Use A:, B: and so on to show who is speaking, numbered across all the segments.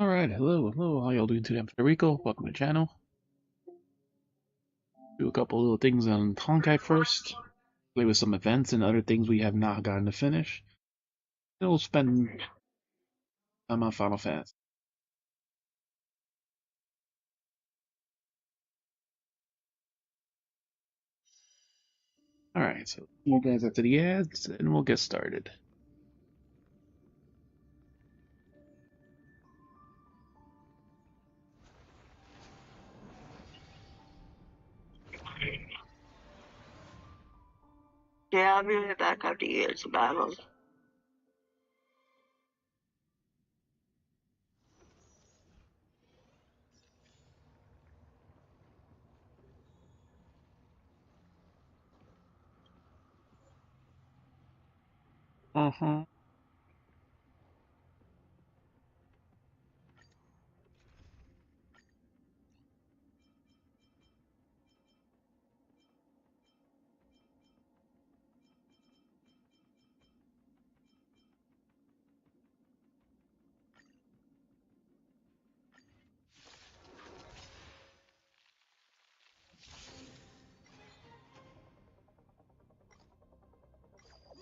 A: Alright, hello, how y'all doing today? I'm Federico, welcome to the channel. Do a couple little things on Honkai first, play with some events and other things we have not gotten to finish. Then we'll spend time on Final Fantasy. Alright, so see you guys after the ads, and we'll get started.
B: Yeah, I'll be right back after you get some battles.
A: Uh-huh.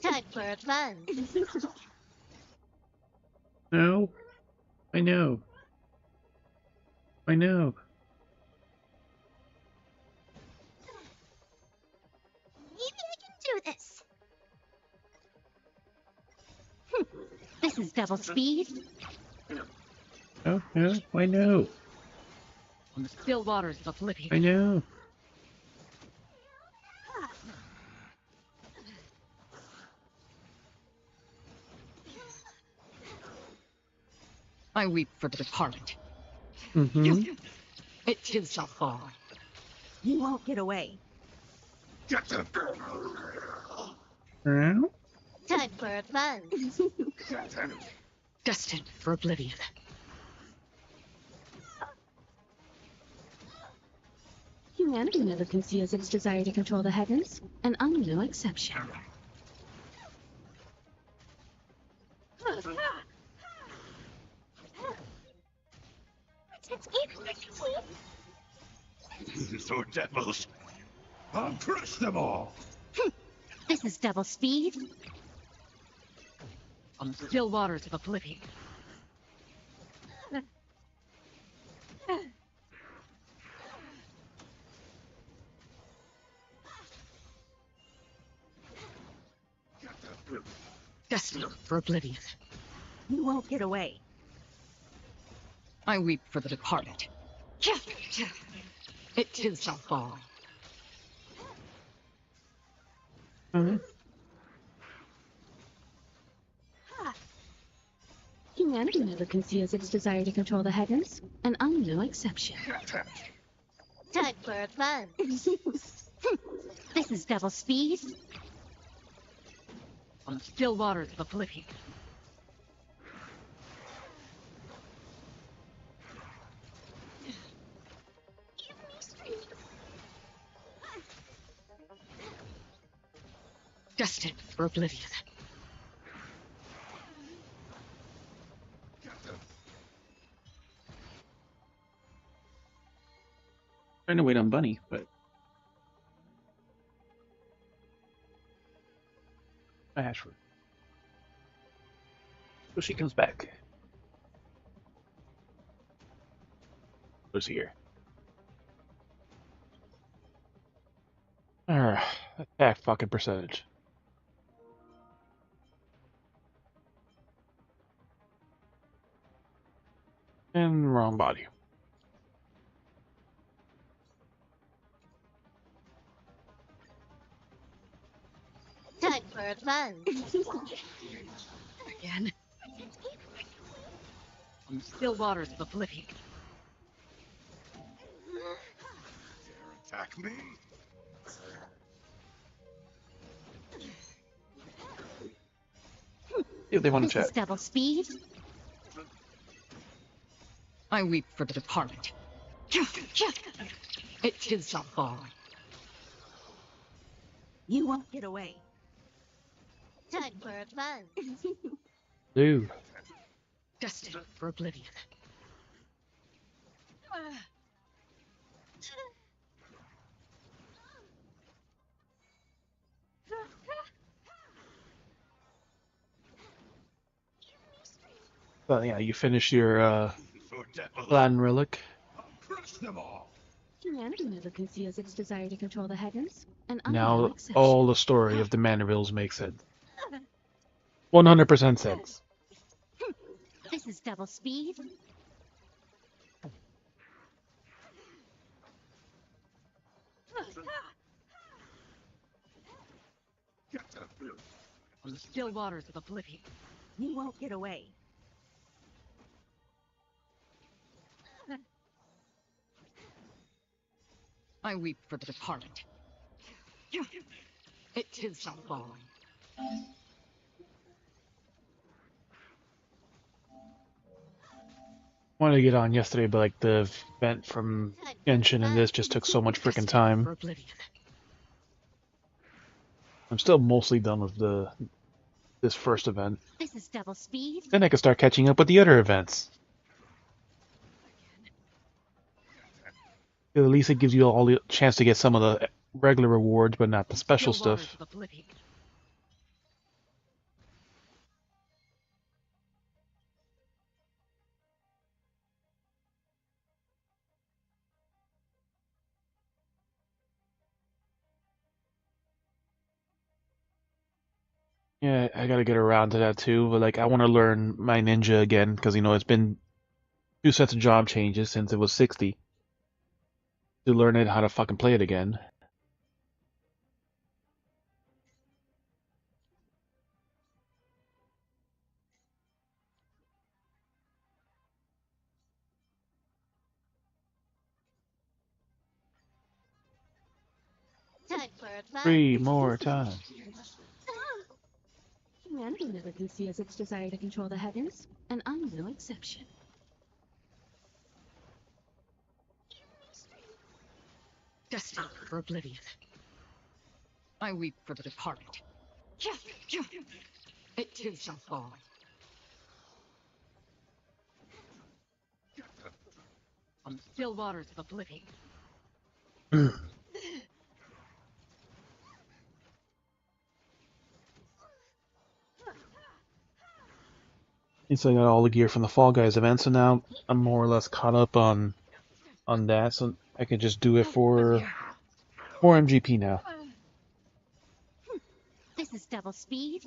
C: Time for advance.
A: No, I know. I know.
C: Maybe I can do this. This is double speed.
A: No, I know.
D: On the still waters of oblivion.
A: I know.
D: I weep for the departed.
A: Mm-hmm.
D: It too shall fall.
E: You won't get away.
A: Now?
C: Time for advance.
D: Destined for oblivion.
E: Humanity never conceals its desire to control the heavens, and I'm no exception.
F: These are devils. I'll crush them all.
C: This is double speed.
D: On the still waters of oblivion. Destined for oblivion.
E: You won't get away.
D: I weep for the departed. It too shall fall.
E: Humanity never conceals its desire to control the heavens, and I'm no exception.
C: Time for advance. This is double speed.
D: On the still waters of oblivion. Destined for oblivion.
A: Trying to wait on Bunny, but Ashford. So she comes back. Who's here? Alright, attack fucking percentage. And wrong body.
C: Time for advance.
D: Again. On the still waters of oblivion.
F: Attack me.
A: If they want to
C: This is
A: chat.
C: double speed.
D: I weep for the departed. It too shall fall.
E: You won't get away.
C: Time for advance.
A: Dude.
D: Destined for oblivion.
A: But yeah, you finish your
F: For devils.
A: Latin relic.
F: I'll crush them all.
E: Humanity never conceals its desire to control the heavens, and I'm no
A: Now
E: exception.
A: all the story of the Mandervilles makes sense. 100% sense.
C: This is double speed.
D: On the still waters of oblivion.
C: You won't get away.
D: I weep for the departed. It too shall fall.
A: Wanted to get on yesterday, but like the event from Genshin and this just took so much freaking time.
D: For oblivion.
A: I'm still mostly done with this first event.
C: This is double speed.
A: Then I can start catching up with the other events. At least it gives you all the chance to get some of the regular rewards, but not the special
D: Still waters
A: stuff.
D: of oblivion.
A: Yeah, I gotta get around to that too, but like I want to learn my ninja again, because you know it's been 2 sets of job changes since it was 60. To learn it how to fucking play it again.
C: Time for advance.
A: 3 more times.
E: Humanity never conceals its desire to control the heavens, and I'm no exception.
D: Destined for oblivion. I weep for the departed. It too shall fall. On the still waters of oblivion.
A: So I got all the gear from the Fall Guys event, so now I'm more or less caught up on that, so I can just do it for more MGP now.
C: This is double speed.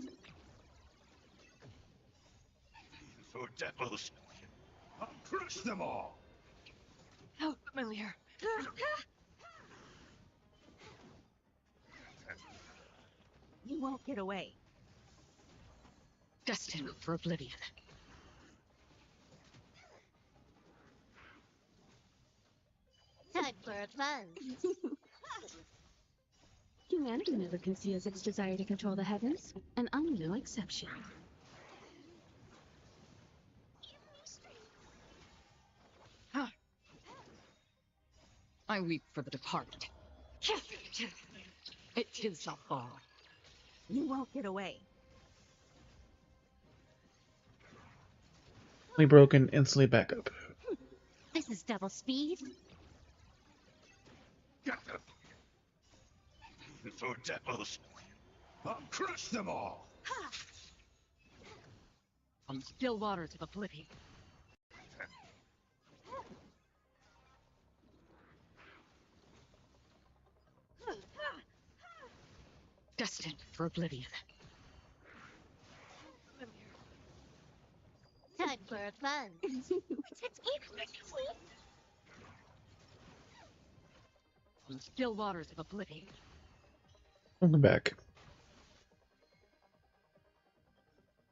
F: For devils. I'll crush them all.
D: How familiar.
C: You won't get away.
D: Destined for oblivion.
C: Time for advance.
E: Humanity never conceals its desire to control the heavens, and I'm no exception.
D: I weep for the departed. It too shall fall.
C: You won't get away.
A: Instantly broken, instantly back up.
C: This is double speed.
F: For devils. I'll crush them all.
D: On the still waters of oblivion. Destined for oblivion.
C: Time for advance.
D: On the still waters of oblivion.
A: Welcome back.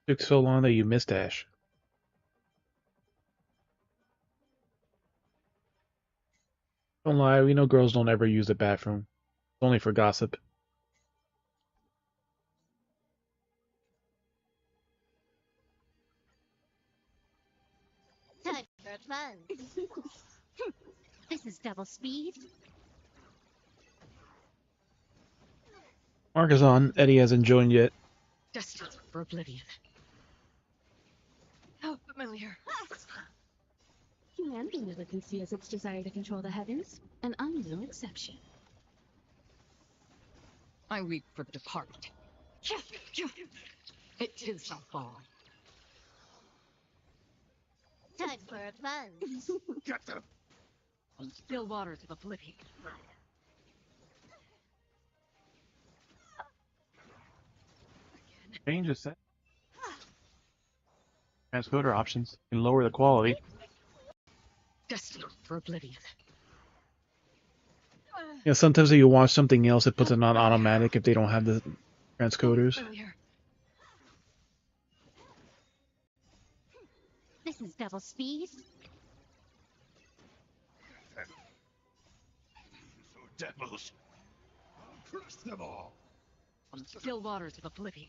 A: Took so long that you missed Ash. Don't lie, we know girls don't ever use the bathroom. It's only for gossip.
C: Time for advance. This is double speed.
A: Mark is on. Eddie hasn't joined yet.
D: Destined for oblivion. How familiar.
E: Humanity never conceals its desire to control the heavens, and I'm no exception.
D: I weep for the departed. It too shall fall.
C: Time for a plunge.
F: Get them!
D: On still waters of oblivion.
A: Change the set. Transcoder options can lower the quality.
D: Destined for oblivion.
A: Yeah, sometimes if you watch something else, it puts it on automatic if they don't have the transcoders.
D: Earlier.
C: This is double speed.
F: So devils! I'll crush them all!
D: On still waters of oblivion.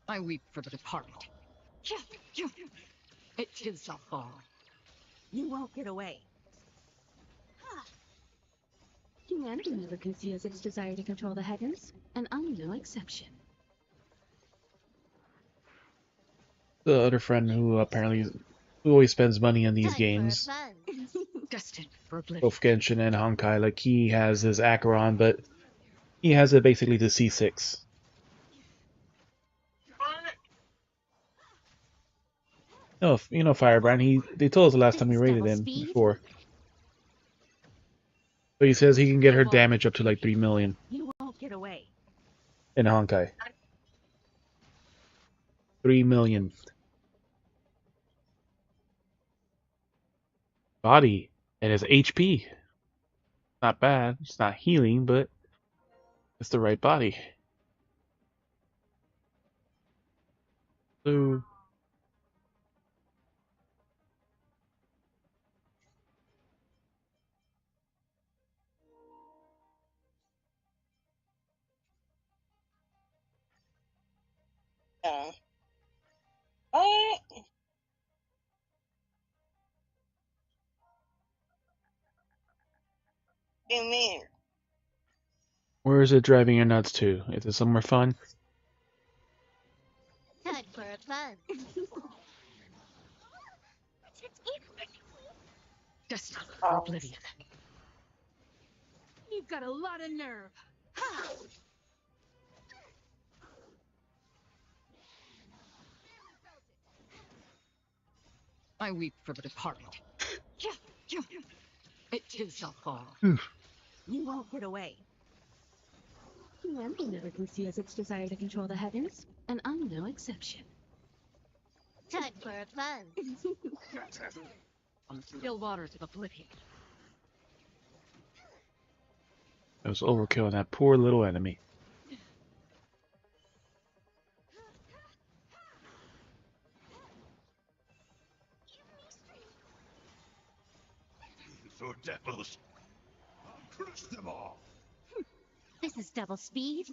D: I weep for the departed. It too shall fall.
C: You won't get away.
E: Humanity never conceals its desire to control the heavens, and I'm no exception.
A: The other friend who who always spends money on these
C: Time
A: games,
C: for a plunge.
D: Destined for oblivion.
A: both Genshin and Honkai, like he has his Acheron, but he has it basically to C6. No, you know Firebrand. They told us the last time we raided him before. So he says he can get her damage up to like 3 million
C: You won't get away.
A: in Honkai. 3 million. Body and his HP. Not bad. It's not healing, but it's the right body. So
B: Yeah. What? Do you mean?
A: where is it driving you nuts to? Is it somewhere fun?
C: Time for a plunge.
D: Destined for oblivion.
C: You've got a lot of nerve.
D: I weep for the departed. It too shall fall.
C: You won't get away.
E: Humanity never conceals its desire to control the heavens, and I'm no exception.
C: Time for a plunge.
F: Get them!
D: On still waters of oblivion.
A: That was overkill on that poor little enemy.
F: So devils! I'll crush them all!
C: This is double speed.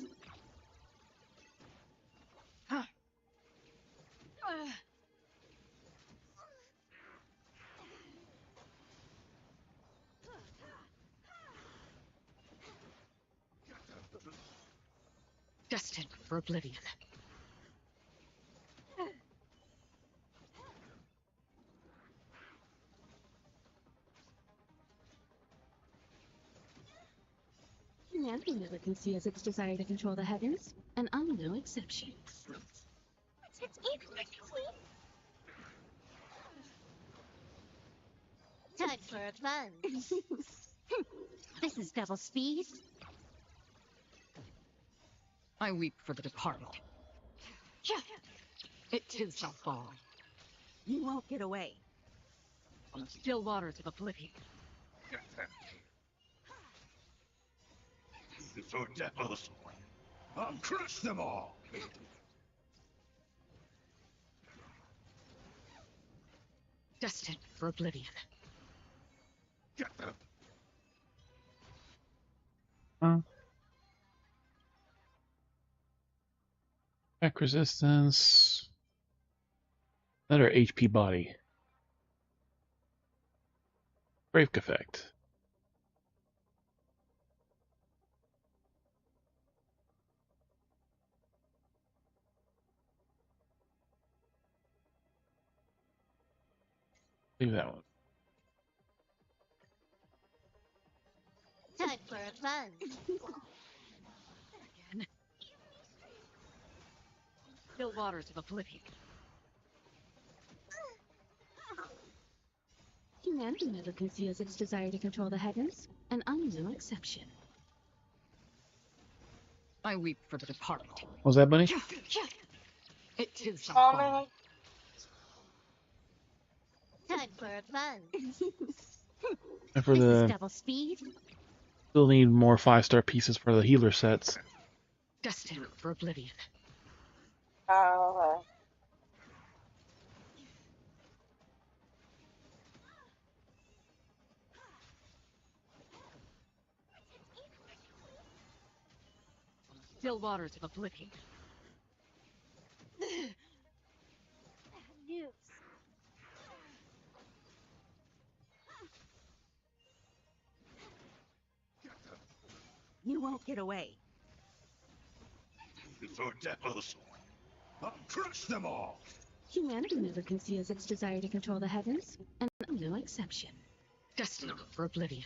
D: Destined for oblivion.
E: Humanity never conceals its desire to control the heavens, and I'm no exception.
C: Time for a plunge. This is double speed.
D: I weep for the departed. It too shall fall.
C: You won't get away.
D: On still waters of oblivion.
F: Get them! So devils! I'll crush them all!
D: Destined for oblivion.
F: Get them!
A: Huh? Attack resistance. Another HP body. Brave effect. Leave that one.
C: Time for a fun.
D: Again. Still waters of oblivion.
E: Humanity never conceals its desire to control the heavens, and I'm no exception.
D: I weep for the departed.
A: Was that Bunny?
D: It too shall
B: Oh,
D: fall.
B: man.
C: Time for a fun.
A: And for
C: This is
A: the
C: double speed.
A: still need more 5-star pieces for the healer sets.
D: Destined for oblivion.
B: Oh,
D: Still waters of oblivion.
C: News.
G: You won't get away.
F: For devils. I'll crush them all.
E: Humanity never conceals its desire to control the heavens, and I'm no exception.
D: Destined for oblivion.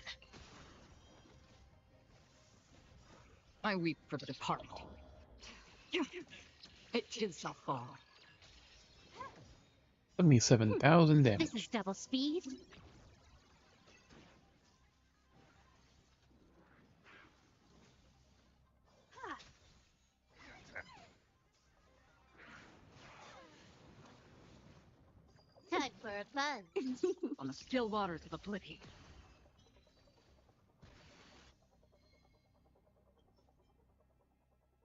D: I weep for the departed. It too shall fall.
A: 77,000
C: This
A: damage.
C: is double speed. Time for a fun.
D: On the still waters of oblivion.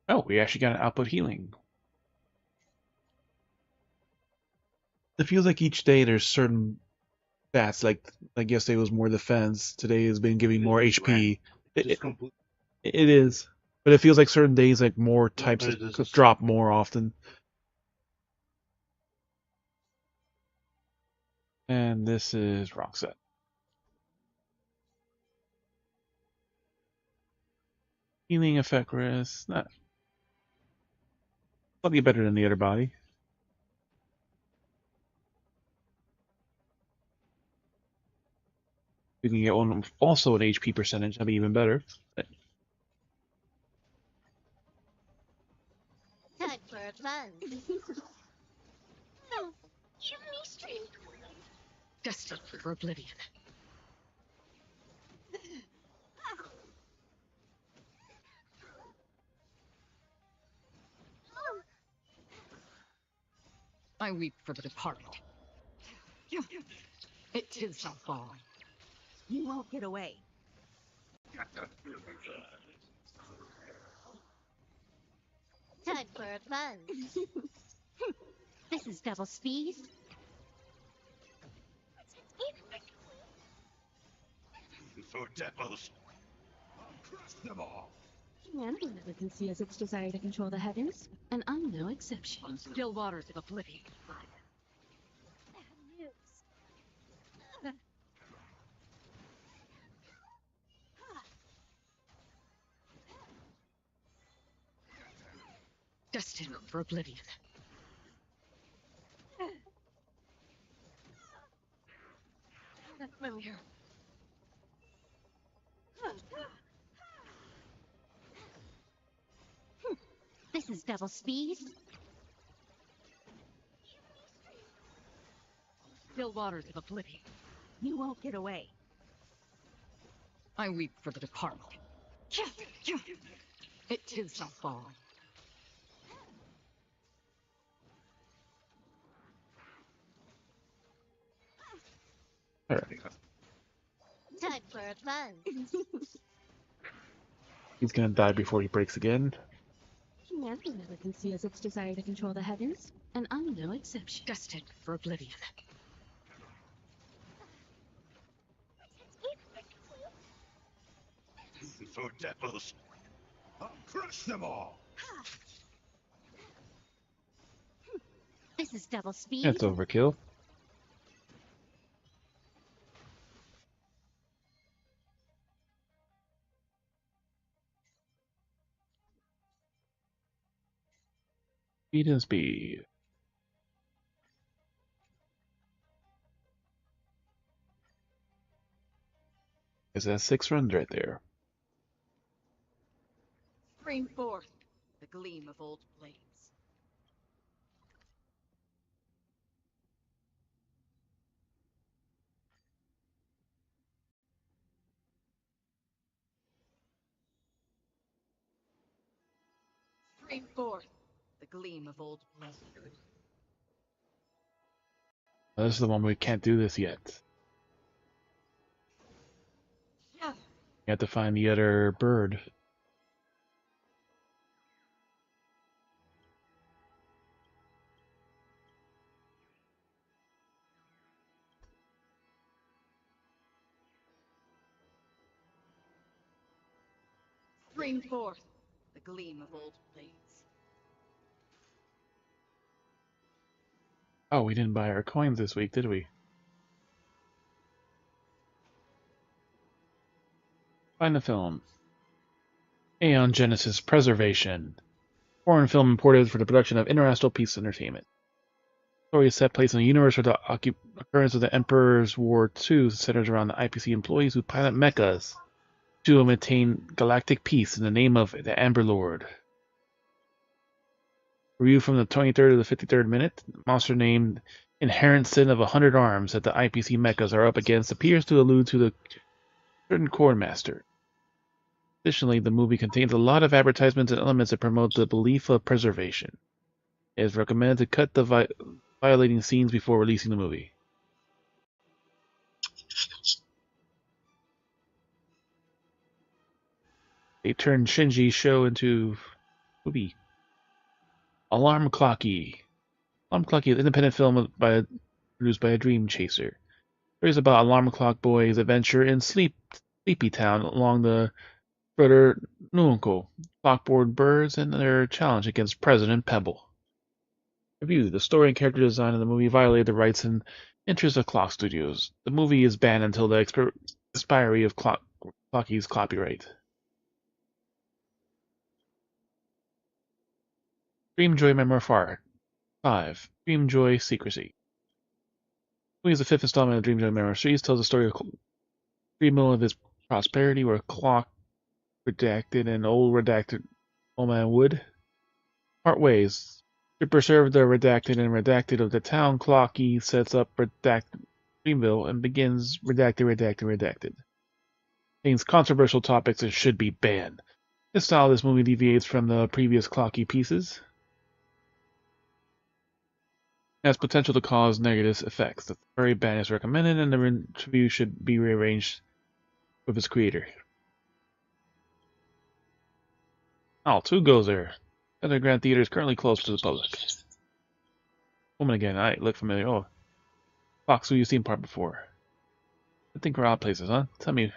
A: Oh, we actually got an output healing. It feels like each day there's certain stats. Like yesterday was more defense. Today has been giving more HP.
F: Just complete.
A: It is, but it feels like certain days like more types
F: but it is
A: of
F: a-
A: drop more often. And this is rock set. Healing effect risk. Not slightly better than the other body. We can get one also an HP percentage. That'd be even better.
C: Time for a fun. No, give me strength.
D: Destined for oblivion. I weep for the departed. It too shall fall.
G: You won't get away.
C: Time for a fun. This is double speed.
F: For devils. I'll crush them all.
E: Humanity never conceals its desire to control the heavens, and I'm no exception.
D: On the still waters of oblivion.
C: News.
D: Destined for oblivion.
C: Move here. This is double speed.
D: Still waters of oblivion.
G: You won't get away.
D: I weep for the departed. It too shall fall.
A: Alright.
C: Time for a fun.
A: He's gonna die before he breaks again.
E: Humanity never conceals its desire to control the heavens, and I'm no exception.
D: Destined for oblivion.
F: For devils. I'll crush them all.
C: This is double speed.
A: That's overkill. Speed and speed. Is that 6 runs right there?
D: Bring forth the gleam of old blades. Bring forth the gleam of old blades.
A: This is the one we can't do this yet.
D: Yeah.
A: You have to find the other bird.
D: Bring forth the gleam of old blades.
A: Oh, we didn't buy our coins this week, did we? Find the film. Aeon Genesis Preservation. Foreign film imported for the production of interstellar peace entertainment. Story is set place in a universe where the occurrence of the Emperor's War II centers around the IPC employees who pilot mechas to maintain galactic peace in the name of the Amber Lord. Review from the 23rd to the 53rd minute. Monster named Inherent Sin of 100 Arms that the IPC mechas are up against appears to allude to the certain core master. Additionally, the movie contains a lot of advertisements and elements that promote the belief of preservation. It is recommended to cut the violating scenes before releasing the movie. They turned Shinji's show into movie. Alarm Clocky. Alarm Clocky is an independent film produced by a Dream Chaser. It is about Alarm Clock Boy's adventure in Sleepy Town along the Brother Nunko, clockboard birds, and their challenge against President Pebble. Review: the story and character design of the movie violated the rights and interests of Clock Studios. The movie is banned until the expiry of Clocky's copyright. Dreamjoy Memoir 5. Dreamjoy Secrecy. The movie is the fifth installment of Dreamjoy Memoir series. Tells the story of Dreamo of his prosperity, where Clock redacted and old redacted Old Man Wood part ways. To preserve the redacted and redacted of the town, Clocky sets up redacted Dreamville and begins redacted. Contains controversial topics that should be banned. The style of this movie deviates from the previous Clocky pieces. It has potential to cause negative effects. The very ban is recommended, and the review should be rearranged with its creator. Oh, 2 goes there. Underground Theater is currently closed to the public. Woman again, I look familiar. Oh, Fox, who you've seen part before. I think we're odd places, huh? Tell me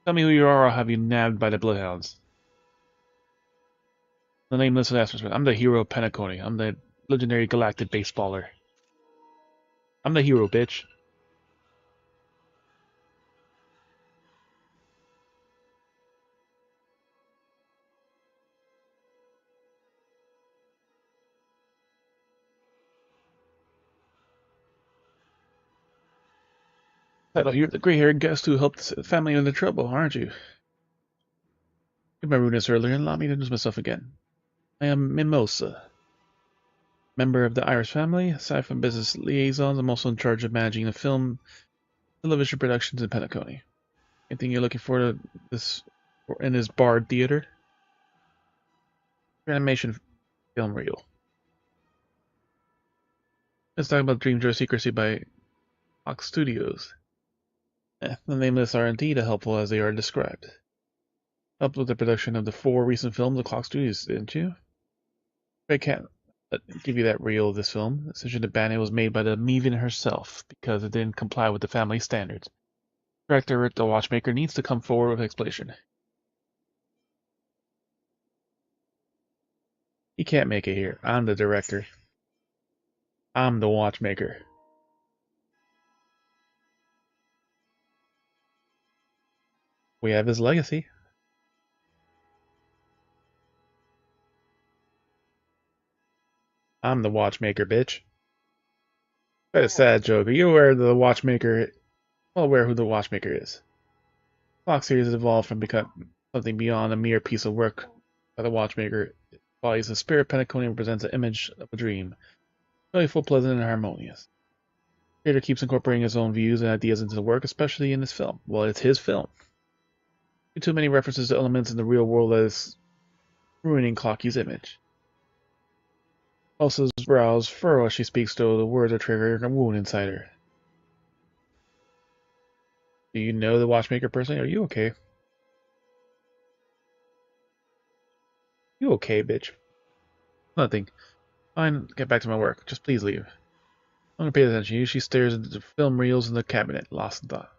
A: who you are, or I'll have you nabbed by the bloodhounds. The name listed after I'm the hero of Penacony. I'm the legendary galactic baseballer. I'm the hero, bitch. Title, you're the gray-haired guest who helped the family into trouble, aren't you? Did my rudeness earlier and allow me to introduce myself again. I am Mimosa, member of the Irish family. Aside from business liaisons, I'm also in charge of managing the film, television productions in Penacony. Anything you're looking for in this Bard Theater? Animation film reel. Let's talk about Dreamjoy Secrecy by Fox Studios. The nameless are indeed as helpful as they are described. Helped with the production of the 4 recent films of Clock Studios, didn't you? I can't give you that reel of this film. Essentially, the ban was made by the Meven herself because it didn't comply with the family standards. Director, the watchmaker, needs to come forward with explanation. He can't make it here. I'm the director. I'm the watchmaker. We have his legacy. I'm the watchmaker, bitch. That is a sad joke. Are you aware of the watchmaker? Well aware who the watchmaker is. Clock series has evolved from becoming something beyond a mere piece of work by the watchmaker. It embodies the spirit. Penacony represents an image of a dream, joyful, pleasant, and harmonious. The creator keeps incorporating his own views and ideas into the work, especially in this film. Well, it's his film. Too many references to elements in the real world that is ruining Clocky's image. Elsa's brows furrow as she speaks, though the words are triggering a wound inside her. Do you know the watchmaker personally? Are you okay? You okay, bitch? Nothing. Fine, get back to my work. Just please leave. I'm gonna pay attention to you. She stares into the film reels in the cabinet, lost in thought.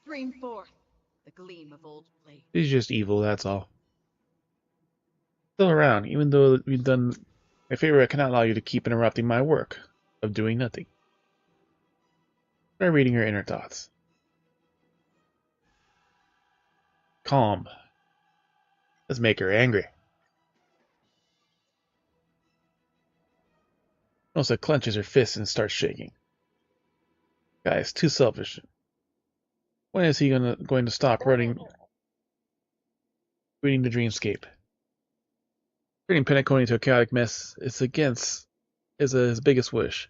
D: Stream forth the gleam of old blade.
A: She's just evil, that's all. Still around, even though we've done my favor, I cannot allow you to keep interrupting my work of doing nothing. Try reading her inner thoughts. Calm. Let's make her angry. Elsa clenches her fists and starts shaking. Guys, too selfish. When is he going to stop reading the dreamscape? Turning Penacony into a chaotic mess is his biggest wish.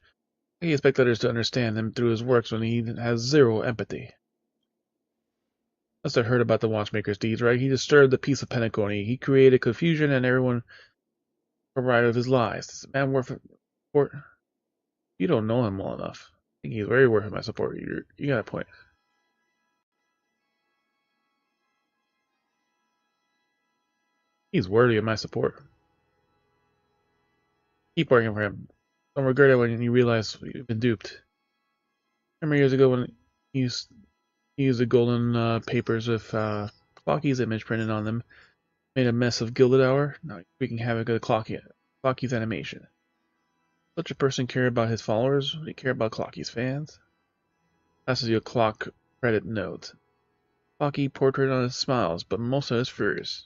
A: He expects others to understand him through his works when he has zero empathy. Must have heard about the watchmaker's deeds, right? He disturbed the peace of Penacony. He created confusion and everyone provided of his lies. Is a man worth support? You don't know him well enough. I think he's very worth my support. You got a point. He's worthy of my support. Keep working for him. Don't regret it when you realize you've been duped. Remember years ago when he used the golden papers with Clocky's image printed on them, made a mess of Gilded Hour? Now he's wreaking havoc of Clocky's animation. Such a person care about his followers? Would he care about Clocky's fans? Passes you a clock credit note. Clocky portrait on his smiles, but most of his fears.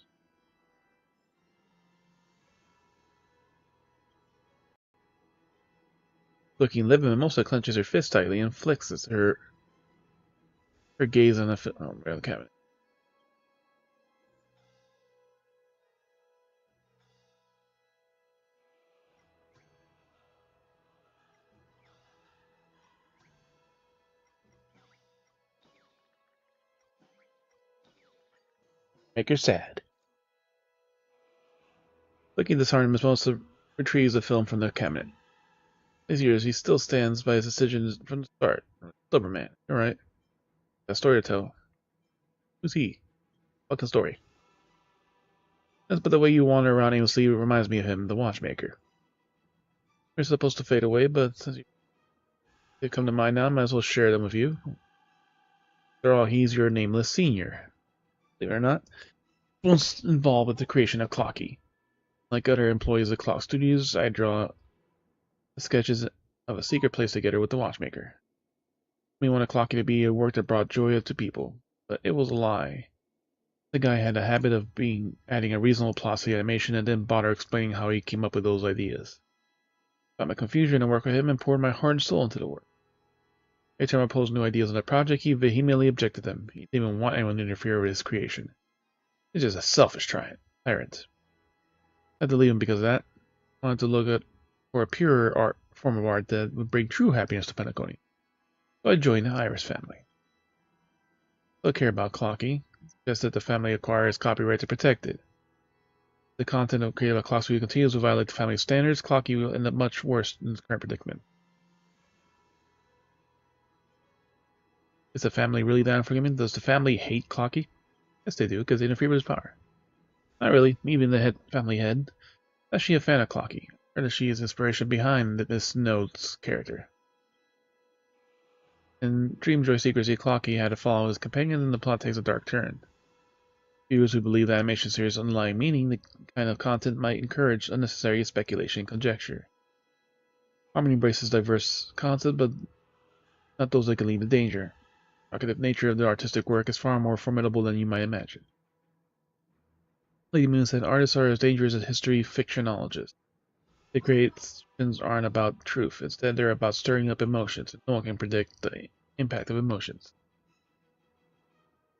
A: Looking livid, Mimosa clenches her fist tightly and flexes her gaze on the cabinet. Make her sad. Looking disheartened, Mimosa retrieves the film from the cabinet. These years, he still stands by his decisions from the start. Stubborn man. You're right. Got a story to tell. Who's he? What's the story? But the way you wander around aimlessly reminds me of him, the watchmaker. You're supposed to fade away, but since they come to mind now, I might as well share them with you. After all, he's your nameless senior. Believe it or not, once involved with the creation of Clocky. Like other employees of Clock Studios, I draw sketches of a secret place together with the watchmaker. We wanted Clocky to be a work that brought joy to people, but it was a lie. The guy had a habit of adding a reasonable plot to the animation and didn't bother explaining how he came up with those ideas. Got my confusion and worked with him and poured my heart and soul into the work. Every time I proposed new ideas on the project, he vehemently objected them. He didn't even want anyone to interfere with his creation. He's just a selfish tyrant. I had to leave him because of that. I wanted to look for a purer form of art that would bring true happiness to Penacony. So I joined the Iris family. I don't care about Clocky. It's just that the family acquires copyright to protect it. The content of created by Clock Studio continues to violate the family standards. Clocky will end up much worse in his current predicament. Is the family really that unforgiving? Does the family hate Clocky? Yes, they do, because they interfere with his power. Not really. Even the family head. Is actually a fan of Clocky. Or that she is inspiration behind Miss Node's character. In Dreamjoy Secrecy, Clocky had to follow his companion, and the plot takes a dark turn. Viewers who believe the animation series' underlying meaning, the kind of content might encourage unnecessary speculation and conjecture. Harmony embraces diverse concepts, but not those that can lead to danger. The provocative nature of the artistic work is far more formidable than you might imagine. Lady Moon said artists are as dangerous as history fictionologists. The creations aren't about truth. Instead, they're about stirring up emotions, and no one can predict the impact of emotions.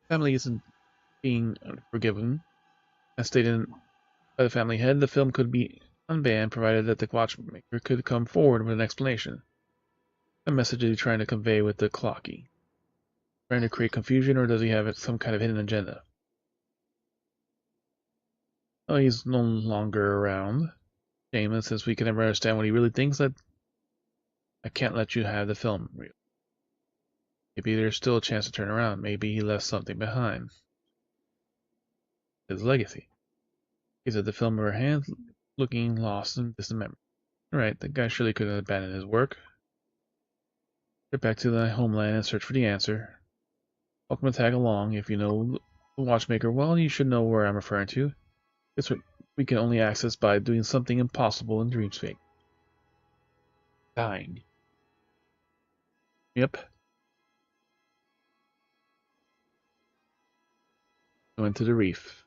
A: Family isn't being forgiven. As stated by the family head, the film could be unbanned provided that the watchmaker could come forward with an explanation. The message is he trying to convey with the clocky? Trying to create confusion, or does he have some kind of hidden agenda? Oh, he's no longer around. Shame, and since we can never understand what he really thinks, I can't let you have the film reel. Maybe there's still a chance to turn around. Maybe he left something behind. His legacy. He's at the film in her hand, looking lost in distant memory. Right, the guy surely couldn't abandon his work. Get back to the homeland and search for the answer. Welcome to tag along. If you know the watchmaker well, you should know where I'm referring to. It's what we can only access by doing something impossible in Dreamscape. Dying. Yep. Go into the reef.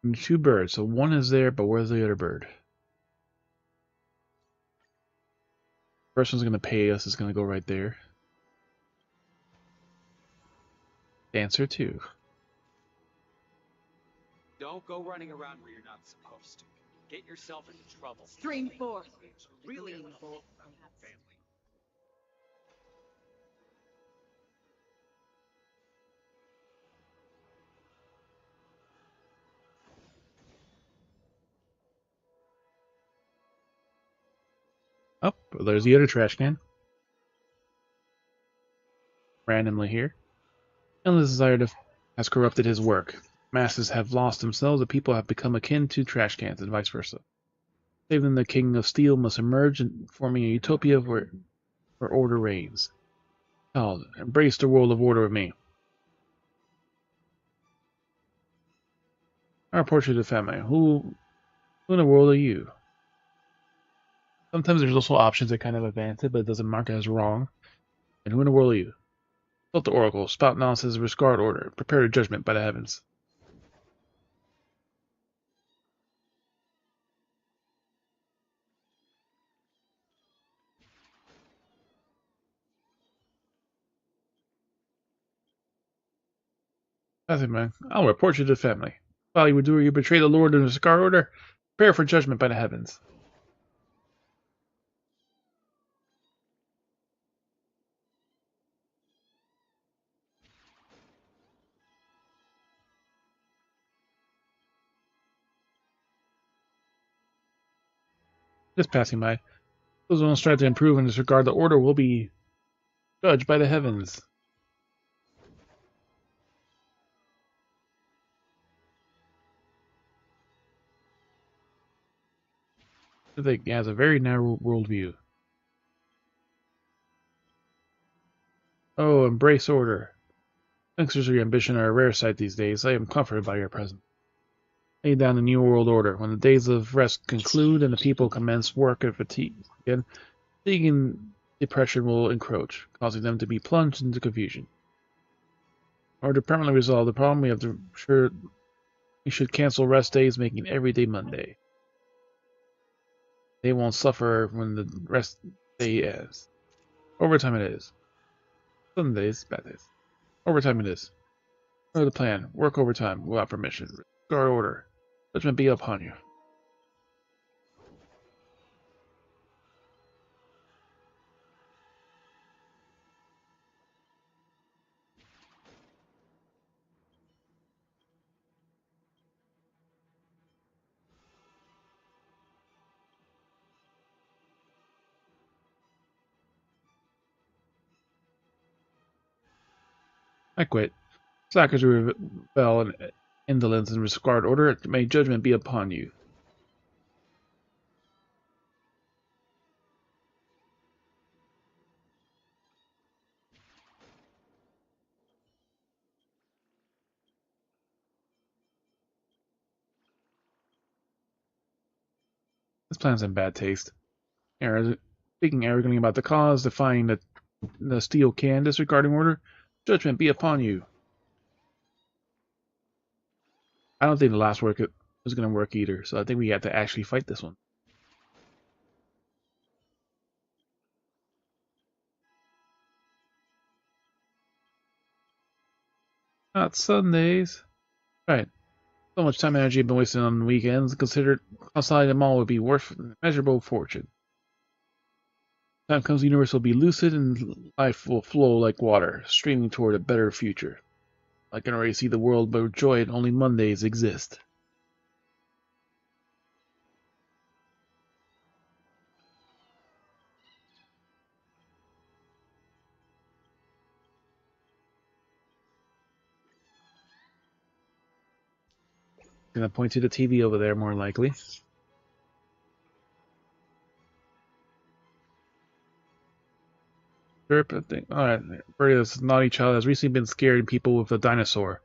A: And 2 birds. So one is there, but where's the other bird? First one's gonna pay us. It's gonna go right there. Dancer 2.
H: Don't go running around where you're not supposed to. Get yourself into trouble.
D: Stream 4.
H: Really
D: Glean
H: love
D: for
H: family.
A: Oh, there's the other trash can. Randomly here. Endless desire has corrupted his work. Masses have lost themselves, and people have become akin to trash cans, and vice versa. Saving the King of Steel must emerge, and forming a utopia where order reigns. Child, embrace the world of order with me. Our portrait of family. Who in the world are you? Sometimes there's also options that kind of advance it, but it doesn't mark it as wrong. And who in the world are you? Consult the oracle, spout nonsense, discard order, prepare a judgment by the heavens. That's it, man. I'll report you to the family. While you would do, you betray the Lord and the discard order, prepare for judgment by the heavens. Just passing by. Those who don't strive to improve and disregard the order will be judged by the heavens. I think he has a very narrow worldview. Oh, embrace order. Youngsters of your ambition are a rare sight these days. I am comforted by your presence. Lay down the new world order. When the days of rest conclude and the people commence work and fatigue again, fatigue and depression will encroach, causing them to be plunged into confusion. In order to permanently resolve the problem, we should cancel rest days, making every day Monday. They won't suffer when the rest day ends. Overtime it is. Some days, bad days. Overtime it is. Know the plan. Work overtime without permission. Guard order. Judgment be upon you. I quit. Slackers who rebel in indolence and discard order, may judgment be upon you. This plan's in bad taste. Speaking arrogantly about the cause, defying the the steel can, disregarding order. Judgment be upon you. I don't think the last work is going to work either, so I think we have to actually fight this one. Not Sundays. Right. So much time and energy have been wasted on weekends. Considered outside them all would be worth an immeasurable fortune. Time comes, the universe will be lucid and life will flow like water, streaming toward a better future. I can already see the world but joy and only Mondays exist. Gonna point to the TV over there, more likely. Chirp, I think. Alright, Birdie, this naughty child has recently been scaring people with a dinosaur.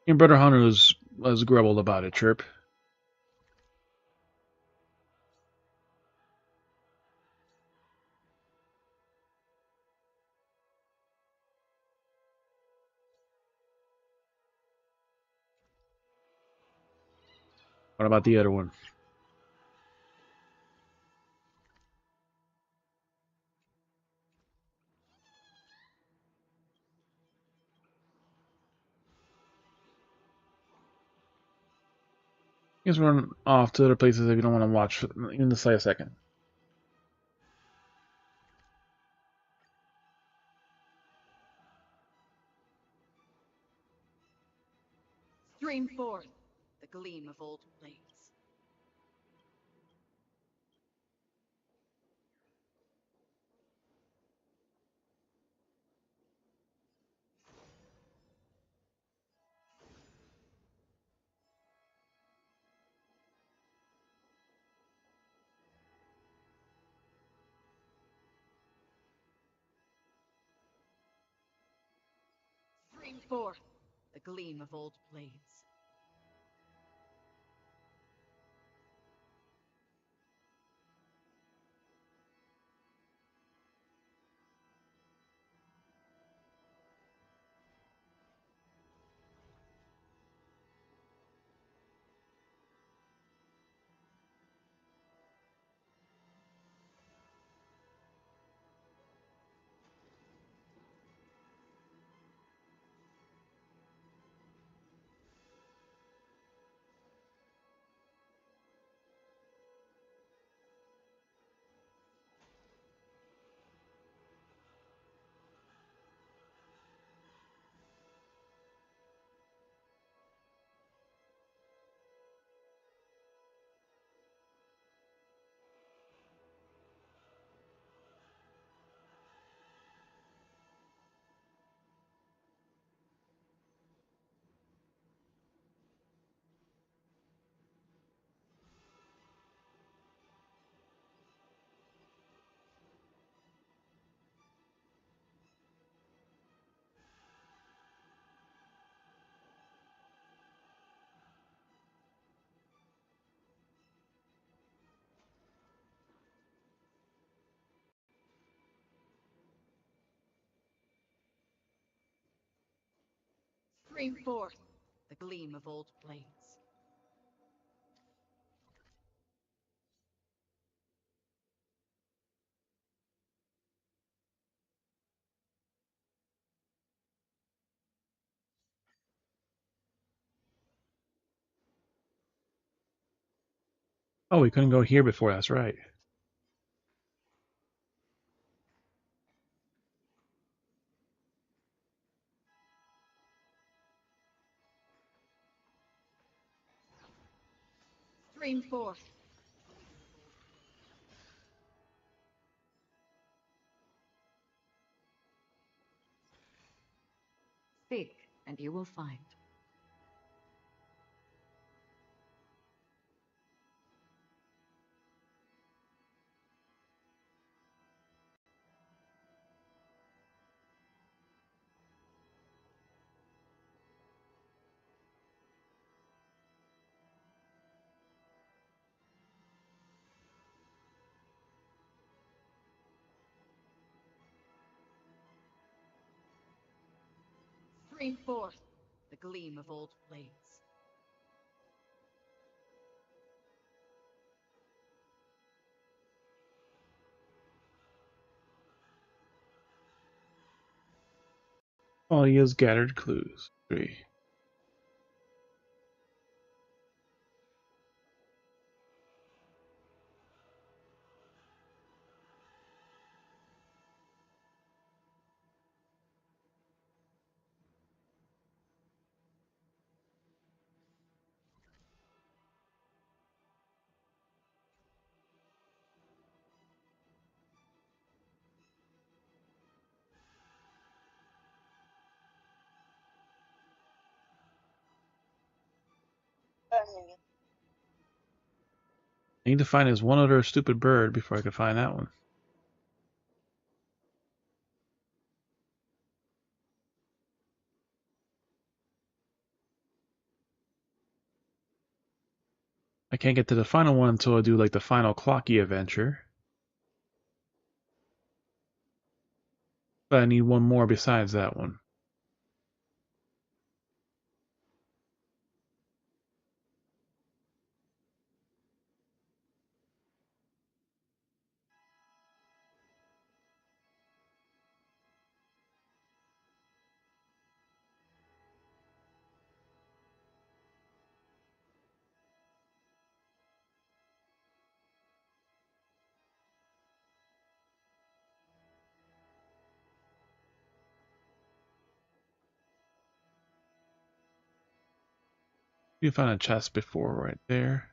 A: Your brother Hunter was grumbled about it, Chirp. What about the other one? You just run off to other places if you don't want to watch even the slightest second.
D: Stream forth the gleam of old blades. Stream forth the gleam of old blades. Stream forth the gleam of old blades.
A: Oh, we couldn't go here before, that's right.
D: Stream forth. Seek, and you will find. Stream forth the gleam of old blades.
A: All he has gathered clues. 3. I need to find his one other stupid bird before I can find that one. I can't get to the final one until I do like the final Clocky adventure. But I need one more besides that one. You found a chest before right there.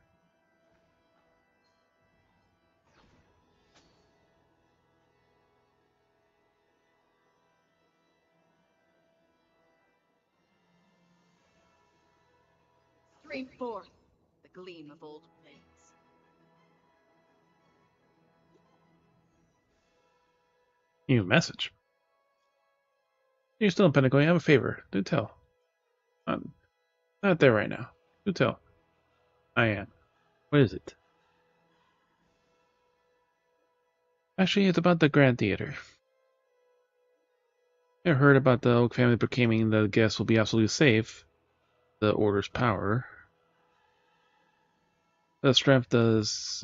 D: Stream forth the gleam of old blades.
A: New message. You're still in Pentagon. I have a favor. Do tell. I'm not there right now. Do tell. I am. What is it? Actually, it's about the Grand Theater. I heard about the Oak family proclaiming the guests will be absolutely safe. The Order's power. The strength does.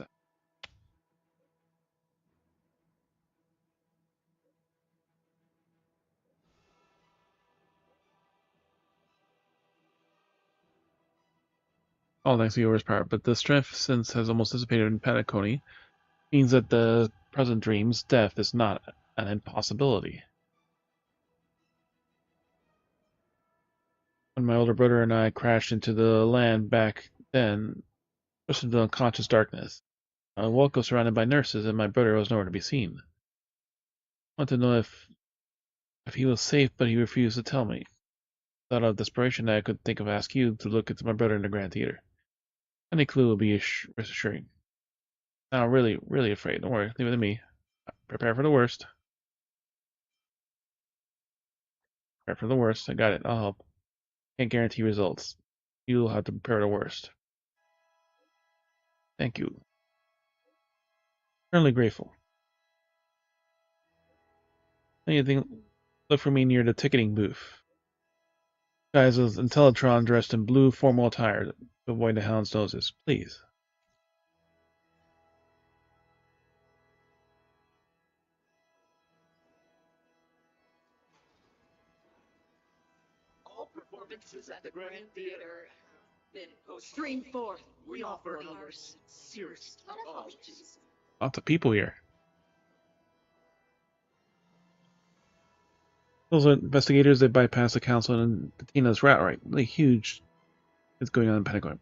A: All thanks to the Order's power, but the strength since has almost dissipated in Petaconi means that the present dream's death is not an impossibility. When my older brother and I crashed into the land back then, pushed into unconscious darkness. I woke up surrounded by nurses, and my brother was nowhere to be seen. I wanted to know if he was safe, but he refused to tell me. Out of desperation, I could think of asking you to look into my brother in the Grand Theater. Any clue will be reassuring. Now, I'm really, really afraid. Don't worry, leave it to me. Prepare for the worst. Prepare for the worst. I got it. I'll help. Can't guarantee results. You'll have to prepare the worst. Thank you. Eternally grateful. Anything? Look for me near the ticketing booth. Guys with Intellitron dressed in blue formal attire to avoid the hound's noses, please.
H: All performances at the Grand Theater have been
D: Stream
H: postponed.
D: forth.
H: We offer our sincerest apologies.
A: Lots of people here. Those are investigators that bypass the council and Patina's rat right. Really huge is going on in Pentagon.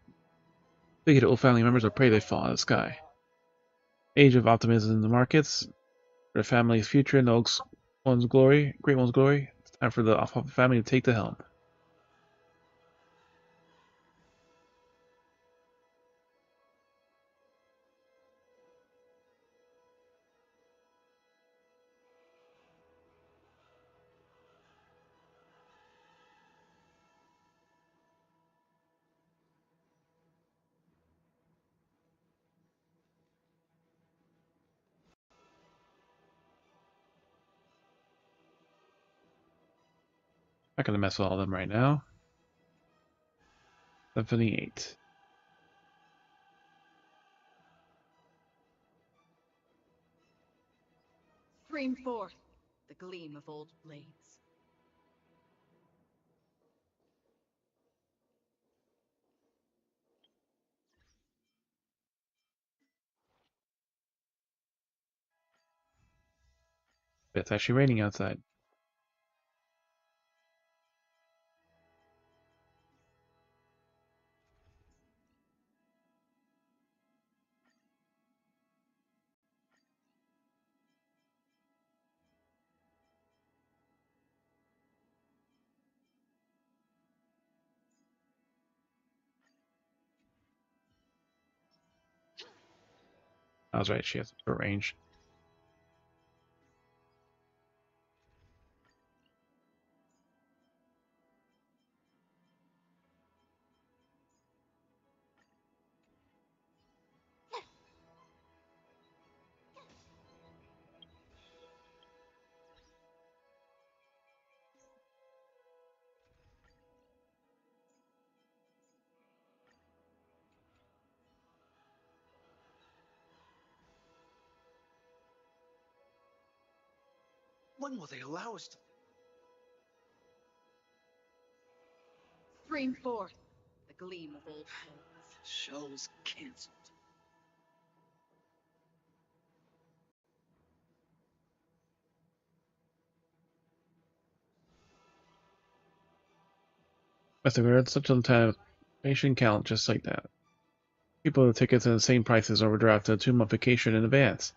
A: They get old family members are prey they fall out of the sky. Age of optimism in the markets. For the family's future and the Oak's one's glory, great one's glory. It's time for the Alpha family to take the helm. Not gonna mess with all of them right now. 78.
D: Stream forth the gleam of old blades.
A: It's actually raining outside. I was right, she has short range.
F: When will they allow us to?
D: Stream forth the gleam of old blades.
H: Show is canceled.
A: Must have heard such a time patient count just like that. People with tickets and the same prices overdrafted a 2-month vacation in advance.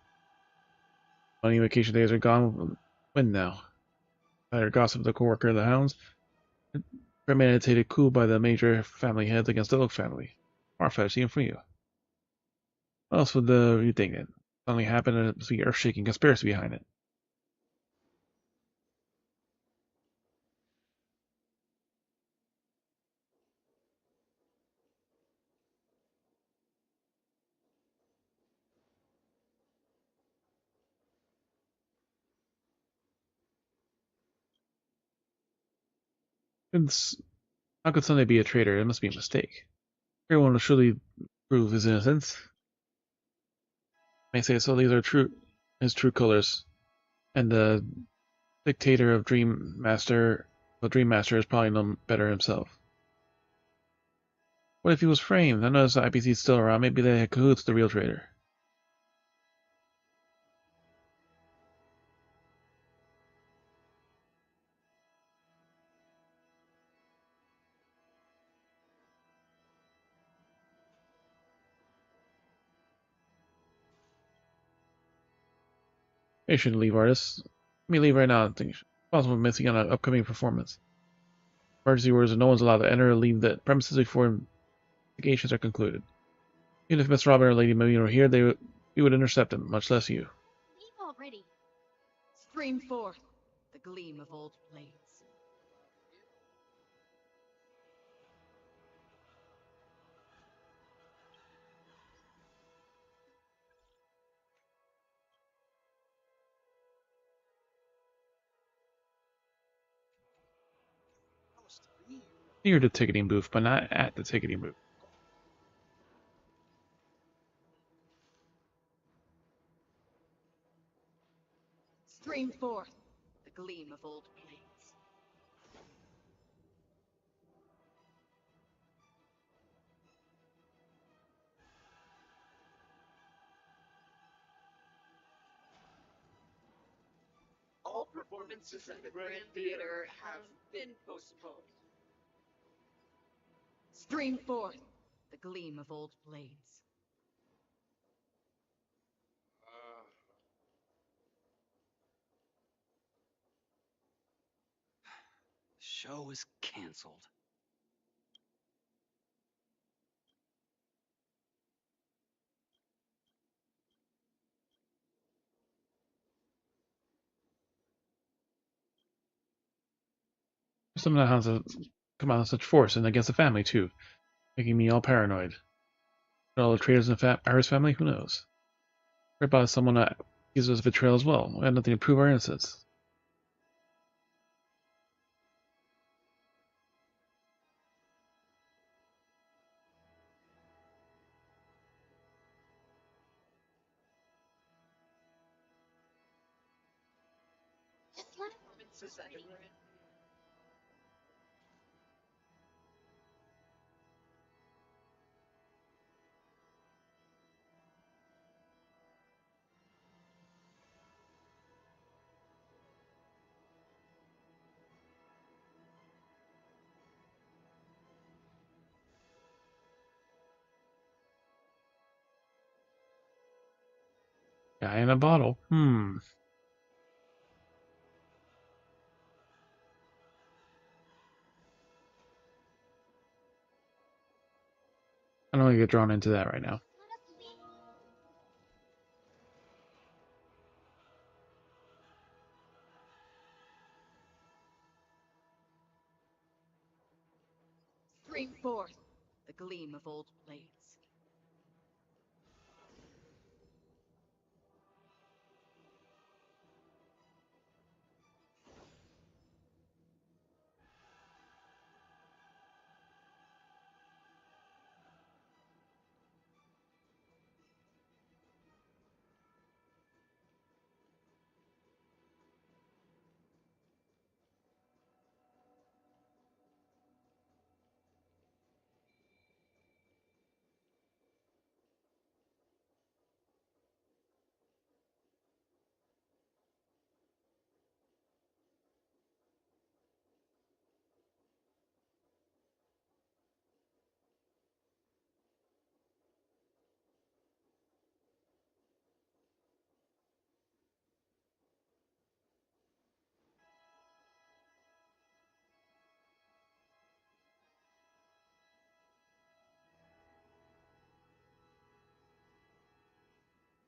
A: Money vacation days are gone. When now? I heard gossip of the co-worker of the hounds. Premeditated coup by the major family heads against the Oak family. Far-fetched even for you. What else would you think it? Something happened and it must be earth-shaking conspiracy behind it. How could Sunday be a traitor? It must be a mistake. Everyone will surely prove his innocence. May say so. These are his true colors, and the dictator of the Dream Master is probably no better himself. What if he was framed? I noticed the IPC is still around. Maybe they had cahoots with the real traitor. They shouldn't leave, artists. Let me leave right now. I think it's possible of missing on an upcoming performance. Emergency orders and no one's allowed to enter or leave the premises before investigations are concluded. Even if Miss Robin or Lady Million were here, we would intercept them, much less you.
C: Leave already.
D: Stream forth the gleam of old blades.
A: Near the ticketing booth, but not at the ticketing booth.
D: Stream forth the gleam of old blades.
H: All performances at the Grand Theater have been postponed.
D: Stream forth the gleam of old blades.
H: The show is canceled.
A: Some of the hounds have come out in such force, and against the family, too, making me all paranoid. Are all the traitors in the Iris family? Who knows? Right about someone that accuses us of betrayal as well. We had nothing to prove our innocence. Guy in a bottle. I don't want to get drawn into that right now.
D: Stream forth the gleam of old blades.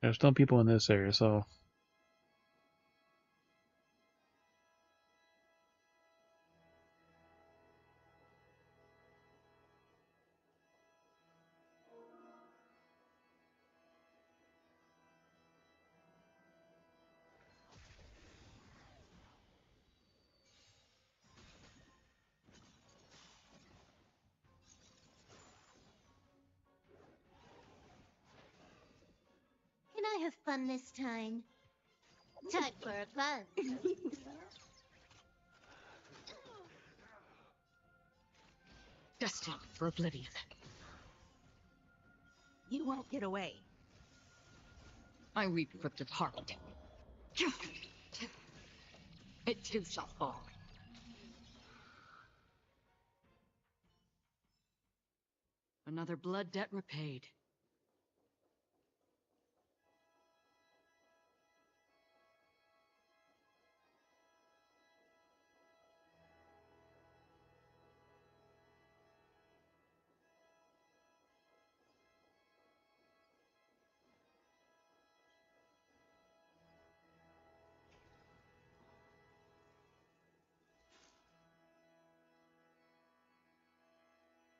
A: There's no people in this area, so
C: Can I have fun this time? Time for a buzz.
D: Destined for oblivion.
G: You won't get away.
D: I weep for the departed. It too shall fall. Another blood debt repaid.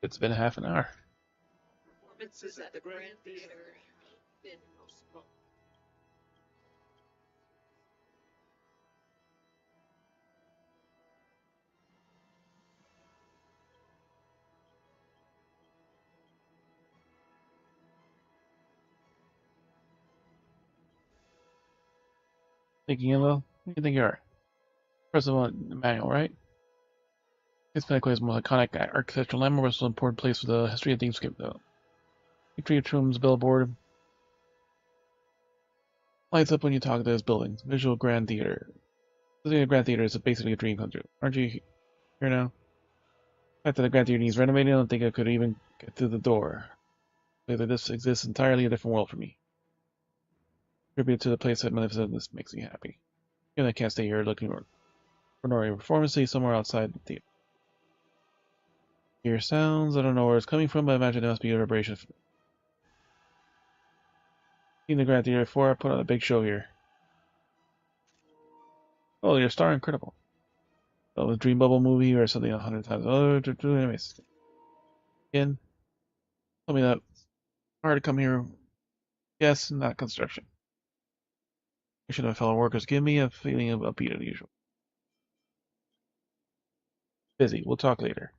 A: it's been half an hour.
H: Performances at the Grand Theater been postponed.
A: Thinking of who do you think you are? President Manuel, right? It's been is more iconic architectural landmark, was an important place for the history of Dreamscape, though. Victory Room's billboard lights up when you talk to those buildings. Visual Grand Theater. Visiting a Grand Theater is basically a dream come true. Aren't you here now? The fact that the Grand Theater needs renovating, I don't think I could even get through the door. Whether this exists entirely a different world for me. Tribute to the place that magnificent, this makes me happy. You know, I can't stay here looking for an performance, somewhere outside the theater. Hear sounds, I don't know where it's coming from, but I imagine it must be a vibration. Seen the Grand Theater before, I put on a big show here. Oh, you're a star, incredible. Oh, a Dream Bubble movie or something 100 times. Oh, anyways. Again, tell me that hard to come here. Yes, not construction. I should have fellow workers give me a feeling of upbeat than usual. Busy, we'll talk later.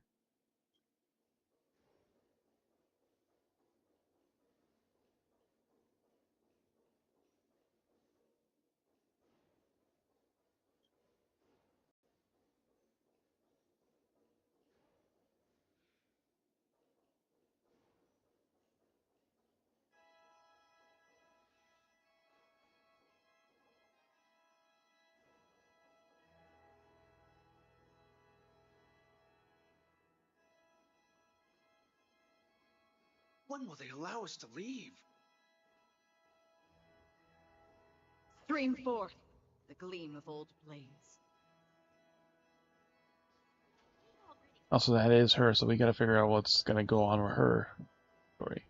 F: When will they allow us to leave?
D: Stream forth the gleam of old blades.
A: Also, that is her, so we gotta figure out what's gonna go on with her story.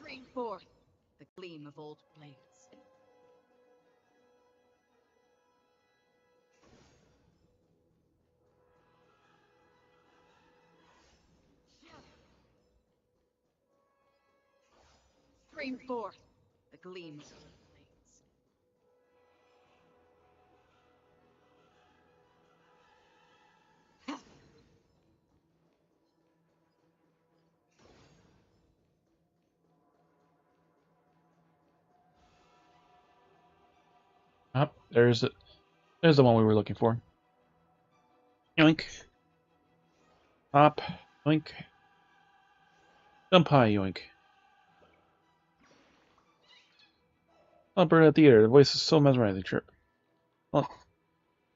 D: Stream forth the gleam of old blades. Stream forth the gleam of old blades.
A: Up, there's the one we were looking for. Yoink. Hop. Yoink. Jump high, yoink. Upper at the theater, the voice is so mesmerizing, Trip. Oh,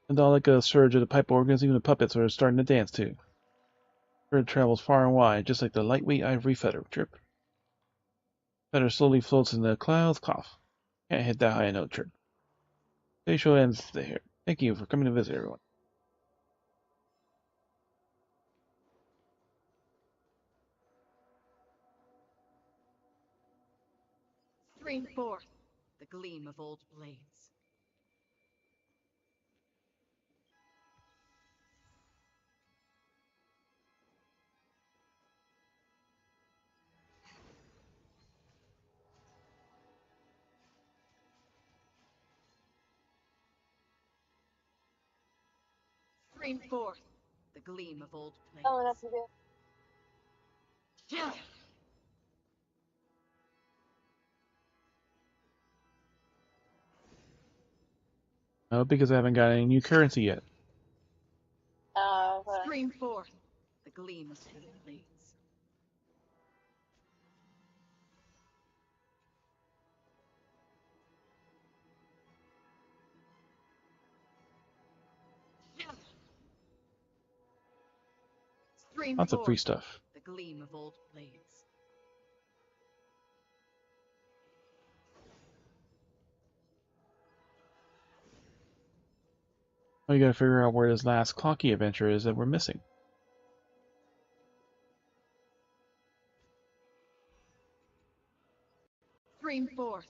A: and all like a surge of the pipe organs, even the puppets are starting to dance too. Bird travels far and wide, just like the lightweight ivory feather, Trip. Feather slowly floats in the clouds, cough. Can't hit that high note, Trip. Today's show ends there. Thank you for coming to visit, everyone.
D: Stream forth the gleam of old blades. Stream forth the gleam of old blades.
B: Oh, that's good.
D: Yeah.
A: No, because I haven't got any new currency yet.
B: Okay.
D: Stream forth the gleam of old blades. Yeah. Stream
A: Lots of
D: forth
A: free stuff.
D: the gleam of old blades.
A: Now you gotta figure out where this last Clocky adventure is that we're missing.
D: Stream forth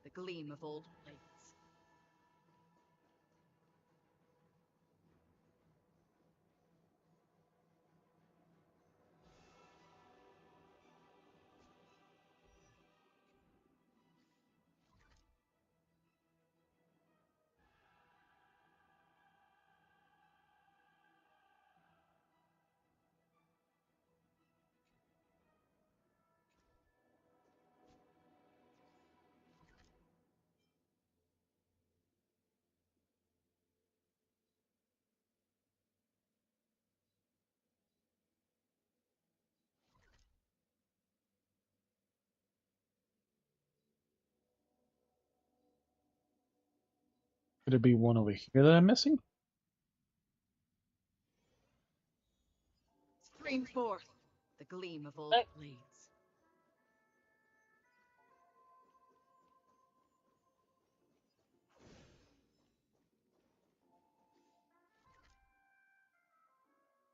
D: the gleam of old blades.
A: Could it be one over here that I'm missing?
D: Stream forth the gleam of old
B: Hey.
D: blades.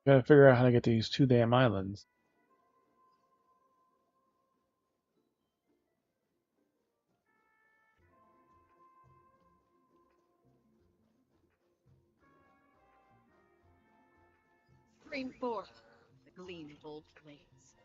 A: Gotta figure out how to get these two damn islands.
D: Stream forth the gleam of old blades.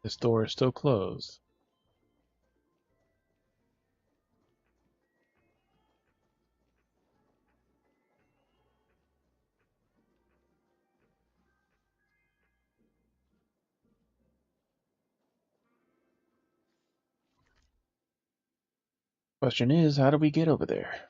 A: This door is still closed. Question is, how do we get over there?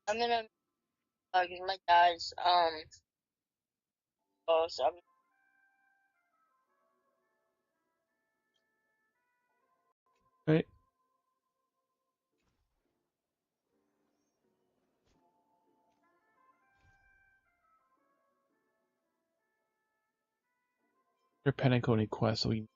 B: I'm gonna get my dad's so I'm
A: Right? Your Penacony quest, so we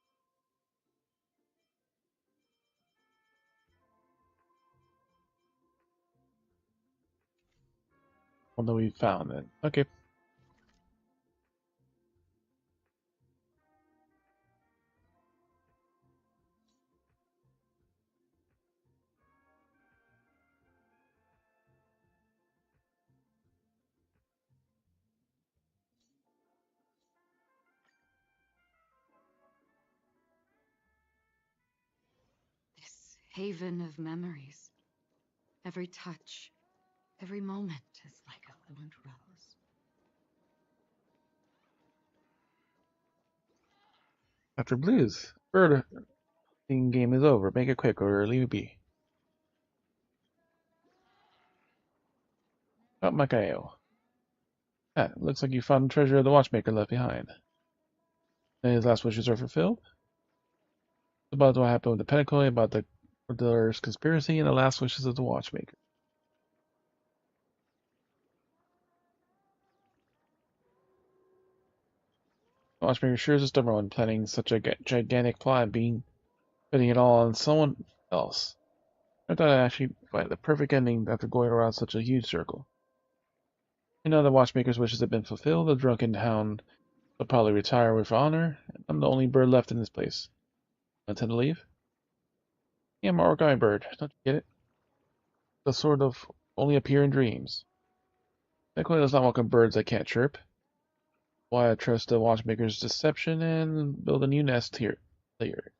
A: although we found it. Okay.
D: This haven of memories. Every touch, every moment is like a ruined rose.
A: After Blues. Bird game is over. Make it quick or leave it be. Oh, Makaeo. Ah, looks like you found the treasure of the watchmaker left behind. And his last wishes are fulfilled. About what happened with the Penacony, about the Cordeler's conspiracy, and the last wishes of the watchmaker. The watchmaker sure is a stubborn one, planning such a gigantic plot, putting it all on someone else. I thought I'd actually find the perfect ending after going around such a huge circle. The watchmaker's wishes have been fulfilled. The drunken hound will probably retire with honor. I'm the only bird left in this place. I intend to leave. Yeah, I'm an origami bird. Don't you get it? The sort of only appear in dreams. Technically, does not welcome birds that can't chirp. Why I trust the watchmaker's deception and build a new nest here. Later.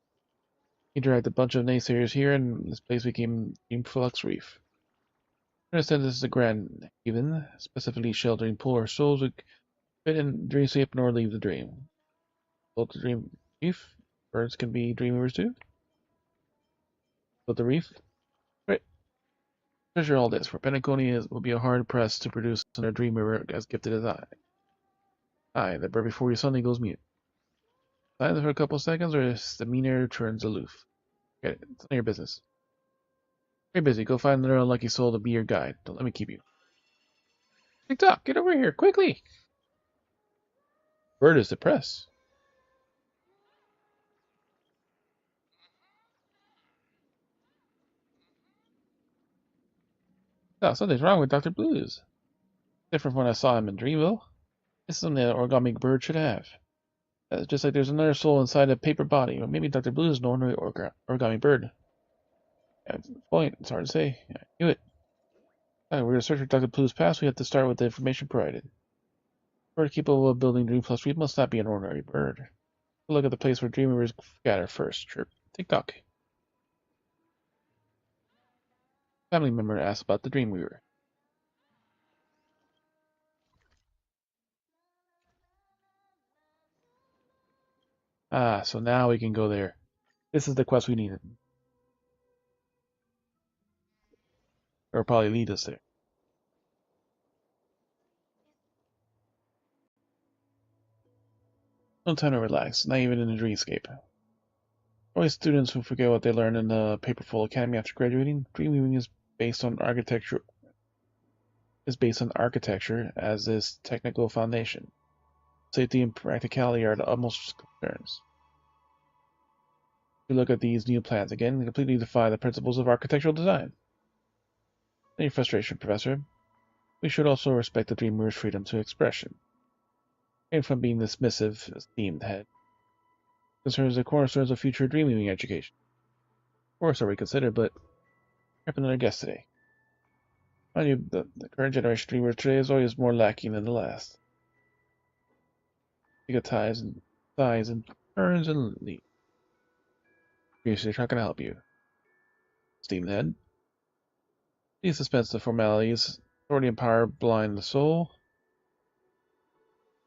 A: He dragged a bunch of naysayers here, and this place became FFXIV Reef. I understand this is a grand haven, specifically sheltering poor souls who fit in dream sleep nor leave the dream. Built the dream reef. Birds can be dreamers too. Built the reef. Great. Treasure all this, for Penacony will be hard pressed to produce another dreamer as gifted as I. Aye, the bird before you suddenly goes mute. Silence for a couple seconds, or his demeanor turns aloof. Get it? It's none of your business. Very busy. Go find another unlucky soul to be your guide. Don't let me keep you. TikTok, get over here, quickly! Bird is depressed. Oh, something's wrong with Dr. Blues. Different from when I saw him in Dreamville. This is something that an origami bird should have. Just like there's another soul inside a paper body, or maybe Dr. Blues is an ordinary origami bird. Yeah, it's the point. It's hard to say. I knew it. We're going to search for Dr. Blues' past. We have to start with the information provided. A bird capable of building Dream Plus 3 must not be an ordinary bird. We'll look at the place where dreamers scatter first. Sure. TikTok. Family member asked about the Dreamweaver. Ah, so now we can go there. This is the quest we needed. Or probably lead us there. No time to relax, not even in a dreamscape. Always students who forget what they learned in the Paperful Academy after graduating. Dreamweaving is based on architecture as its technical foundation. Safety and practicality are the utmost concerns. If you look at these new plans again, they completely defy the principles of architectural design. Any frustration, Professor. We should also respect the dreamer's freedom to expression. and from being dismissive, esteemed head. Concerns the cornerstones of future dreaming education. Of course, are we considered, but we have another guest today. Mind you, the current generation dreamer today is always more lacking than the last. You got ties and turns and lead. Research, how can I help you? Esteemed head. Please dispense the formalities. Authority and power blind the soul.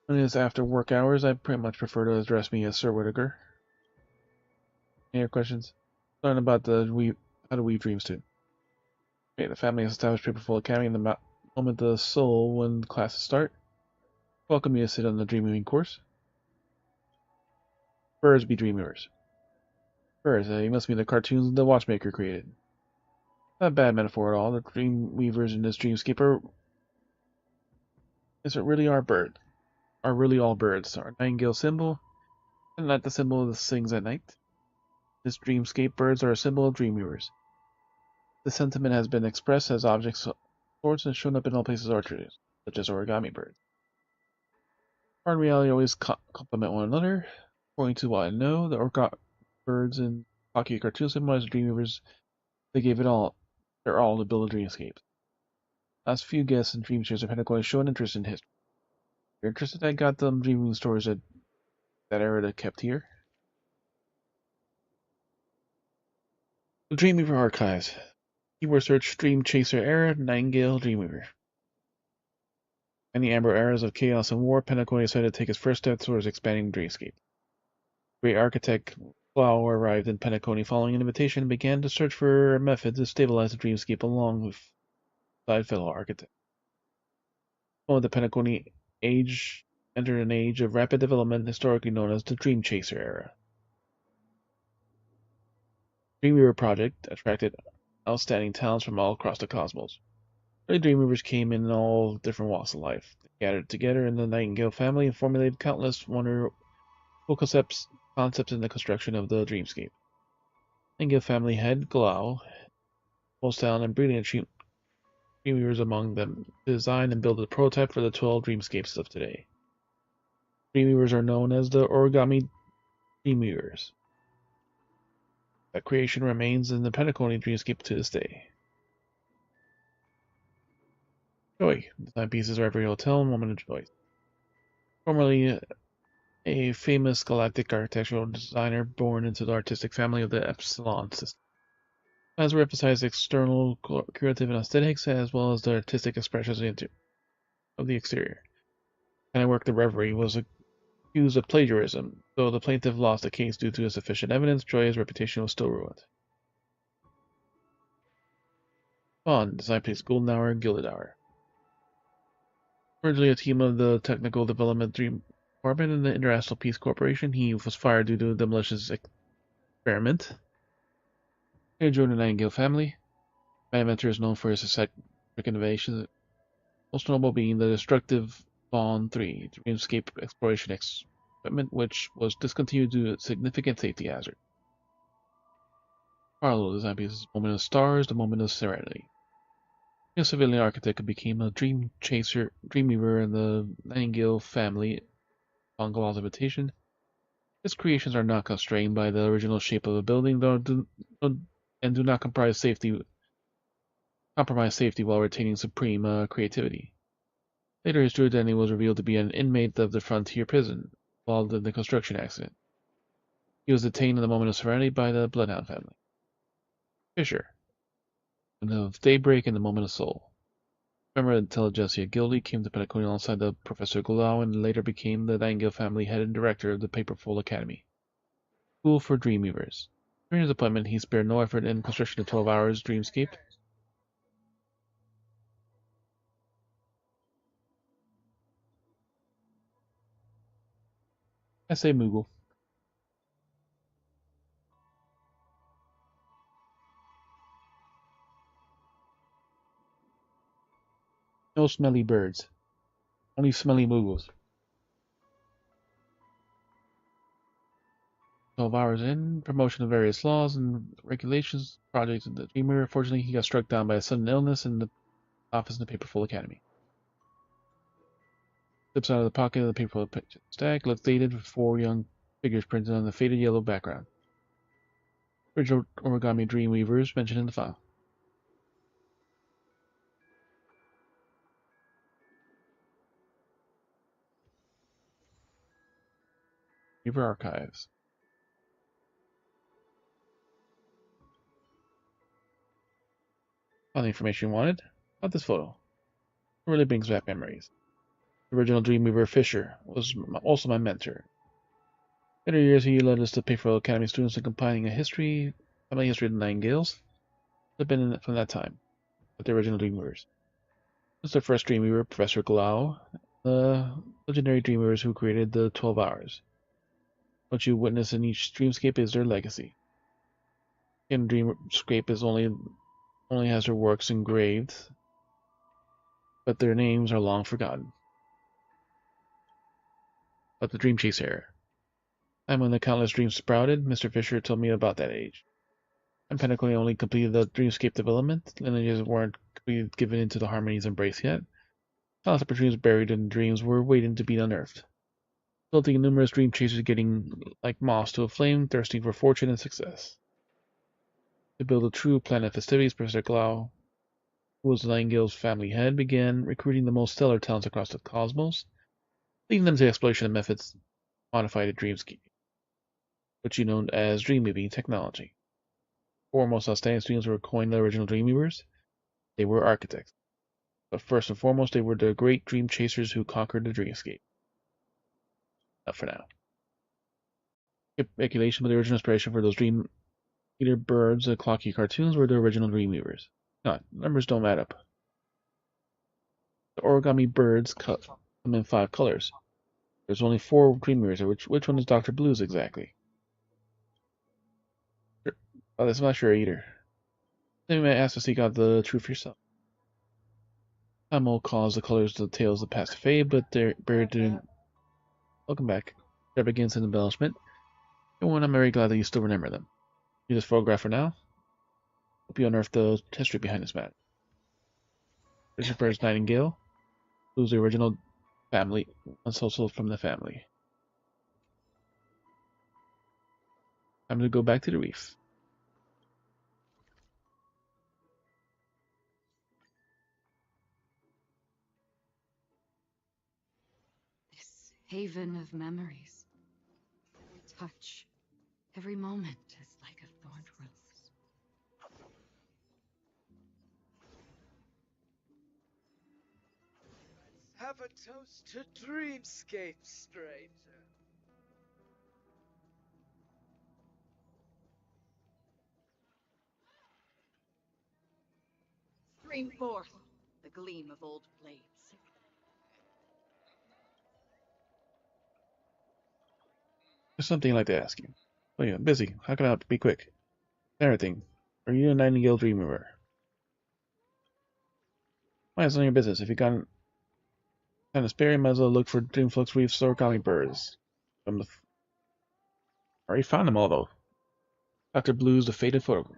A: When it is after work hours, I pretty much prefer to address me as Sir Whittaker. Any other questions? Learn about how to weave dreams too. Okay, the family has established Paperful Academy in the moment the soul when classes start. Welcome you to sit on the dream weaving course. Birds be dreamers. Birds, you must be the cartoons the watchmaker created. Not a bad metaphor at all. The dream weavers in this dreamscape are really are birds. Are really all birds. Our nightingale symbol, and not the symbol that sings at night. This dreamscape, birds are a symbol of dream weavers. The sentiment has been expressed as objects of sorts and shown up in all places archeries, such as origami birds. Art and reality always complement one another. According to what I know, the birds in Hockey cartoon symbolize dream weavers. They gave it all. They're all to build a dreamscape. Last few guests and dream chasers have had show an interest in history. If you're interested, I got them dreaming stories that era that kept here. The Dreamweaver Archives. Keyword search Dream Chaser Era, Nightingale, Dreamweaver. In the amber eras of chaos and war, Penacony decided to take its first step towards expanding the dreamscape. Great architect Blau arrived in Penacony following an invitation and began to search for a method to stabilize the dreamscape along with fellow architects. Well, the Penacony age entered an age of rapid development historically known as the Dream Chaser Era. Dreamweaver project attracted outstanding talents from all across the cosmos. Early Dreamweavers came in all different walks of life. They gathered together in the Nightingale family and formulated countless wonderful concepts in the construction of the dreamscape. Nightingale family head Glau, most talented and brilliant Dreamweavers among them, to design and build a prototype for the 12 dreamscapes of today. Dreamweavers are known as the Origami Dreamweavers. That creation remains in the Penacony dreamscape to this day. Joy. Design pieces are every hotel and moment of joy. Formerly a famous galactic architectural designer born into the artistic family of the Epsilon system. As we emphasize external creative and aesthetics as well as the artistic expressions of the exterior. Kind of work the Reverie was accused of plagiarism. Though the plaintiff lost the case due to insufficient evidence, Joy's reputation was still ruined. Bond, design piece Golden Hour, Gilded Hour. Originally a team of the Technical Development Dream Department in the International Peace Corporation, he was fired due to a demolitions experiment. He joined the Nightingale family. My inventor is known for his scientific innovations, most notable being the destructive Bond 3 Dreamscape Exploration equipment, which was discontinued due to significant safety hazard. Carlo design pieces Moment of Stars, The Moment of Serenity. A civilian architect who became a dream chaser, dreamweaver in the Nightingale family on Gal's invitation. His creations are not constrained by the original shape of a building, and do not compromise safety while retaining supreme creativity. Later, his true identity was revealed to be an inmate of the Frontier prison, involved in the construction accident. He was detained in the Moment of Serenity by the Bloodhound family. Fisher. Of Daybreak and the Moment of Soul. Member of Intelligentsia Guildy, came to Penacony alongside the Professor Gulau and later became the Nightingale family head and director of the Paperful Academy. School for Dreamweavers. During his appointment, he spared no effort in construction of 12 Hours Dreamscape. I say Moogle. No smelly birds. Only smelly Moogles. 12 hours in, promotion of various laws and regulations, projects in the Dreamer. Fortunately, he got struck down by a sudden illness in the office in the Paperful Academy. Slips out of the pocket of the paper picture stack. Looks dated with 4 young figures printed on the faded yellow background. Original origami Dreamweavers mentioned in the file. Weaver Archives. All the information you wanted. About this photo. It really brings back memories. The original Dreamweaver Fisher was also my mentor. Later years, he led us to pay for Academy students in compiling a family history of the Nightingales. Have been in it from that time, with the original Dreamweavers. This is the first Dreamweaver, Professor Glau, the legendary Dreamweavers who created the 12 Hours. What you witness in each dreamscape is their legacy. In Dreamscape is only has their works engraved, but their names are long forgotten. But the Dream Chase era. Time when the countless dreams sprouted, Mr. Fisher told me about that age. And Pinnacle only completed the Dreamscape development, lineages weren't given into the Harmony's embrace yet. Countless opportunities buried in dreams were waiting to be unearthed, resulting in numerous dream chasers getting like moths to a flame, thirsting for fortune and success. To build a true plan of festivities, Professor Glau, who was the Nightingale's family head, began recruiting the most stellar talents across the cosmos, leading them to the exploration of methods modified dreamscape, which you know as dreamweaving technology. Foremost outstanding students were coined the original Dreamweavers. They were architects. But first and foremost, they were the great dream chasers who conquered the dreamscape. Not for now. Speculation, but the original inspiration for those dream eater birds, the clocky cartoons, were the original Dreamweavers. No, numbers don't add up. The origami birds come in 5 colors. There's only 4 Dreamweavers. Which one is Dr. Blue's exactly? Oh, that's not sure either. Then you might ask to seek out the truth for yourself. Time will cause the colors of the tales of the past to fade, but they're buried in. Welcome back. There begins an embellishment. And I'm very glad that you still remember them. Use this photograph for now. Hope you unearth the history behind this man. Richard Burns Nightingale, who's the original family, once also from the family. Time to go back to the reef.
D: This haven of memories. Every touch, every moment is like a thorned rose.
I: Have a toast to dreamscape, stranger.
D: Stream forth the gleam of old blades.
A: There's something I'd like to ask you. Oh yeah, busy. How can I help? Be quick. Everything. Are you a Nightingale Dreamweaver? Why, it's none of your business. If you got kind of spare, you might as well look for Dreamflux Reef's origami birds. From the. I already found them all though. Dr. Blue's the faded photograph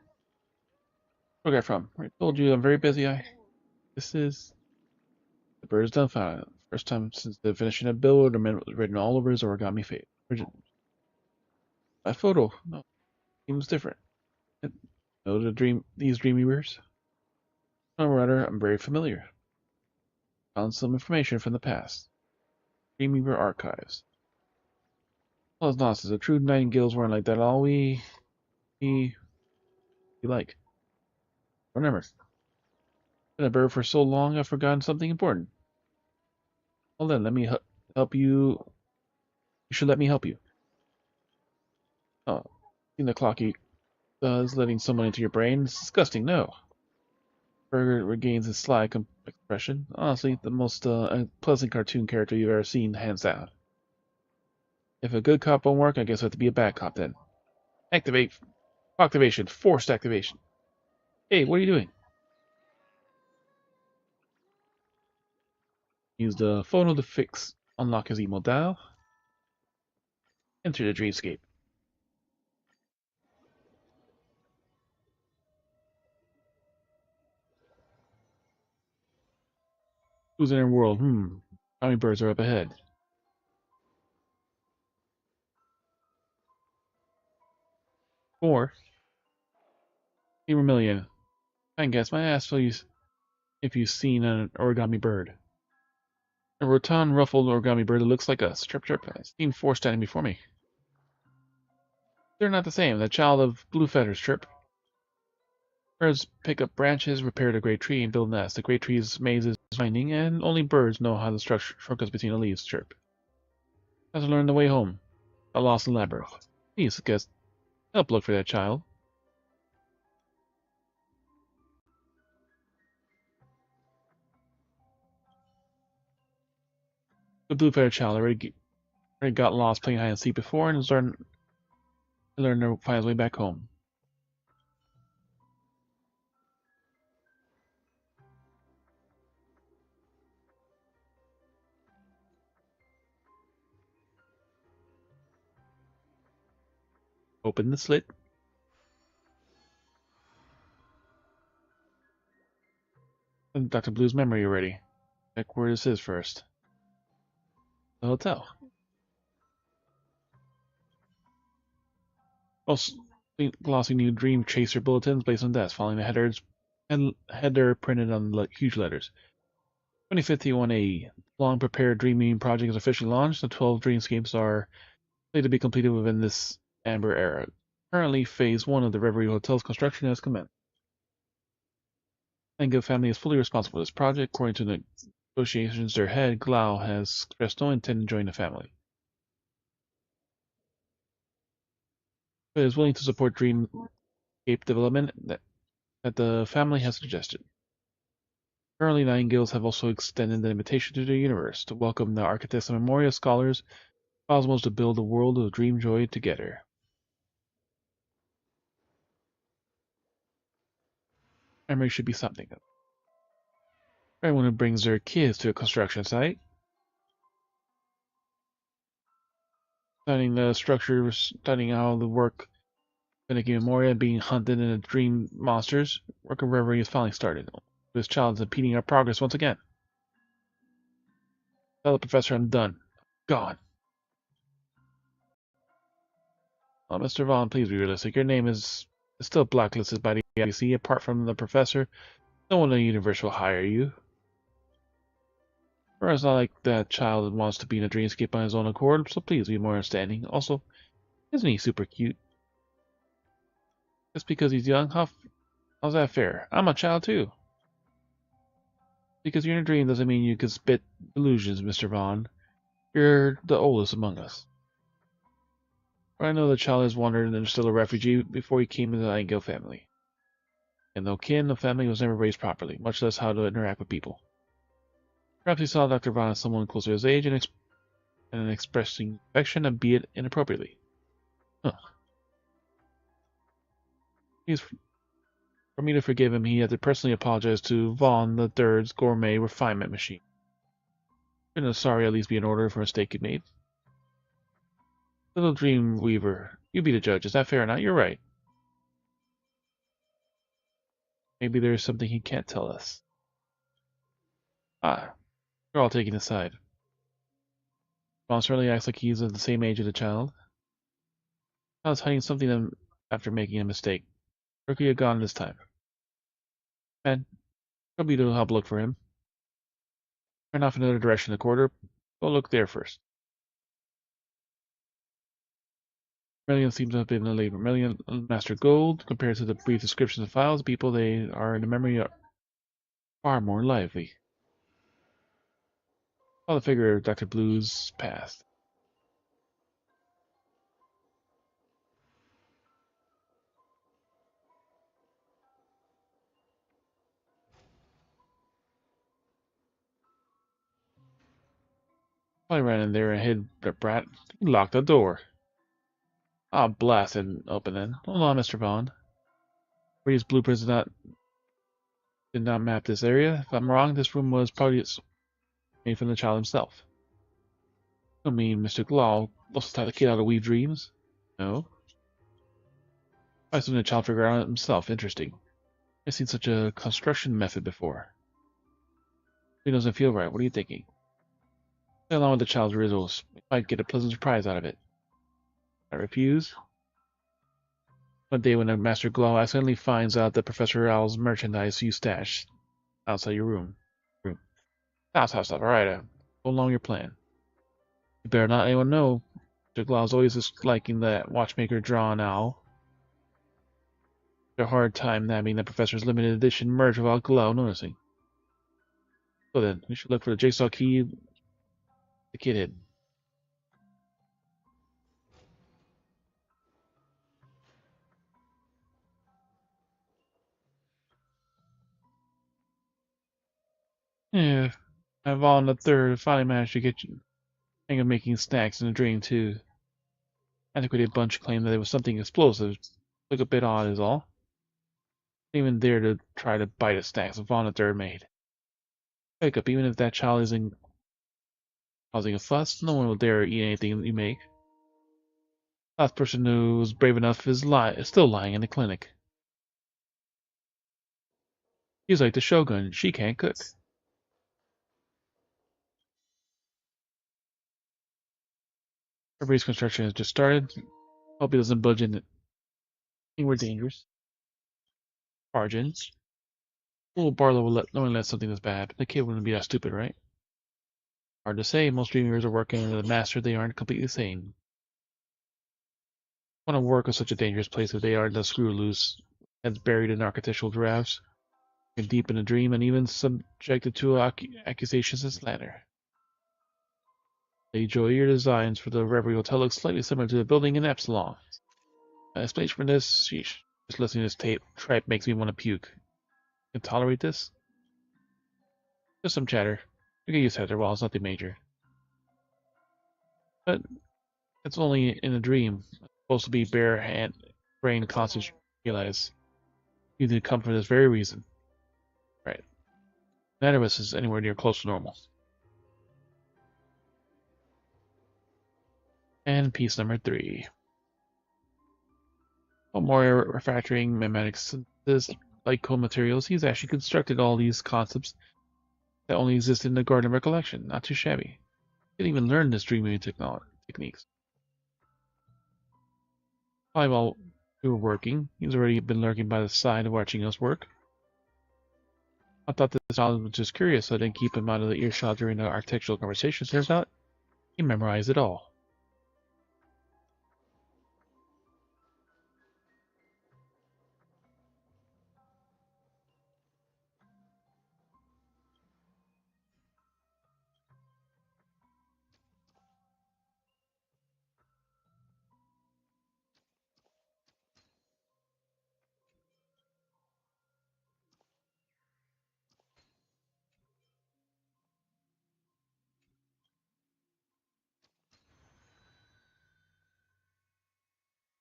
A: from. I told you I'm very busy. This is the bird is dumbfounded. First time since the finishing a bill would have written all over his origami fate. My photo, no, seems different. No, these Dreamweavers. No, rather, I'm very familiar. Found some information from the past. Dreamweaver archives. Well, it's nonsense. The true Nightingales weren't like that. All we like. Remember, been a bird for so long, I've forgotten something important. Well then, let me help you. You should let me help you. Oh, seen the clocky does letting someone into your brain? It's disgusting. No. Burger regains his sly expression. Honestly, the most pleasant cartoon character you've ever seen, hands down. If a good cop won't work, I guess I have to be a bad cop then. Activate. Activation. Forced activation. Hey, what are you doing? Use the photo to unlock his emo dial. Enter the dreamscape. Who's in our world? Army birds are up ahead. Four. Million. I guess my ass if you've seen an origami bird. A rotund, ruffled origami bird that looks like a strip. I've seen four standing before me. They're not the same. The child of blue feathers, Trip. Birds pick up branches, repair the great tree, and build nests. The great tree's maze is winding, and only birds know how the structure shortcuts between the leaves, Chirp. Has to learn the way home. A lost labyrinth. Please, guess. Help look for that child. The blue-feathered child already got lost playing hide and seek before and has learned to find his way back home. Open the slit. And Dr. Blue's memory already. Check where this is first. The hotel. Also, glossy new dream chaser bulletins placed on desk, following the header printed on huge letters. 2051A. Long prepared dreaming project is officially launched. The 12 dreamscapes are slated to be completed within this amber era. Currently, phase 1 of the Reverie Hotel's construction has commenced. The Engel family is fully responsible for this project. According to the negotiations, their head, Glau, has expressed no intent to join the family, but is willing to support dreamscape development that the family has suggested. Currently, Nightingales have also extended an invitation to the universe to welcome the architects and memorial scholars, cosmos to build a world of dream joy together. Memory should be something. Everyone who brings their kids to a construction site, studying the structure, studying how the work, Finicky Memoria being hunted in the dream monsters, work of reverie has finally started. This child is impeding our progress once again. Tell the professor I'm done. Gone. Mr. Vaughn, please be realistic. Your name is still blacklisted by the IBC. Apart from the professor, no one in the universe will hire you. Or it's not like that child wants to be in a dreamscape on his own accord, so please be more understanding. Also, isn't he super cute? Just because he's young? How's that fair? I'm a child too. Because you're in a dream doesn't mean you can spit illusions, Mr. Vaughn. You're the oldest among us. But I know the child has wandered and is still a refugee before he came into the Nightingale family. And though kin, the family was never raised properly, much less how to interact with people. Perhaps he saw Dr. Vaughn as someone close to his age and expressing affection, albeit inappropriately. Huh. For me to forgive him, he had to personally apologize to Vaughn the Third's gourmet refinement machine. Shouldn't a sorry at least be in order for a mistake he made? Little dream weaver, you be the judge. Is that fair or not? You're right. Maybe there is something he can't tell us. Ah, we're all taking his side. Vaughn certainly acts like he's of the same age as the child. I was hiding something after making a mistake. Where could he have gone this time? Man, probably to help look for him. Turn off another direction in the corridor. Go look there first. Million seems to have been a labor. Million Master Gold, compared to the brief descriptions of files, people they are in the memory are far more lively. All the figure of Dr. Blue's past. I ran in there and hid the brat. He locked the door. Ah, blast it open then. Hold on, Mr. Vaughn. Previous blueprints did not map this area. If I'm wrong, this room was probably made from the child himself. I mean, Mr. Glaw lost the kid how to weave dreams? No. I assume the child figured out himself. Interesting. I've seen such a construction method before. It doesn't feel right. What are you thinking? Play along with the child's riddles. You might get a pleasant surprise out of it. I refuse. One day when the Master Glow accidentally finds out that Professor Owl's merchandise you stashed outside your room. Stop. Alright, go along your plan. You better not let anyone know. Mr. Glow's always disliking that watchmaker drawn owl. It's a hard time nabbing the Professor's limited edition merch without Glow noticing. So then, we should look for the jigsaw key the kid hid. Yeah, Vaughn the Third finally managed to get you hang of making snacks in a dream too. Antiquated bunch claimed that it was something explosive. Look a bit odd is all. Didn't even dare to try to bite a snacks Vaughn the Third made. Wake up, even if that child isn't causing a fuss, no one will dare eat anything you make. Last person who was brave enough is still lying in the clinic. She's like the Shogun, she can't cook. Everybody's construction has just started. Hope he doesn't budge in it. I think we're dangerous. Barge in. Fool Barlow will knowing let something this bad. The kid wouldn't be that stupid, right? Hard to say. Most dreamers are working under the master. They aren't completely sane. Want to work with such a dangerous place if they aren't the screw loose, heads buried in architectural drafts, and deep in a dream, and even subjected to accusations and slander. Lady Joy, your designs for the Reverie Hotel look slightly similar to the building in Epsilon. Explanation for this? Sheesh. Just listening to this tripe makes me want to puke. Can tolerate this? Just some chatter. We get used to it while it's nothing major. But it's only in a dream. It's supposed to be bare hand brain conscious realize. You need to come for this very reason. Right. Neither of us is anywhere near close to normal. And piece number 3. More refractoring mimetic synthesis like co-materials, he's actually constructed all these concepts that only exist in the Garden of Recollection. Not too shabby. He didn't even learn this dreaming techniques. Probably while we were working, he's already been lurking by the side watching us work. I thought this child was just curious, so I didn't keep him out of the earshot during the architectural conversations. Turns out, he memorized it all.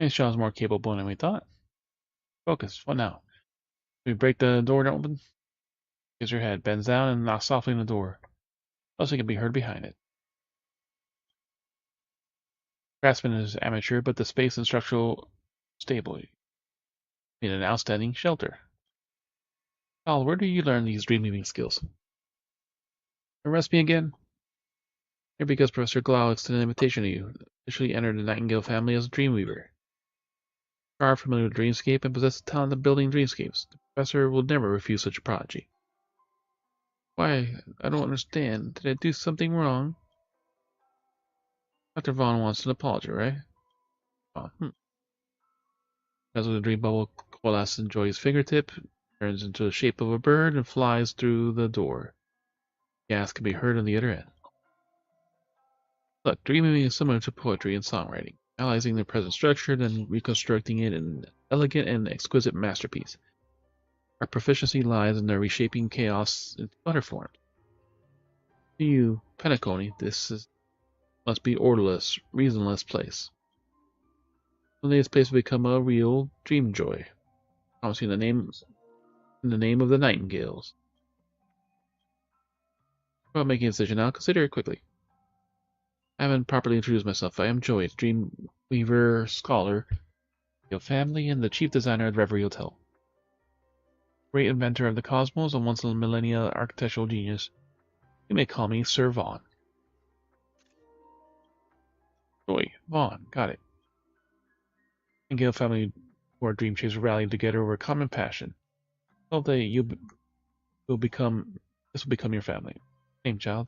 A: And Sean's more capable than we thought. Focus. What now? We break the door open? Gives her head, bends down, and knocks softly on the door. Nothing can be heard behind it. Craftsman is amateur, but the space and structural stable. Need an outstanding shelter. Al, where do you learn these dream-weaving skills? Arrest me again? Here because Professor Glau extended an invitation to you. Officially entered the Nightingale family as a dreamweaver. You are familiar with Dreamscape and possess the talent of building dreamscapes. The professor will never refuse such a prodigy. Why? I don't understand. Did I do something wrong? Dr. Vaughn wants an apology, right? Oh, As with the dream bubble coalesces in Joy's fingertip, turns into the shape of a bird and flies through the door. Gas can be heard on the other end. Look, dreaming is similar to poetry and songwriting, analyzing the present structure, then reconstructing it in an elegant and exquisite masterpiece. Our proficiency lies in the reshaping chaos into other forms. To you, Penacony, must be orderless, reasonless place. One day this place will become a real dream joy, promising in the name of the Nightingales. Before making a decision now, consider it quickly. I haven't properly introduced myself. I am Joy, Dreamweaver Scholar, your family, and the chief designer of Reverie Hotel. Great inventor of the cosmos and once a millennia architectural genius. You may call me Sir Vaughn. Joy, Vaughn, got it. And Gale family who are dream chasers rallied together over a common passion. Someday will become this will become your family. Name, child.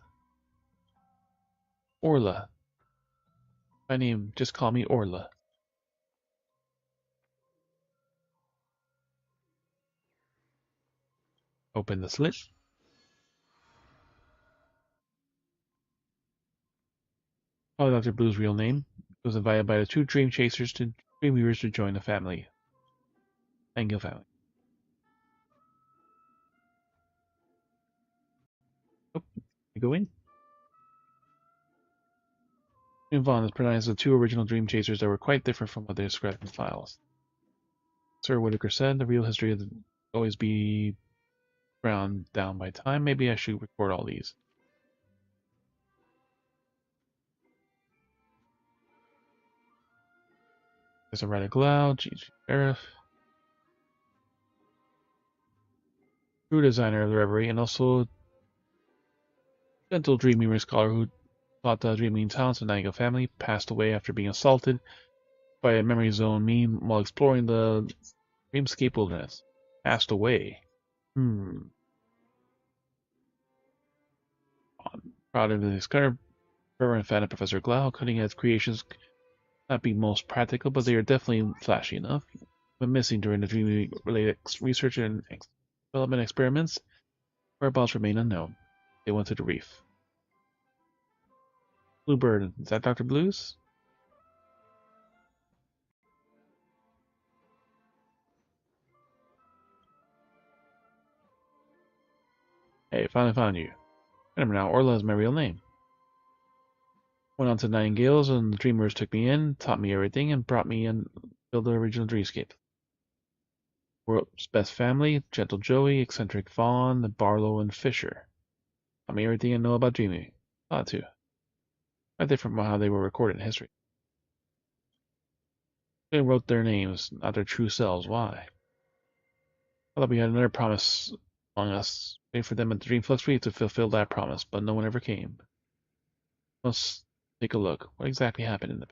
A: Orla. My name, just call me Orla. Open the slit. Probably Dr. Blue's real name. He was invited by the two dream chasers to Dreamweavers to join the family. Angel family. Oh, you go in. And Vaughn is pronounced the two original dream chasers that were quite different from what they described in the files. Sir Whitaker said the real history would always be ground down by time. Maybe I should record all these. There's a Radical Loud, GG Sheriff, true designer of the Reverie, and also gentle Dreamweaver scholar who taught the Dreaming talents of the Nightingale family, passed away after being assaulted by a memory zone meme while exploring the Dreamscape wilderness. Passed away. I'm proud of this kind of fervent fan of Professor Glau. Cutting edge creations not be most practical, but they are definitely flashy enough. When missing during the dream-related research and development experiments, whereabouts remain unknown. They went to the reef. Bluebird, is that Dr. Blues? Hey, finally found you. Remember now, Orla is my real name. Went on to Nightingales, and the Dreamers took me in, taught me everything, and brought me in to build the original Dreamscape. World's best family, gentle Joey, eccentric Vaughn, Barlow, and Fisher. Taught me everything I know about dreaming. Thought too. Quite different from how they were recorded in history. They wrote their names, not their true selves. Why? I thought we had another promise among us. Wait for them at the Dreamflux Reef to fulfill that promise, but no one ever came. Let's take a look. What exactly happened in the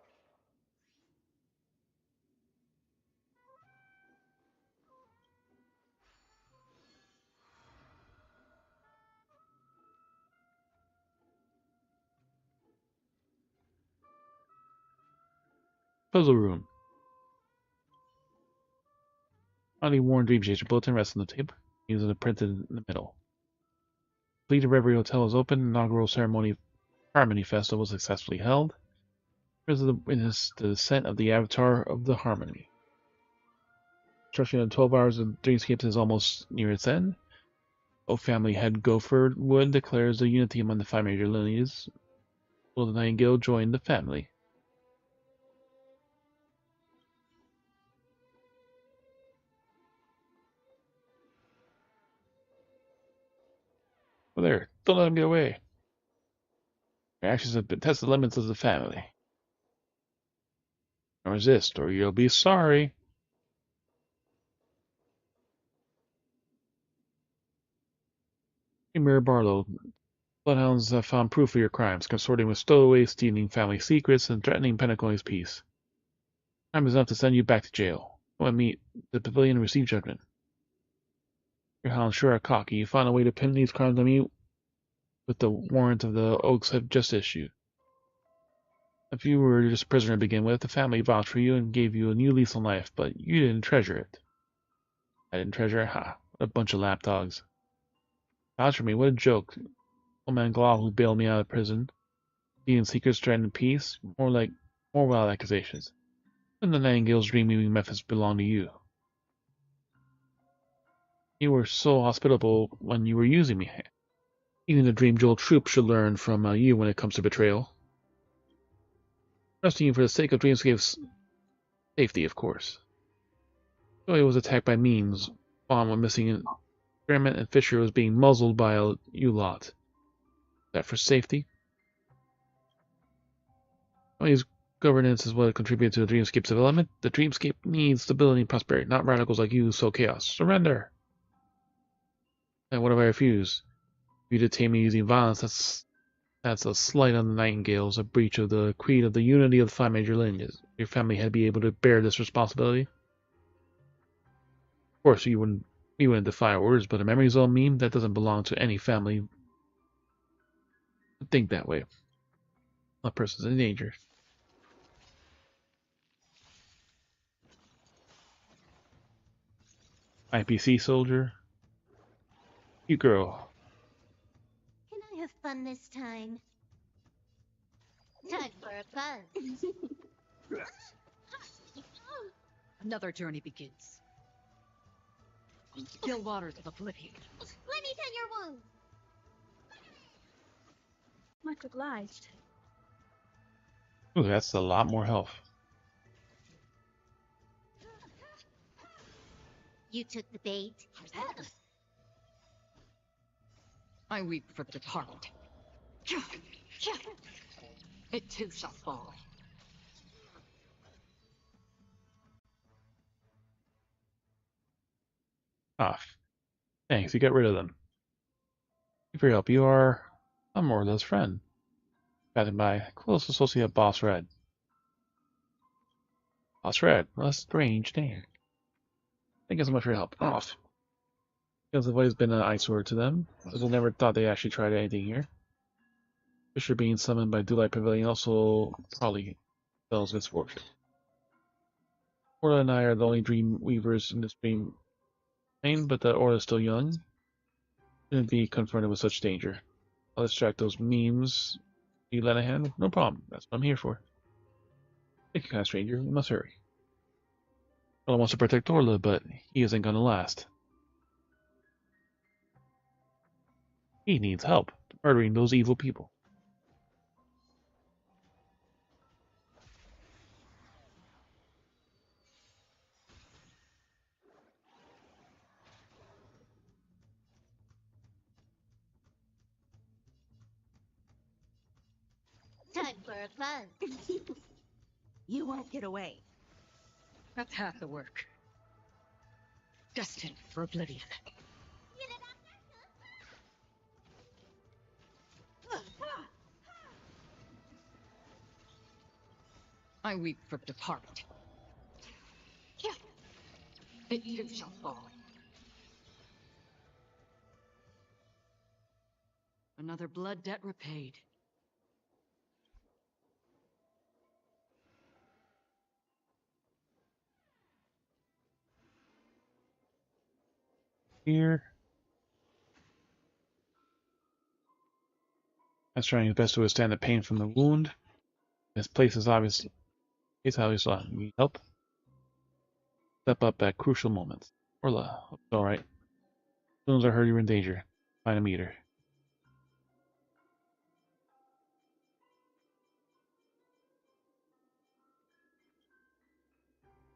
A: puzzle room? Finally worn Dream Chaser bulletin rests on the table, using it printed in the middle. Completed Reverie Hotel is open. Inaugural ceremony Harmony Festival was successfully held. President witnessed the descent of the Avatar of the Harmony. Construction of 12 hours of Dreamscapes is almost near its end. Oak family head Gopher Wood declares the unity among the five major lineages. Will the Nightingale join the family? Oh, there. Don't let him get away. Your actions have been tested the limits of the family. Don't resist, or you'll be sorry. Premier Barlow. Bloodhounds have found proof of your crimes, consorting with stowaways, stealing family secrets, and threatening Penacony's peace. Time is enough to send you back to jail. Go and meet the pavilion and receive judgment. Your hounds sure are cocky. You found a way to pin these crimes on me with the warrant of the Oaks have just issued. If you were just a prisoner to begin with, the family vouched for you and gave you a new lease on life, but you didn't treasure it. I didn't treasure it? Ha! What a bunch of lapdogs. Vouch for me, what a joke. Old man Glaw who bailed me out of prison. Stealing secrets, threatening peace. More wild accusations. And the Nightingale's dream-weaving methods belong to you. You were so hospitable when you were using me. Even the Dream Jewel troop should learn from you when it comes to betrayal. Trusting you for the sake of Dreamscape's safety, of course. Joey was attacked by memes. Vaughn went missing in experiment, and Fisher was being muzzled by you lot. Is that for safety? Joey's governance is what contributed to the Dreamscape's development. The Dreamscape needs stability and prosperity, not radicals like you who sow chaos. Surrender! And what if I refuse? If you detain me using violence, that's That's a slight on the Nightingales, a breach of the creed of the unity of the 5 major lineages. Your family had to be able to bear this responsibility. Of course, we wouldn't defy orders, but a memory zone meme, that doesn't belong to any family. Think that way. A person's in danger. IPC soldier. You girl.
C: Can I have fun this time? Time for a buzz.
D: Another journey begins. Still waters of oblivion.
C: Let me tend your wounds.
E: Much obliged.
A: Ooh, that's a lot more health.
C: You took the bait.
D: I weep for the departed. It too shall fall.
A: Ah, thanks, you got rid of them. Thank you for your help. You are a Morla's friend. Guided by close associate Boss Red. Boss Red, well, that's a strange name. Thank you so much for your help. Off. Because the always been an eyesore to them, as I never thought they actually tried anything here. Fisher being summoned by Delight Pavilion also probably spells misfortune. Orla and I are the only dream weavers in this dream plane, but the Orla is still young. Shouldn't be confronted with such danger. I'll distract those memes. You lend a hand? No problem. That's what I'm here for. Thank you, kind stranger. We must hurry. Orla wants to protect Orla, but he isn't gonna last. He needs help murdering those evil people.
C: Time for a buzz.
G: You won't get away.
D: That's half the work. Destined for oblivion. I weep for the departed. It too shall fall. Another blood debt repaid.
A: Here. That's trying his best to withstand the pain from the wound. This place is obviously. It's obviously need help. Step up at crucial moments. Orla, it's alright. As soon as I heard you were in danger, find a meter.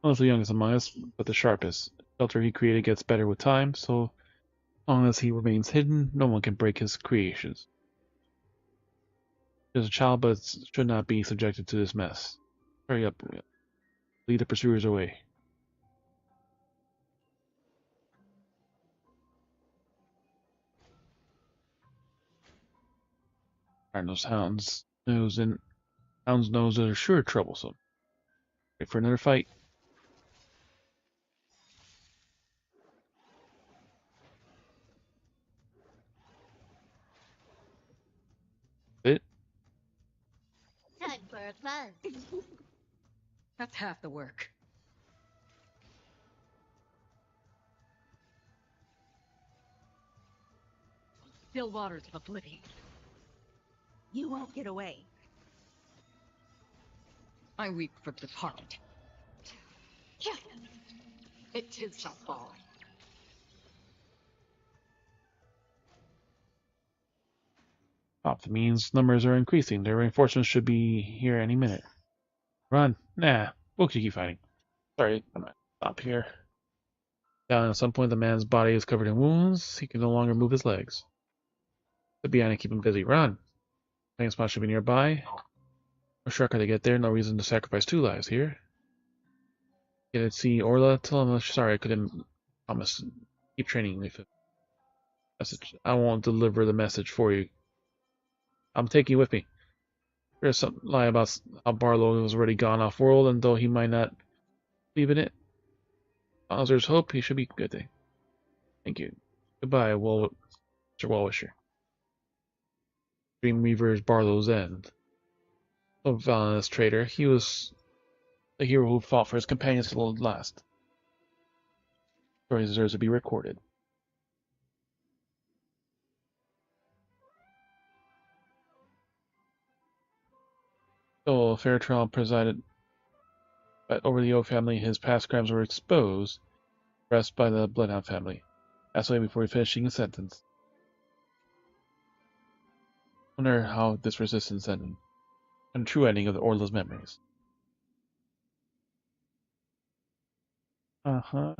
A: One of the youngest among us, but the sharpest. The shelter he created gets better with time, so as long as he remains hidden, no one can break his creations. He is a child, but should not be subjected to this mess. Hurry up. Lead the pursuers away. Those hounds nose and hounds nose are sure troublesome. Wait for another fight. It.
C: Time for a buzz.
D: That's half the work. Still waters of oblivion.
G: You won't get away.
D: I weep for the departed. It too shall fall.
A: The means numbers are increasing. Their reinforcements should be here any minute. Run. Nah. We'll keep fighting. Sorry, I'm gonna stop here. Down at some point, the man's body is covered in wounds. He can no longer move his legs. The behind and keep him busy. Run. Playing spot should be nearby. No shortcut to get there. No reason to sacrifice 2 lives here. Get it, see Orla. Tell him, sorry, I couldn't promise. Keep training. Message. I won't deliver the message for you. I'm taking you with me. There's some lie about how Barlow was already gone off-world, and though he might not believe in it, as there's hope, he should be good. Thank you. Goodbye, Mr. Wallwisher. Dreamweaver is Barlow's end. So villainous traitor, he was the hero who fought for his companions to the last. Story deserves to be recorded. So Fairchild presided over the old family. His past crimes were exposed, pressed by the Bloodhound family. Passed away before finishing his sentence. Wonder how this resistance ended, and the true ending of the Orla's memories. Uh-huh.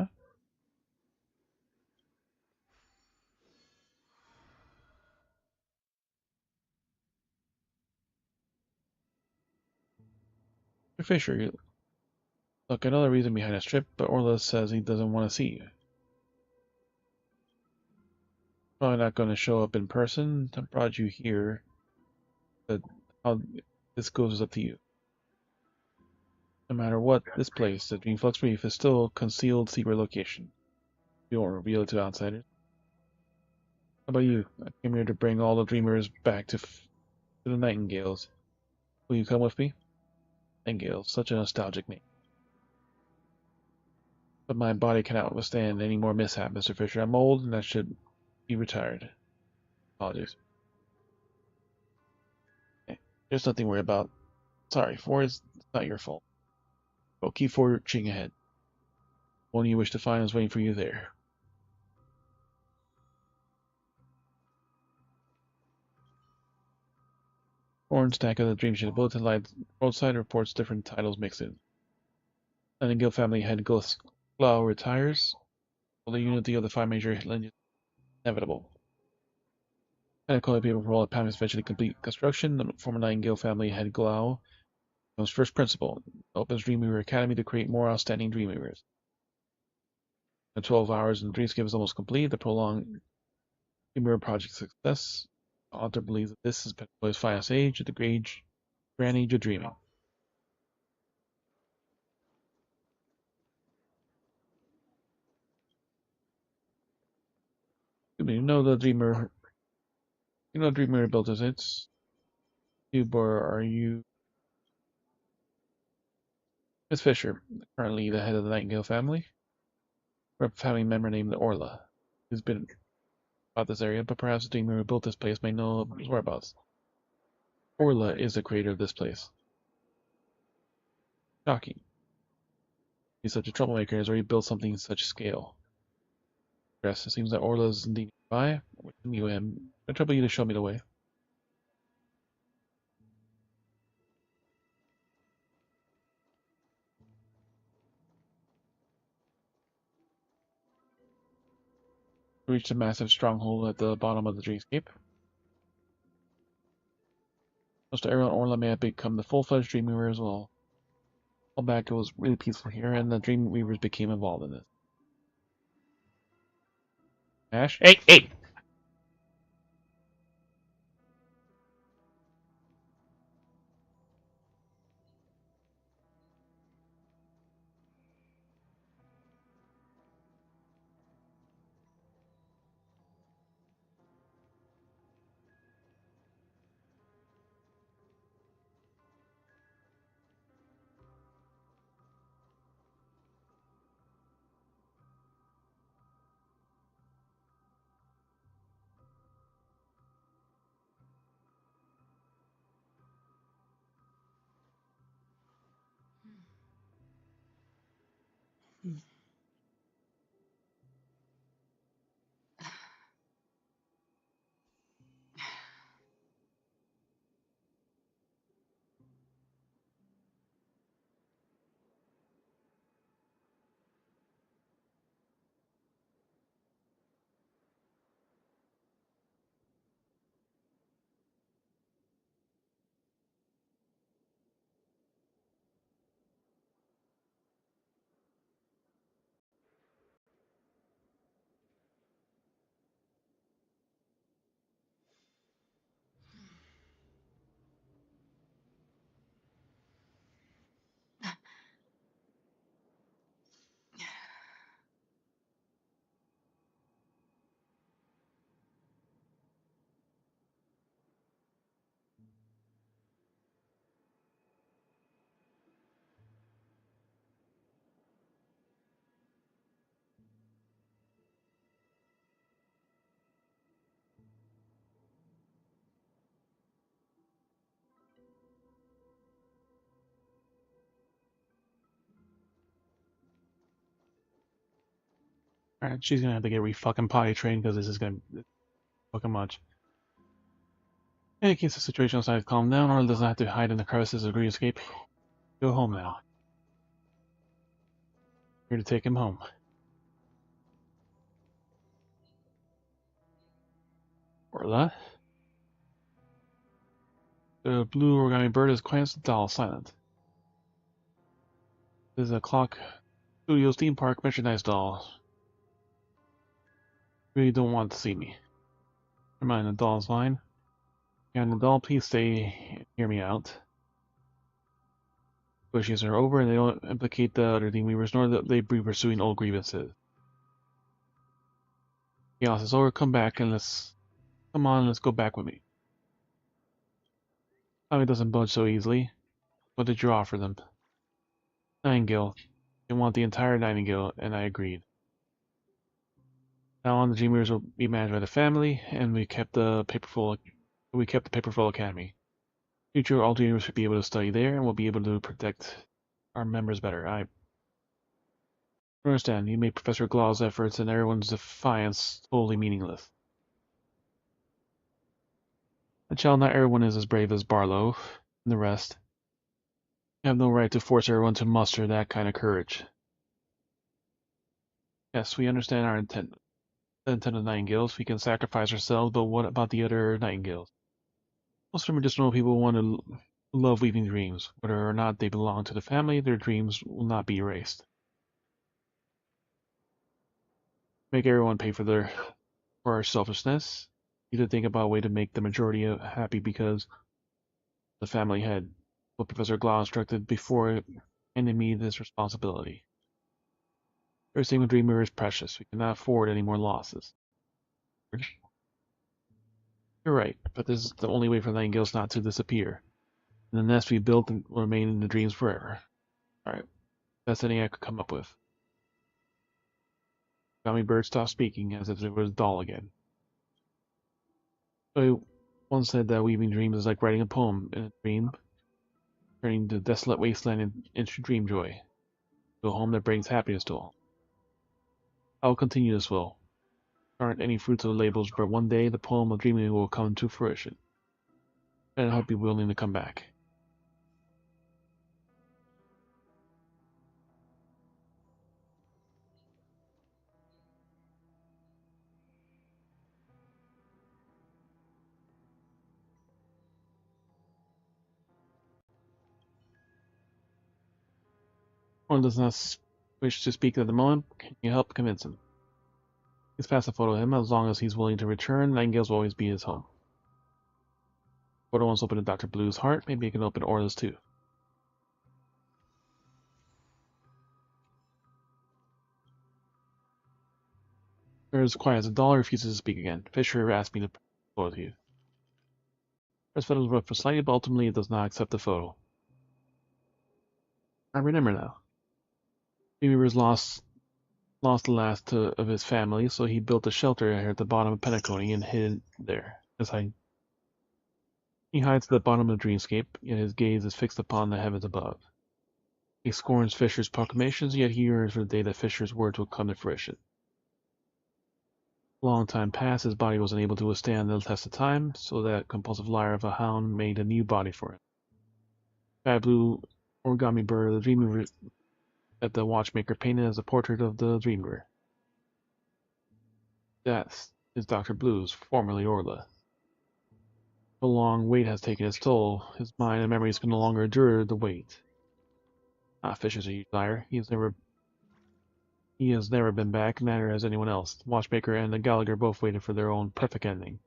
A: Fisher, look, another reason behind this trip, but Orla says he doesn't want to see you. Probably not going to show up in person. I brought you here, but how this goes is up to you. No matter what, this place, the Dreamflux Reef, is still a concealed secret location. We won't reveal it to outsiders. How about you? I came here to bring all the dreamers back to the Nightingales. Will you come with me? Nightingale, such a nostalgic name. But my body cannot withstand any more mishap, Mr. Fisher. I'm old and I should be retired. Apologies. There's nothing to worry about. Sorry, it's not your fault. But keep forging ahead. One you wish to find is waiting for you there. Orange stack of the Dream Sheet. Bulletin light roadside reports different titles mixed in. Nightingale family head Glau retires. The unity of the five major lineages inevitable. Medical people for all Pam eventually complete construction. The former Nightingale family head Glau becomes first principal. Opens Dreamweaver Academy to create more outstanding Dreamweavers. The 12 hours in the Dreamscape is almost complete. The prolonged Dreamweaver project success. The author believes that this has been his finest age, the grand age of dreaming. You know the Dreamer. You know Dreamer built as its. Or are you Miss Fisher, currently the head of the Nightingale family? We're a family member named Orla, who's been about this area, but perhaps the dreamer who built this place may know his whereabouts. Orla is the creator of this place. Shocking. He's such a troublemaker and has already built something in such scale. Yes, it seems that Orla is indeed nearby. You am. I trouble you to show me the way. We reached a massive stronghold at the bottom of the dreamscape. Most everyone Orla may have become the full-fledged Dreamweaver as well. All back, it was really peaceful here, and the Dreamweavers became involved in this. Ash? Hey, hey! Alright, she's gonna have to get re-fucking potty trained because this is gonna be fucking much. In case the situation outside has calmed down, or doesn't have to hide in the crevices of Green Escape, go home now. Here to take him home. Orla? The blue origami bird is quiet as the doll, silent. This is a Clock Studios theme park merchandise doll. Really don't want to see me. Never mind, the doll's fine. And the doll, please stay and hear me out. Negotiations are over and they don't implicate the other Dreamweavers, nor that they be pursuing old grievances. Chaos is over, come back and come on, let's go back with me. Tommy doesn't budge so easily. What did you offer them? Nightingale. They want the entire Nightingale, and I agreed. Now on, the Dreamweavers will be managed by the family, and we kept the Paperful Academy. Future all Dreamweavers should be able to study there, and we'll be able to protect our members better. I understand, you made Professor Glau's efforts and everyone's defiance totally meaningless. And child, not everyone is as brave as Barlow and the rest. You have no right to force everyone to muster that kind of courage. Yes, we understand our intent. The intent of Nightingales. We can sacrifice ourselves, but what about the other Nightingales? Most of them are just normal people who want to love weaving dreams. Whether or not they belong to the family, their dreams will not be erased. Make everyone pay for our selfishness. You need to think about a way to make the majority happy because the family had what Professor Glau instructed before handing me this responsibility. Every single Dreamer is precious. We cannot afford any more losses. You're right, but this is the only way for the Nightingales not to disappear. And the nest we built will remain in the dreams forever. Alright, that's anything I could come up with. Gummy Bird stopped speaking as if it was a doll again. So I once said that weaving dreams is like writing a poem in a dream, turning the desolate wasteland into dream joy, to a home that brings happiness to all. I will continue this will. There aren't any fruits of the labels, but one day the poem of dreaming will come to fruition. And I hope you're willing to come back. One does not wish to speak at the moment. Can you help convince him? Please pass a photo of him. As long as he's willing to return, Nightingales will always be his home. Photo once opened in Dr. Blue's heart. Maybe it can open Orla's too. They're as quiet as a doll, refuses to speak again. Fisher asked me to photo to you. Press photos work for slightly, but ultimately it does not accept the photo. I remember now. Dreamweaver's lost the last of his family, so he built a shelter at the bottom of Penacony and hid there. He hides at the bottom of the dreamscape, yet his gaze is fixed upon the heavens above. He scorns Fisher's proclamations, yet he yearns for the day that Fisher's words will come to fruition. A long time passed, his body wasn't able to withstand the test of time, so that compulsive liar of a hound made a new body for him. Sky blue origami bird, the Dreamweaver that the watchmaker painted as a portrait of the Dreamer. That is Dr. Blue's, formerly Orla. The long wait has taken its toll. His mind and memories can no longer endure the weight. Fisher's a huge liar. He has never been back, neither has anyone else. The watchmaker and the Gallagher both waited for their own perfect ending.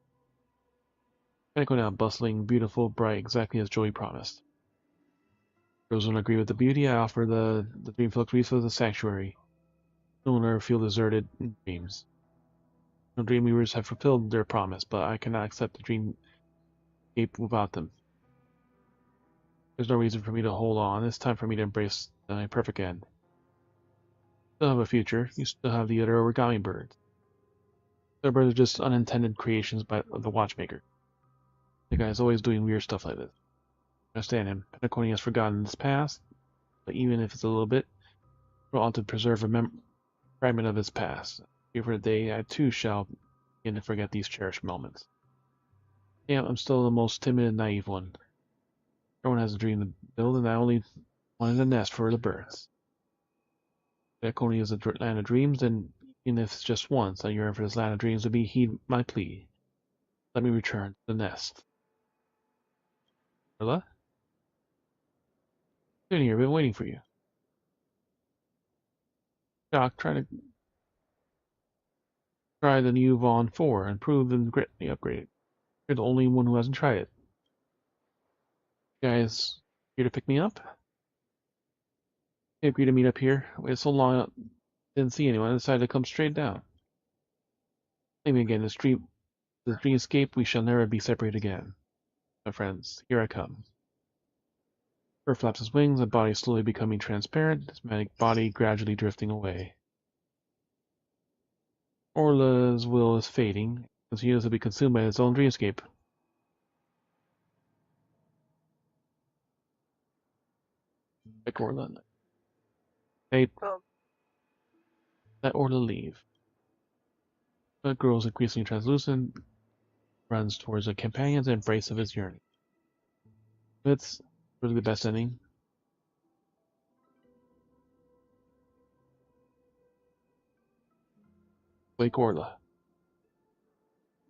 A: Penacony now bustling, beautiful, bright, exactly as Joey promised. Those who don't agree with the beauty, I offer the Dreamflux Reef as a sanctuary. No one will ever feel deserted in dreams. No Dreamweavers have fulfilled their promise, but I cannot accept the dreamscape without them. There's no reason for me to hold on. It's time for me to embrace the perfect end. You still have a future. You still have the other origami birds. The birds are just unintended creations by the watchmaker. The guy's always doing weird stuff like this. I understand him. Penacony has forgotten his past, but even if it's a little bit, we'll want to preserve a fragment of his past. For the day I too shall begin to forget these cherished moments. Yeah, I'm still the most timid and naive one. Everyone has a dream to build, and I only wanted a nest for the birds. If Ekoni is a land of dreams, then even if it's just once I yearn for this land of dreams to be, heed my plea. Let me return to the nest. Orla? Sitting here, been waiting for you. Doc, try the new Vaughn 4 and prove them greatly upgraded. You're the only one who hasn't tried it. You guys here to pick me up? I agreed to meet up here. Waited so long I didn't see anyone. I decided to come straight down. Let me again, this dreamscape, we shall never be separated again. My friends, here I come. Bird flaps his wings, the body slowly becoming transparent, his manic body gradually drifting away. Orla's will is fading, continues to be consumed by its own dreamscape. Like Orla. Hey, let Orla leave. The grows increasingly translucent, runs towards the companion's embrace of his yearning. It's really the best ending. Wake Orla.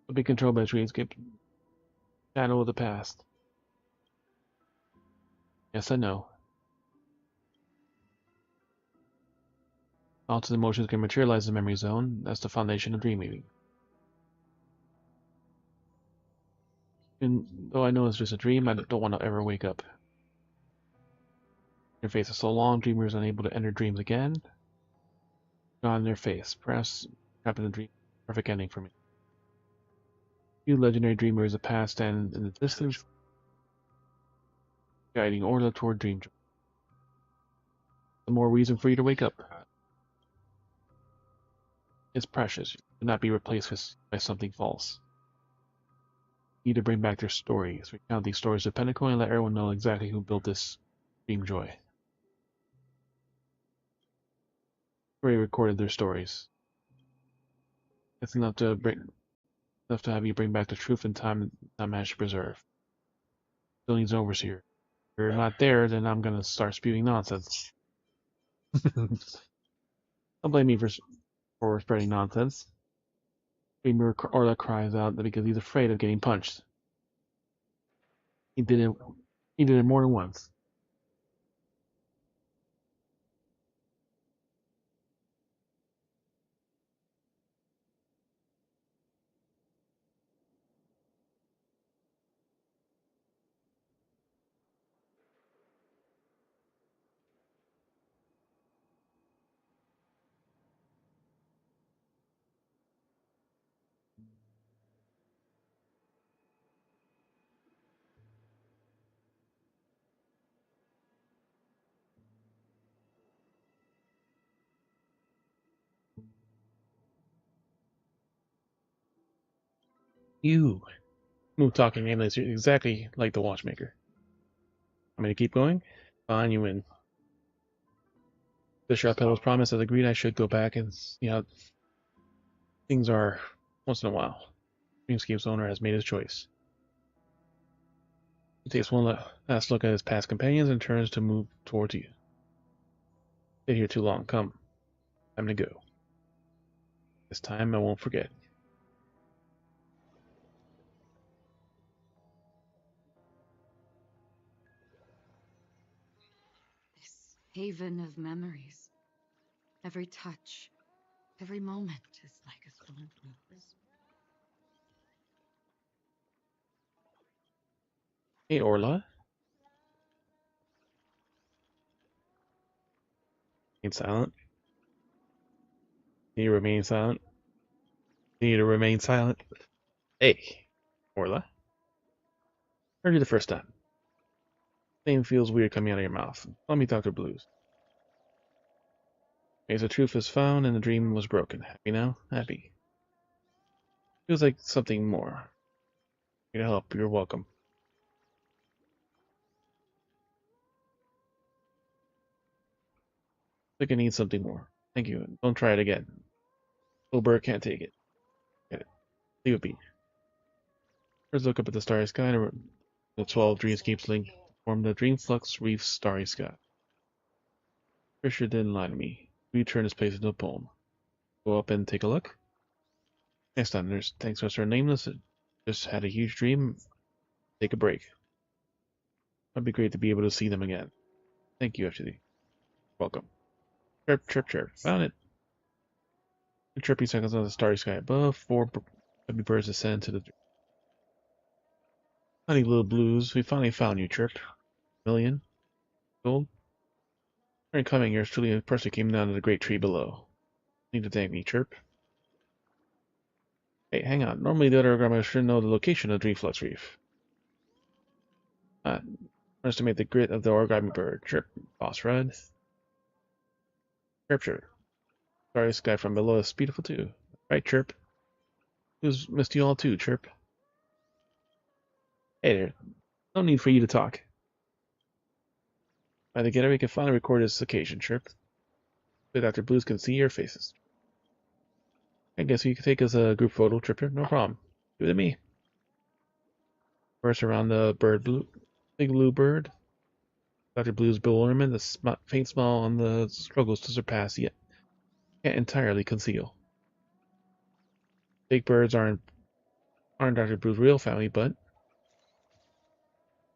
A: Will be controlled by the dreamscape. Shadow of the past. Yes, I know. Thoughts and emotions can materialize in the memory zone. That's the foundation of dream weaving. And though I know it's just a dream, I don't want to ever wake up. Your face is so long, dreamers unable to enter dreams again. Gone in their face. Perhaps trapped in a dream. Perfect ending for me. Few legendary dreamers of past stand in the distance, guiding Orla toward dream joy. The more reason for you to wake up. It's precious. You cannot be replaced by something false. You need to bring back their stories. Recount these stories to Pinnacle and let everyone know exactly who built this dream joy. Already recorded their stories. It's enough to have you bring back the truth and time not managed to preserve. Still needs an overseer. If you're not there, then I'm gonna start spewing nonsense. Don't blame me for spreading nonsense. Dreamer Orla cries out because he's afraid of getting punched. He did it more than once. You move talking aimless. You're exactly like the watchmaker. I'm gonna keep going. Fine, you win. The Sharpello's promise as agreed I should go back and see how things are once in a while. Dreamscape's owner has made his choice. He takes one last look at his past companions and turns to move towards you. Stayed here too long. Come. Time to go. This time I won't forget.
D: This haven of memories. Every touch, every moment is like a stolen rose.
A: Hey, Orla. Remain silent. Can you remain silent? Can you remain silent? Hey, Orla. Heard you the first time. Name feels weird coming out of your mouth. Call me Dr. Blues. As the truth is found and the dream was broken. Happy now? Happy. Feels like something more. Here to help. You're welcome. I think I need something more. Thank you. Don't try it again. Wilbur can't take it. Get it. Leave it be. First look up at the starry sky and the 12 dreamscapes link form the Dreamflux Reef's starry sky. Fisher didn't lie to me. We turned this place into a poem. Go up and take a look. Next time, there's thanks to our nameless. Just had a huge dream. Take a break. It'd be great to be able to see them again. Thank you, FTD. Welcome. Chirp, chirp, chirp. Found it. 2 chirping seconds on the starry sky above. 4 baby birds ascend to the honey little blues. We finally found you, Chirp. Million. Gold. During coming years, truly a person came down to the great tree below. Need to thank me, Chirp. Hey, hang on. Normally the other grandma should know the location of the Dreamflux Reef. Underestimate the grit of the origami bird. Chirp. Boss Red. Chirp, chirp. Sorry, this guy from below is beautiful too. Right, Chirp. Who's missed you all too, Chirp? Hey there. No need for you to talk. By the together, we can finally record this occasion, Chirp. So Dr. Blues can see your faces. I guess you can take us a group photo, Tripper. No problem. Give it to me. First around the big blue bird. Dr. Blue's bewilderment, the faint smile on the struggles to surpass yet can't entirely conceal. Big birds aren't Dr. Blue's real family, but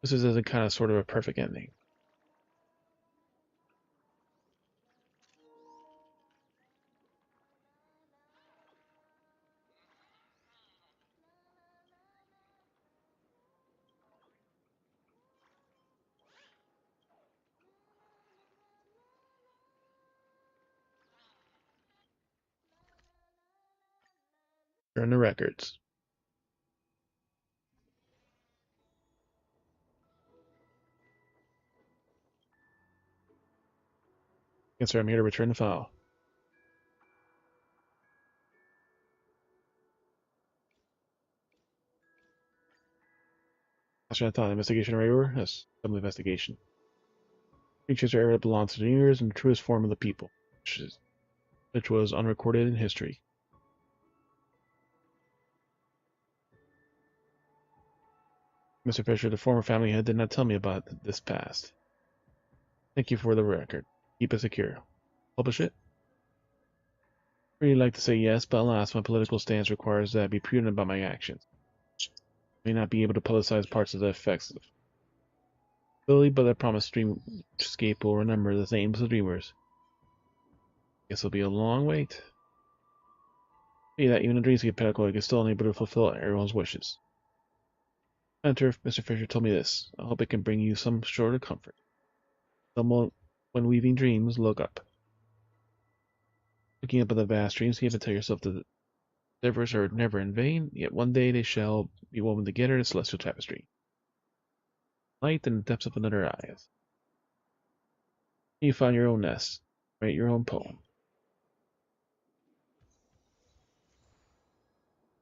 A: this is a kind of sort of a perfect ending. Turn the records. Yes, sir, I'm here to return the file. That's what I thought. Investigation right? Yes, some investigation. Creatures are area that belongs to the universe and the truest form of the people, which was unrecorded in history. Mr. Fisher, the former family head, did not tell me about this past. Thank you for the record. Keep it secure. Publish it? I'd really like to say yes, but alas, my political stance requires that I be prudent about my actions. I may not be able to publicize parts of the effects of Billy, but I promise Dreamscape will remember the names of dreamers. Guess it'll be a long wait. Be that even a Dreamscape pedagogue is still unable to fulfill everyone's wishes. Enter, Mr. Fisher told me this. I hope it can bring you some sort of comfort. Someone, when weaving dreams, look up. Looking up at the vast dreamscape and tell yourself that the endeavors are never in vain, yet one day they shall be woven together in a celestial tapestry. Light in the depths of another eyes. You find your own nest. Write your own poem.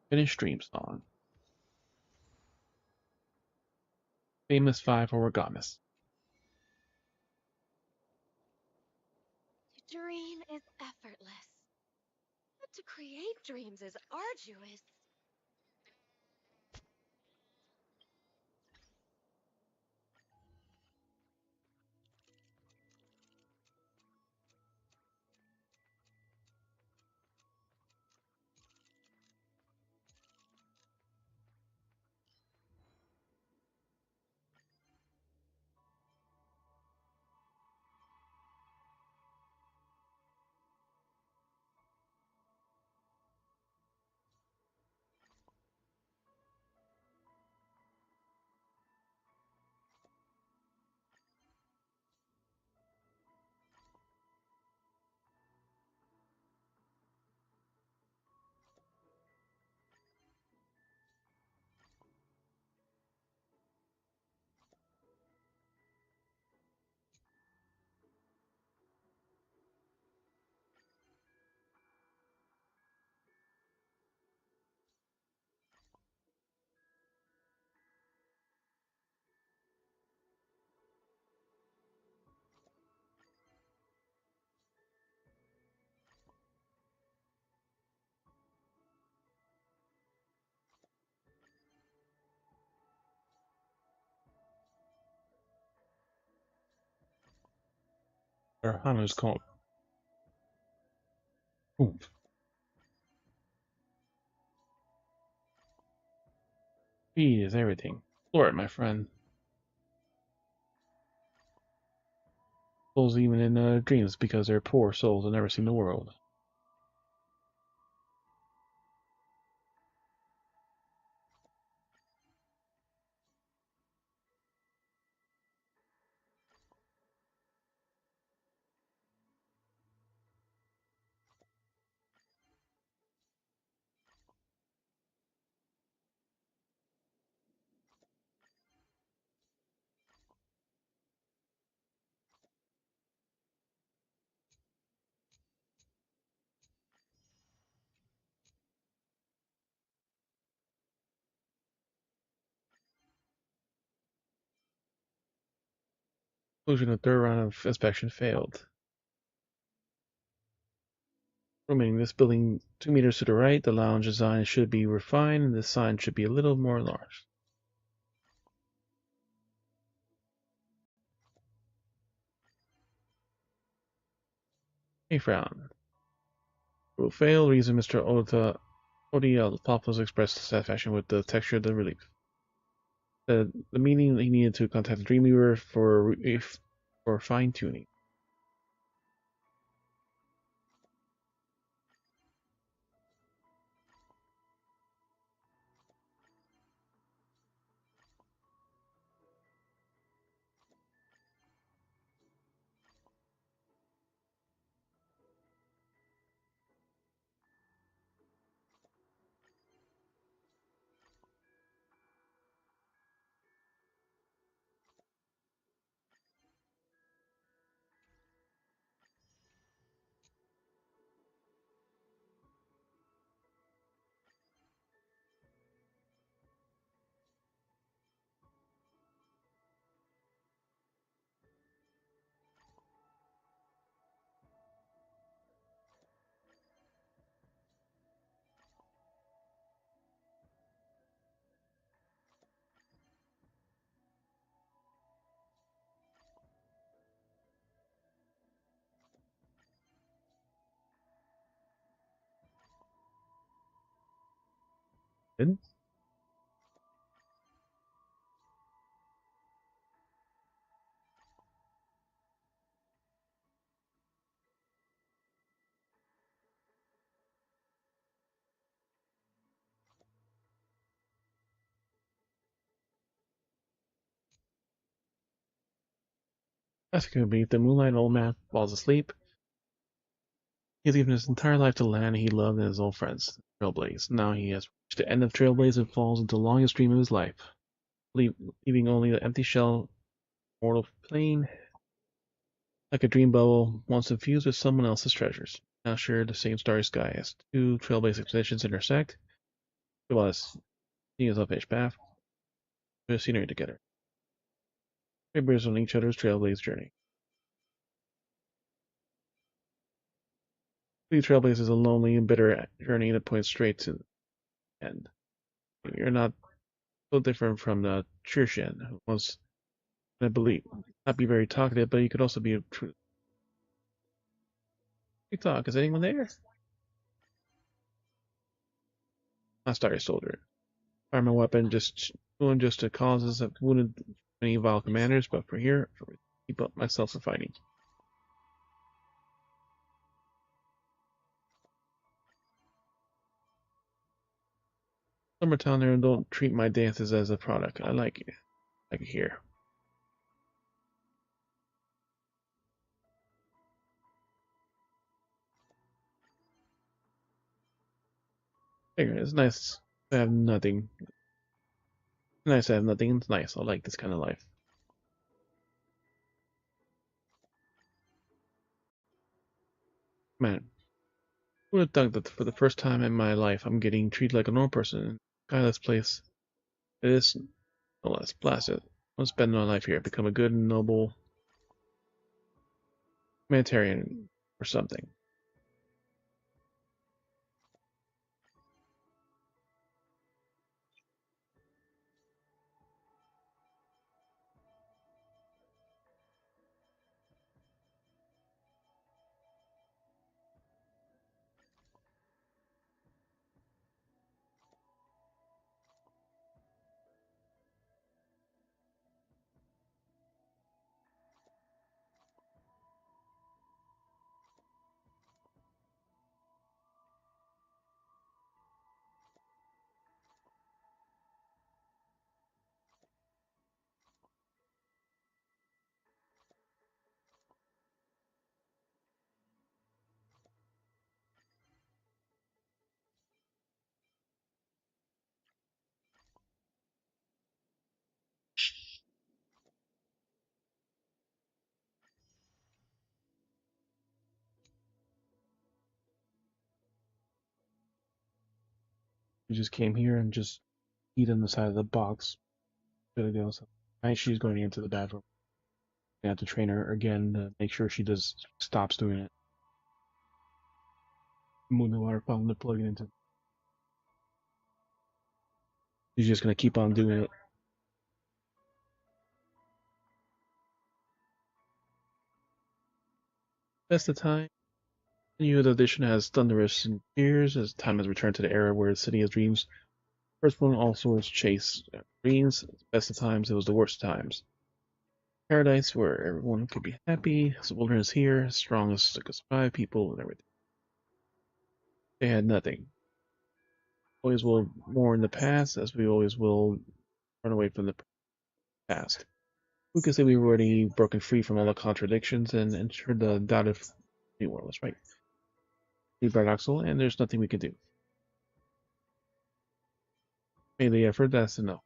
A: Finish dream song. Famous 5 origamis.
C: To dream is effortless, but to create dreams is arduous.
A: Or I don't know, it's called. Ooh. Speed is everything. Explore it, my friend. Souls even in dreams because they're poor souls that never seen the world. Conclusion: the third round of inspection failed. Rooming this building 2 meters to the right, the lounge design should be refined and the sign should be a little more large. A frown. Will fail. Reason Mr. Odiel Papos expressed satisfaction with the texture of the relief. The meaning he needed to contact the Dreamweaver for fine tuning. Good. As it could be, the moonlight old man falls asleep. He has given his entire life to the land he loved and his old friends, Trailblaze. Now he has reached the end of Trailblaze and falls into the longest dream of his life, leaving only the empty shell, mortal plane, like a dream bubble, once infused with someone else's treasures. Now share the same starry sky as two Trailblaze expeditions intersect. It was seeing us up each path, the scenery together. Trailblazers on each other's Trailblaze journey. The Trailblaze is a lonely and bitter journey that points straight to the end. You're not so different from the Chirshen, who was, I believe, not be very talkative, but he could also be a true. We talk. Is anyone there? Not Starry Soldier. Fire my weapon, doing just the causes of wounded many vile commanders, but for here, keep up myself for fighting. Summertown there don't treat my dances as a product. I like it. Like it here. Figure it's nice to have nothing. It's nice to have nothing. It's nice. I like this kind of life. Man, who would have thought that for the first time in my life I'm getting treated like a normal person in a skyless place? It is no less placid. I'll spend my life here, become a good and noble humanitarian or something. She just came here and just peed on the side of the box. Gonna go. So tonight she's going into the bathroom. I have to train her again to make sure she stops doing it. Move the water fountain to plug it into. She's just gonna keep on doing it. Best of time. The new edition has thunderous cheers as time has returned to the era where the city of dreams. First one also was chase dreams. Best of times, it was the worst of times. Paradise where everyone could be happy. The wilderness here, strongest that could survive, people and everything. They had nothing. Always will mourn the past as we always will run away from the past. Who could say we've already broken free from all the contradictions and entered the dotted new world? That's right. Be paradoxical, and there's nothing we can do. Made the effort, that's enough.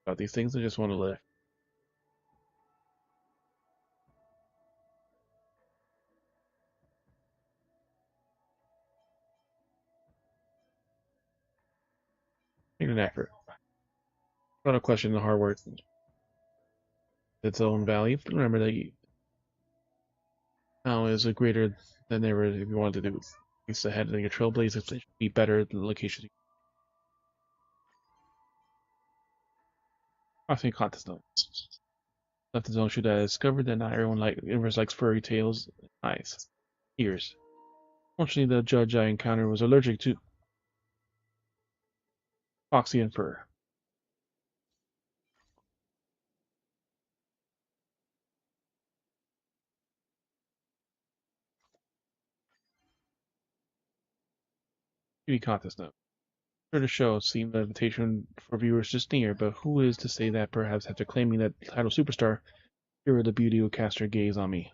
A: About these things, I just want to live. Made an effort. Not a question of hard work. Its own value. Remember that now is a greater than ever if you wanted to do. It's ahead of your trailblazers. It should be better than the location. Crossing contest zone. Left the zone should have discovered that not everyone likes furry tails and eyes. Ears. Fortunately, the judge I encountered was allergic to foxy and fur. TV contest now. For the show, it seemed the invitation for viewers just near, but who is to say that perhaps after claiming that title superstar, here the beauty will cast her gaze on me?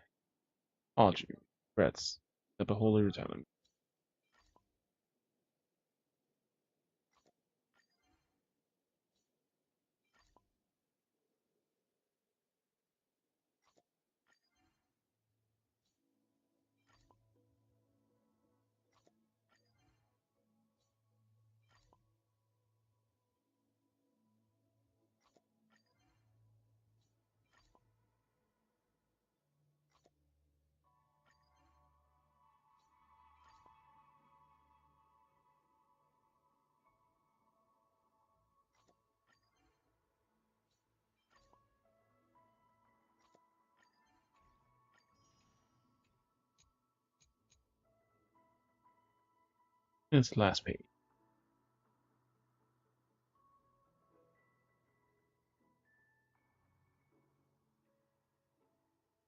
A: All you regrets, the beholder return. It's the last page.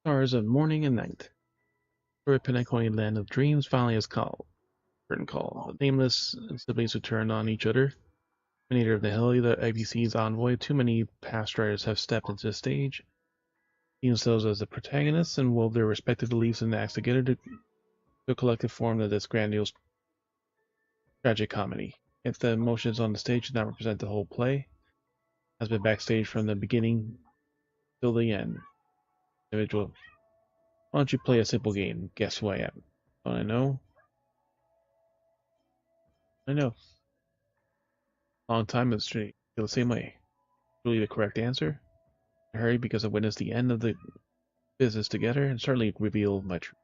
A: Stars of morning and night. The Penacony land of dreams finally has called. Curtain call. The nameless siblings who turned on each other. Terminator of the Hill, the IBC's envoy. Too many past writers have stepped into the stage, seen themselves as the protagonists, and wove their respective beliefs and acts together to a collective form of this grandiose tragic comedy. If the emotions on the stage do not represent the whole play, has been backstage from the beginning till the end. Individual. Why don't you play a simple game? Guess who I am? Don't I know? I know. Long time in the street. Feel the same way. Really the correct answer? I hurry because I witnessed the end of the business together and certainly reveal my truth.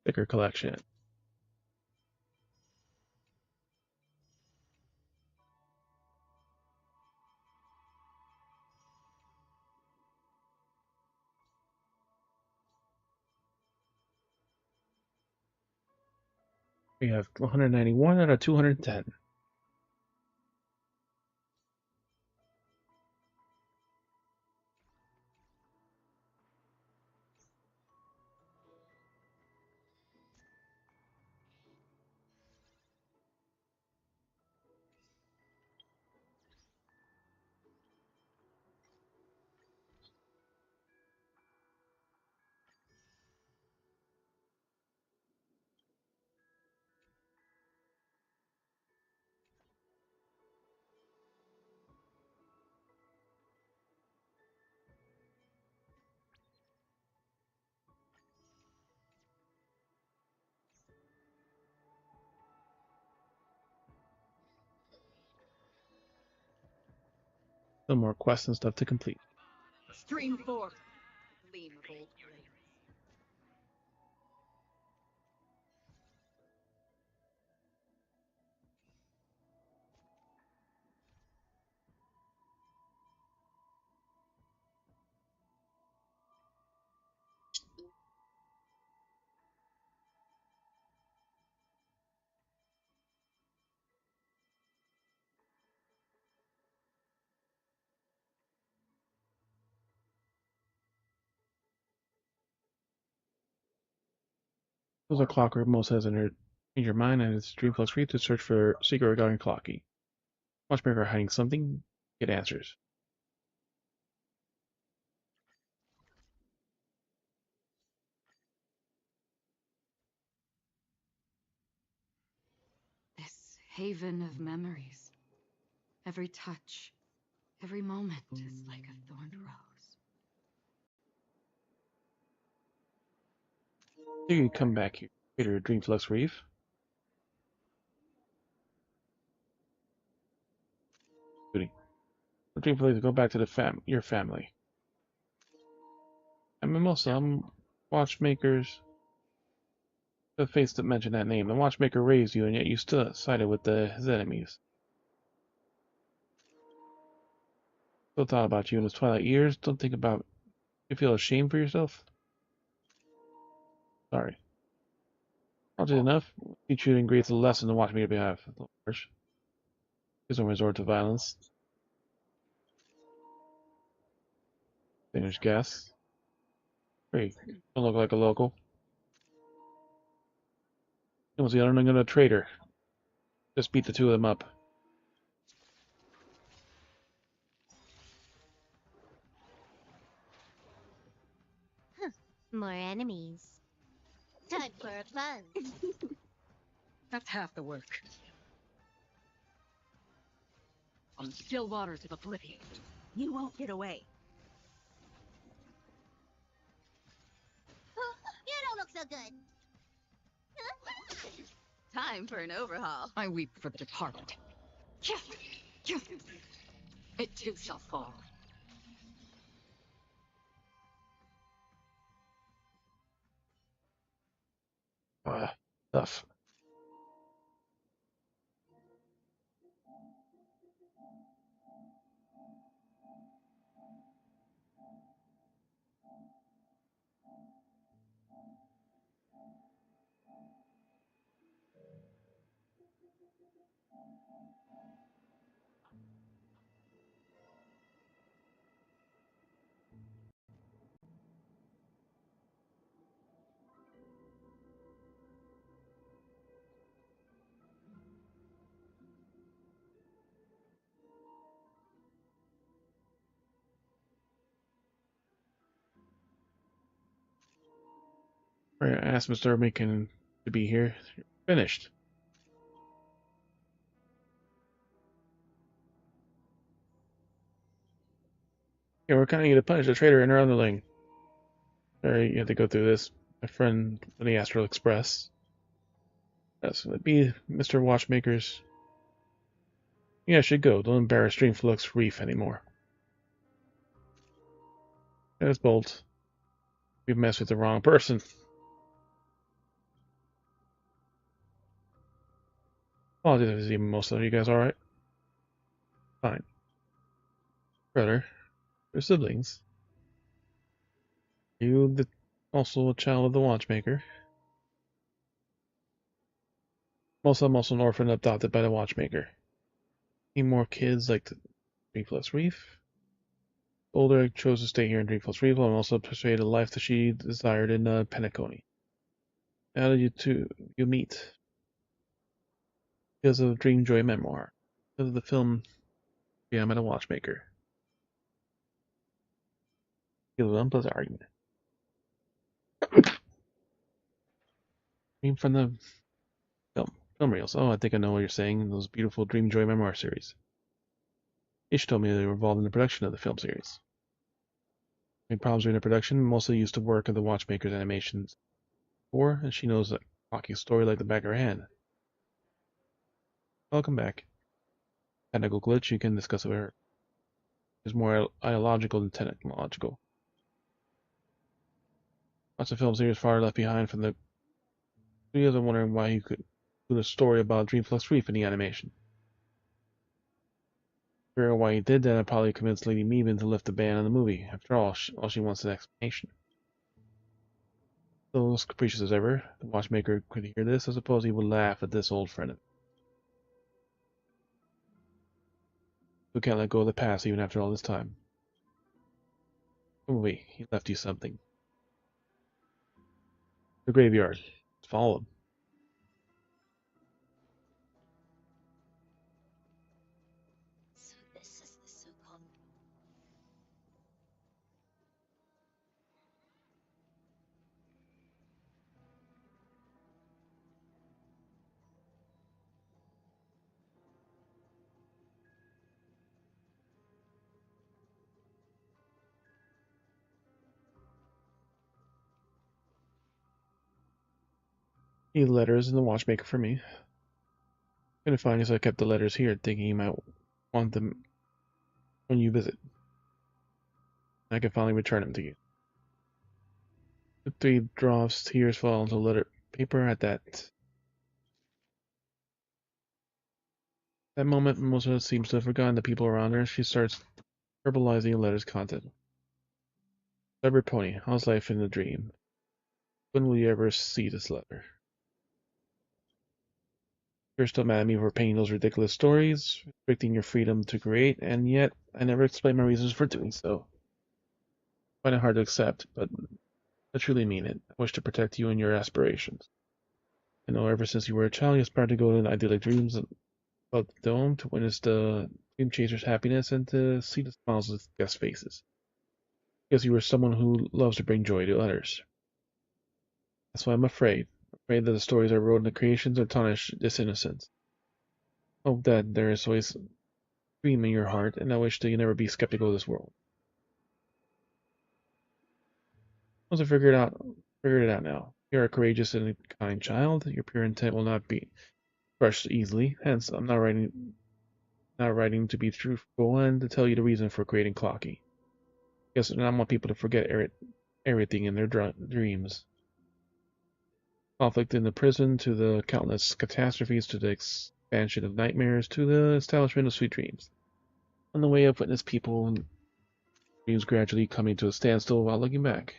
A: Sticker collection. We have 191 out of 210. Some more quests and stuff to complete.
D: Stream forth. Gleam of old flame.
A: Those are clockwork most has entered in your mind, and it's Dreamflux free to search for secret regarding Clocky. Watchmaker hiding something, get answers.
D: This haven of memories. Every touch, every moment is like a thorned rose.
A: So you come back here, creator Dreamflux Reef. Goody. Dreamflux, go back to your family. I mean, most some watchmakers the face that mentioned that name. The watchmaker raised you, and yet you still sided with his enemies. Still thought about you in his twilight years. Don't think about you feel ashamed for yourself. Sorry. Oddly enough, teach you and creates a lesson to watchmaker behalf. Please don't resort to violence. Distinguished guests. Hey, don't look like a local. It was the unarmed of a traitor. Just beat the two of them up.
C: More enemies. Time for a plunge.
D: That's half the work. On still waters of oblivion.
G: You won't get away.
C: You don't look so good. Time for an overhaul.
D: I weep for the departed. It too shall fall.
A: Stuff. I asked Mr. Macon to be here. Finished. Yeah, we're kind of going to punish the traitor and her underling. Sorry, you have to go through this. My friend in the Astral Express. That's going to be Mr. Watchmaker's. Yeah, I should go. Don't embarrass Dreamflux Reef anymore. That's bold. We've messed with the wrong person. Apologies if it's even most of you guys alright. Fine. Brother. Your siblings. You also a child of the Watchmaker. I'm also an orphan adopted by the watchmaker. Need more kids like the Dream Plus Reef. Older chose to stay here in Dream Plus Reef and also persuade a life that she desired in Penacony. How did you meet? Because of Dream Joy memoir. Because of the film Yeah, I'm at a watchmaker. Give an unpleasant argument. Dream from the film reels. Oh, I think I know what you're saying. Those beautiful Dream Joy memoir series. Ish told me they were involved in the production of the film series. Any problems during the production? Mostly used to work at the watchmaker's animations before, and she knows that Rocky's story like the back of her hand. Welcome back. Technical glitch, you can discuss it with her. It's more ideological than technological. Lots of film series far left behind from the studios. I'm wondering why he could do a story about Dreamflux Reef in the animation. Figure out why he did that, I probably convinced Lady Meevan to lift the ban on the movie. After all she wants is an explanation. So as capricious as ever, the watchmaker could hear this. I suppose he would laugh at this old friend of his. Who can't let go of the past even after all this time. Oh wait, he left you something. The graveyard. Follow him.
B: So this is the so-called
A: Need letters and the watchmaker for me. Couldn't find you, so I kept the letters here, thinking you might want them when you visit. I can finally return them to you. The 3 drops, tears fall onto letter paper at that moment. Mimosa seems to have forgotten the people around her. She starts verbalizing the letter's content. Clever pony, how's life in the dream? When will you ever see this letter? You're still mad at me for painting those ridiculous stories, restricting your freedom to create, and yet I never explained my reasons for doing so. I find it hard to accept, but I truly mean it. I wish to protect you and your aspirations. I know ever since you were a child, you aspired to go to idyllic dreams about the dome, to witness the dream chasers' happiness, and to see the smiles of guest faces. Because you were someone who loves to bring joy to others. That's why I'm afraid. Afraid that the stories I wrote in the creations will tarnish this innocence. Hope that there is always a dream in your heart, and I wish that you never be skeptical of this world. Once I figured it out now. You're a courageous and kind child. Your pure intent will not be crushed easily. Hence, I'm not writing to be truthful and to tell you the reason for creating Clocky. Yes, and I want people to forget everything in their dreams. Conflict in the prison, to the countless catastrophes, to the expansion of nightmares, to the establishment of sweet dreams. On the way, I've witnessed people and dreams gradually coming to a standstill while looking back.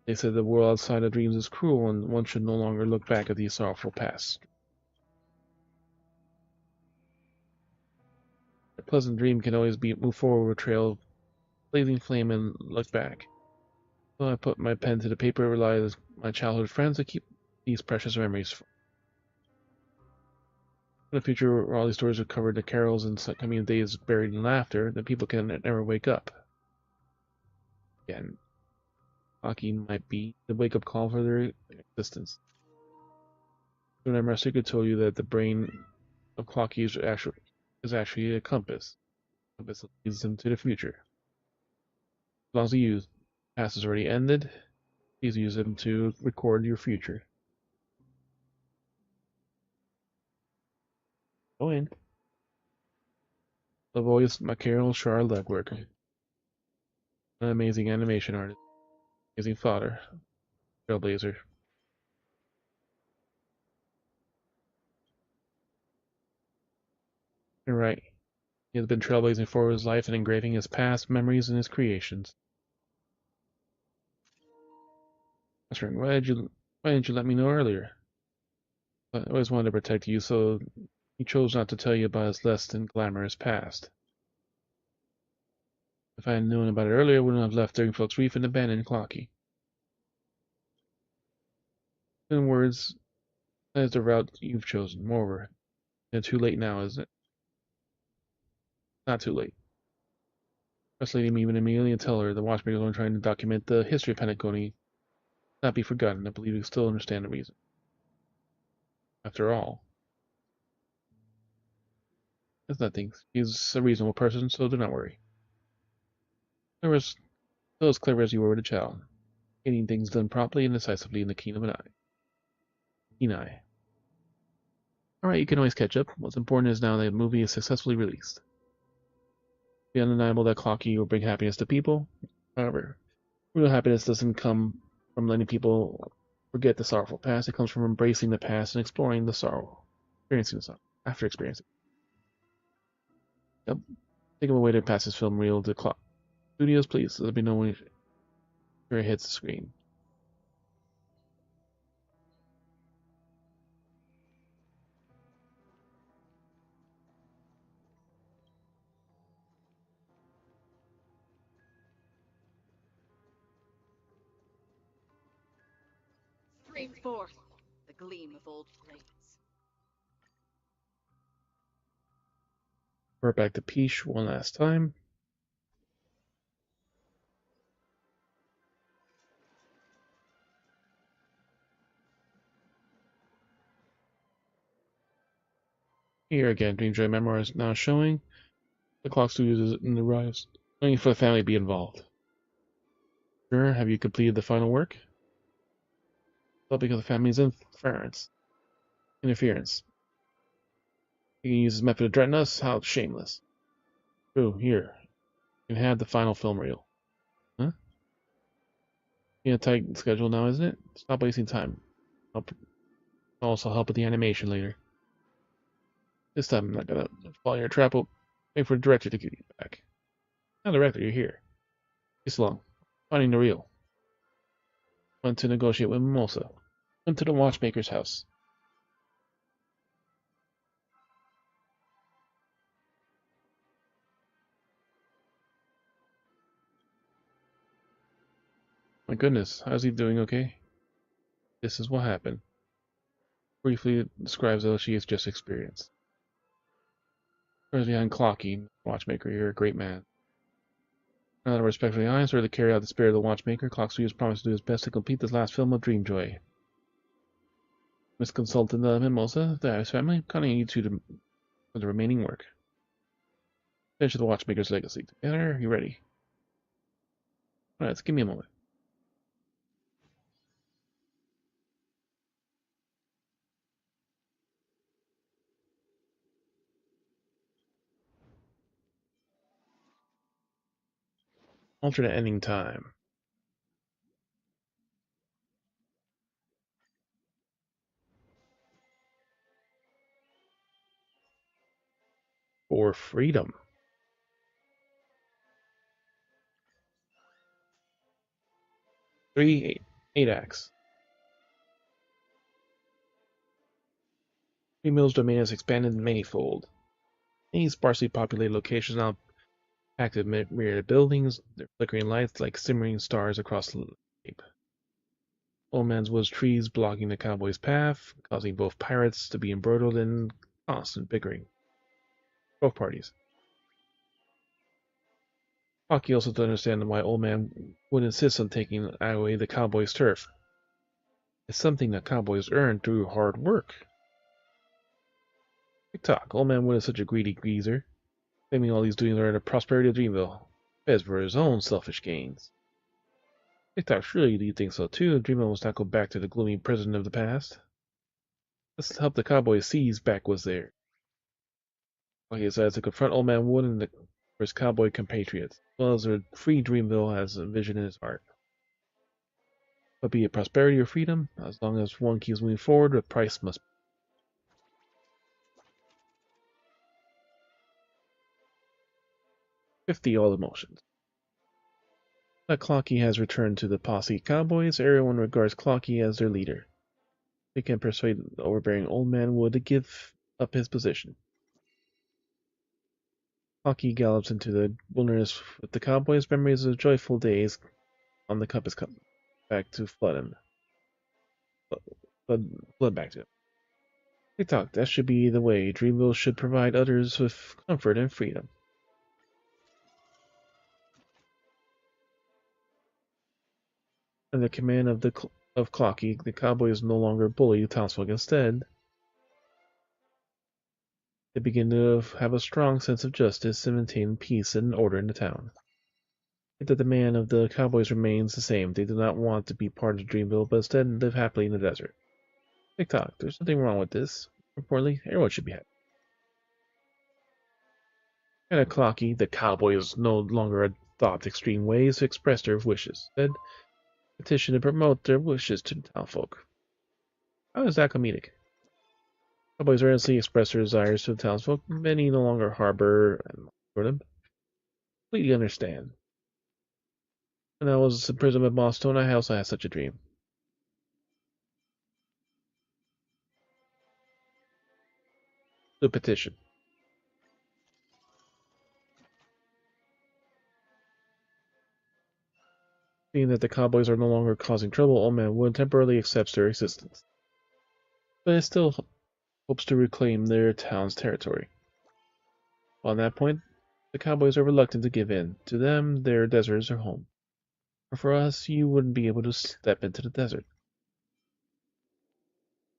A: They said the world outside of dreams is cruel, and one should no longer look back at the sorrowful past. A pleasant dream can always be move forward with a trail of blazing flame and look back. So I put my pen to the paper, rely on my childhood friends to keep these precious memories. In the future, where all these stories are covered in carols and coming days buried in laughter, the people can never wake up. Again, hockey might be the wake-up call for their existence. Remember, I secret told you that the brain of Clocky is actually a compass. A compass that leads them to the future. As long as you use the past has already ended, please use them to record your future. Go in. The voice, Michael Charles Legwork. An amazing animation artist. Amazing fodder. Trailblazer. You're right. He has been trailblazing for his life and engraving his past memories and his creations. That's right. Why didn't you let me know earlier? I always wanted to protect you, so he chose not to tell you about his less than glamorous past. If I had known about it earlier, I wouldn't have left Folks Reef and abandoned Clocky. In words, that is the route you've chosen. Moreover, it's too late now, isn't it? Not too late. First Lady even immediately tell her the Watchmakers are trying to document the history of Pentaconi. Not be forgotten. I believe you still understand the reason. After all, it's nothing. He's a reasonable person, so do not worry. There was still as clever as you were with a child, getting things done promptly and decisively in the keen of an eye. Keen eye. Alright, you can always catch up. What's important is now that the movie is successfully released. It's undeniable that Clocky will bring happiness to people. However, real happiness doesn't come from letting people forget the sorrowful past. It comes from embracing the past and exploring the sorrow. Experiencing the sorrow. After experiencing it. Yep. Take him away to pass his film reel to Clock. Studios, please. Let me know when it hits the screen.
D: Stream forth the gleam of old blades.
A: We're back to Peach one last time. Here again, Dreamjoy Memoir is now showing. The Clock Studios is in the rise, waiting for the family to be involved. Sure, have you completed the final work? Well, because the family's interference. You can use this method to threaten us? How shameless. True, here. You can have the final film reel. Huh? You a tight schedule now, isn't it? Stop wasting time. I'll also help with the animation later. This time I'm not gonna fall in your trap. I'll wait for the director to get you back. Now, director, you're here. It's long. Finding the reel. Went to negotiate with Mimosa. Went to the watchmaker's house. My goodness, how's he doing okay? This is what happened. Briefly describes what she has just experienced. Whereas behind Clocky, watchmaker, you're a great man. Now that I respectfully honest, or to carry out the spirit of the watchmaker, Clock Studios promised to do his best to complete this last film of Dreamjoy. Miss Consultant Mimosa, the Harris family, counting you two for the remaining work. Finish the watchmaker's legacy. Together, you ready? Alright, give me a moment. Alternate ending time. For freedom. 8 acts. Three Mills domain has expanded manyfold. Many sparsely populated locations now packed with myriad buildings, their flickering lights like simmering stars across the landscape. Old Man's Woods trees blocking the cowboy's path, causing both pirates to be embroiled in constant bickering. Both parties. Hockey also doesn't understand why Old Man would insist on taking away the cowboy's turf. It's something that cowboys earn through hard work. TikTok, Old Man Wood is such a greedy geezer, claiming all he's doing are the prosperity of Dreamville. Best for his own selfish gains. TikTok, surely you think so too. Dreamville must not go back to the gloomy prison of the past. Let's help the cowboys see he's back was there. He decides to confront Old Man Wood and his cowboy compatriots, as well as to free Dreamville has a vision in his heart. But be it prosperity or freedom, as long as one keeps moving forward, the price must be 50 all emotions. Now Clocky has returned to the posse cowboys. Everyone regards Clocky as their leader. They can persuade the overbearing old man Wood to give up his position. Hockey gallops into the wilderness with the cowboys' memories of joyful days on the compass come back to flood him. Flood back to him. TikTok, that should be the way. Dreamville should provide others with comfort and freedom. Under the command of Clocky, the cowboys no longer bully the townsfolk. Instead, they begin to have a strong sense of justice and maintain peace and order in the town. Yet the demand of the cowboys remains the same. They do not want to be part of Dreamville, but instead live happily in the desert. TikTok, there's nothing wrong with this. Importantly, everyone should be happy. At Clocky, the cowboys no longer adopt extreme ways to express their wishes. Instead, petition to promote their wishes to the townfolk. How is that comedic? Cowboys earnestly express their desires to the townsfolk. Many no longer harbor and for them. Completely understand. When I was in prison at Boston, I also had such a dream. The petition. Seeing that the cowboys are no longer causing trouble, Old Man Wood temporarily accepts their existence. But it still hopes to reclaim their town's territory. On that point, the cowboys are reluctant to give in. To them, their desert is their home. But for us, you wouldn't be able to step into the desert.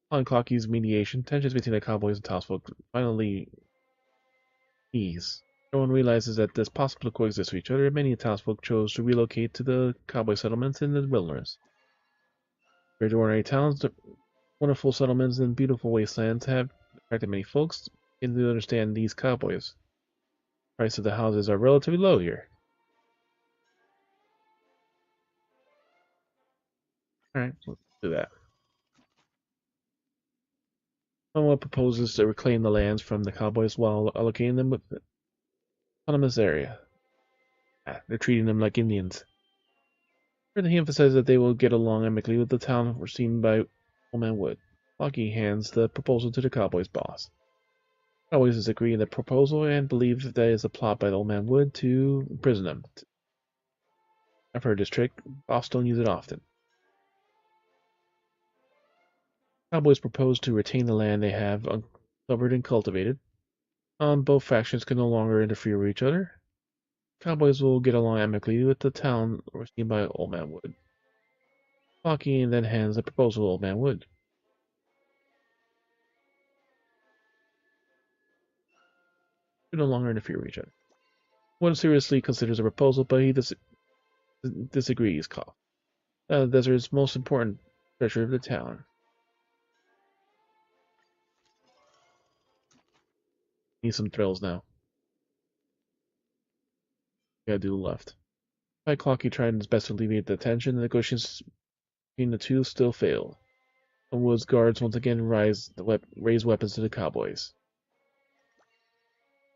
A: On Clocky's mediation, tensions between the cowboys and townsfolk finally ease. Everyone realizes that it's possible to coexist with each other, and many townsfolk chose to relocate to the cowboy settlements in the wilderness. Compared to ordinary towns, the wonderful settlements and beautiful wastelands have attracted many folks and to understand these cowboys. The price of the houses are relatively low here. Alright, let's do that. Someone proposes to reclaim the lands from the cowboys while allocating them with autonomous area. They're treating them like Indians. Further, he emphasizes that they will get along amicably with the town foreseen by Old Man Wood. Lucky hands the proposal to the cowboys' boss. Cowboys disagree in the proposal and believe that it is a plot by the Old Man Wood to imprison them. I've heard this trick. Boss don't use it often. Cowboys propose to retain the land they have uncovered and cultivated. Both factions can no longer interfere with each other. Cowboys will get along amicably with the town overseen by Old Man Wood. Lucky then hands the proposal to Old Man Wood. They no longer interfere with each other. Wood seriously considers the proposal, but he disagrees. The desert's most important treasure of the town. Need some thrills now. Gotta do the left. By Clocky tried his best to alleviate the tension. The negotiations between the two still failed. The Wood's guards once again raise weapons to the cowboys.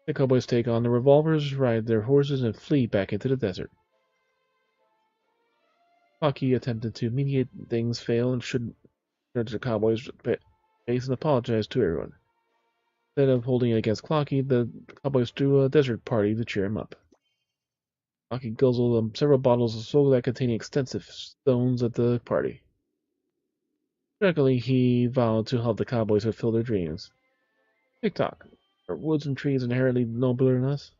A: The cowboys take on the revolvers, ride their horses, and flee back into the desert. Clocky attempted to mediate things, fail, and should turn to the cowboys' face and apologize to everyone. Instead of holding it against Clocky, the cowboys threw a desert party to cheer him up. Clocky guzzled several bottles of soda containing extensive stones at the party. Regularly, he vowed to help the cowboys fulfill their dreams. TikTok. Are woods and trees inherently nobler than us?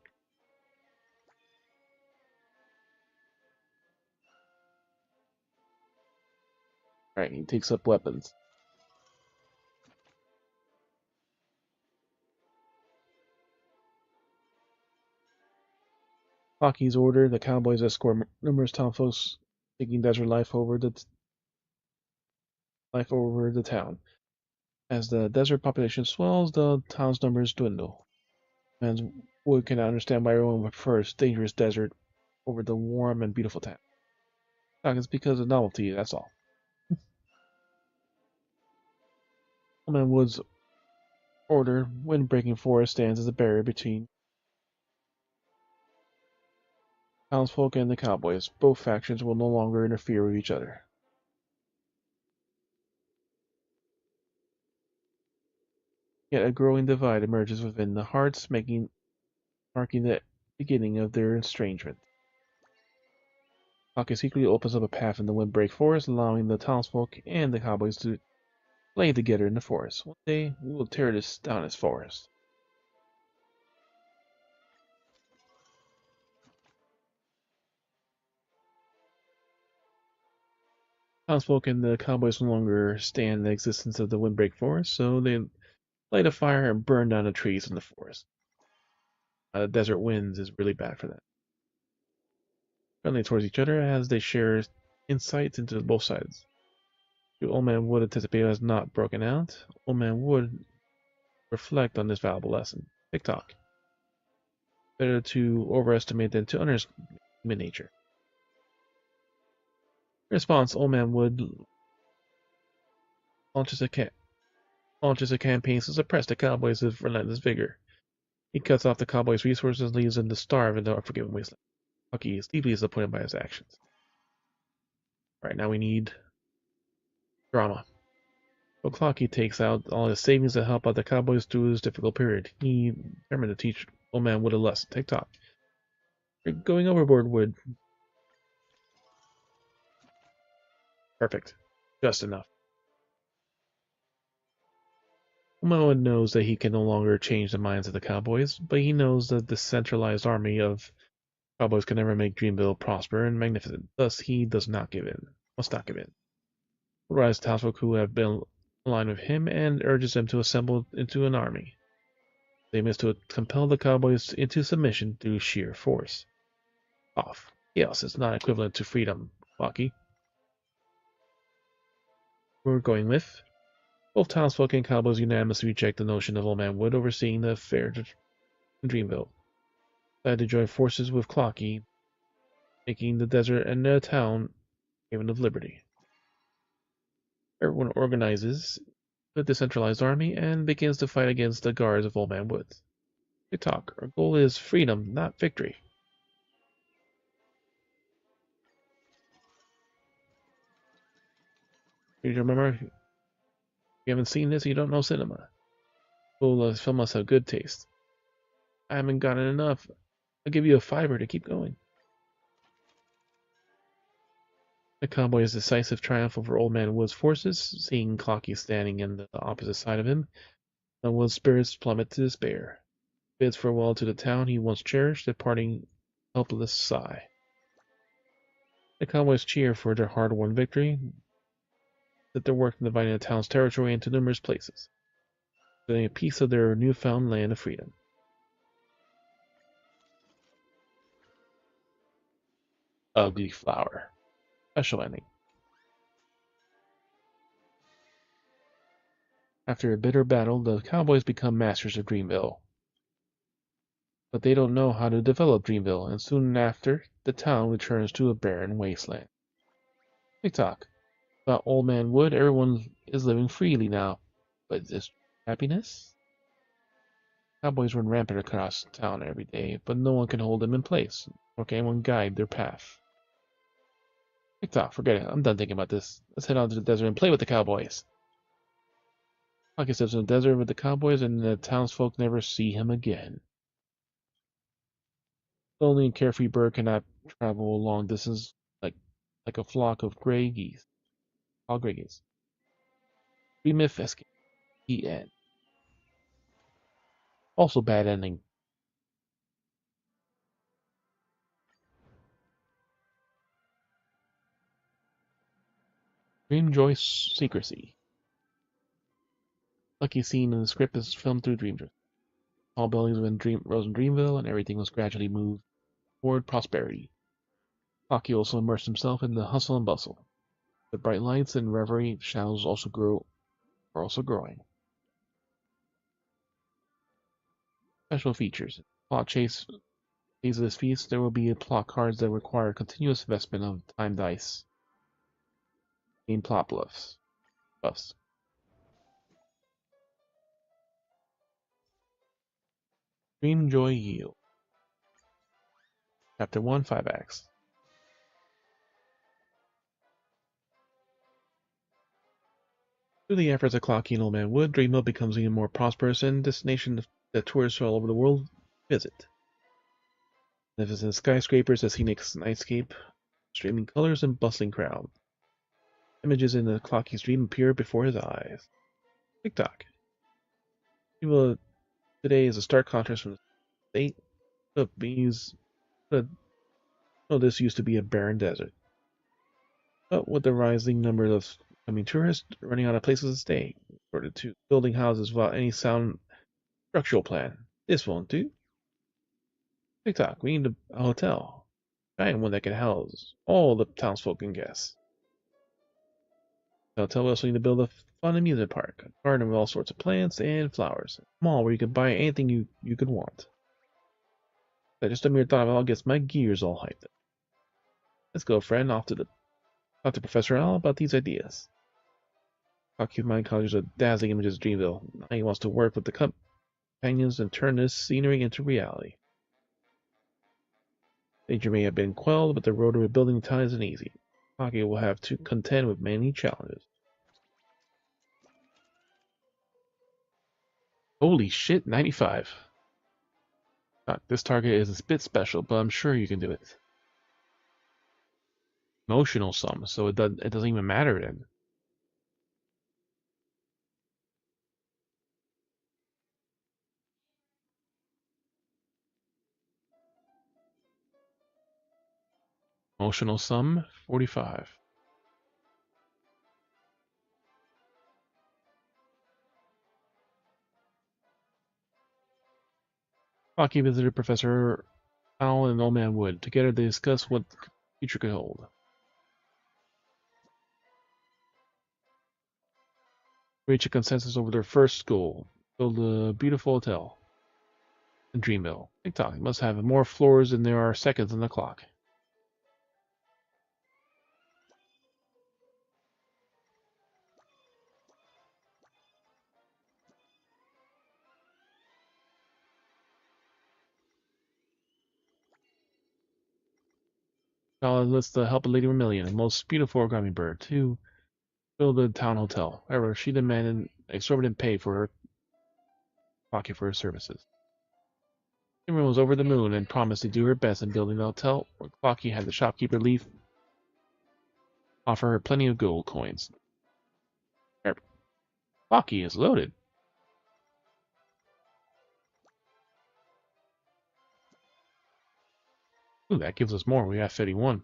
A: Alright, he takes up weapons. Clocky's order, the cowboys escort numerous townfolks taking desert life over the town. As the desert population swells, the town's numbers dwindle. And Wood cannot understand why everyone prefers dangerous desert over the warm and beautiful town. It's because of novelty, that's all. Old Wood's order, wind-breaking forest stands as a barrier between townsfolk and the cowboys. Both factions will no longer interfere with each other. Yet a growing divide emerges within the hearts, marking the beginning of their estrangement. Clocky secretly opens up a path in the Windbreak Forest, allowing the townsfolk and the cowboys to play together in the forest. One day, we will tear this down as forest. Townsfolk and the cowboys no longer stand the existence of the Windbreak Forest, so they light a fire and burn down the trees in the forest. The desert winds is really bad for them. Friendly towards each other as they share insights into both sides. Old Man Wood anticipated has not broken out. Old Man Wood reflect on this valuable lesson. TikTok. Better to overestimate than to underestimate human nature. In response, Old Man Wood launches a campaign to suppress the cowboys with relentless vigor. He cuts off the cowboys' resources and leaves them to starve in the unforgiving wasteland. Bucky is deeply disappointed by his actions. Right now we need drama. So Clocky takes out all his savings to help out the cowboys through this difficult period. He determined to teach Old Man Wood a lesson. TikTok. You're going overboard, Wood. Perfect. Just enough. Old Man Wood knows that he can no longer change the minds of the cowboys, but he knows that the centralized army of cowboys can never make Dreamville prosper and magnificent. Thus, he does not give in. Must not give in. Rise townsfolk who have been aligned with him and urges them to assemble into an army. They aim is to compel the cowboys into submission through sheer force. Off. Chaos is not equivalent to freedom, Bucky. We're going with. Both townsfolk and cowboys unanimously reject the notion of Old Man Wood overseeing the affair in Dreamville. Decided to join forces with Clocky, making the desert and the town haven of liberty. Everyone organizes a decentralized army and begins to fight against the guards of Old Man Wood. They talk. Our goal is freedom, not victory. You remember, if you haven't seen this, you don't know cinema. This film must have good taste. I haven't gotten enough. I'll give you a fiver to keep going. The cowboy's decisive triumph over Old Man Wood's forces, seeing Clocky standing in the opposite side of him, and Wood's spirits plummet to despair. Bids farewell to the town he once cherished, a parting helpless sigh. The cowboys cheer for their hard-won victory, that their work in dividing the town's territory into numerous places, getting a piece of their newfound land of freedom. Ugly Flower. Special ending. After a bitter battle, the cowboys become masters of Dreamville. But they don't know how to develop Dreamville, and soon after, the town returns to a barren wasteland. TikTok. About Old Man Wood, everyone is living freely now. But is this happiness? Cowboys run rampant across town every day, but no one can hold them in place, nor can anyone guide their path. TikTok, forget it. I'm done thinking about this. Let's head out to the desert and play with the cowboys. Pocket steps in the desert with the cowboys, and the townsfolk never see him again. Lonely and carefree bird cannot travel a long distance like a flock of gray geese. All gray geese. Remif escape. The end. Also bad ending. Dreamjoy secrecy. Lucky scene in the script is filmed through Dreamjoy. All buildings rose in Dreamville, and everything was gradually moved toward prosperity. Lucky also immersed himself in the hustle and bustle. The bright lights and reverie shadows are also growing. Special features. Plot chase phase of this feast, there will be plot cards that require continuous investment of time dice. Main plot buffs. Dreamjoy Yield. Chapter 1, 5 acts. Through the efforts of Clocky and Old Man Wood, Dreamville becomes even more prosperous and destination that tourists all over the world visit. Magnificent skyscrapers, a scenic nightscape, streaming colors, and bustling crowd. Images in the Clocky's dream appear before his eyes. TikTok. Dreamville today is a stark contrast from the state of bees. This used to be a barren desert. But with the rising number of coming tourists, running out of places to stay, resorted to building houses without any sound structural plan. This won't do. TikTok, we need a hotel. Giant one that can house all the townsfolk and guests. The hotel will also need to build a fun amusement park, a garden with all sorts of plants and flowers, a mall where you can buy anything you could want. But just a mere thought of it all gets my gears all hyped up. Let's go, friend, off to talk to Professor Al about these ideas. Clocky's mind conjures a dazzling images of Dreamville. Now he wants to work with the companions and turn this scenery into reality. Danger may have been quelled, but the road to rebuilding the town isn't easy. Clocky will have to contend with many challenges. Holy shit, 95. This target is a bit special, but I'm sure you can do it. Emotional sum, so it doesn't even matter then. Emotional sum, 45. Clocky visited Professor Al and Old Man Wood. Together they discussed what the future could hold. Reach a consensus over their first goal: build a beautiful hotel in Dreamville. TikTok must have more floors than there are seconds on the clock. Al enlists the help of Lady Vermilion, a most beautiful origami bird, to build a town hotel. However, she demanded exorbitant pay for her Clocky for her services. Everyone was over the moon and promised to do her best in building the hotel, where Clocky had the shopkeeper leave offer her plenty of gold coins. Clocky is loaded. Ooh, that gives us more. We have 31.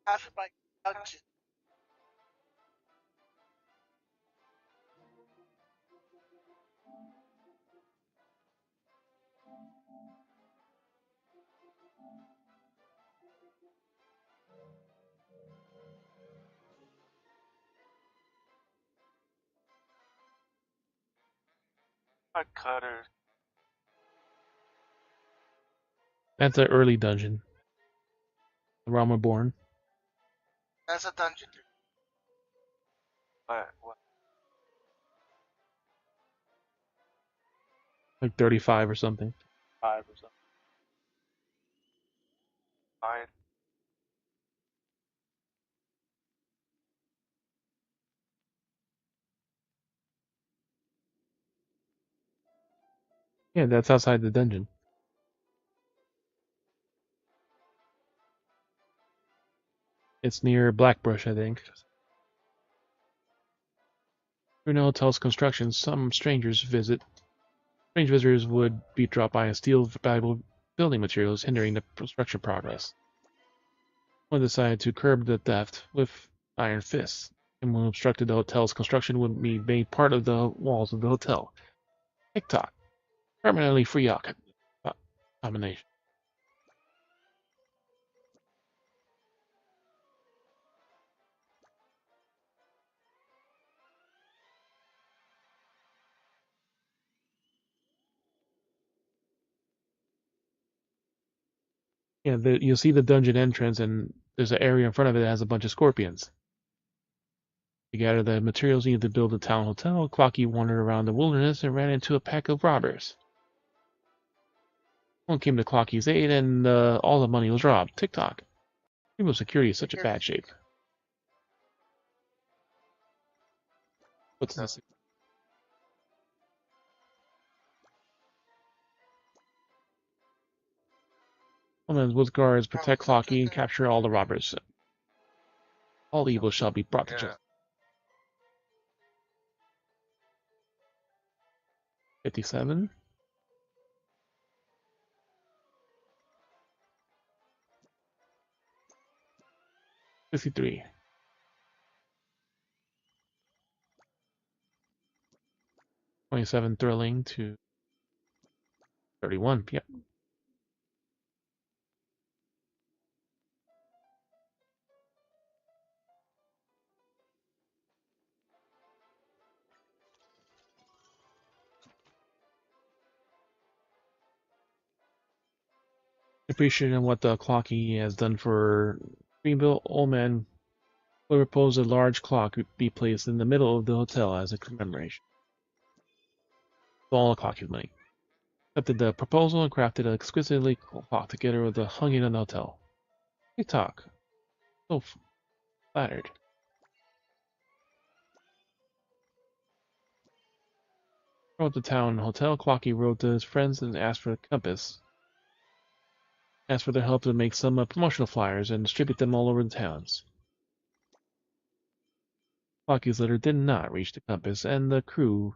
B: Half my production.
H: A cutter.
A: That's an early dungeon. The realm we're born.
B: That's a dungeon.
H: What?
A: Like 35 or something.
H: 5 or something. 5.
A: Yeah, that's outside the dungeon. It's near Blackbrush, I think. Through no hotel's construction, some strange visitors would be dropped by and steal valuable building materials, hindering the construction progress. One decided to curb the theft with iron fists, and when obstructed the hotel's construction would be made part of the walls of the hotel. TikTok. Permanently free combination. Yeah, you'll see the dungeon entrance, and there's an area in front of it that has a bunch of scorpions. To gather the materials needed to build the town hotel, Clocky wandered around the wilderness and ran into a pack of robbers. One came to Clocky's aid, and all the money was robbed. TikTok. Dreamville security is such a bad shape. What's this? Woman's Woods guards protect Clocky and capture all the robbers. All evil shall be brought to justice. 57. 53. 27 thrilling to 31. Yep. Appreciating what the Clocky has done for Dreamville, Old Man will propose a large clock be placed in the middle of the hotel as a commemoration. All the Clocky's money. Accepted the proposal and crafted an exquisitely clock together with the hung it in the hotel. TikTok. So flattered. Wrote the town hotel. Clocky wrote to his friends and asked for a compass. Asked for their help to make some promotional flyers and distribute them all over the towns. Clocky's letter did not reach the compass, and the crew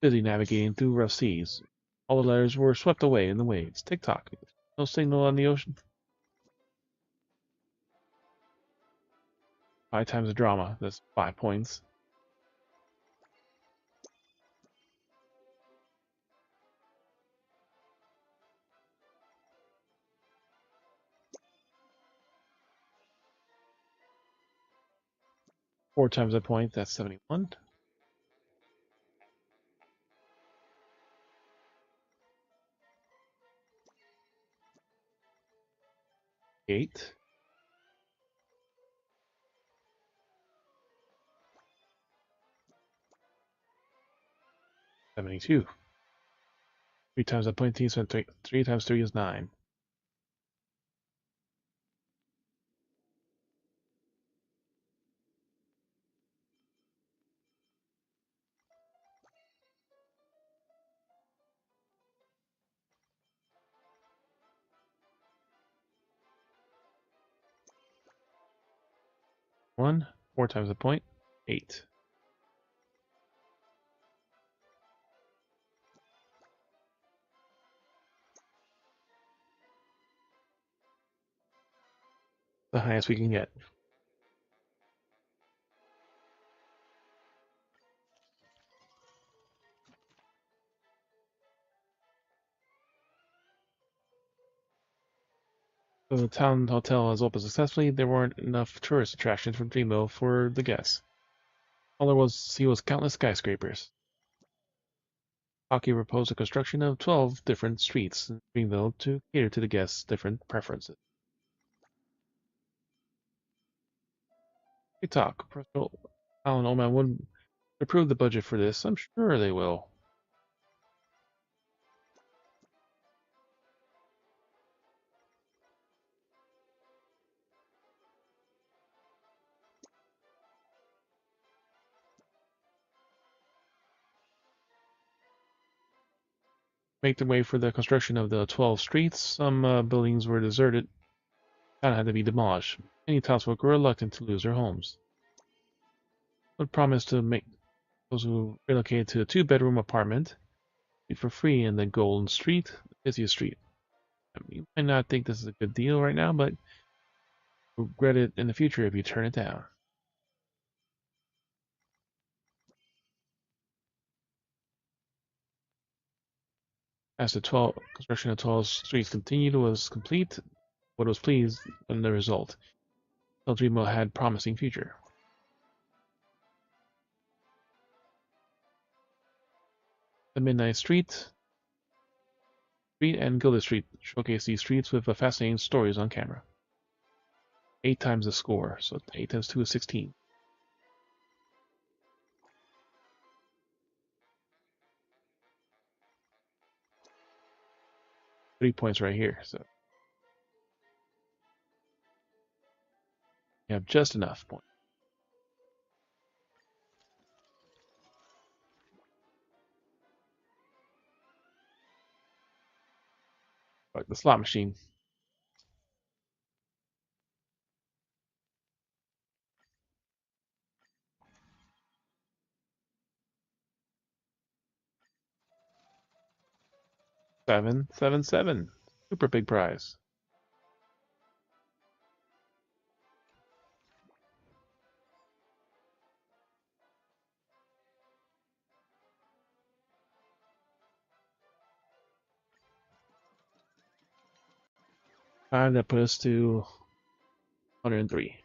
A: busy navigating through rough seas. All the letters were swept away in the waves. TikTok. No signal on the ocean. 5 times the drama. That's 5 points. Four times a point, that's 71. Eight. 72. 3 times a point, so 3 times 3 is 9. One. 4 times a point, 8. The highest we can get. So the town hotel has opened successfully. There weren't enough tourist attractions from Dreamville for the guests. All there was to see was countless skyscrapers. Hockey proposed a construction of 12 different streets in Dreamville to cater to the guests' different preferences. They talk. Personal Alan Oman would approve the budget for this. I'm sure they will. Make the way for the construction of the 12 streets. Some buildings were deserted and had to be demolished. Many townsfolk were reluctant to lose their homes, but promised to make those who relocated to a 2-bedroom apartment be for free in the Golden Street, the busiest street. You might not think this is a good deal right now, but regret it in the future if you turn it down. As the construction of 12 streets continued was complete, Wood was pleased with the result. El Dreamo had promising future. The Midnight Street. Street and Gilda Street showcase these streets with fascinating stories on camera. 8 times the score, so 8 times 2 is 16. Three points right here, so you have just enough points. Like the slot machine. Seven, 7, 7. Super big prize. That put us to 103.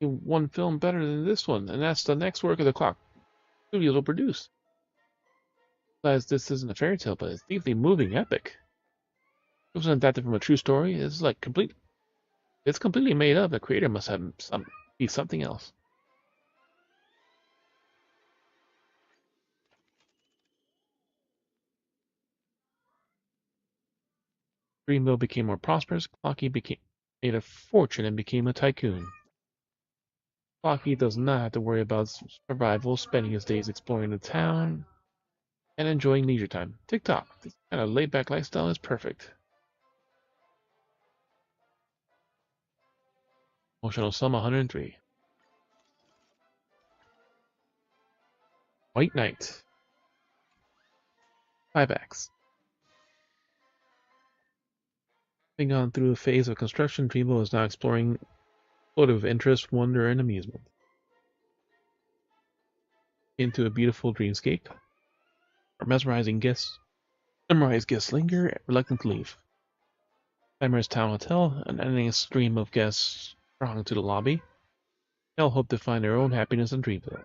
A: One film better than this one, and that's the next work of the clock studios will produce. Besides, this isn't a fairy tale, but it's deeply moving epic. It wasn't adapted from a true story. It's like it's completely made up. The creator must have be something else. Dreamville became more prosperous. Clocky made a fortune and became a tycoon. Clocky does not have to worry about survival, spending his days exploring the town and enjoying leisure time. TikTok, this kind of laid-back lifestyle is perfect. Emotional sum 103. White Knight. 5 acts. Having gone through a phase of construction, Dreamville is now exploring full of interest, wonder, and amusement. Into a beautiful dreamscape. Our mesmerized guests linger, reluctant to leave. Timer's Town Hotel, an endless stream of guests throng to the lobby. They all hope to find their own happiness in Dreamville.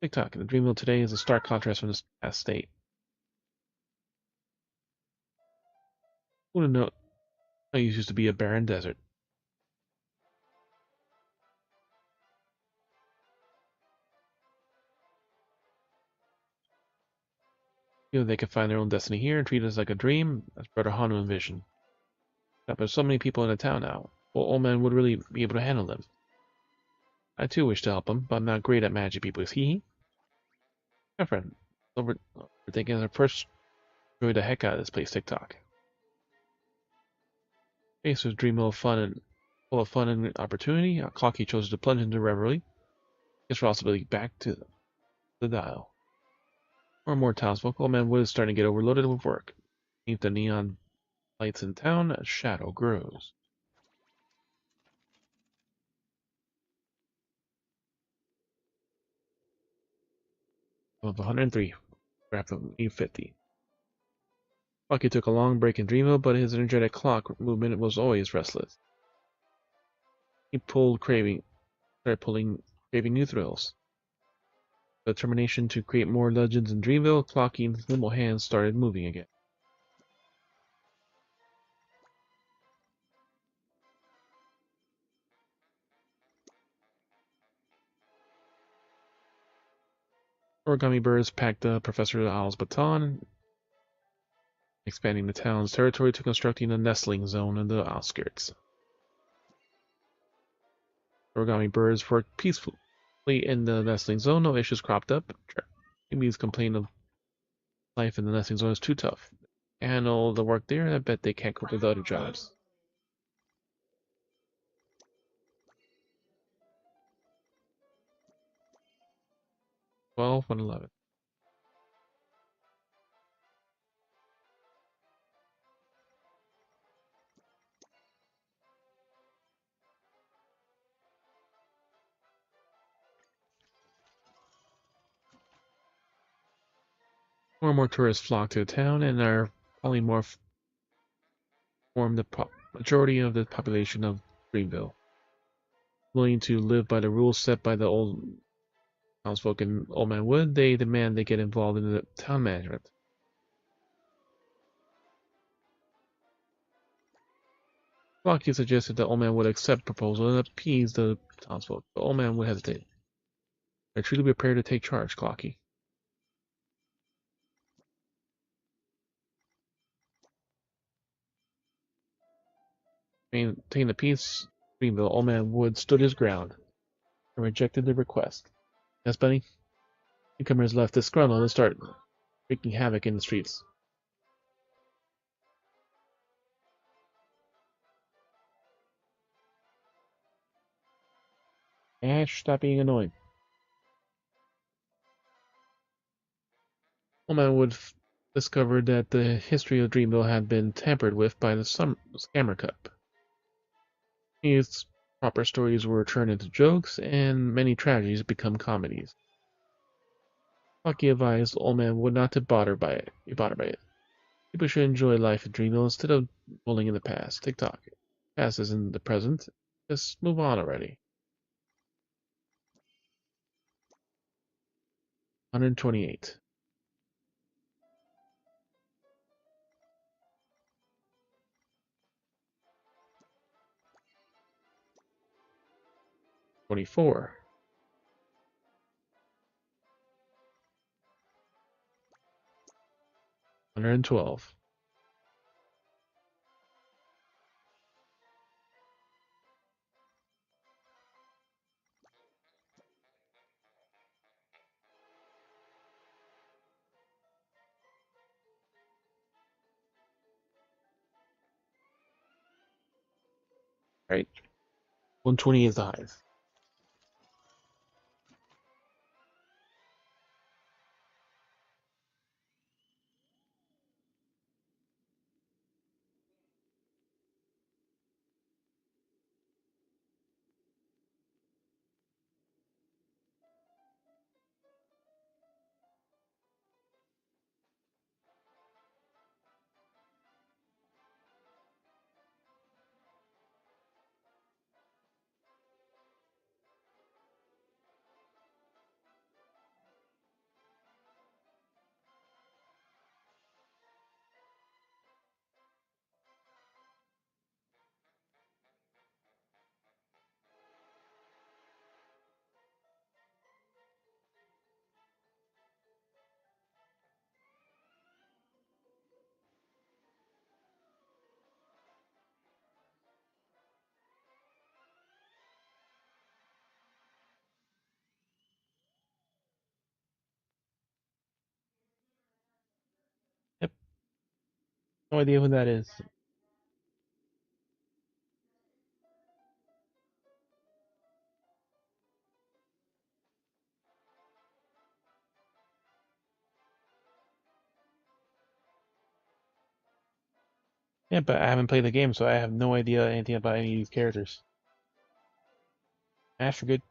A: TikTok, the Dreamville today is a stark contrast from this past state. Who would know it used to be a barren desert? You know, they could find their own destiny here and treat us like a dream, as Brother Hanu envisioned. But there's so many people in the town now. Well, old man would really be able to handle them. I too wish to help him, but I'm not great at managing people. Is he? My friend, overthinking our first enjoy the heck out of this place, TikTok. Face was dream full of fun and opportunity. Clocky chose to plunge into reverie. His responsibility back to the dial. More townsfolk. Old man Wood is starting to get overloaded with work. Beneath the neon lights in town, a shadow grows. Of 103, wrapped up 850. Clocky took a long break in Dreamville, but his energetic clock movement was always restless. He started craving new thrills. The determination to create more legends in Dreamville, Clocky's nimble hands started moving again. Origami birds packed Professor Owl's baton, expanding the town's territory to constructing a nestling zone in the outskirts. Origami birds worked peacefully in the nestling zone. No issues cropped up. Babies complain of life in the nestling zone is too tough. Handle the work there. I bet they can't cope with other jobs. 12, 111. More and more tourists flock to the town, and our polymorph form the majority of the population of Greenville, willing to live by the rules set by the old townsfolk in Old Man Wood, they demand they get involved in the town management. Clocky suggested that Old Man would accept the proposal and appease the townsfolk, but Old Man would hesitate. "Are truly prepared to take charge, Clocky." Maintain the peace, Greenville, Old Man Wood stood his ground and rejected the request. Yes, Bunny? Newcomers left disgruntled and start wreaking havoc in the streets. Ash, stop being annoying. Old Man Wood discovered that the history of Dreamville had been tampered with by the Scammer Cup. These proper stories were turned into jokes, and many tragedies become comedies. Lucky advised Old Man Wood not to be bothered by it. People should enjoy life in Dreamville instead of dwelling in the past. TikTok. Past isn't the present. Just move on already. 128. 24. 112. Right? 120 is the highest. Yep. No idea who that is. Yeah, but I haven't played the game, so I have no idea anything about any of these characters. Ash for good.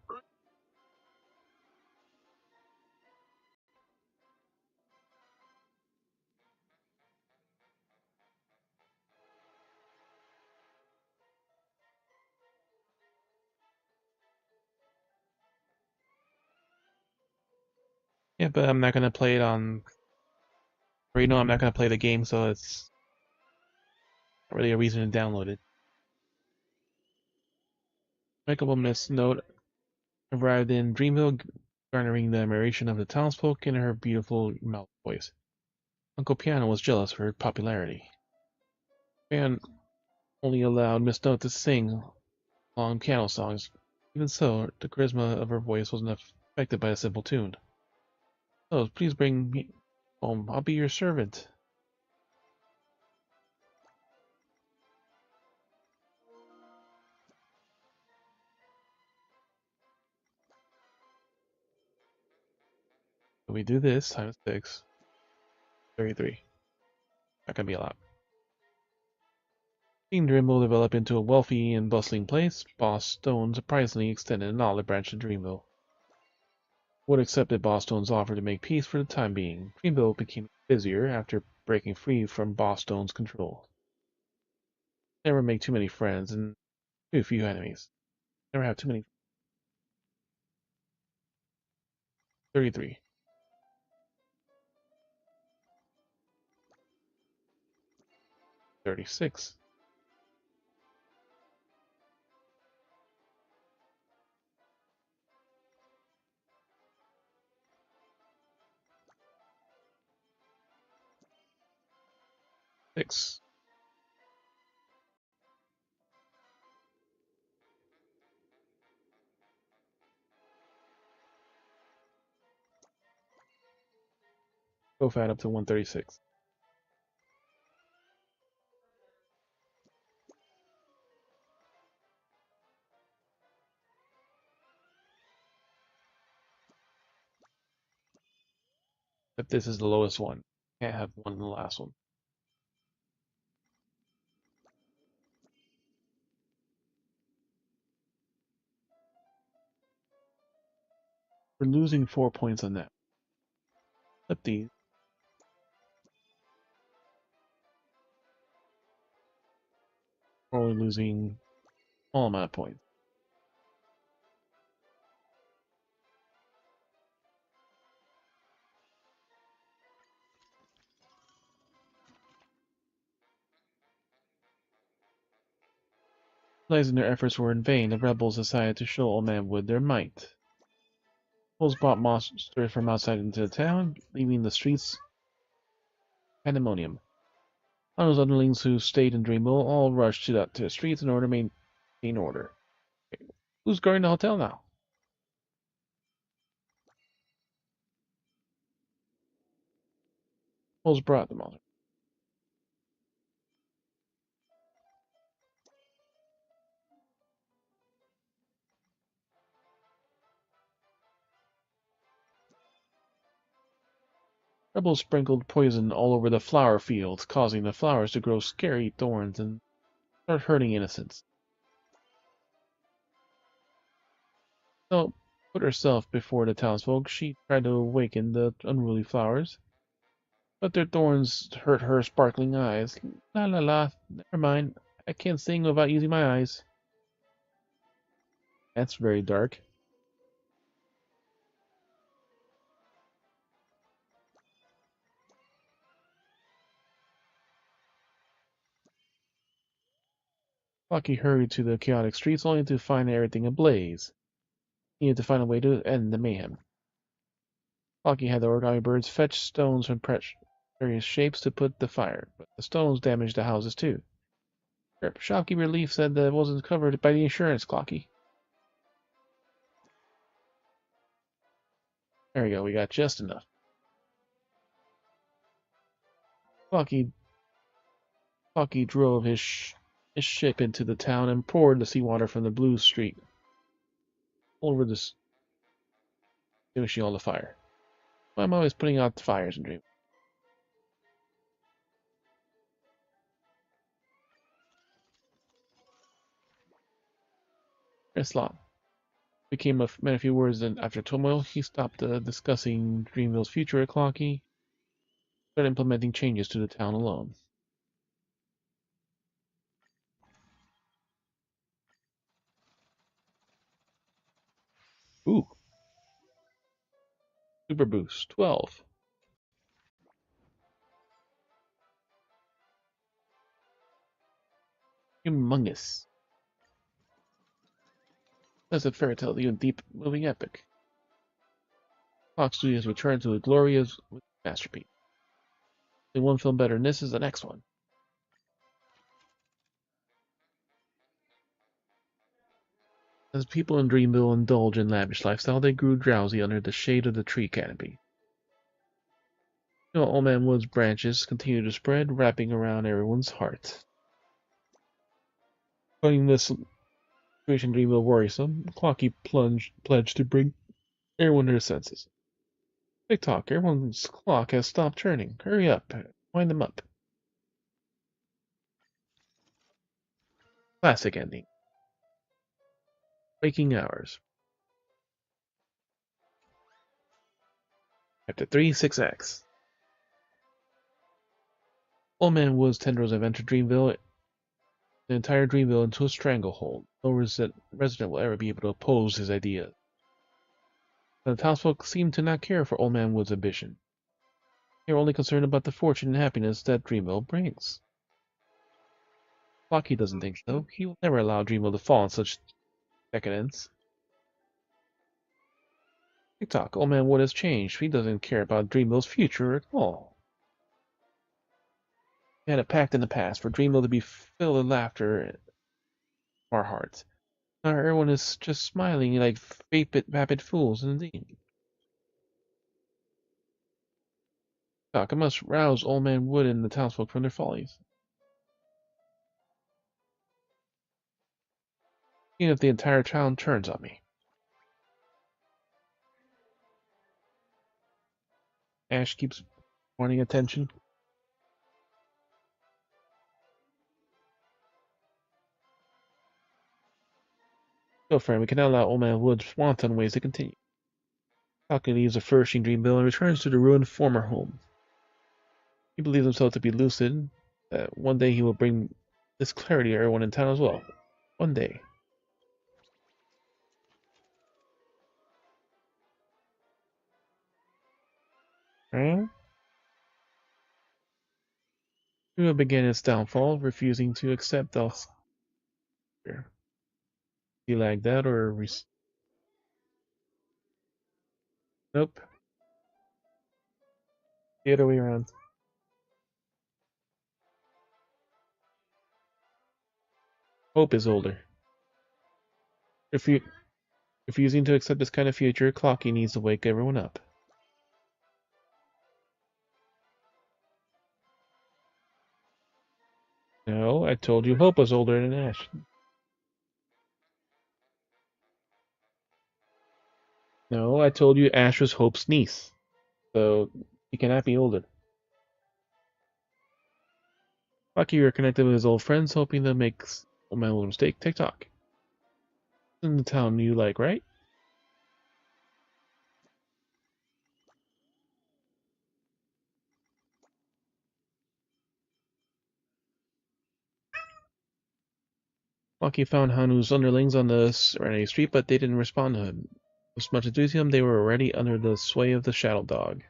A: Yeah, but I'm not gonna play it on. Or I'm not gonna play the game, so it's not really a reason to download it. Michael Miss Note arrived in Dreamville, garnering the admiration of the townsfolk in her beautiful mouth voice. Uncle Piano was jealous of her popularity. Piano only allowed Miss Note to sing long piano songs. Even so, the charisma of her voice wasn't affected by a simple tune. "Oh, please bring me home. I'll be your servant." So we do this times 6. 33. Not gonna be a lot. Seeing Dreamville develop into a wealthy and bustling place, Boss Stone surprisingly extended an olive branch to Dreamville. Wood accepted Boss Stone's offer to make peace for the time being. Dreamville became busier after breaking free from Boss Stone's control. Never make too many friends and too few enemies. Never have too many. 33. 36. 6. 'Both add up to 136. If this is the lowest one, can't have one in the last one. We're losing 4 points on that. Flip these. We're only losing a small amount of points. Realizing their efforts were in vain, the rebels decided to show Old Man Wood their might. Rebels brought monsters from outside into the town, leaving the streets pandemonium. All those underlings who stayed in Dreamville all rushed to the streets in order to maintain order. Okay. Who's guarding the hotel now? Rebels brought the monsters. Rebels sprinkled poison all over the flower fields, causing the flowers to grow scary thorns and start hurting innocents. So, put herself before the townsfolk, she tried to awaken the unruly flowers, but their thorns hurt her sparkling eyes. La la la, never mind, I can't sing without using my eyes. That's very dark. Lucky hurried to the chaotic streets only to find everything ablaze. He needed to find a way to end the mayhem. Lucky had the origami birds fetch stones from various shapes to put the fire, but the stones damaged the houses too. Shopkeeper Leaf said that it wasn't covered by the insurance, Clocky. There we go, we got just enough. Clocky drove his ship into the town and poured the seawater from the blue street over this, extinguishing all the fire. I'm always putting out the fires in Dream. Slot became a man a few words, and after turmoil, he stopped discussing Dreamville's future at Clocky, started implementing changes to the town alone. Ooh. Super boost, 12. Humongous. That's a fairy tale, even deep moving epic. Fox Studios returned to a glorious masterpiece. Only one film better than this is the next one. As people in Dreamville indulge in lavish lifestyle, they grew drowsy under the shade of the tree canopy. Old Man Wood's branches continued to spread, wrapping around everyone's heart. Finding this situation in Dreamville worrisome, Clocky pledged to bring everyone to their senses. Tick-tock, everyone's clock has stopped turning. Hurry up, wind them up. Classic ending. Waking hours. Chapter 3, 6X. Old Man Wood's tendrils have entered Dreamville, the entire Dreamville into a stranglehold. No resident will ever be able to oppose his ideas. The townsfolk seemed to not care for Old Man Wood's ambition. They were only concerned about the fortune and happiness that Dreamville brings. Flocky doesn't think so. He will never allow Dreamville to fall in such decadence. TikTok, Old Man Wood has changed. He doesn't care about Dreamville's future at all. We had a pact in the past for Dreamville to be filled with laughter in our hearts. Now everyone is just smiling like vapid fools indeed. Doc, I must rouse Old Man Wood and the townsfolk from their follies. Even if the entire town turns on me. Ash keeps wanting attention. So, friend, we cannot allow Old Man Wood's wanton ways to continue. Falcon leaves the flourishing Dreamville and returns to the ruined former home. He believes himself to be lucid, that one day he will bring this clarity to everyone in town as well. One day. Dreamville began its downfall, refusing to accept the he lagged out or nope. The other way around. Hope is older. Refusing to accept this kind of future, Clocky needs to wake everyone up. No, I told you Hope was older than Ash. No, I told you Ash was Hope's niece. So, he cannot be older. Clocky reconnected with his old friends, hoping to make Old Man Wood's mistake TikTok. In the town you like, right? Clocky found Hanu's underlings on the Serenity Street, but they didn't respond to him. With much enthusiasm, they were already under the sway of the Shadow Dog.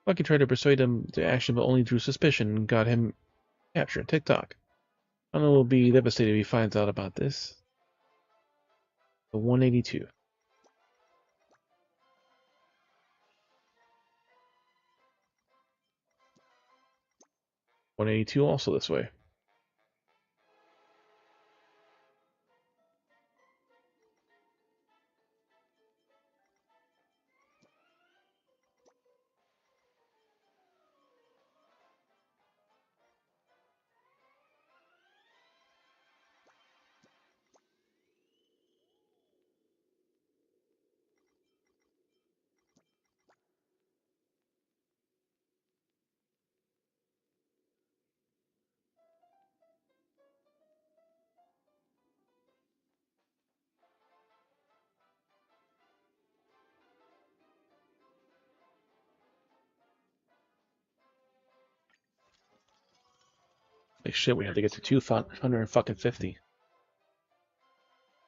A: Clocky tried to persuade him to action, but only drew suspicion and got him captured. TikTok. Hanu will be devastated if he finds out about this. The 182. 182 also this way. Like shit, we have to get to 250.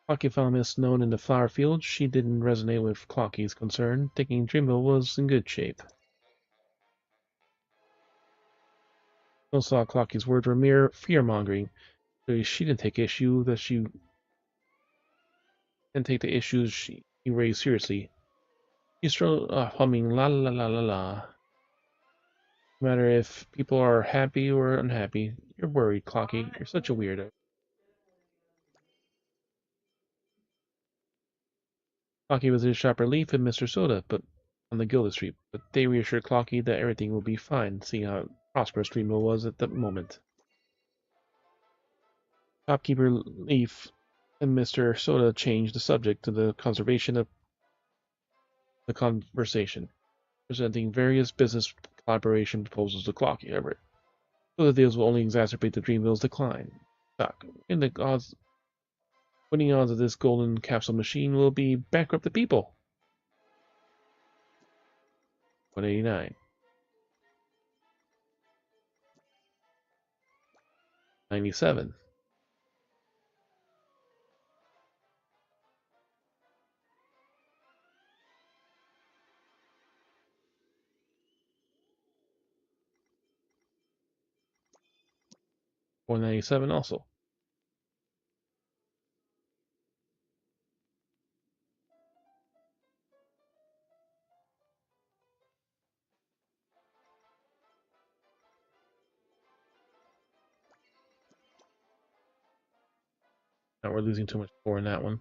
A: Clocky found Miss known in the flower field. She didn't resonate with Clocky's concern, thinking Dreamville was in good shape. Bill saw Clocky's words were mere fear-mongering, so she didn't take issue that she didn't take the issues he raised seriously. He strolled off humming la la la la la. No matter if people are happy or unhappy, you're worried, Clocky. You're such a weirdo. Clocky was a sharp relief in Mr. Soda, but on the Gilded Street, but they reassured Clocky that everything would be fine, seeing how prosperous Dreamville was at the moment. Shopkeeper Leaf and Mr. Soda changed the subject to the conservation of the conversation, presenting various business collaboration proposals to Clocky, however. So the deals will only exacerbate the Dreamville's decline. In the winning odds of this golden capsule machine will be bankrupt the people. 189. 97. 197 also. Now we're losing too much score in that one.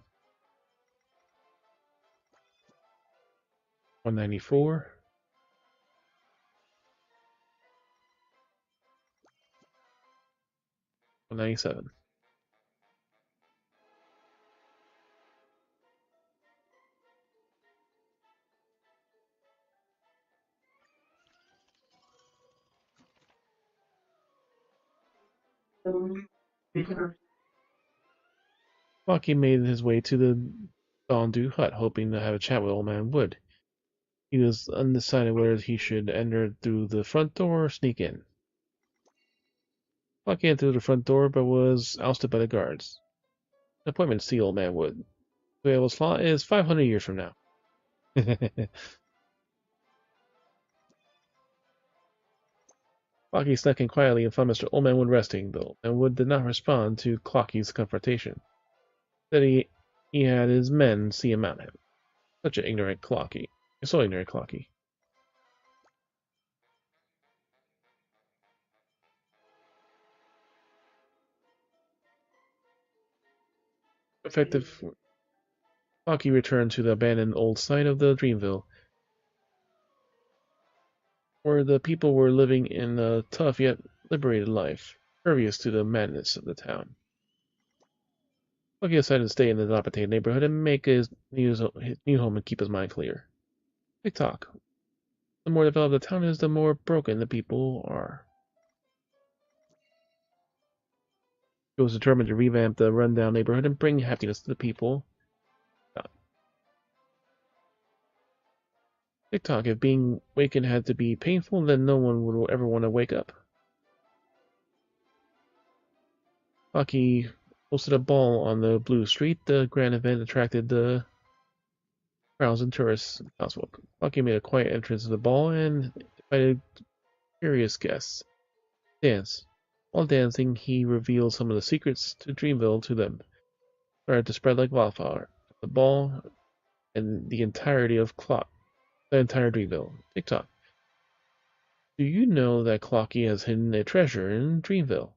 A: 194. 197. Lucky made his way to the Dondu hut, hoping to have a chat with Old Man Wood. He was undecided whether he should enter through the front door or sneak in. Lucky entered through the front door, but was ousted by the guards. An appointment to see Old Man Wood. The Whale's Flaw is 500 years from now. Clocky snuck in quietly and found Mr. Old Man Wood resting, though, and Wood did not respond to Clocky's confrontation. Instead, he had his men see him mount him. Such an ignorant Clocky. So ignorant Clocky. Effective. Clocky returned to the abandoned old site of the Dreamville, where the people were living in a tough yet liberated life, pervious to the madness of the town. Lucky decided to stay in the dilapidated neighborhood and make his new home and keep his mind clear. Tick-tock. The more developed the town is, the more broken the people are. He was determined to revamp the rundown neighborhood and bring happiness to the people. Tick-tock, if being wakened had to be painful, then no one would ever want to wake up. Lucky hosted a ball on the Blue Street. The grand event attracted the crowds and tourists. Lucky made a quiet entrance to the ball and invited curious guests. Dance. While dancing, he revealed some of the secrets to Dreamville to them. Started to spread like wildfire. The ball and the entirety of the entire Dreamville. Tick-tock. Do you know that Clocky has hidden a treasure in Dreamville?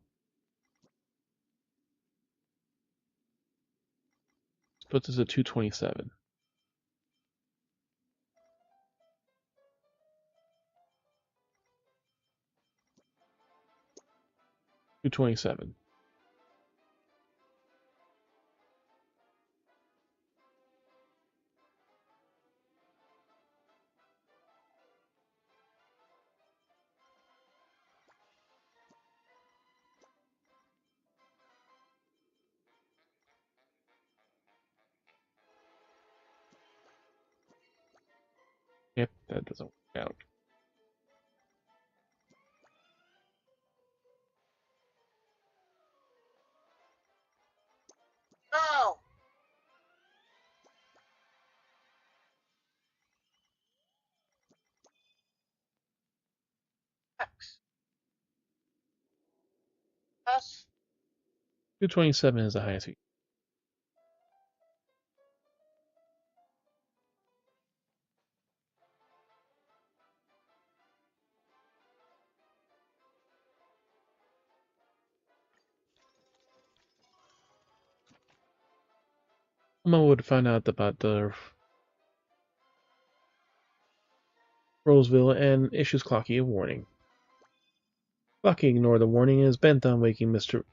A: Puts us at 227. $227. Yep, that doesn't work out.
B: No! X. Us.
A: 227 is the highest. Mama would find out about the Roseville and issues Clocky a warning. Clocky ignored the warning and is bent on waking Mr.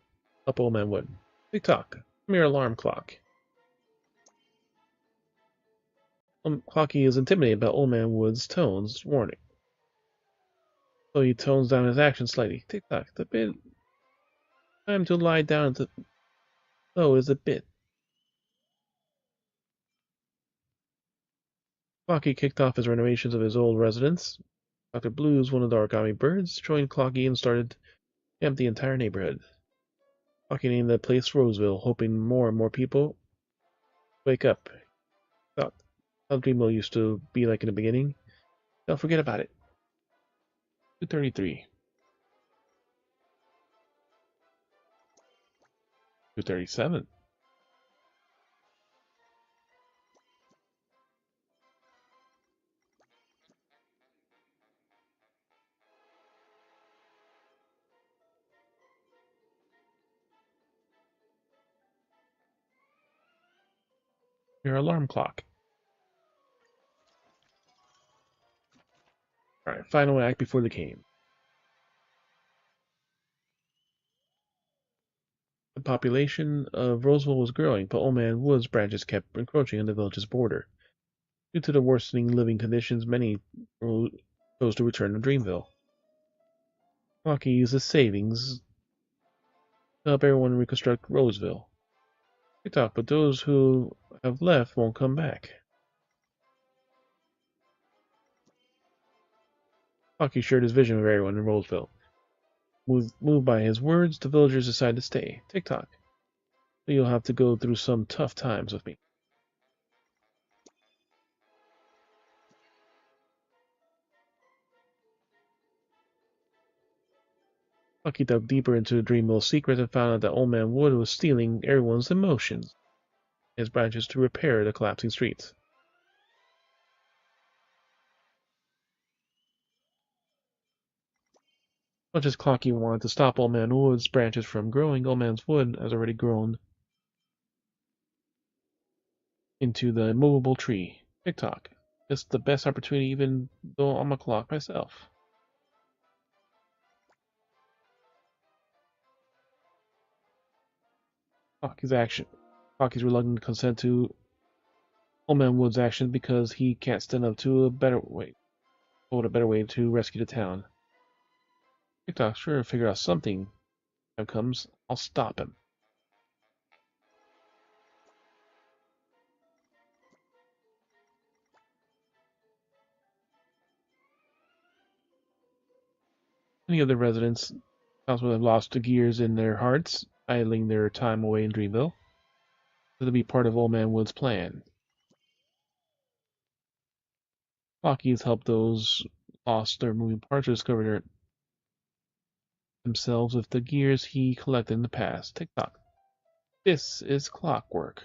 A: Old Man Wood. Tick-tock. Mere alarm clock. Clocky is intimidated by Old Man Wood's tones warning. So he tones down his action slightly. Tick-tock. The bit. Time to lie down to. So is a bit. Clocky kicked off his renovations of his old residence. Dr. Blues, one of the origami birds, joined Clocky and started to camp the entire neighborhood. Clocky named the place Roseville, hoping more and more people wake up. Thought how Dreamville used to be like in the beginning. Don't forget about it. 233. 237. Your alarm clock. Alright, final act before the game. The population of Roseville was growing, but Old Man Wood's branches kept encroaching on the village's border. Due to the worsening living conditions, many chose to return to Dreamville. Rocky used his savings to help everyone reconstruct Roseville. TikTok, but those who have left won't come back. Rocky shared his vision with everyone in Roseville. Moved by his words, the villagers decided to stay. TikTok, but you'll have to go through some tough times with me. Lucky dug deeper into Dreamville's secret and found out that Old Man Wood was stealing everyone's emotions, his branches to repair the collapsing streets. Much as Clocky wanted to stop Old Man Wood's branches from growing, Old Man Wood has already grown into the immovable tree. TikTok. It's the best opportunity even though I'm a clock myself. Clocky's action. Clocky's reluctant to consent to Old Man Wood's action because he can't stand up to a better way to rescue the town. TikTok sure figure out something. Time comes, I'll stop him. Many of the residents also have lost the gears in their hearts, idling their time away in Dreamville. To be part of Old Man Wood's plan. Clocky has helped those lost their moving parts to discover themselves with the gears he collected in the past. TikTok. This is clockwork.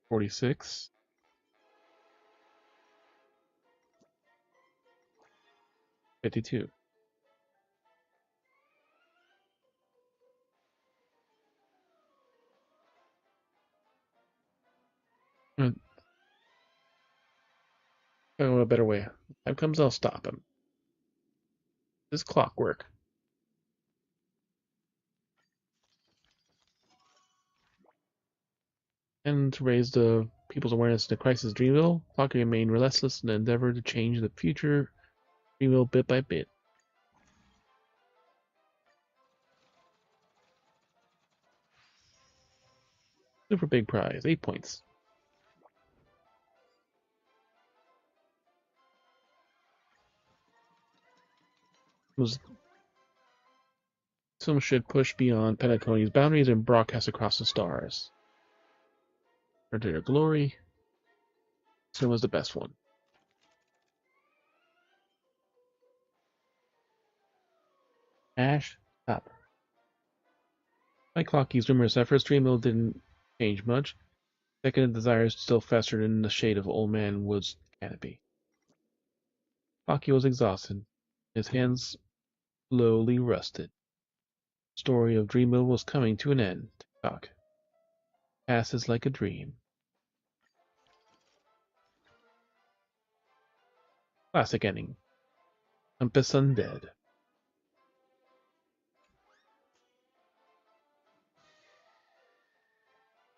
A: $46. $52. Oh, a better way. Time comes, I'll stop him. This is clockwork. And to raise the people's awareness to crisis Dreamville, Clocky remained relentless in the endeavor to change the future Dreamville bit by bit. Super big prize, 8 points. Some should push beyond Pentaconi's boundaries and broadcast across the stars. For their glory, Sin was the best one. Ash, stop. Like Clocky's numerous efforts, Dreamville didn't change much. Decadent desires still festered in the shade of Old Man Wood's canopy. Clocky was exhausted. His hands slowly rusted. The story of Dreamville was coming to an end. Tick-tock. Passes like a dream. Classic ending. Compass Undead.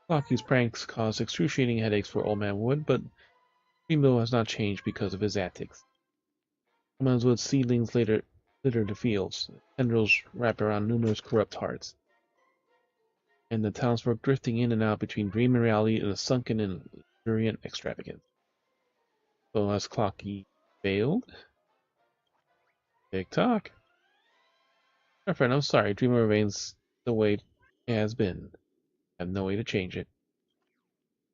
A: Clocky's pranks caused excruciating headaches for Old Man Wood, but Dreamville has not changed because of his antics. Old Man Wood's seedlings litter the fields. Tendrils wrap around numerous corrupt hearts. And the townsfolk drifting in and out between dream and reality in a sunken and luxuriant extravagance. So has Clocky failed? TikTok. My friend, I'm sorry. Dreamer remains the way it has been. I have no way to change it.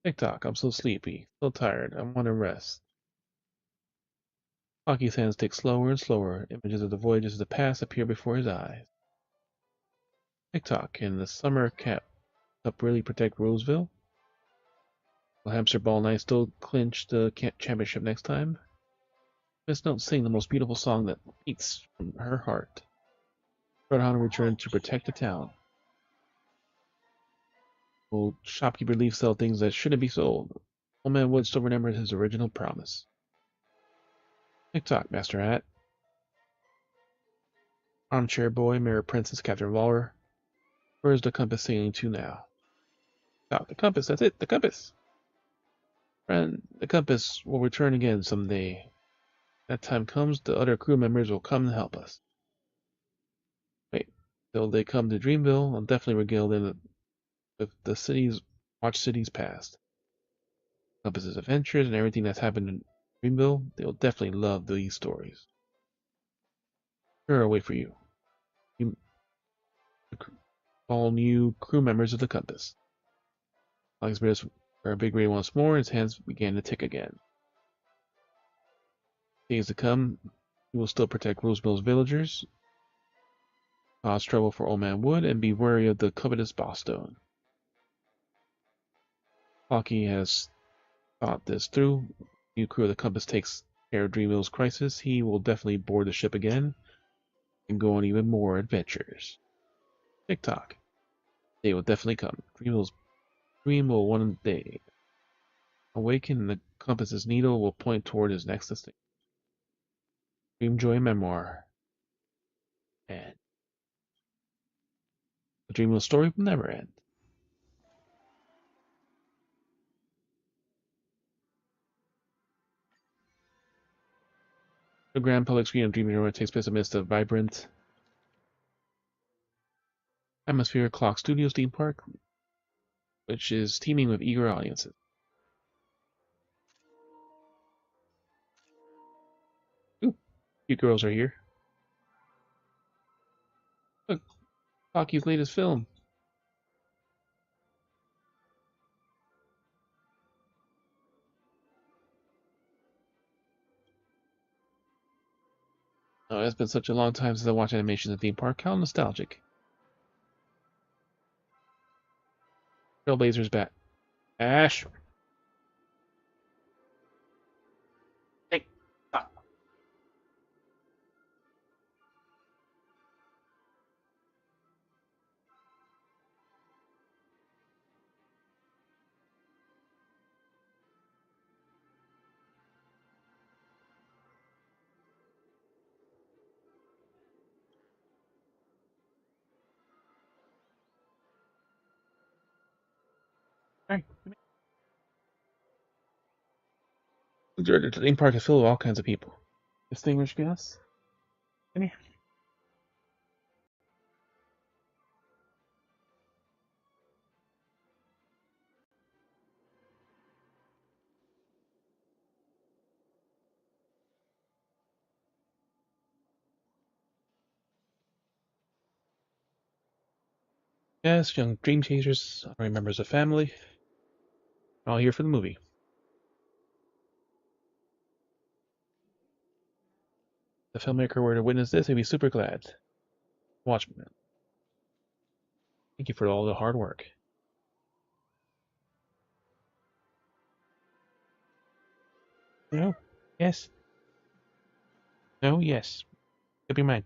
A: TikTok, I'm so sleepy, so tired. I want to rest. Hockey's hands take slower and slower. Images of the voyages of the past appear before his eyes. TikTok, can the summer cup really protect Roseville? Will Hamster Ball Knight still clinch the championship next time? Miss Note sing the most beautiful song that beats from her heart. Roadhound returned to protect the town. Will shopkeeper leave sell things that shouldn't be sold? Old Man Wood still remembers his original promise. TikTok, Master Hat. Armchair Boy, Mirror Princess, Captain Waller. Where's the compass sailing to now? Oh, the compass, that's it, the compass. Friend, the compass will return again someday. That time comes, the other crew members will come to help us. Wait, till they come to Dreamville, I'll definitely regale them with the Watch City's past. Compass's adventures and everything that's happened in Dreamville, they'll definitely love these stories. Sure, I'll wait for you. All new crew members of the compass. Alex British for a big ray once more, his hands began to tick again. Days to come, he will still protect Roseville's villagers, cause trouble for Old Man Wood, and be wary of the covetous Bosstone. Hockey has thought this through. New crew of the compass takes care of Dreamville's crisis. He will definitely board the ship again and go on even more adventures. TikTok. They will definitely come. Dream will one day awaken, and the compass's needle will point toward his next destination. Dreamjoy Memoir. And the Dreamville story will never end. The grand public screen of Dreamjoy takes place amidst a vibrant atmosphere Clock Studios theme park, which is teeming with eager audiences. Ooh, cute girls are here. Look, Clocky's latest film. Oh, it's been such a long time since I watched animation at the theme park. How nostalgic. Trailblazer's back. Ash! Hey! Stop. Alright. The theme park is filled with all kinds of people. Distinguished guests? Come here. Yes, young dream chasers, honorary members of family, all here for the movie. If the filmmaker were to witness this, he'd be super glad. Watch me. Thank you for all the hard work. No? Yes? No? Yes. Keep your mind.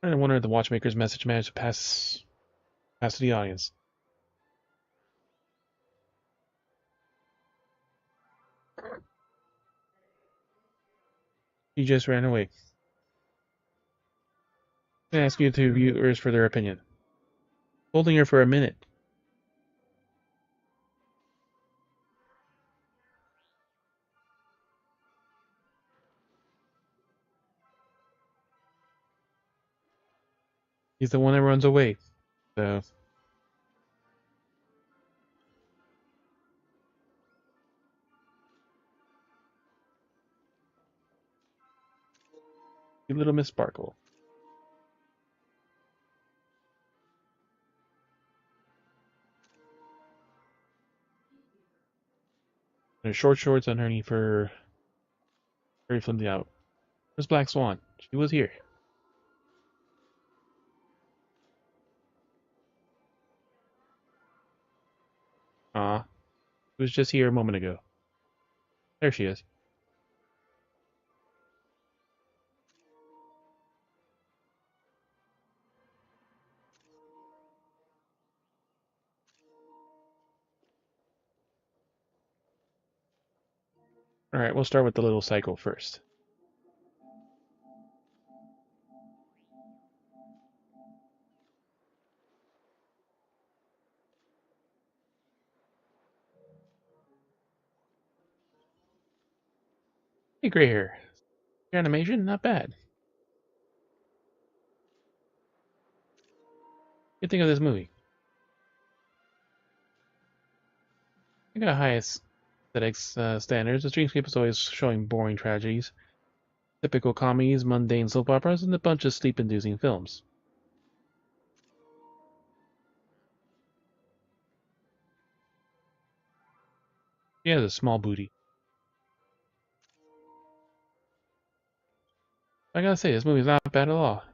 A: I wonder if the watchmaker's message managed to pass to the audience. He just ran away. I ask you two viewers for their opinion. Holding her for a minute. He's the one that runs away. So Little Miss Sparkle. Her short shorts underneath her very flimsy out. Where's Black Swan? She was here. Ah, she was just here a moment ago. There she is. Alright, we'll start with the little cycle first. Hey, gray hair. Your animation, not bad. What do you think of this movie? I got highest aesthetics standards. The Dreamscape is always showing boring tragedies, typical comedies, mundane soap operas, and a bunch of sleep-inducing films. She has a small booty. I gotta say, this movie's not bad at all.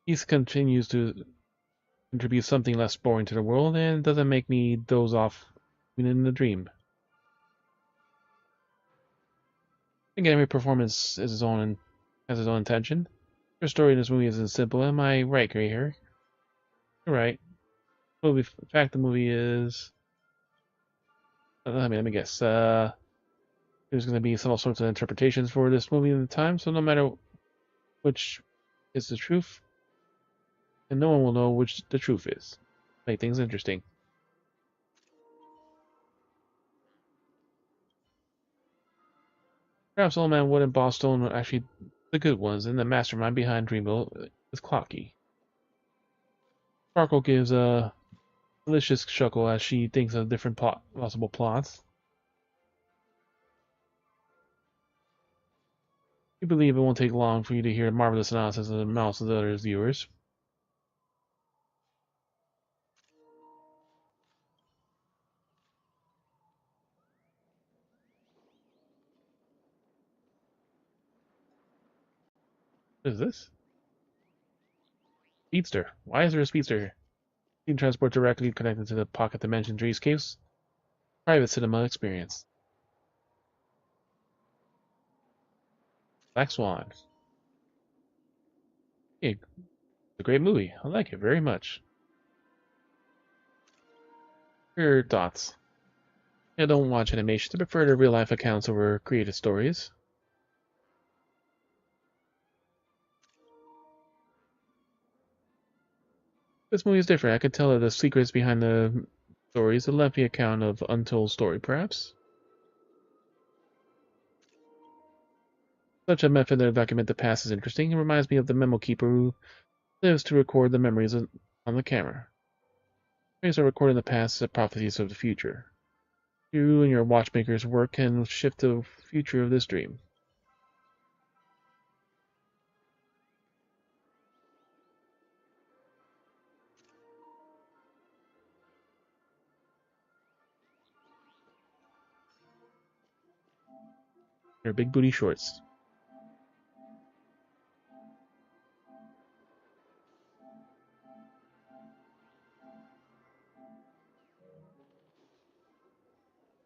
A: He continues to contribute something less boring to the world and doesn't make me doze off even in the dream. Again, every performance is has its own intention. Your story in this movie isn't simple, am I right, gray hair? You're right. In fact, the movie is. Let me guess. There's going to be all sorts of interpretations for this movie at the time, so no matter which is the truth, and no one will know which the truth is. Make things interesting. Perhaps Old Man Wood and Boss Stone were actually the good ones, and the mastermind behind Dreamville is Clocky. Sparkle gives a malicious chuckle as she thinks of different possible plots. You believe it won't take long for you to hear a marvelous analysis of the mouths of the other viewers. What is this? Speedster. Why is there a speedster here? You can transport directly connected to the Pocket Dimension Dreamscapes private cinema experience. Black Swan. Hey, it's a great movie. I like it very much. Your thoughts? I don't watch animations. I prefer the real-life accounts over created stories. This movie is different. I could tell that the secrets behind the story is a lengthy account of untold story, perhaps. Such a method to document the past is interesting. It reminds me of the memo keeper who lives to record the memories on the camera. Memories are recorded in the past as prophecies of the future. You and your watchmaker's work can shift the future of this dream. Your big booty shorts.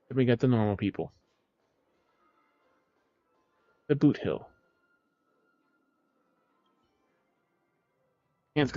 A: Then we got the normal people. The boot hill. Hands.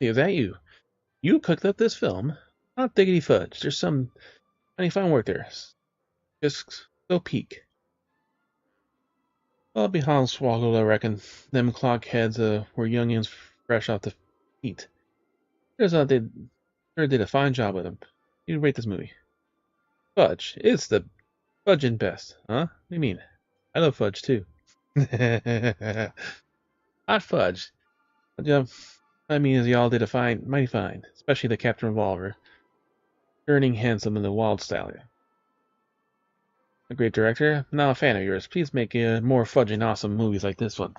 A: Hey, is that you? You cooked up this film? Not diggity fudge. There's some funny fine work there. Just go peek. Well, be swoggled, I reckon. Them clockheads were youngins fresh off the heat. Turns out they sure did a fine job with them. You'd rate this movie. Fudge. It's the fudging best, huh? What do you mean? I love fudge too. Hot fudge. Yeah, I mean, as y'all did a mighty fine, especially the Captain Revolver, turning handsome in the wild style. A great director. I'm now a fan of yours. Please make more fudging awesome movies like this one.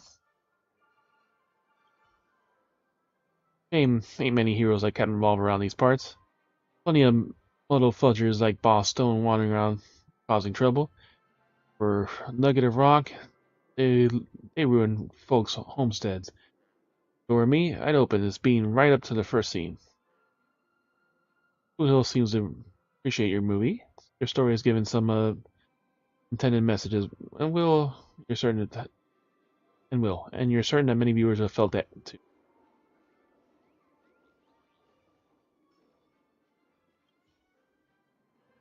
A: Ain't many heroes like Captain Revolver around these parts. Plenty of little fudgers like Boss Stone wandering around causing trouble. For Nugget of Rock, they ruin folks' homesteads. If it were me, I'd open this bean right up to the first scene. Blue Hill seems to appreciate your movie. Your story has given some intended messages, and you're certain that many viewers have felt that too.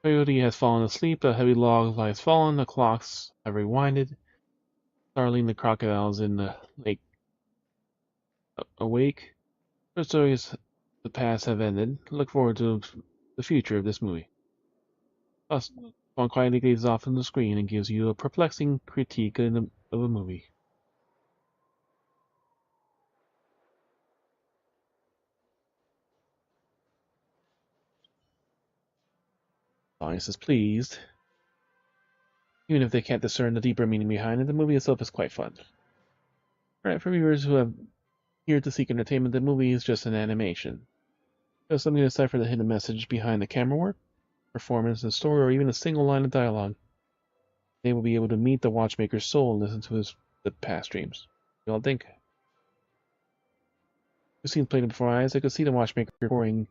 A: Coyote has fallen asleep, a heavy log lies fallen, the clocks have rewinded. Starling the crocodiles in the lake awake. The stories of the past have ended. Look forward to the future of this movie. Thus, one quietly gazes off on the screen and gives you a perplexing critique of a movie. Audience is pleased. Even if they can't discern the deeper meaning behind it, the movie itself is quite fun. Alright, for viewers who have here to seek entertainment, the movie is just an animation. There's something to decipher the hidden message behind the camera work, performance, the story, or even a single line of dialogue. They will be able to meet the watchmaker's soul and listen to the past dreams. You all think? We've seen played before eyes. I could see the watchmaker poring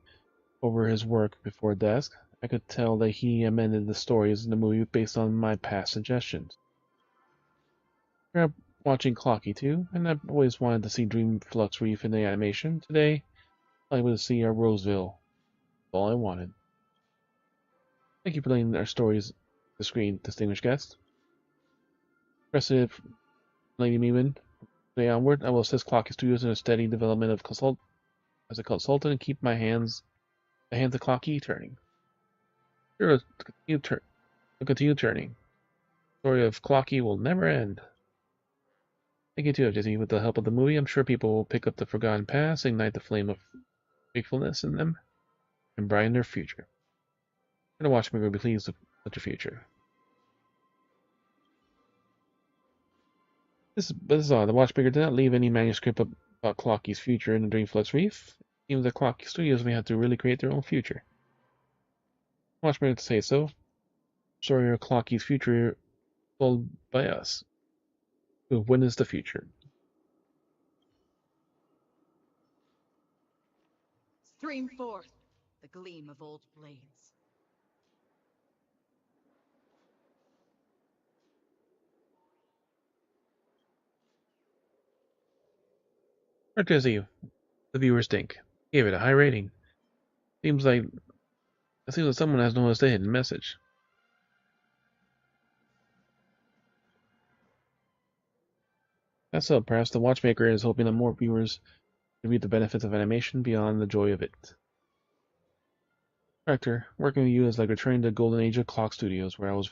A: over his work before desk. I could tell that he amended the stories in the movie based on my past suggestions. We're watching Clocky too, and I've always wanted to see Dream Flux Reef in the animation. Today, I'm able to see our Roseville. That's all I wanted. Thank you for letting our stories the screen, distinguished guest. President Lady Meeman, today onward, I will assist Clocky Studios in a steady development of as a consultant and keep the hands of Clocky turning. Sure, continue turning. The story of Clocky will never end. Thank you too, Jesse. With the help of the movie, I'm sure people will pick up the forgotten past, ignite the flame of faithfulness in them, and brighten their future. And the Watchmen will be pleased with such a future. This is odd. The Watchmaker did not leave any manuscript about Clocky's future in the Dreamflux Reef. It seems that Clocky Studios may have to really create their own future. Watchmaker to say so. Story of Clocky's future told by us, who have witnessed the future.
D: Stream forth the gleam of old blades.
A: What does the viewers think? Gave it a high rating. Seems like someone has noticed a hidden message. That's so. Perhaps the Watchmaker is hoping that more viewers can reap the benefits of animation beyond the joy of it. Director, working with you is like returning to the golden age of Clock Studios, where I was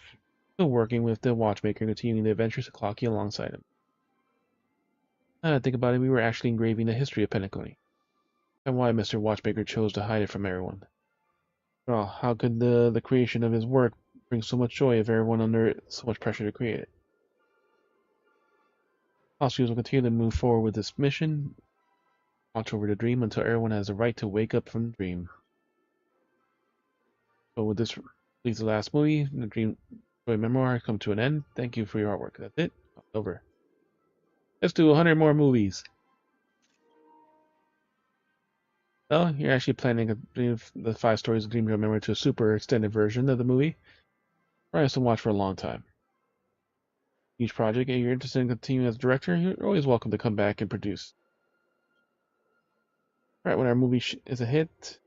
A: still working with the Watchmaker and continuing the adventures of Clocky alongside him. Now that I think about it, we were actually engraving the history of Penacony, and why Mr. Watchmaker chose to hide it from everyone. Well, how could the creation of his work bring so much joy if everyone under so much pressure to create it? Clock Studios will continue to move forward with this mission, watch over the dream until everyone has the right to wake up from the dream. So with this release the last movie, the Dream Joy Memoir, come to an end. Thank you for your artwork. That's it. Over. Let's do 100 more movies. Well, you're actually planning the 5 stories of Dream Joy Memoir to a super extended version of the movie. Probably to watch for a long time. Each project, if you're interested in continuing as a director, you're always welcome to come back and produce. Alright, when our movie is a hit,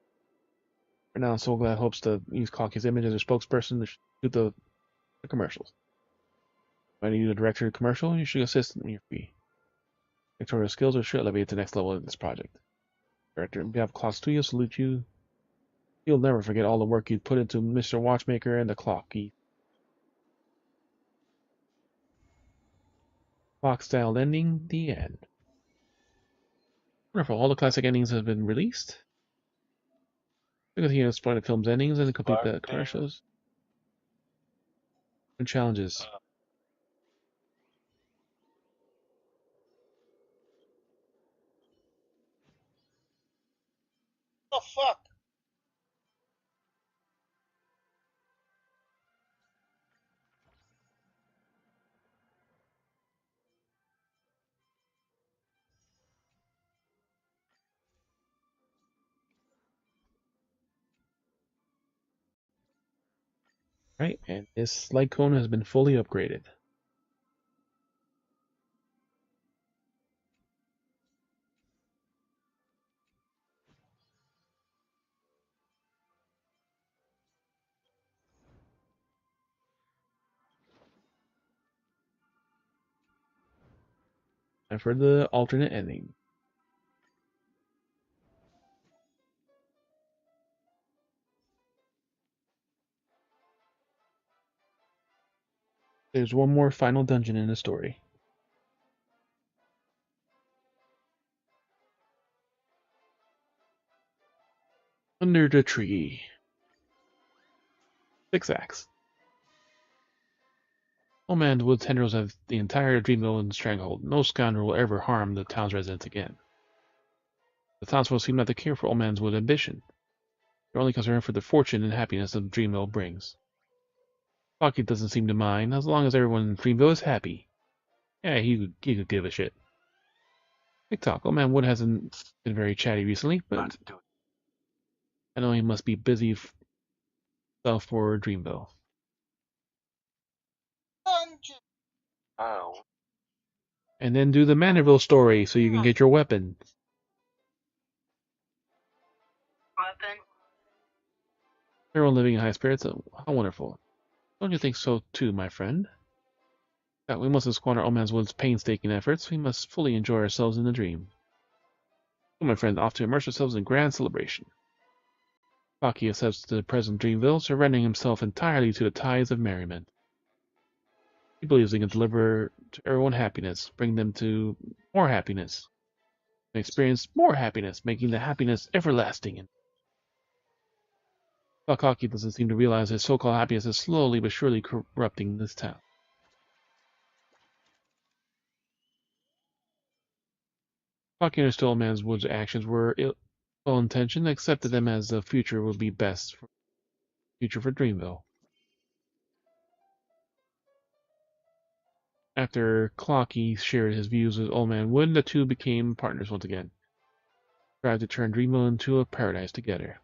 A: for now, So Glad hopes to use Clocky's image as a spokesperson to shoot the commercials. When you need a director of commercial, you should assist when you're free. Victoria's skills are sure elevated to the next level in this project. Director, on behalf of Clock Studio, salute you. You'll never forget all the work you put into Mr. Watchmaker and the clock. Clock styled ending, the end. Wonderful, all the classic endings have been released. We continue to explore the film's endings and complete the commercials and challenges.
B: Oh fuck!
A: Right, and this light cone has been fully upgraded. And for the alternate ending. There's one more final dungeon in the story. Under the tree. 6 acts. Old Man Wood's tendrils have the entire Dreamville in stranglehold. No scoundrel will ever harm the town's residents again. The townsfolk seem not to care for Old Man's Wood's ambition. They're only concerned for the fortune and happiness that Dreamville brings. Pocky doesn't seem to mind, as long as everyone in Dreamville is happy. Yeah, he could give a shit. TikTok. Old Man Wood hasn't been very chatty recently, but I know he must be busy stuff for Dreamville.
B: Oh.
A: And then do the Manorville story so you can get your weapon.
B: Weapon?
A: Everyone living in high spirits. How wonderful. Don't you think so too, my friend? That we mustn't squander Old Man Wood's painstaking efforts. We must fully enjoy ourselves in the dream. So, my friend, off to immerse ourselves in grand celebration. Pocky accepts the present Dreamville, surrendering himself entirely to the tides of merriment. He believes he can deliver to everyone happiness, bring them to more happiness, and experience more happiness, making the happiness everlasting. But Hockey doesn't seem to realize his so-called happiness is slowly but surely corrupting this town. Hockey understood Old Man Wood's actions were well-intentioned, and accepted them as the future would be best for future for Dreamville. After Clocky shared his views with Old Man Wood, the two became partners once again. Tried to turn Dreamville into a paradise together.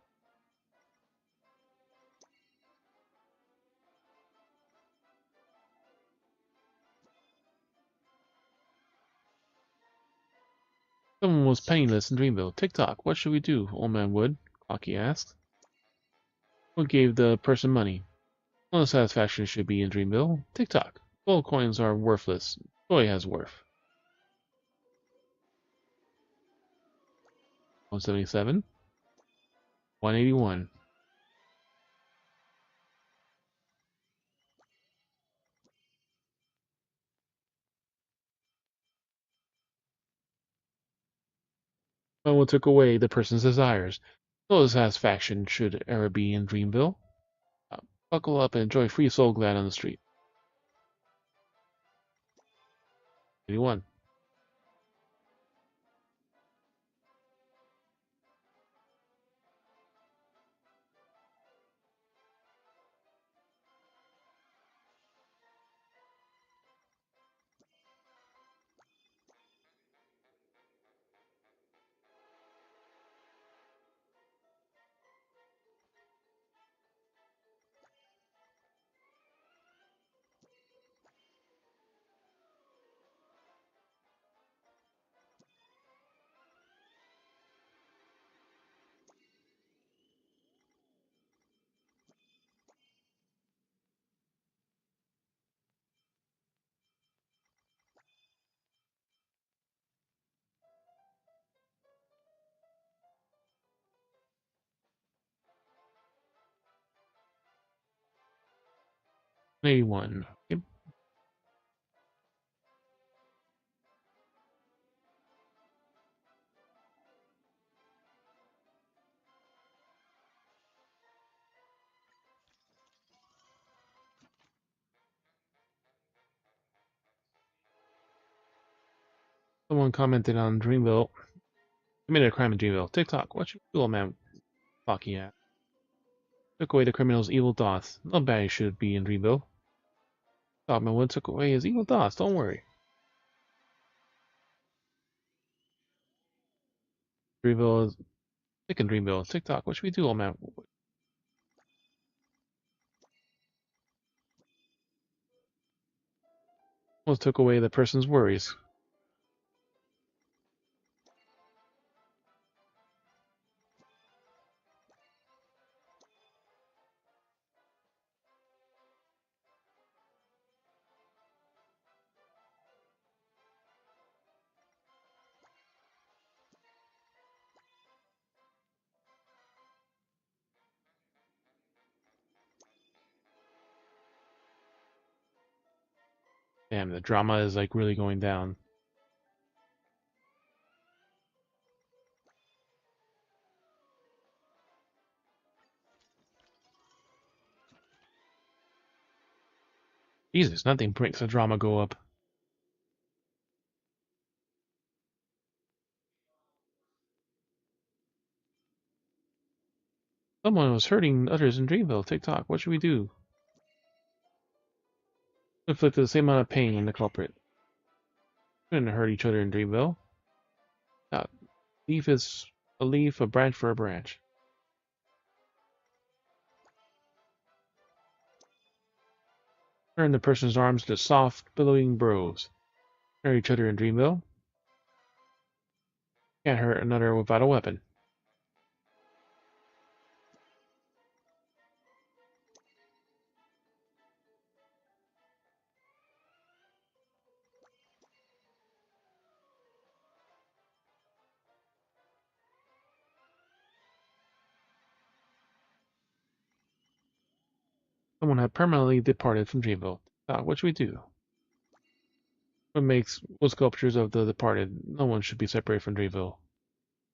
A: Someone was penniless in Dreamville. Tick-tock, what should we do, Old Man Wood? Clocky asked. Wood gave the person money. All the satisfaction should be in Dreamville. Tick-tock, gold coins are worthless. Joy has worth. 177. 181. No one took away the person's desires. No satisfaction should ever be in Dreamville. Buckle up and enjoy free soul glad on the street. 81. 81. Yep. Someone commented on Dreamville. Committed a crime in Dreamville. TikTok, what you do, old man? Fucking at. Took away the criminal's evil thoughts. Nobody should be in Dreamville. Dogman Wood took away his evil thoughts. Don't worry. Dreamville is sick in Dreamville. TikTok, what should we do, old man? Almost took away the person's worries. Damn, the drama is like really going down. Jesus, nothing makes the drama go up. Someone was hurting others in Dreamville. TikTok, what should we do? Inflicted the same amount of pain on the culprit. Couldn't hurt each other in Dreamville. Leaf is a leaf, a branch for a branch. Turn the person's arms to soft, billowing burrows. Hurt each other in Dreamville. Can't hurt another without a weapon. Someone had permanently departed from Dreamville. What should we do? What sculptures of the departed? No one should be separated from Dreamville.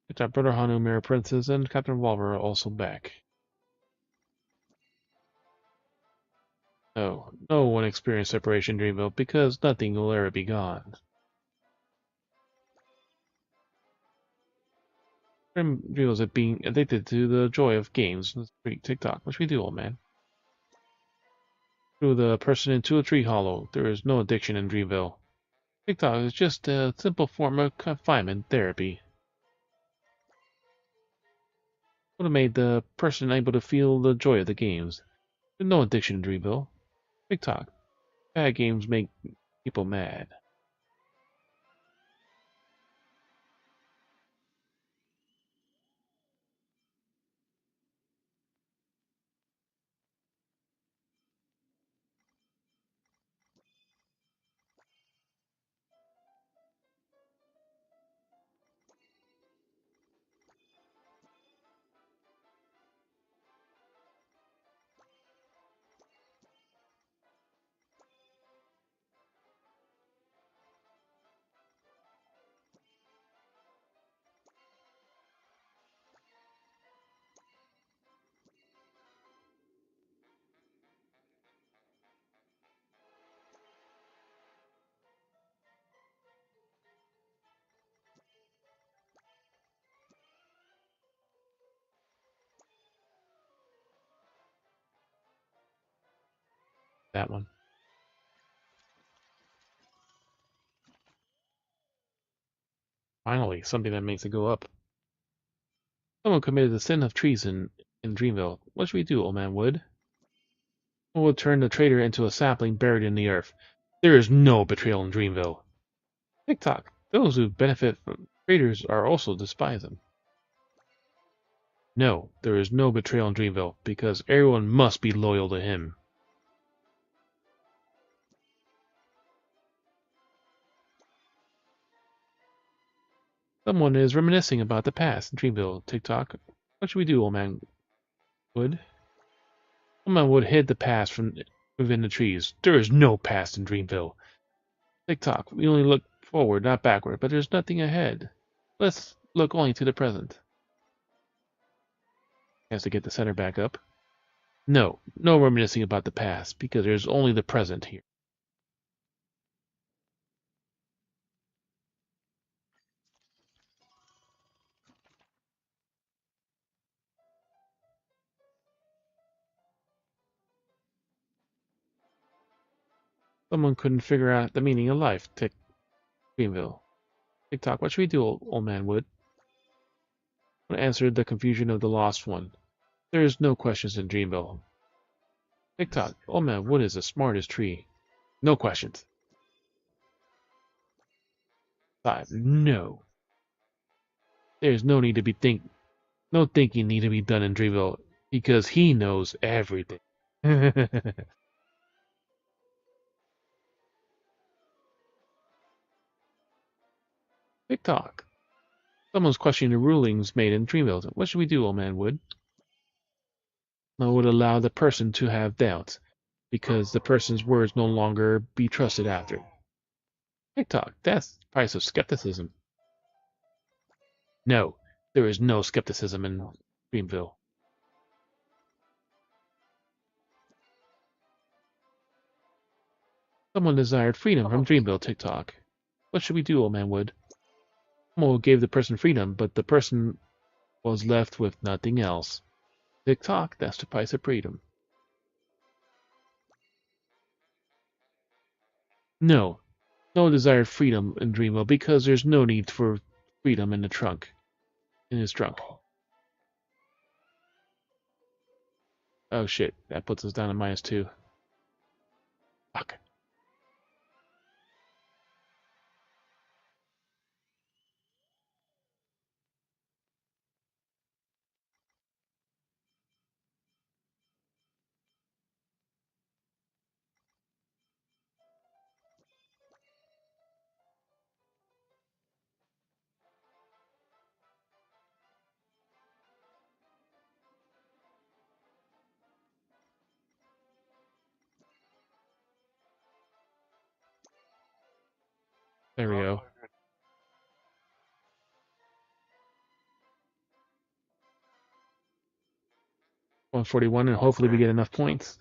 A: It's our brother Hanu, Mirror Princess, and Captain Revolver are also back. No, no one experienced separation in Dreamville because nothing will ever be gone. Dreamville's at being addicted to the joy of games. Let's break TikTok. What should we do, old man? Threw the person into a tree hollow. There is no addiction in Dreamville. TikTok is just a simple form of confinement therapy. Would have made the person able to feel the joy of the games. There's no addiction in Dreamville. TikTok. Bad games make people mad. That one. Finally, something that makes it go up. Someone committed the sin of treason in Dreamville. What should we do, old man Wood? Would turn the traitor into a sapling buried in the earth. There is no betrayal in Dreamville. TikTok. Those who benefit from traitors are also despise them. No, there is no betrayal in Dreamville, because everyone must be loyal to him. Someone is reminiscing about the past in Dreamville. TikTok. What should we do, old man Wood? Old man Wood hid the past from within the trees. There is no past in Dreamville. Tick-tock, we only look forward, not backward, but there's nothing ahead. Let's look only to the present. Has to get the center back up. No reminiscing about the past, because there's only the present here. Someone couldn't figure out the meaning of life, Dreamville. Tick-tock, what should we do, old man Wood? What answered the confusion of the lost one? There is no questions in Dreamville. Tick-tock, old man Wood is the smartest tree. No questions. 5. No. There's no need to be no thinking need to be done in Dreamville, because he knows everything. Tick-tock. Someone's questioning the rulings made in Dreamville. What should we do, old man Wood? No would allow the person to have doubts, because the person's words no longer be trusted after. Tick-tock, that's the price of skepticism. No, there is no skepticism in Dreamville. Someone desired freedom from Dreamville, Tick-tock. What should we do, old man Wood? Someone gave the person freedom, but the person was left with nothing else. Tick-tock, that's the price of freedom. No desired freedom in Dreamville, because there's no need for freedom in his trunk. Oh shit, that puts us down to -2. Fuck. There we go. 141, and hopefully we get enough points.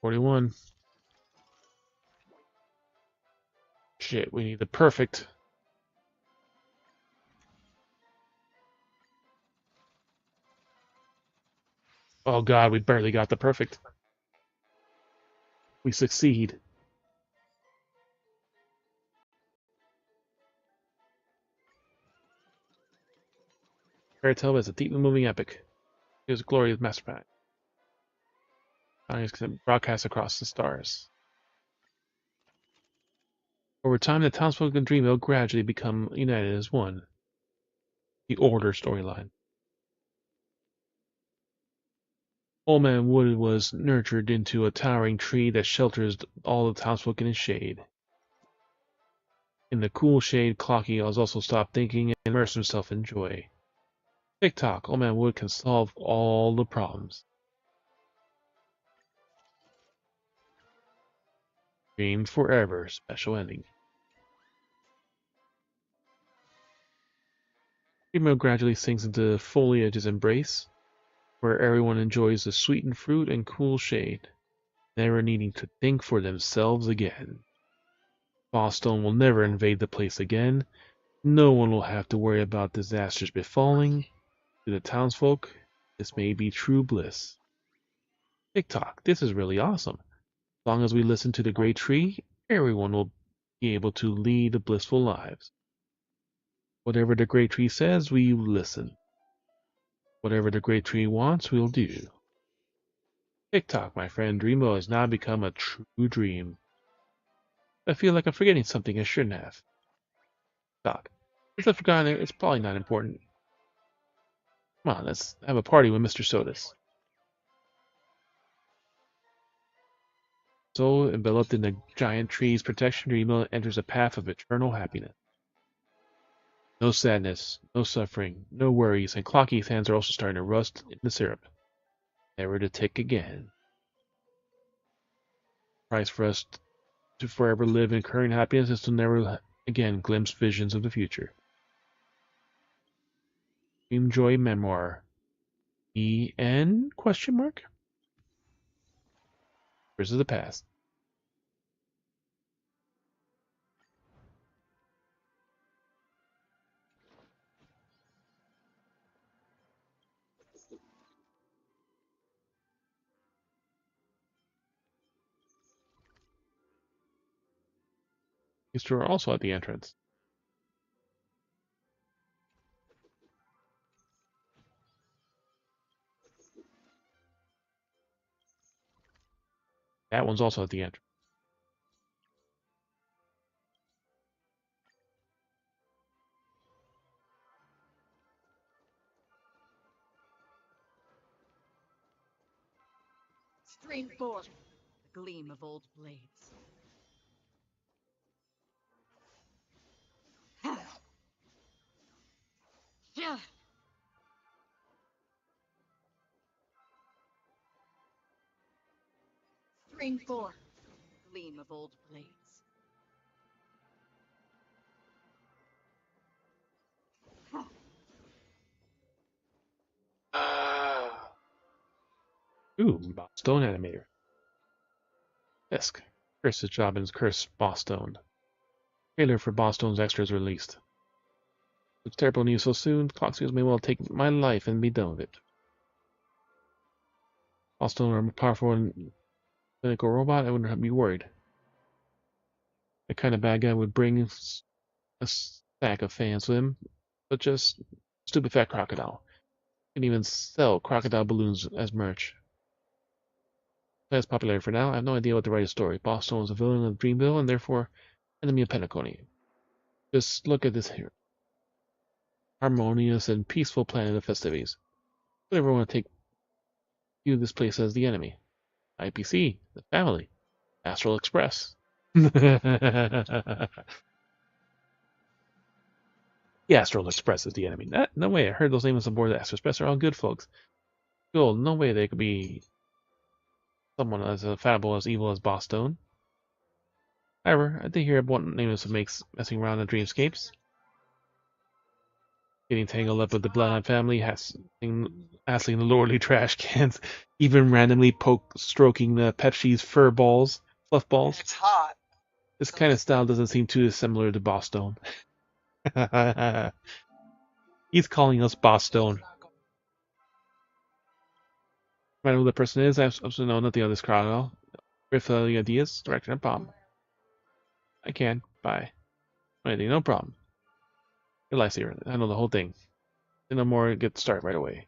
A: '41. Shit, we need the perfect. Oh god, we barely got the perfect. We succeed. Fairytale is a deeply moving epic. Here's the glory of Master Pack. Broadcast across the stars. Over time, the townsfolk in Dreamville gradually become united as one. The Order storyline. Old Man Wood was nurtured into a towering tree that shelters all the townsfolk in its shade. In the cool shade, Clocky has also stopped thinking and immersed himself in joy. Tick-tock, Old Man Wood can solve all the problems. Dream forever, special ending. Dreamville gradually sinks into foliage's embrace, where everyone enjoys the sweetened fruit and cool shade, never needing to think for themselves again. Boston will never invade the place again. No one will have to worry about disasters befalling. To the townsfolk, this may be true bliss. Tick-tock, this is really awesome. As long as we listen to the great tree, everyone will be able to lead blissful lives. Whatever the great tree says, we listen. Whatever the great tree wants, we'll do. TikTok, my friend, Dreamo has now become a true dream. I feel like I'm forgetting something I shouldn't have. Doc, if I've forgotten it, it's probably not important. Come on, let's have a party with Mr. Sodas. So, enveloped in the giant tree's protection, Dreamo enters a path of eternal happiness. No sadness, no suffering, no worries, and Clocky's hands are also starting to rust in the syrup. Never to tick again. Price for us to forever live in current happiness is to never again glimpse visions of the future. Dream Joy Memoir. EN? Question mark? This is the past. These two are also at the entrance. That one's also at the entrance.
D: Stream 4. The gleam of old blades. Yeah. Stream 4. Gleam of old blades.
A: Ooh, Stone Animator. Fisk. Curse's job is Curse Bosstone. Trailer for Bosstone's extras released. It's terrible news so soon. Clockseals may well take my life and be done with it. Bosstone are a powerful and clinical robot. I wouldn't be worried. The kind of bad guy would bring a stack of fans with him, but just stupid fat crocodile. Can even sell crocodile balloons as merch. That's popular for now. I have no idea what to write a story. Bosstone is a villain of Dreamville and therefore enemy of Penacony. Just look at this here. Harmonious and peaceful planet of festivities. Would ever want to view this place as the enemy? IPC, the family, Astral Express. The Astral Express is the enemy. No way. I heard those names aboard the Astral Express are all good folks. Cool. No way they could be someone as infallible as evil as Bosstone. However, I did hear what nameless makes messing around in dreamscapes. Getting tangled up with the Bloodline family, hassling the lordly trash cans, even randomly stroking the Pepsi's fluff balls.
I: It's hot.
A: This kind of style doesn't seem too dissimilar to Bosstone. He's calling us Bosstone. No matter who the person is, I absolutely know nothing of this crowd at all. Riff the ideas, direction, and problem. I can. Bye. Anything, no problem. Your lifesaver. I know the whole thing. Say no more, get started right away.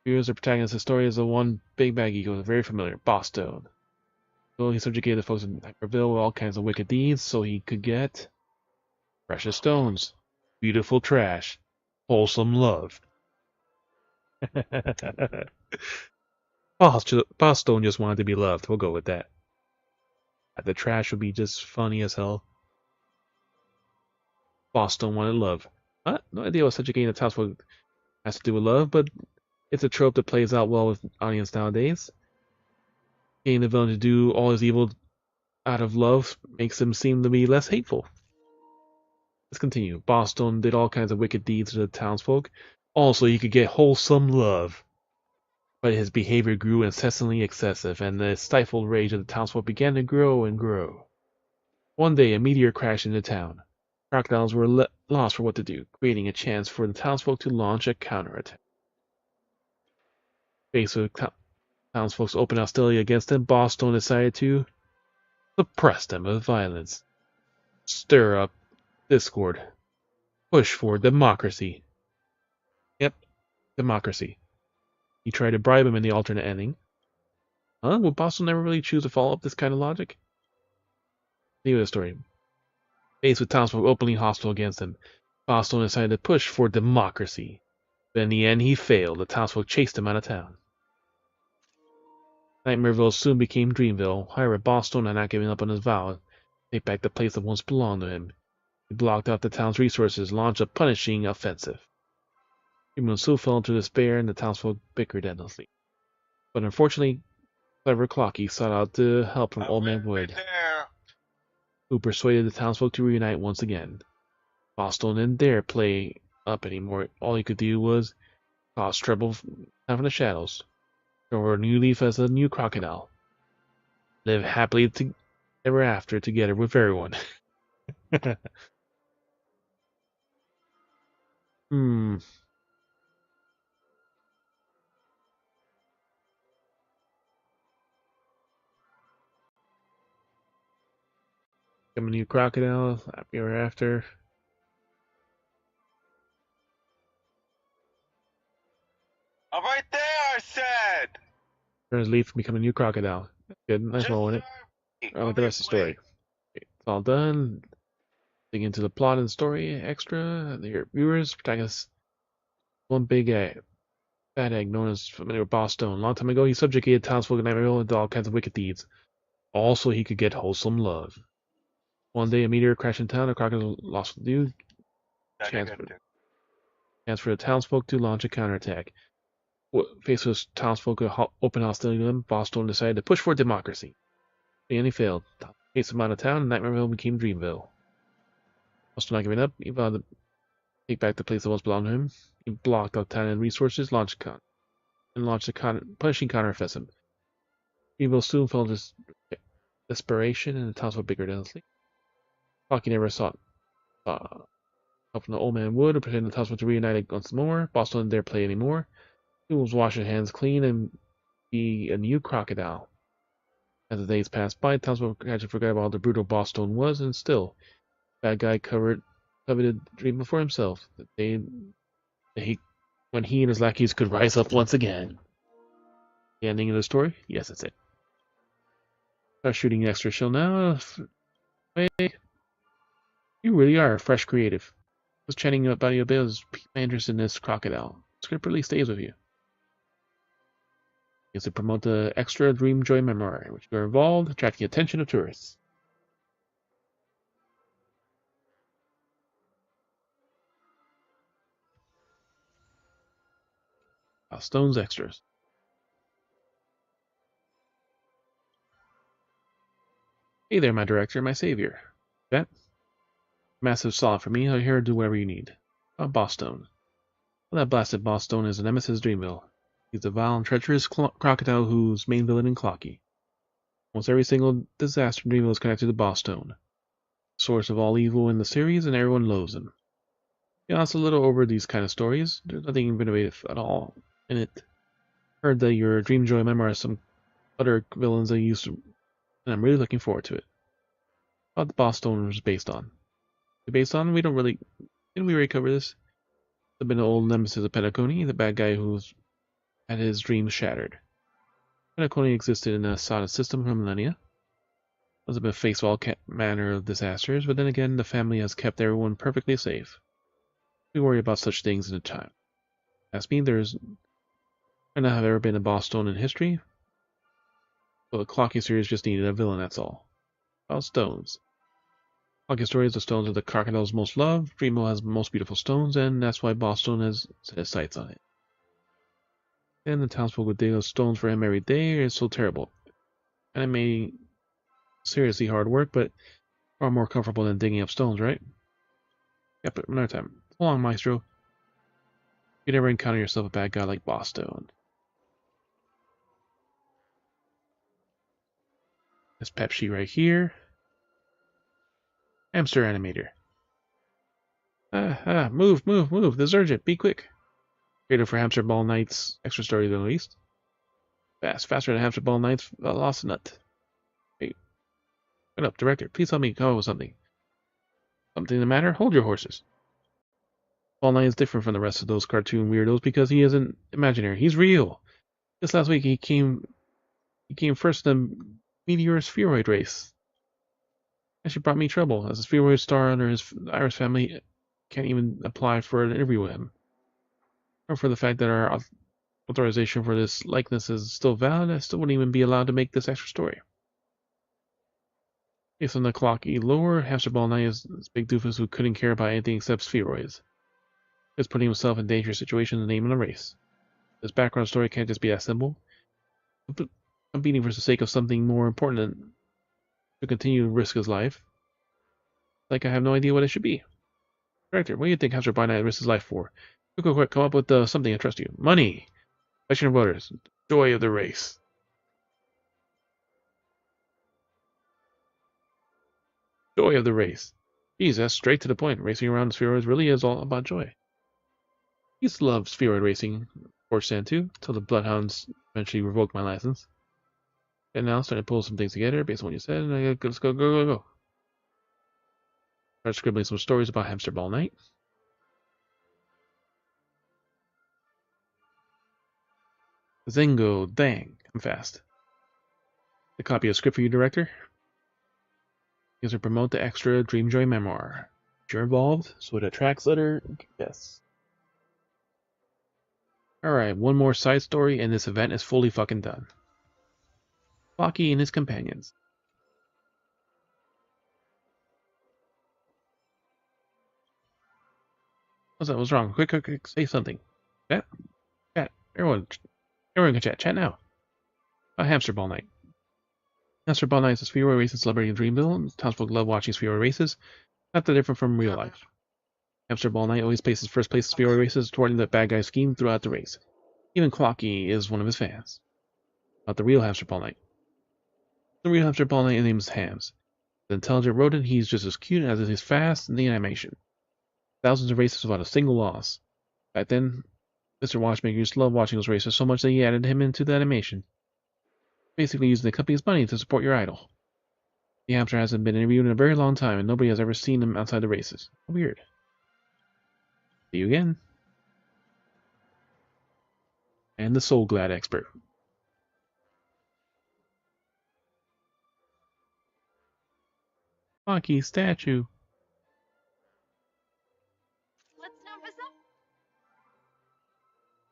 A: Viewers, the protagonist of the story is the one big bag ego, very familiar, Bosstone. So he subjugated the folks in Hyperville with all kinds of wicked deeds so he could get precious stones, beautiful trash, wholesome love. Bosstone just wanted to be loved. We'll go with that. The trash would be just funny as hell. Bosstone wanted love. No idea what subjugating the townsfolk has to do with love, but it's a trope that plays out well with audience nowadays. Getting the villain to do all his evil out of love makes him seem to be less hateful. Let's continue. Bosstone did all kinds of wicked deeds to the townsfolk, all so he could get wholesome love. But his behavior grew incessantly excessive, and the stifled rage of the townsfolk began to grow and grow. One day, a meteor crashed into town. Crocodiles were lost for what to do, creating a chance for the townsfolk to launch a counterattack. Faced with townsfolk's open hostility against him, Bosstone decided to suppress them with violence. stir up discord, push for democracy. Yep, democracy. He tried to bribe him in the alternate ending. Huh? Would Boston never really choose to follow up this kind of logic? Anyway, the story. Faced with townsfolk openly hostile against him, Boston decided to push for democracy. But in the end, he failed. The townsfolk chased him out of town. Nightmareville soon became Dreamville. However, Boston had not given up on his vow to take back the place that once belonged to him. He blocked out the town's resources, launched a punishing offensive. Dreamville soon fell into despair, and the townsfolk bickered endlessly. But unfortunately, clever Clocky sought out the help from Old Man Wood, who persuaded the townsfolk to reunite once again. Boston didn't dare play up anymore. All he could do was cause trouble from the shadows. Or a new leaf as a new crocodile. Live happily ever after together with everyone. Hmm. Become a new crocodile, happy ever after.
F: I'm right there, I said!
A: Turn his leaf and become a new crocodile. That's good. Nice roll in it. With the rest of the story. Okay, it's all done. Dig into the plot and story extra. Your viewers, protagonist, one big bad egg known as familiar Boss Stone. A long time ago, he subjugated townsfolk in Nightmareville and did all kinds of wicked deeds. All so he could get wholesome love. One day, a meteor crashed in town. A crocodile lost the dude. Chance for the townsfolk to launch a counterattack. Faced with townsfolk open hostility to them, Boston decided to push for democracy. The end, he failed. Chased him out of town, and Nightmareville became Dreamville. Boston not giving up, he vowed to take back the place that once belonged to him. He blocked out town and resources, launched a punishing counteroffensive. Dreamville soon fell into desperation, and the townsfolk bickered endlessly. Hockey never sought help from the Old Man Wood, or pretended the townsfolk to reunite once more. Boston didn't dare play anymore. He was washing his hands clean and be a new crocodile. As the days passed by, townsfolk gradually forgot about how the brutal Boston was, and still, bad guy coveted dream for himself. The day that when he and his lackeys could rise up once again. The ending of the story? Yes, that's it. Start shooting extra shell now. Hey, you really are fresh creative. Just chatting about your bills, piqued my interest in this crocodile. Script really stays with you. Is to promote the extra Dream Joy memoir, which are involved, attracting the attention of tourists. Stone's extras. Hey there, my director, my savior. That massive solid for me. I'm here to do whatever you need. Boss Stone. Well, that blasted Boss Stone is a nemesis Dreamville. He's a vile and treacherous crocodile whose main villain is Clocky. Almost every single disaster in Dreamville is connected to Boss Stone. Source of all evil in the series, and everyone loathes him. Yeah, it's a little over these kind of stories. There's nothing innovative at all in it. Heard that your Dream Joy memoir has some other villains I used to, and I'm really looking forward to it. What the Boss Stone was based on. Based on, we don't really, didn't we already cover this? There's been an old nemesis of Penacony, the bad guy who's had his dreams shattered. Penacony existed in a solid system for millennia. Has been faced with all manner of disasters, but then again, the family has kept everyone perfectly safe. We worry about such things in a time. Ask me, there's not have ever been a Boss Stone in history. Well, the Clocky series just needed a villain, that's all. About stones. Clocky stories, the stones are the crocodile's most loved. Dreamville has the most beautiful stones, and that's why Boss Stone has set his sights on it. And the townsfolk would dig those stones for him every day. It's so terrible. And it may seriously hard work, but far more comfortable than digging up stones, right? Yeah, but another time. So long, Maestro. You never encounter yourself a bad guy like Boss Stone. This Pepsi right here. Hamster animator. Move, move, move. This is urgent. Be quick. Created for Hamster Ball Nights. Extra story than least. Faster than Hamster Ball Nights. Lost a nut. Hey. What up, director? Please help me come up with something. Something the matter? Hold your horses. Ball Knight is different from the rest of those cartoon weirdos because he isn't imaginary. He's real. Just last week he came first in the Meteor Spheroid race. Actually brought me trouble, as a Spheroid star under his Iris family can't even apply for an interview with him. Or for the fact that our authorization for this likeness is still valid, I still wouldn't even be allowed to make this extra story. Based on the Clocky lore, Hamster Ball Knight is this big doofus who couldn't care about anything except spheroids. He's putting himself in dangerous situations in the name of the race. This background story can't just be that simple. I'm beating for the sake of something more important than to continue to risk his life. Like I have no idea what it should be. Director, what do you think Hamster Ball Knight risks his life for? Quick, come up with something I trust you. Money! Election of voters. Joy of the race. Joy of the race. Geez, that's straight to the point. Racing around spheroids really is all about joy. I used to love spheroid racing, Force Sand 2, till the Bloodhounds eventually revoked my license. And now starting to pull some things together based on what you said, and I gotta go. Start scribbling some stories about Hamster Ball Knight. Zingo, dang, I'm fast. A copy of script for you, director. Is to promote the extra Dreamjoy memoir. If you're involved, so it attracts letter. Yes. Alright, one more side story, and this event is fully fucking done. Clocky and his companions. What's that? What's wrong? Quick, say something. Chat? Everyone can chat. Chat now. Hamster Ball Knight. Hamster Ball Knight is a spheroid race celebrating Dreamville. Townsfolk love watching spheroid races. Not that different from real life. Hamster Ball Knight always places first place in spheroid races, thwarting the bad guy scheme throughout the race. Even Clocky is one of his fans. About the real Hamster Ball Knight. The real Hamster Ball Knight named Hams. The intelligent rodent, he's just as cute as it is fast in the animation. Thousands of races without a single loss. Back then, Mr. Watchmaker used to love watching those races so much that he added him into the animation. Basically using the company's money to support your idol. The hamster hasn't been interviewed in a very long time, and nobody has ever seen him outside the races. Weird. See you again. And the Soul Glad expert. Monkey statue.
C: Let's number some.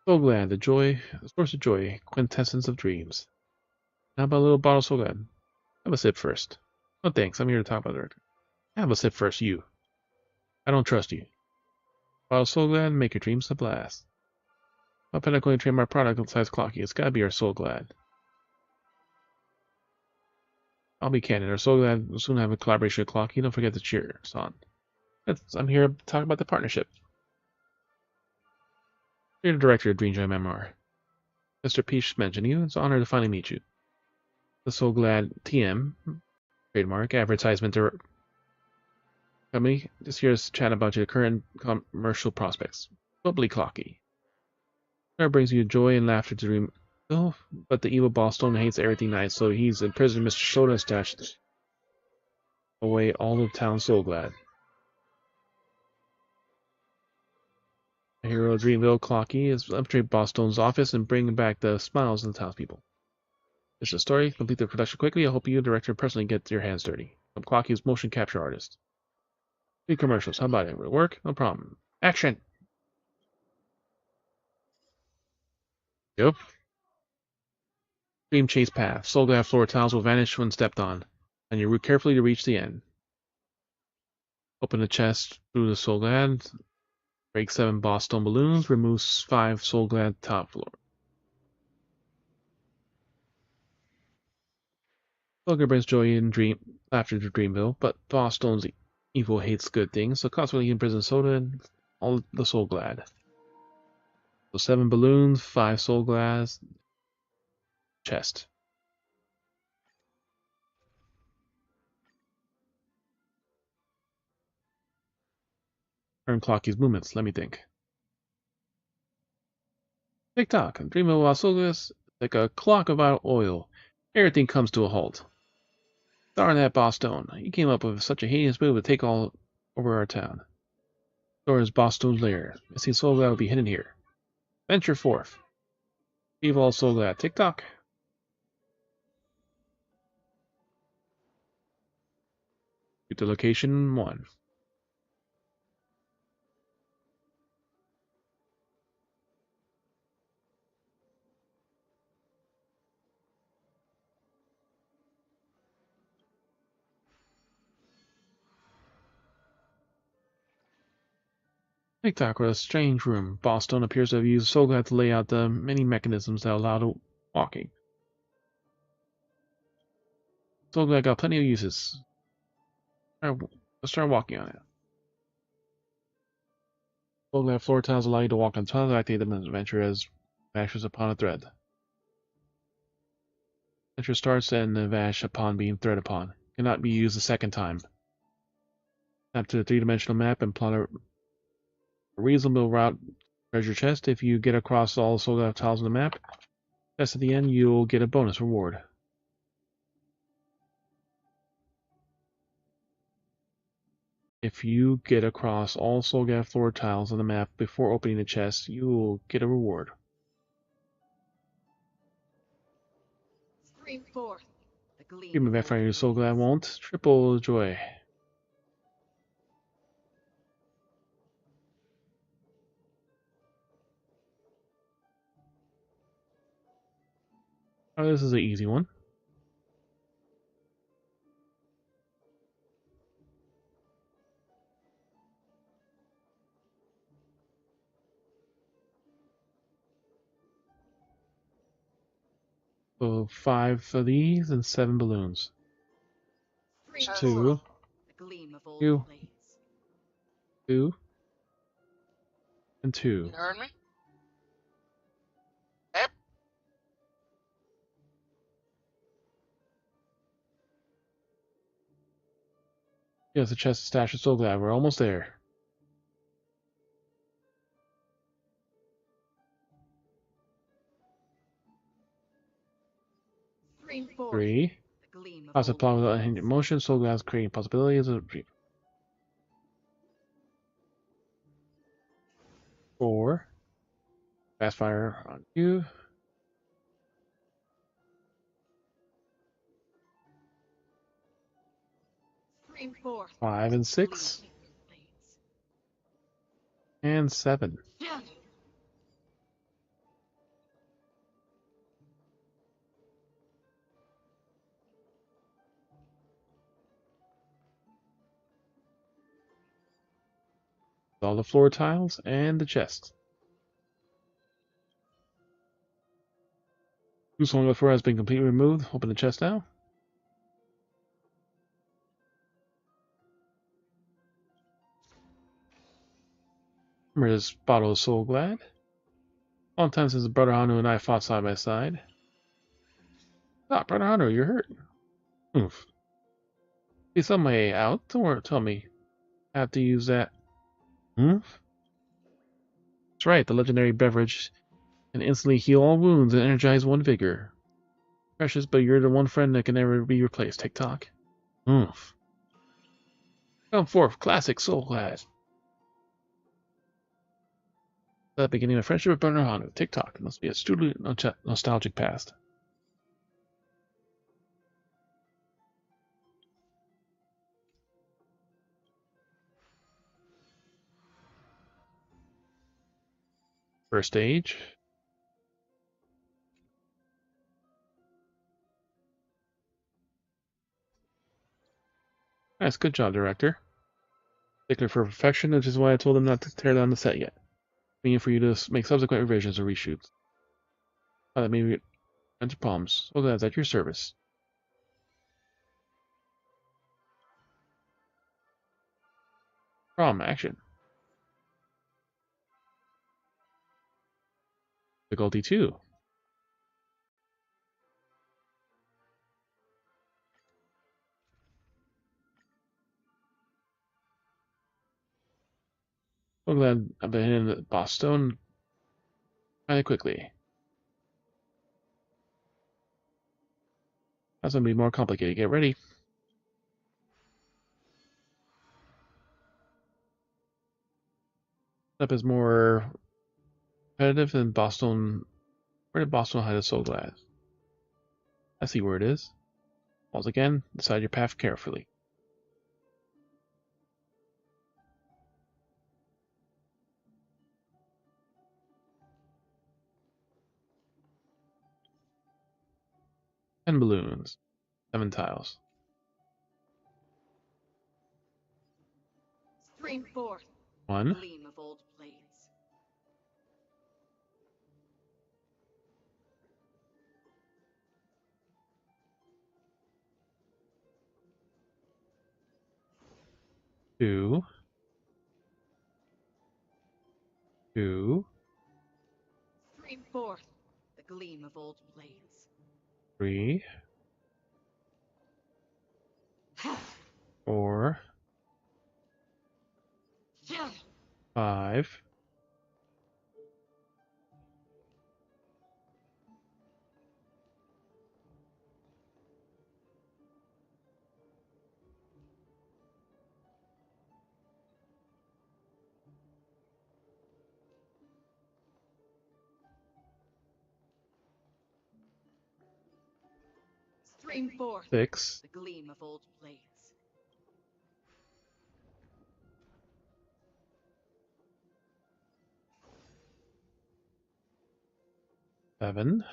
A: Soul Glad, the source of joy, quintessence of dreams. How about a little bottle of Soul Glad? Have a sip first. Oh, thanks. I'm here to talk about the director. Have a sip first, you. I don't trust you. Bottle of Soul Glad, make your dreams a blast. My pinnacle and trademark product besides Clocky. It's gotta be our Soul Glad. I'll be candid. Our Soul Glad will soon have a collaboration with Clocky. Don't forget to cheer us on. I'm here to talk about the partnership. You're the director of Dreamjoy Memoir. Mr. Peach mentioned you. It's an honor to finally meet you. The Soul Glad TM, trademark, advertisement company. Just here to chat about your current commercial prospects. Bubbly Clocky. That brings you joy and laughter to dream. Oh, but the evil Ballstone hates everything nice, so he's imprisoned Mr. Soda and stashed away all of town Soul Glad. The hero of Dreamville, Clocky, is infiltrate Ballstone's office and bring back the smiles of the townspeople. This is a story. Complete the production quickly. I hope you, director, personally get your hands dirty. I'm Clocky's motion capture artist. 3 commercials. How about it? Will it work? No problem. Action! Yep. Dream chase path. Soul Glad floor tiles will vanish when stepped on, and you root carefully to reach the end. Open the chest through the Soul Glad. Break 7 Ballstone balloons. Remove 5 Soul Glad top floor. Soul Glad brings joy and laughter to Dreamville, but Ballstone's evil hates good things, so consequently he imprisons Soda and all the Soul Glad. So 7 balloons, 5 Soul Glads, chest. Earn Clocky's movements, let me think. Tick-tock, Dreamville while Soul Glads like a clock of oil. Everything comes to a halt. Darn that Ballstone. He came up with such a heinous move to take all over our town. Door is Boston's lair. Missing Soulglad will be hidden here. Venture forth. Leave all Soulglad. TikTok. Get to location 1. TikTok with a strange room. Boston appears to have used Soulglad to lay out the many mechanisms that allow the walking. Soulglad got plenty of uses. Let's start walking on it. Soulglad floor tiles allow you to walk on tiles and activate them as adventure as vashes upon a thread. Adventure starts and the vash upon being thread upon. Cannot be used a second time. Snap to the 3-dimensional map and plot a reasonable route treasure chest. If you get across all Soulglad tiles on the map, test at the end, you'll get a bonus reward. If you get across all Soulglad floor tiles on the map before opening the chest, you will get a reward.
D: Scream forth. The gleam
A: Dream of finding your Soulglad won't. Triple joy. Oh, this is an easy one. So 5 of these and 7 balloons.
D: Scream
A: 2,
D: forth. The gleam of old
A: 2,
D: blades.
A: 2, and 2.
B: You heard me? Yep.
A: Yes, the chest is stashed. So glad we're almost there.
D: Scream forth.
A: 3.
D: The gleam of
A: Positive
D: old
A: plot
D: blades.
A: without unhindered motion. So glad creating possibilities of dream. 4. Fast fire on you. 5 and 6. And 7.
D: Yeah.
A: All the floor tiles and the chest. Who's one before has been completely removed. Open the chest now. Remember this bottle of Soulglad. Long time since Brother Hanu and I fought side by side. Ah, Brother Hanu, you're hurt. Oof. He's on my way out. Don't worry, tell me. I have to use that. Oof. That's right, the legendary beverage can instantly heal all wounds and energize one vigor. Precious, but you're the one friend that can never be replaced. TikTok. Oof. Come forth, classic Soulglad. The beginning of friendship with Brother Hanu. TikTok. Must be a truly nostalgic past. First stage. Nice, good job, director. Particular for perfection, which is why I told them not to tear down the set yet. Meaning for you to make subsequent revisions or reshoots. That may enter problems. So that's at your service. Problem action. Difficulty 2. So glad I've been hitting the boss stone kind of quickly. That's gonna be more complicated. Get ready. Up is more competitive than Boston. Where did Boston hide its soul glass? I see where it is. Once again, decide your path carefully. Ten balloons. 7 tiles.
D: Stream forth.
A: 1,
D: Gleam of old blades.
A: 2, 2,
D: Stream forth. The gleam of old blades.
A: 3, 4, 5,
D: Stream forth.
A: 6,
D: The gleam of old blades.
A: 7,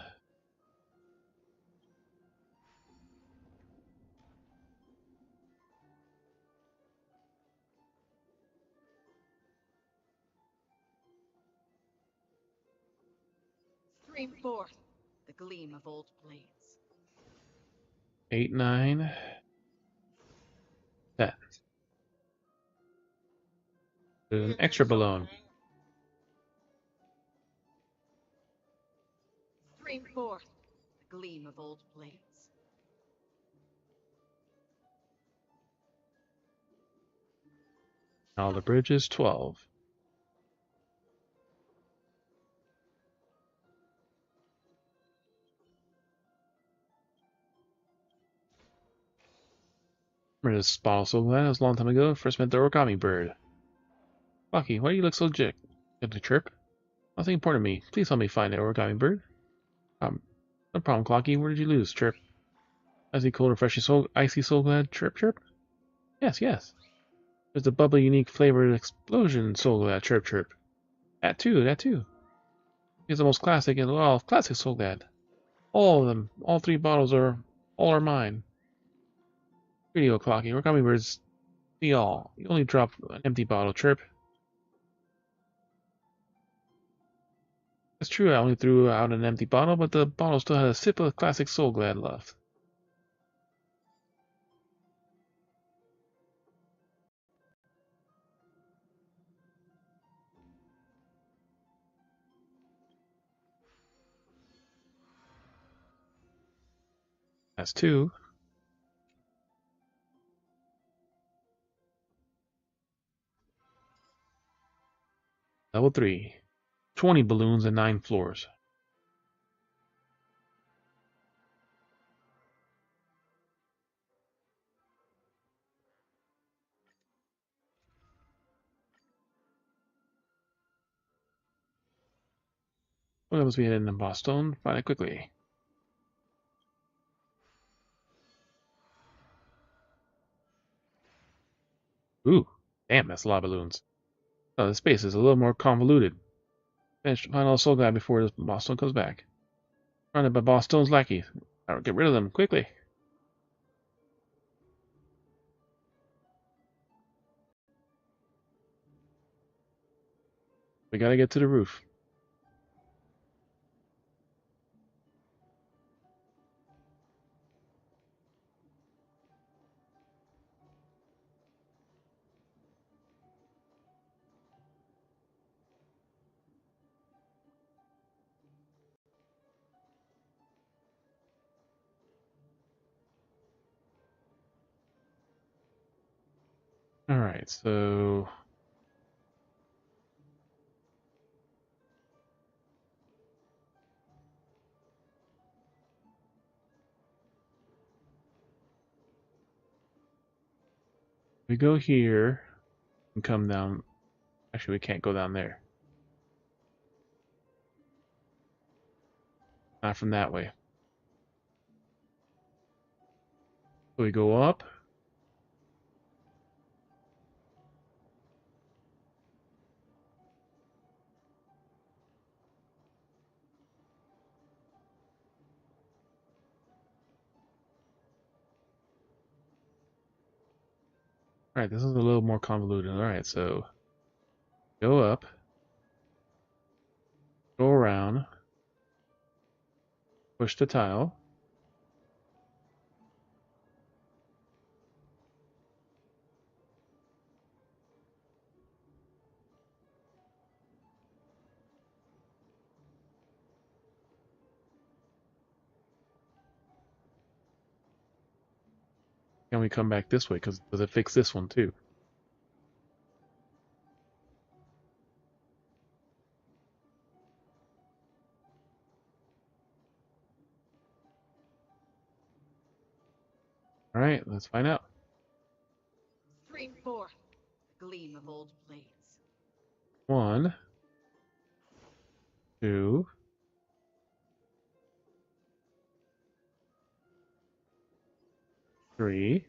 D: Stream forth. The gleam of old blades.
A: 8, 9, 10. An extra balloon.
D: Stream forth. The gleam of old blades.
A: All the bridges, 12. Remember this bottle so glad it was a long time ago. First met the origami bird. Bucky, why do you look so jick? Good to chirp. Nothing important to me. Please help me find the origami bird. No problem, Clocky. Where did you lose? Chirp. Icy cold, refreshing soul, icy soul glad. Chirp, chirp. Yes, yes. There's the bubbly, unique flavored explosion soul glad. Chirp, chirp. That too, that too. Here's the most classic and all classic soul glad. All of them, all 3 bottles all are mine. Here you go, Clocky. Origami birds, see all. You only drop an empty bottle. Chirp. It's true, I only threw out an empty bottle, but the bottle still had a sip of classic soul glad left. That's 2. Level 3. 20 balloons and 9 floors. What else we had in Boston? Find it quickly. Ooh, damn, that's a lot of balloons. Oh, the space is a little more convoluted. Find all Soul Guy before this Boston comes back. Surrounded by Boston's lackey. Get rid of them, quickly. We gotta get to the roof. Alright, so... we go here and come down Actually, we can't go down there. Not from that way. So we go up. Alright, this is a little more convoluted. Alright, so go up, go around, push the tile. Can we come back this way? Because does it fix this one too? Alright, let's find out.
D: Stream 4. Gleam of old blades.
A: 1, 2, 3,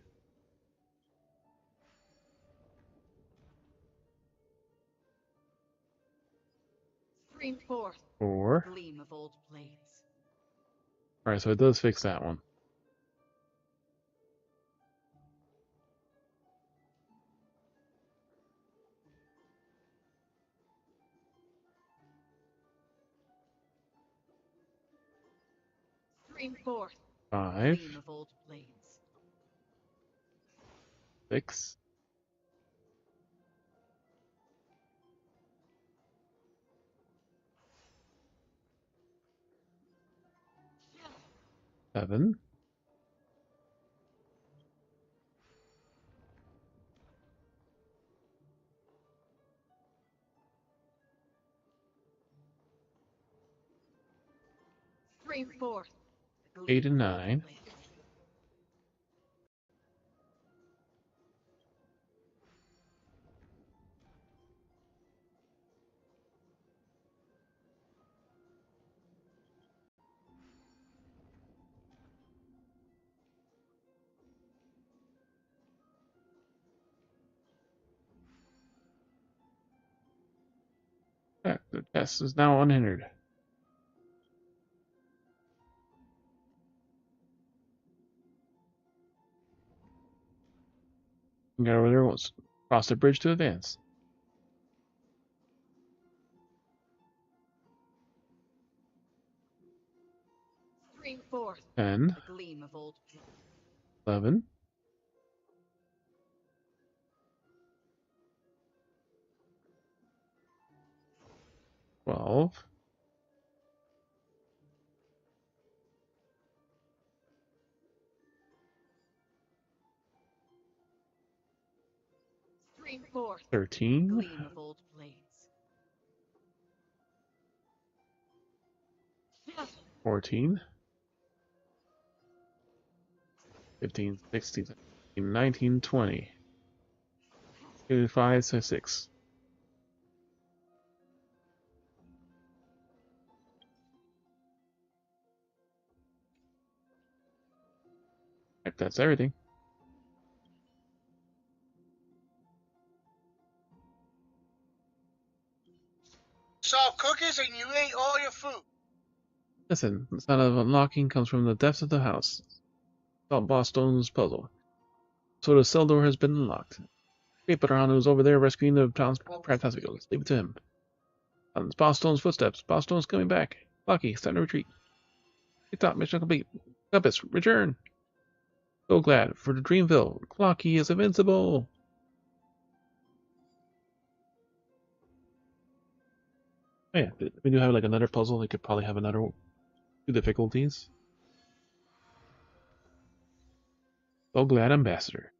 D: Stream 4.
A: 4.
D: Gleam of old blades.
A: Alright, so it does fix that one.
D: Stream 4.
A: 5,
D: Gleam of old blades.
A: 6, 7,
D: Stream 4.
A: 8, and 9. Yeah, the test is now unhindered. We got over there once. Cross the bridge to advance.
D: Stream 4.
A: 10,
D: The gleam of old blades.
A: 11, 12,
D: Stream 4.
A: 13,
D: Gleam of old blades.
A: 14, 15, 16, 17, 19, 20. 5, 6. Right, that's everything.
J: Saw cookies and you ate all your food.
A: Listen, the sound of unlocking comes from the depths of the house. Solve Boss Stone's puzzle. So the cell door has been unlocked. Great Batarano is over there rescuing the town's Phantasmico. Let's leave it to him. It's Boss Stone's footsteps. Boss Stone's coming back. Lucky, it's time to retreat. Good top, mission complete. Compass, return. So glad for the Dreamville. Clocky is invincible. Oh yeah, we do have like another puzzle. We could probably have another 2 difficulties. So glad, Ambassador.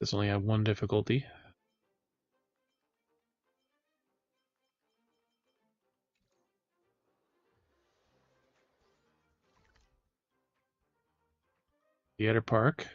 A: This only had one difficulty. Theater Park.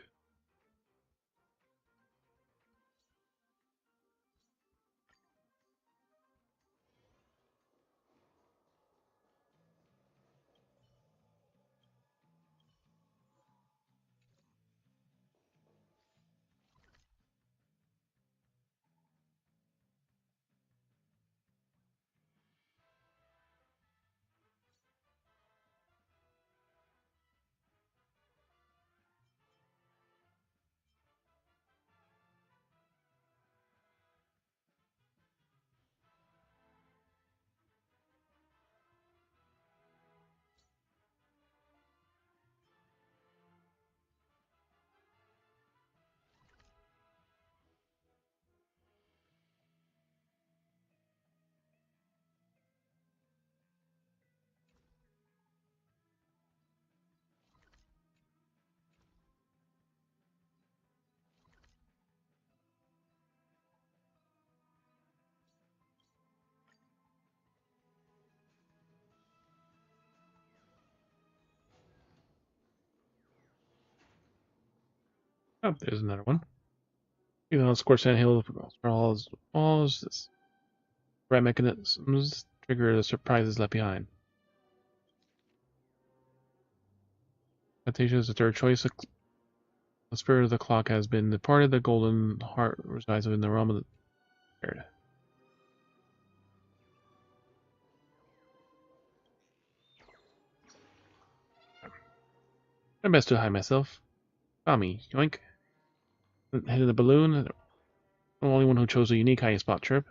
A: Oh, there's another one. Even though Scorched Sand Hill all this right mechanisms trigger the surprises left behind. Fantasia is the third choice. The spirit of the clock has been departed. The golden heart resides within the realm of the spirit. I best to hide myself. Found me, yoink. Head of the balloon. I'm the only one who chose a unique hiding spot, Trip.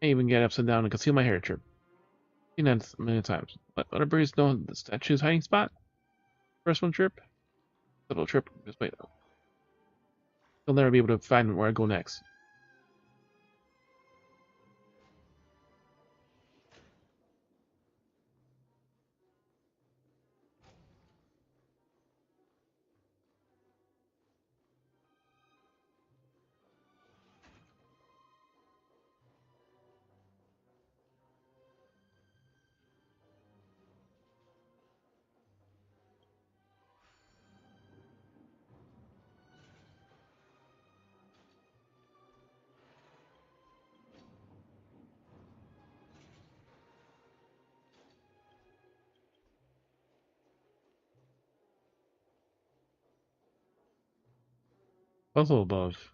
A: I even get upside down and conceal my hair, Trip. Seen that a million times. What other birds know the statue's hiding spot? First one, Trip. Little Trip. Just wait. You'll never be able to find where I go next. Puzzle above.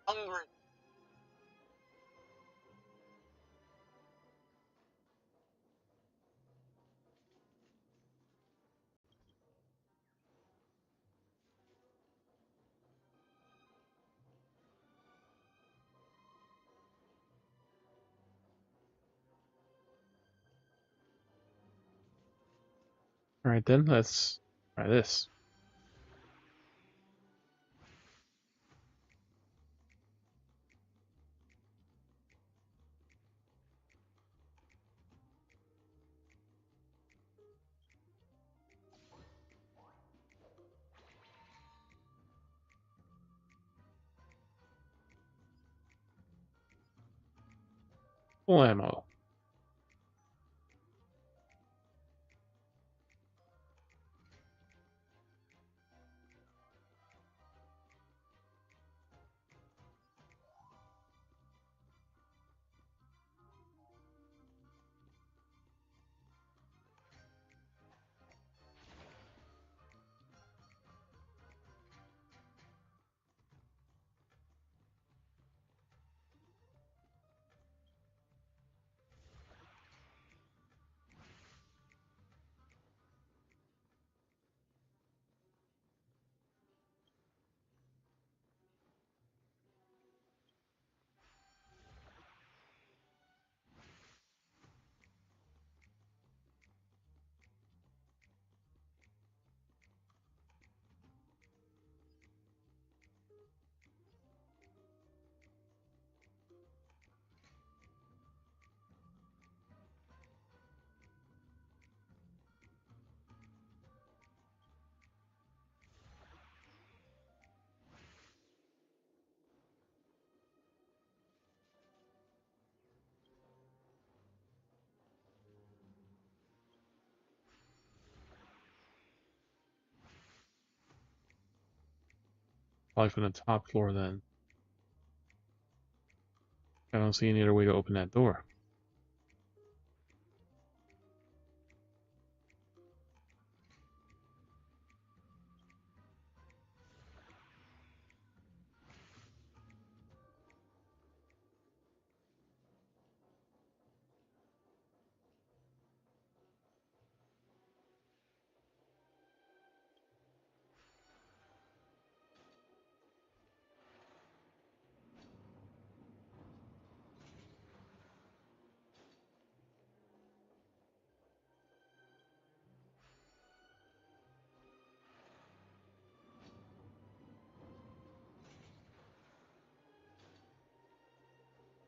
B: Hungry.
A: Alright then, let's try this. Full ammo. Probably from the top floor then. I don't see any other way to open that door.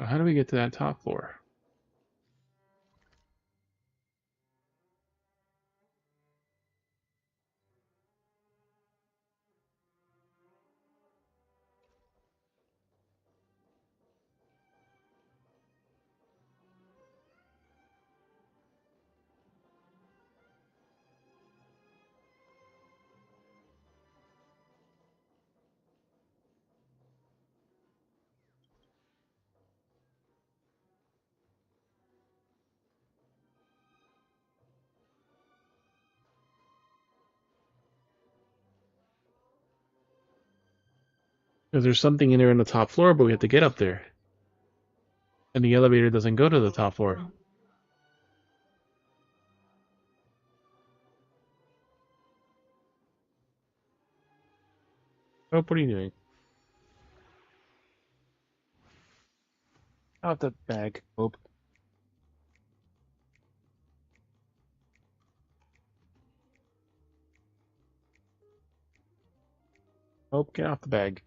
A: How do we get to that top floor? Because there's something in there on the top floor, but we have to get up there. And the elevator doesn't go to the top floor. Oh, what are you doing? Out the bag, Hope. Hope, get off the bag.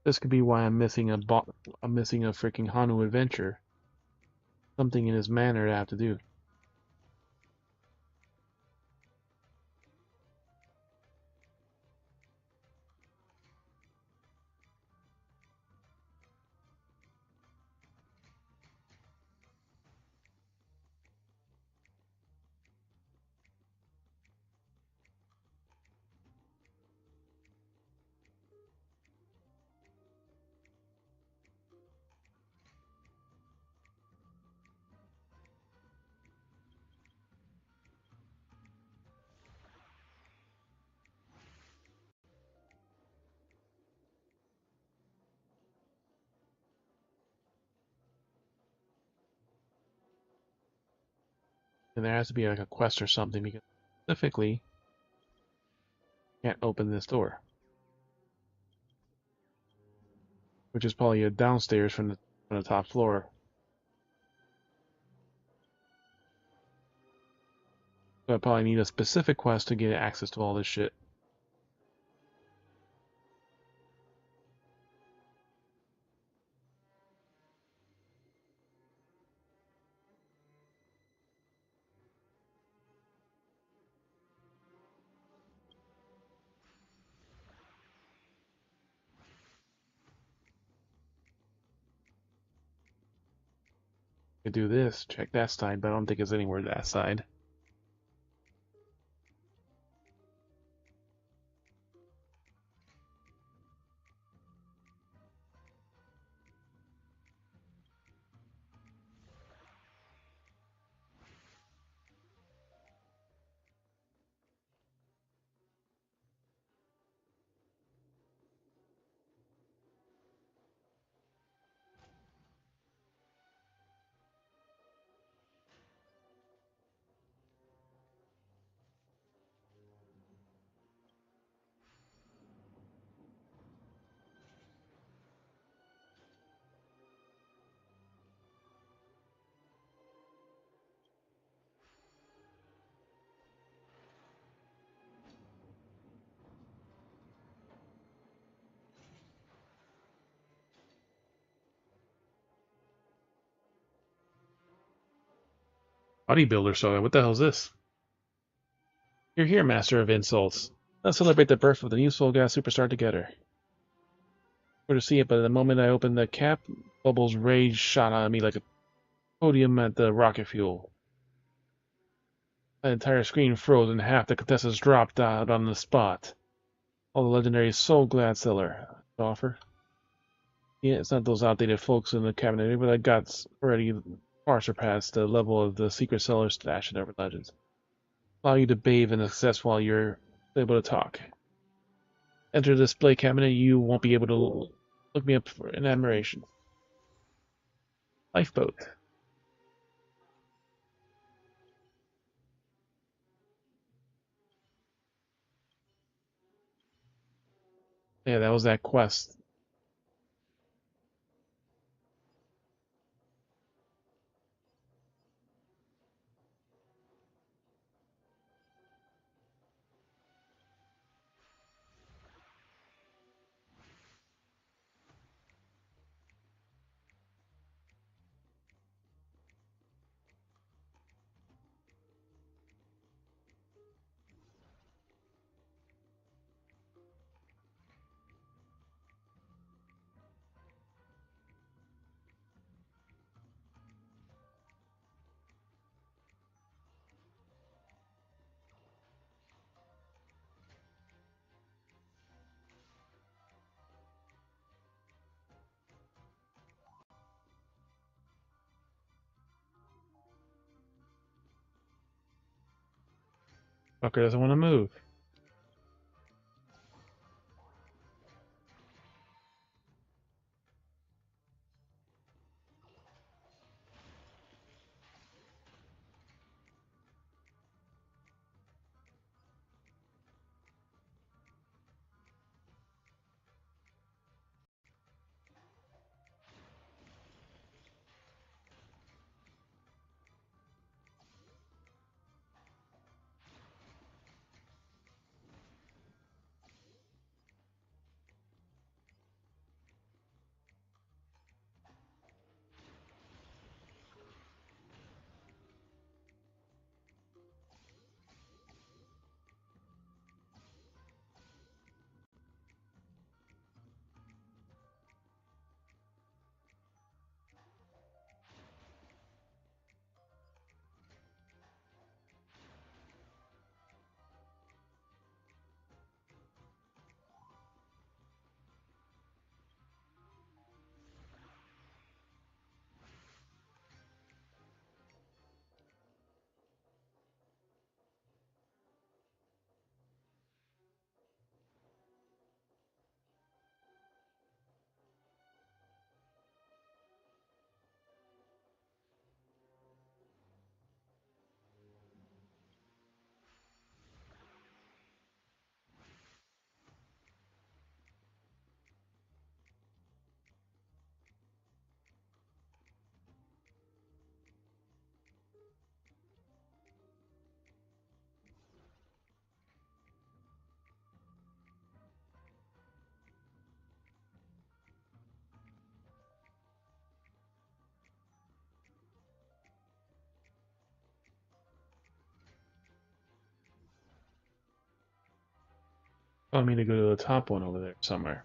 A: This could be why I'm missing I'm missing a freaking Hanu adventure. Something in his manner to have to do. And there has to be like a quest or something because specifically can't open this door. Which is probably a downstairs from the top floor. So I probably need a specific quest to get access to all this shit. I do this, check that side, but I don't think it's anywhere that side. Bodybuilder soda. What the hell is this? You're here, Master of Insults. Let's celebrate the birth of the new Soul Gas superstar together. For to see it, but the moment I opened the cap, Bubbles' rage shot on me like a podium at the rocket fuel. The entire screen froze and half the contestants dropped out on the spot. All the legendary Soul Glad Cellar offer. Yeah, it's not those outdated folks in the cabinet, but I got already far surpassed the level of the secret cellar stash in Urban Legends. Allow you to bathe in success while you're able to talk. Enter the display cabinet, you won't be able to look me up in admiration. Lifeboat. Yeah, that was that quest. Fucker doesn't want to move. Want me to go to the top one over there somewhere.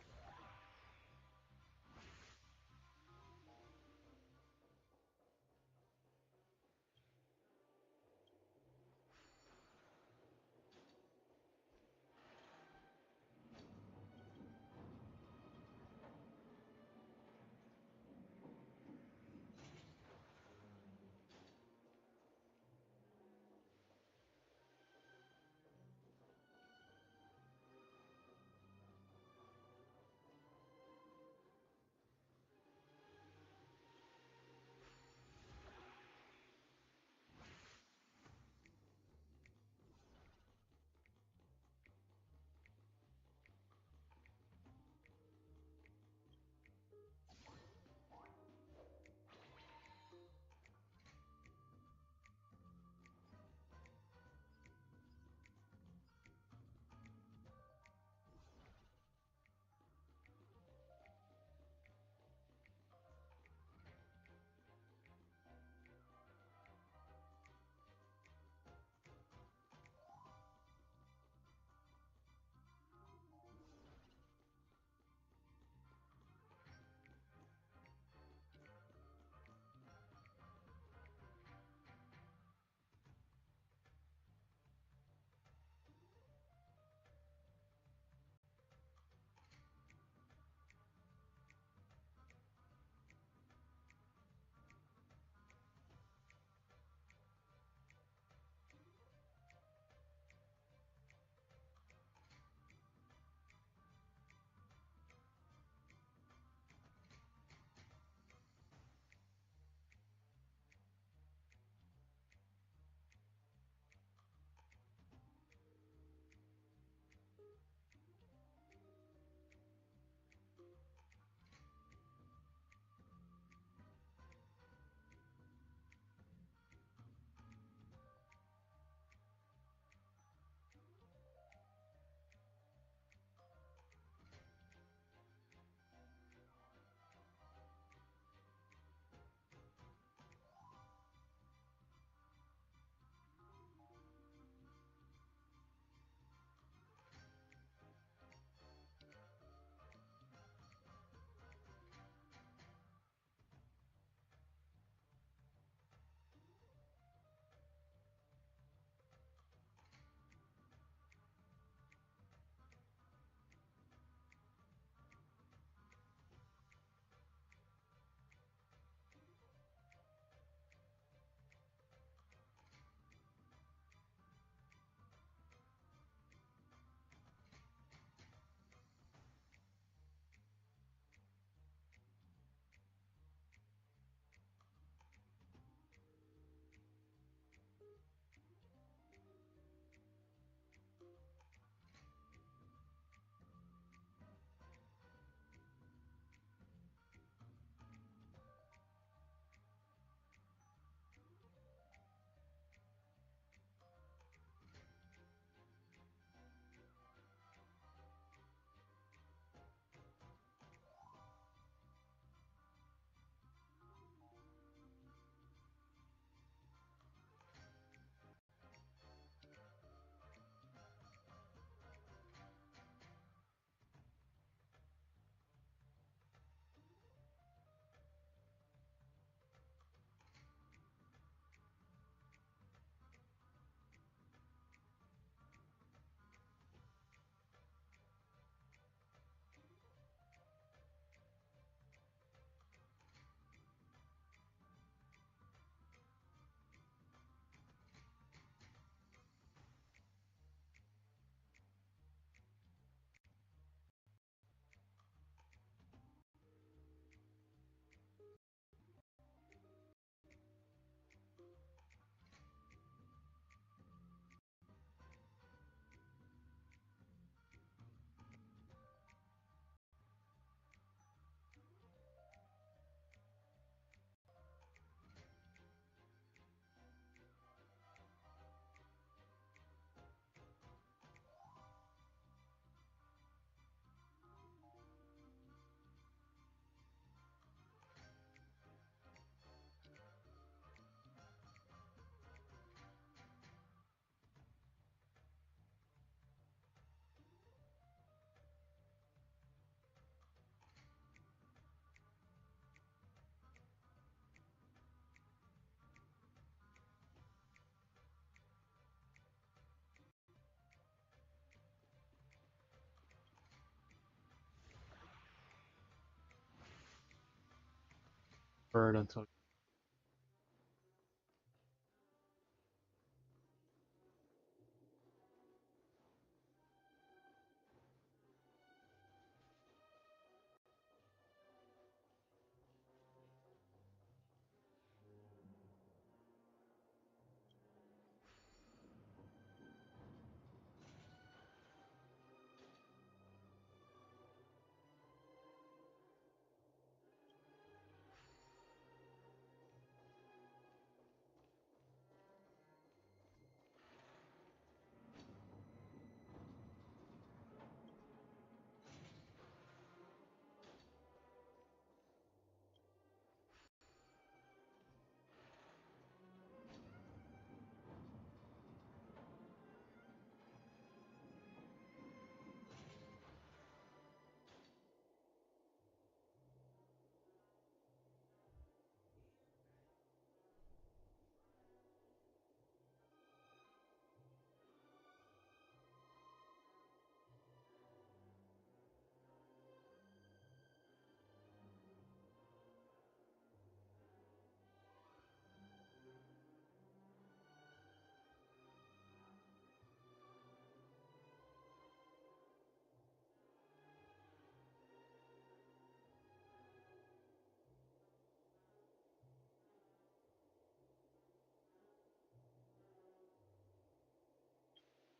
A: bird until.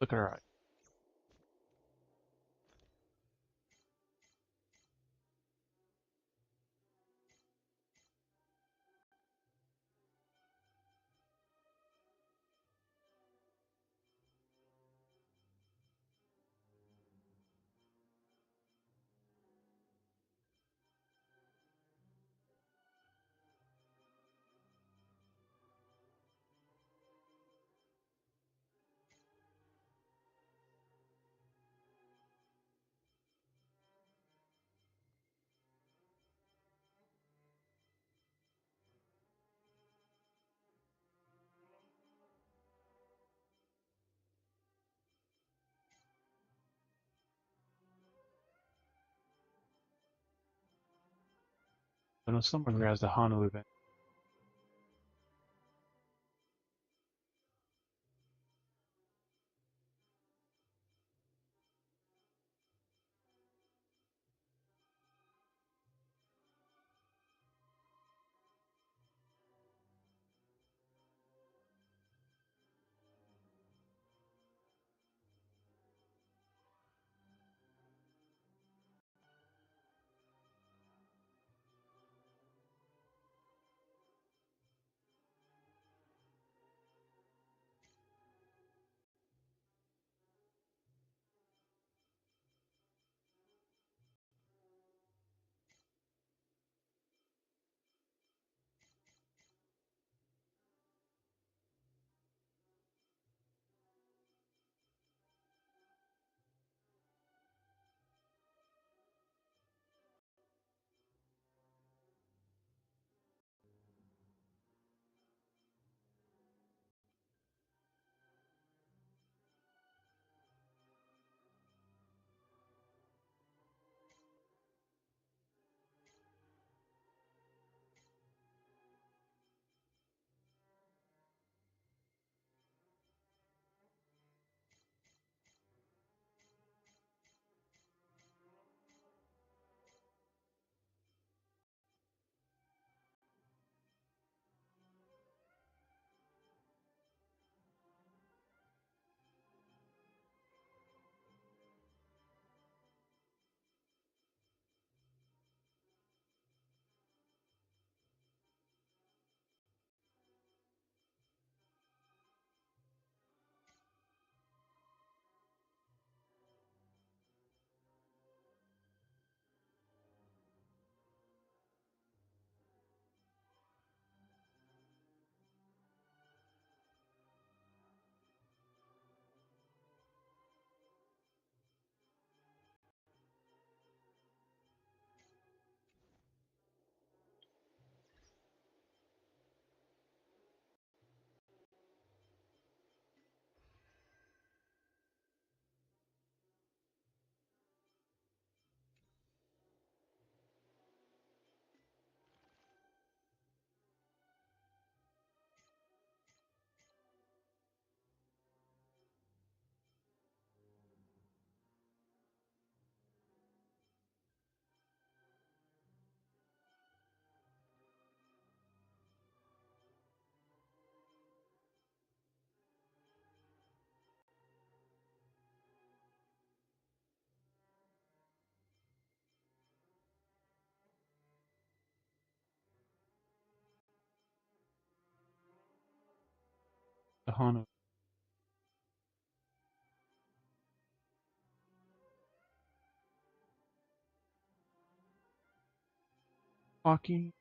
A: Look at her eye. I know someone who has the Honolulu event. Hano. Hockey.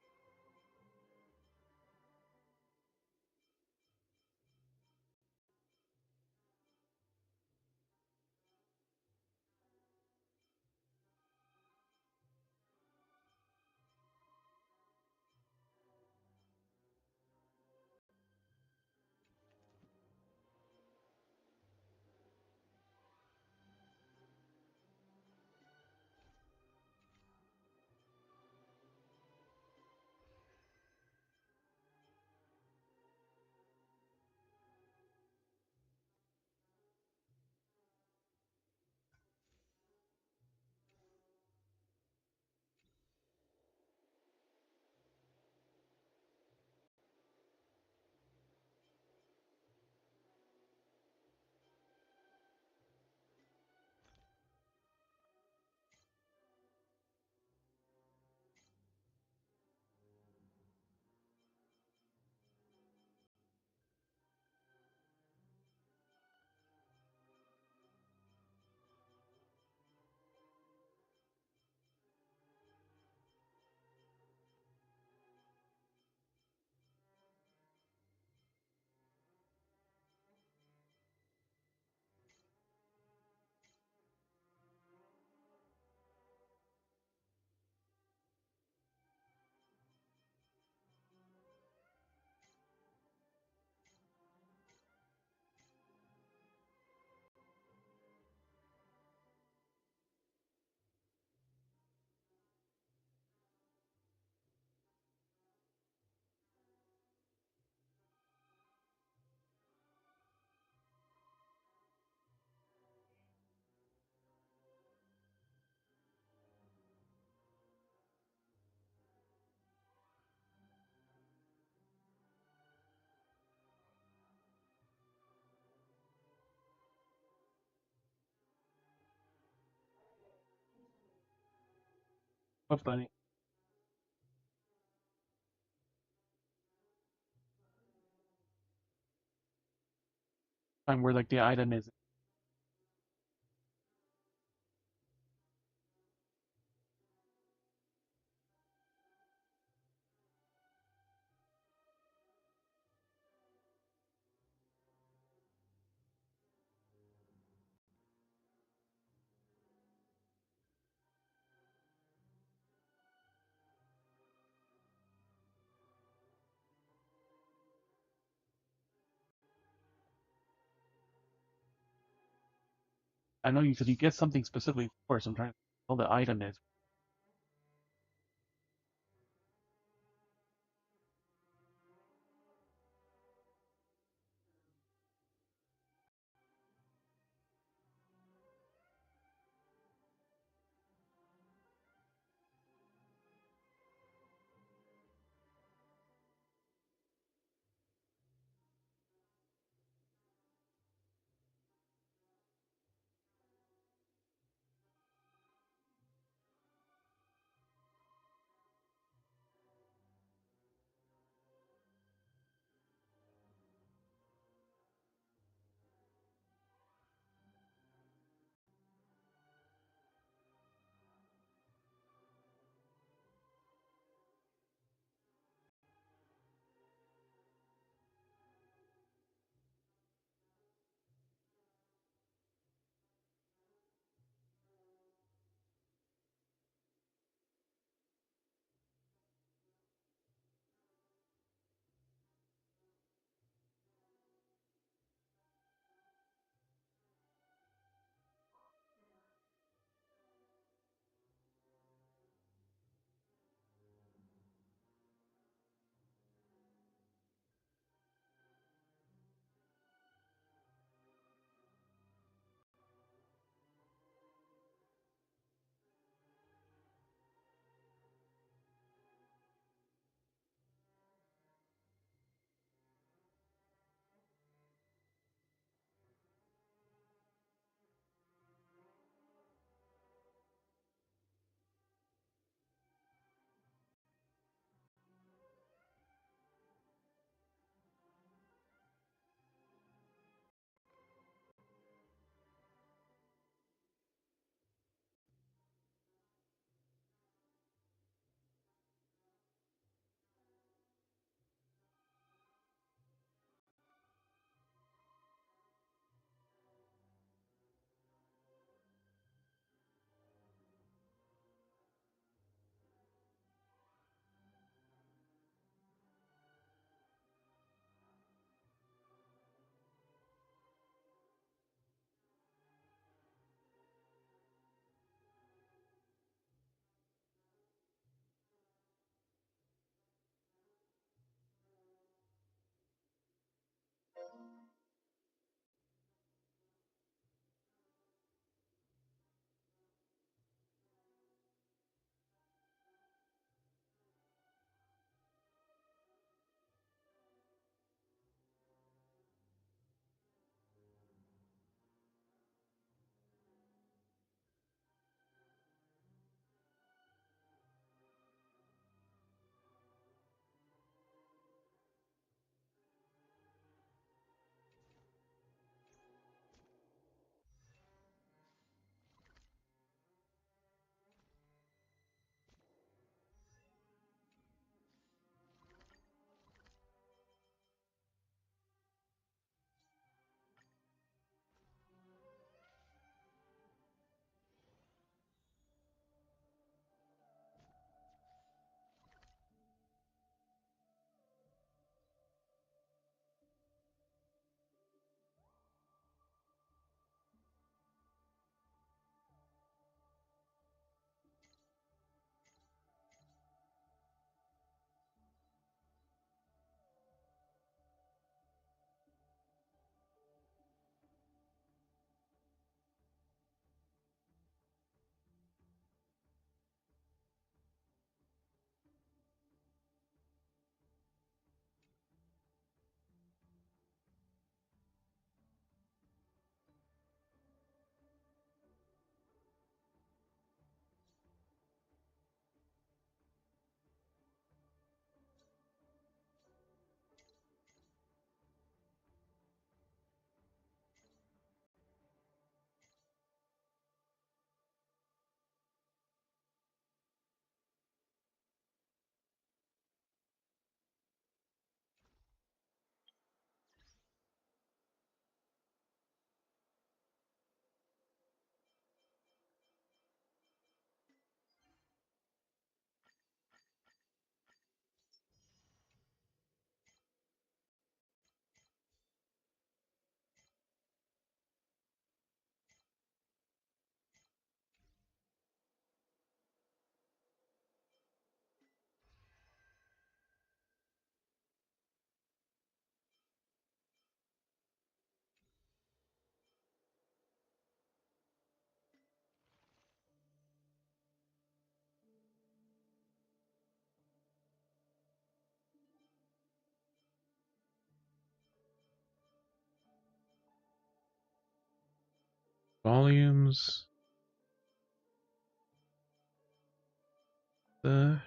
A: What funny? Time where like the item is. I know you because you get something specifically for. So I'm trying to tell the item is. volumes. The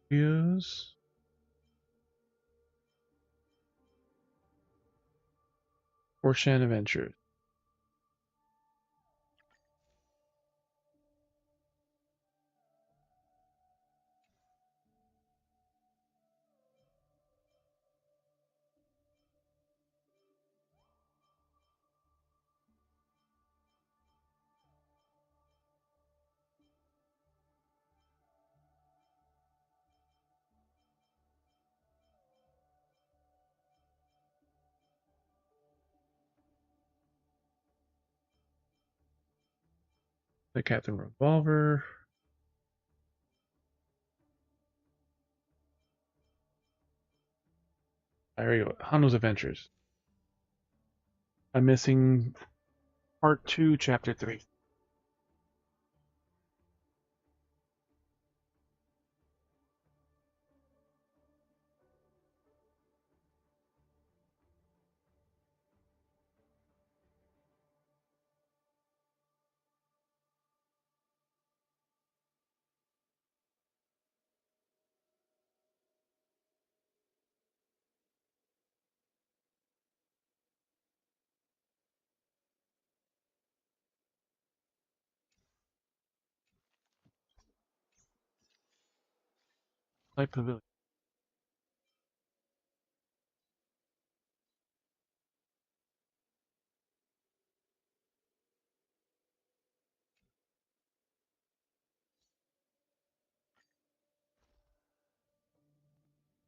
A: views. Ocean Adventures. The Captain Revolver. There we go. Hando's Adventures. I'm missing Part 2, Chapter 3. Light Pavilion.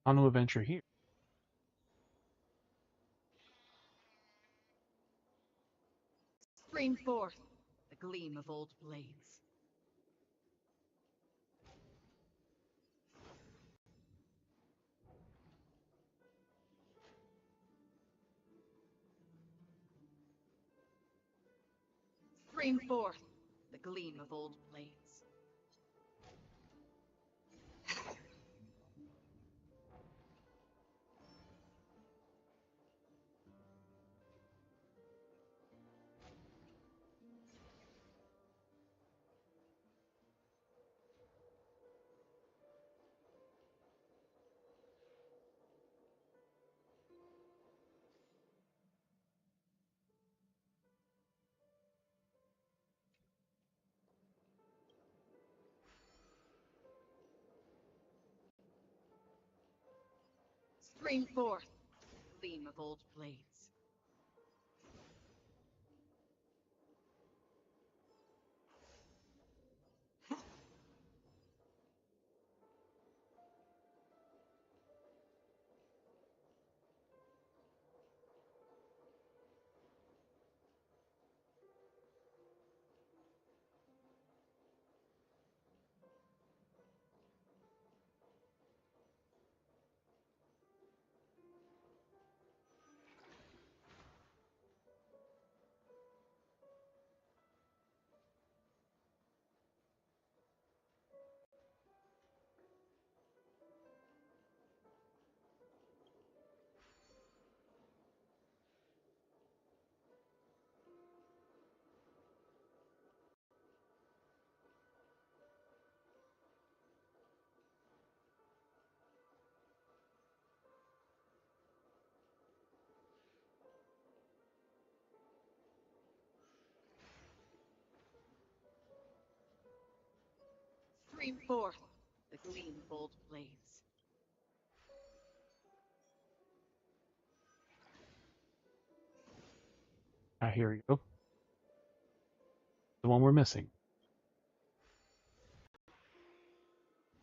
A: Hano Adventure here.
D: Stream forth the gleam of old blades. Stream forth the gleam of old blades. Stream forth the gleam of old blades. Stream forth the gleam of old blades.
A: Ah, here we go. The one we're missing.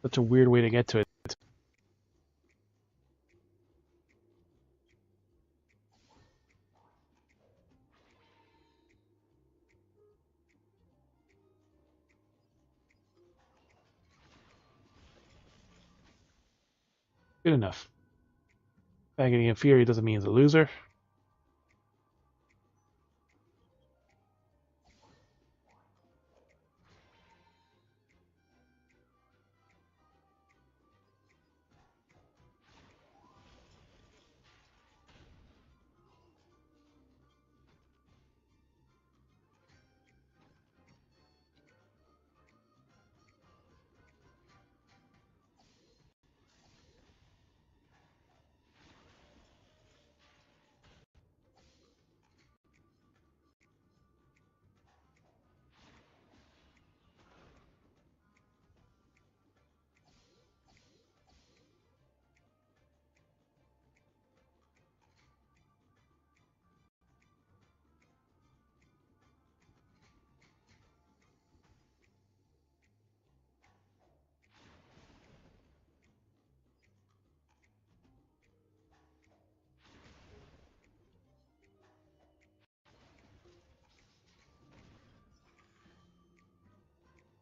A: Such a weird way to get to it. Good enough. Getting inferior doesn't mean he's a loser.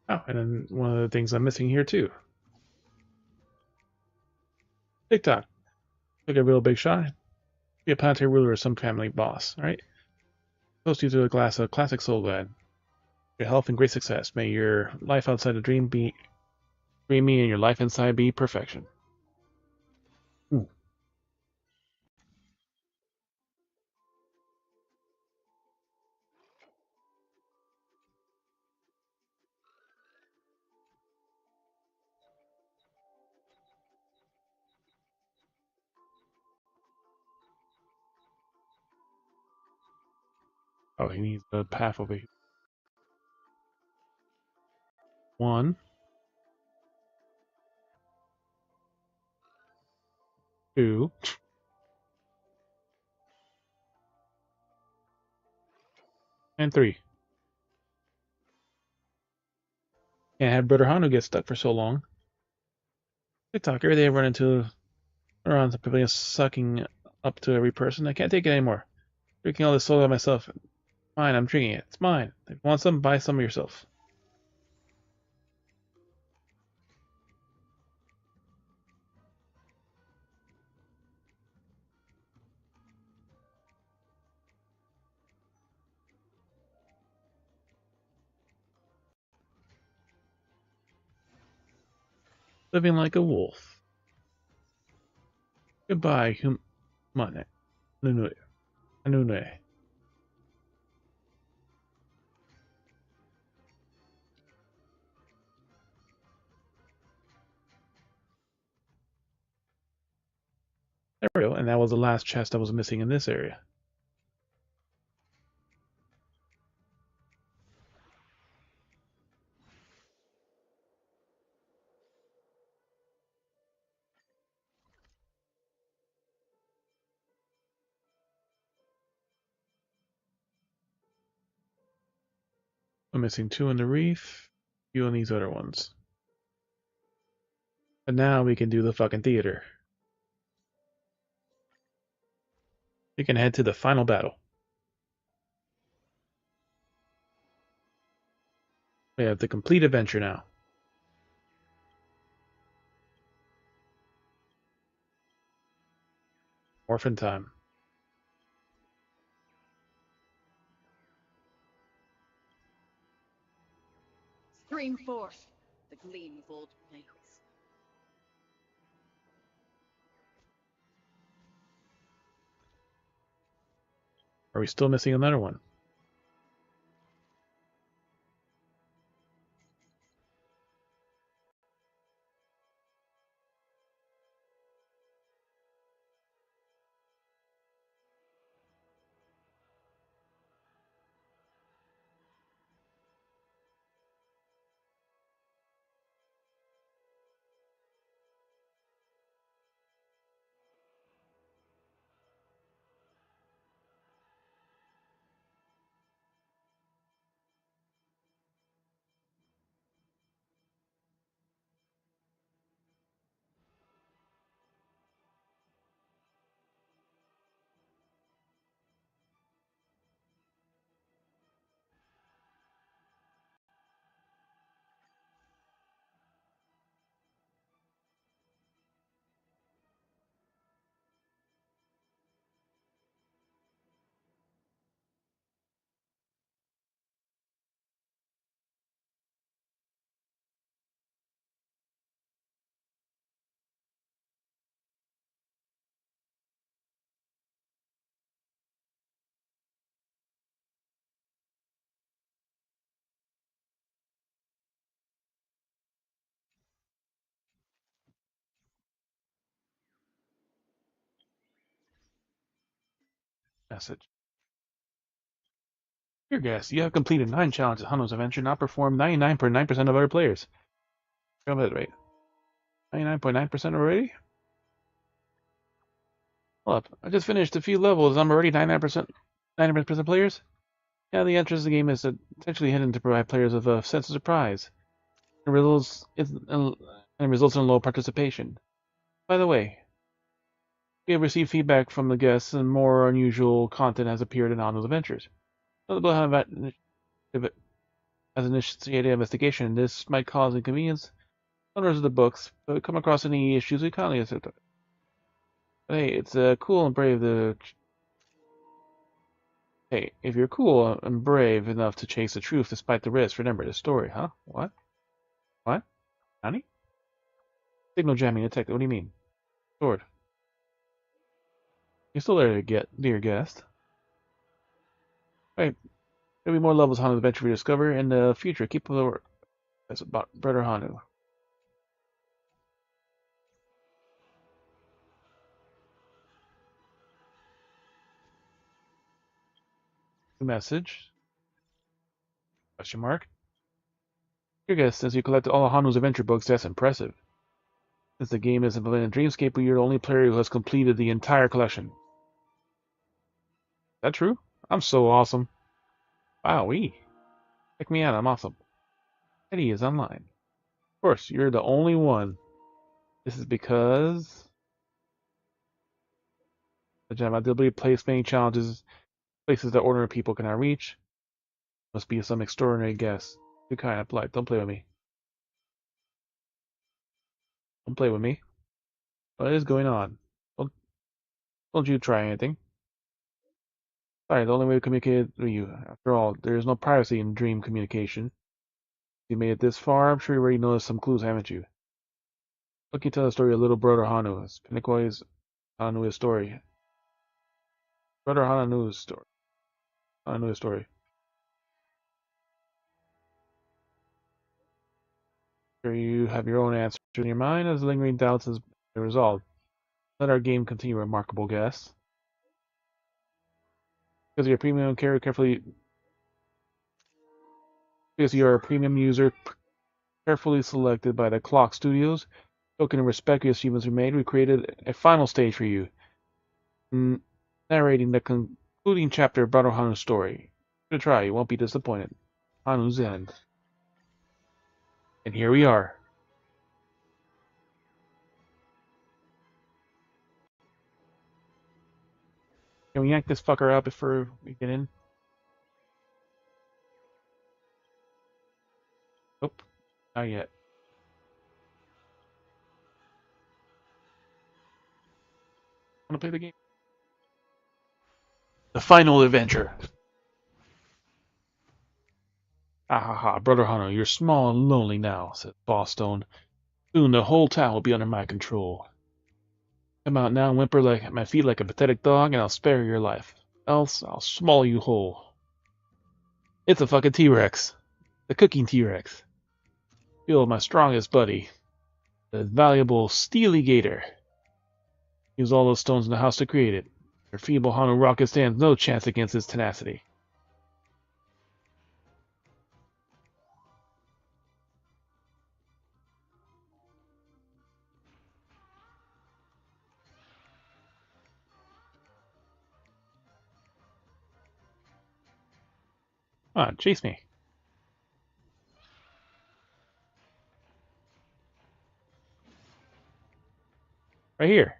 A: Oh, and then one of the things I'm missing here too. TikTok. Took a real big shot. Be a planetary ruler or some family boss, alright? Toast you to a glass of classic soul glad. Your health and great success. May your life outside the dream be dreamy and your life inside be perfection. Ooh. Oh, he needs the path over here. 1, 2, and 3. Can't have Brother Hanu get stuck for so long. TikTok, every day I run into around the pavilion sucking up to every person. I can't take it anymore. Drinking all this soda myself. Fine, I'm drinking it. It's mine. If you want some, buy some yourself. Living like a wolf. Goodbye, humane. Nune. Anune. There we go, and that was the last chest I was missing in this area. I'm missing 2 in the reef, few in these other ones. And now we can do the fucking theater. We can head to the final battle. We have the complete adventure now. Orphan time.
D: Stream forth the gleam of old blades.
A: Are we still missing another one? Message. Dear guest, you have completed 9 challenges. Hano's Adventure and outperformed 99.9% of other players. Got that right. 99.9% already? Hold up. I just finished a few levels. I'm already 99% players? Yeah, the entrance of the game is intentionally hidden to provide players with a sense of surprise. It results in low participation. By the way, we have received feedback from the guests and more unusual content has appeared in Hano's Adventures. Notable as initiated investigation, this might cause inconvenience. Owners of the books, but come across any issues, we kindly accept it. But hey, it's cool and brave to. Hey, if you're cool and brave enough to chase the truth despite the risk, remember this story, huh? What? What? Nani? Signal jamming detected. What do you mean? Sword. You're still there, dear guest. Right. There'll be more levels Hano's Adventure we discover in the future. Keep up the work. That's about Brother Hanu. Message? Question mark. Dear guest, since you collected all of Hanu's adventure books, that's impressive. Since the game is implemented in Dreamscape, you're the only player who has completed the entire collection. Is that true? I'm so awesome. Wowee. Check me out, I'm awesome. Eddie is online. Of course, you're the only one. This is because the gem ability to place many challenges, places that ordinary people cannot reach. Must be some extraordinary guess. Too kind of polite. Don't play with me. Don't play with me. What is going on? Don't you try anything. Sorry, the only way to communicate with you. After all, there is no privacy in dream communication. If you made it this far, I'm sure you already noticed some clues, haven't you? Look, you tell the story of little brother Hanu. It's Piniquoi's Hanu's story. Brother Hanu's story. Hanu's story. Sure you have your own answer in your mind as lingering doubts has been resolved. Let our game continue, remarkable guest. Because you're a premium carrier carefully. Because you are a premium user carefully selected by the Clock Studios. Token of respect your achievements were made, we created a final stage for you. Narrating the concluding chapter of Brother Hanu's story. Give it a try, you won't be disappointed. Hanu's End. And here we are. Can we yank this fucker out before we get in? Nope. Not yet. I want to play the game. The final adventure. Ah ha ha, Brother Hanu, you're small and lonely now, said Ballstone. Soon the whole town will be under my control. Come out now and whimper at my feet like a pathetic dog, and I'll spare your life. Else, I'll swallow you whole. It's a fucking T-Rex. The cooking T-Rex. Feel my strongest buddy. The valuable Steely Gator. Use all those stones in the house to create it. Your feeble Hanu rocket stands no chance against its tenacity. Come on, chase me. Right here.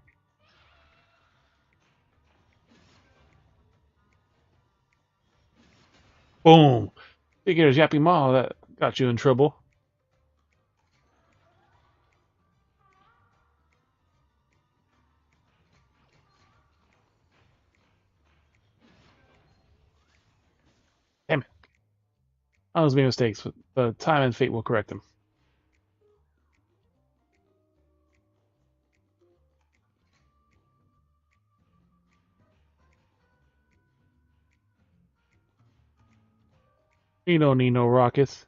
A: Boom. Figures Yappy Ma, that got you in trouble. Damn it. I was making mistakes, but time and fate will correct them. You don't need no rockets.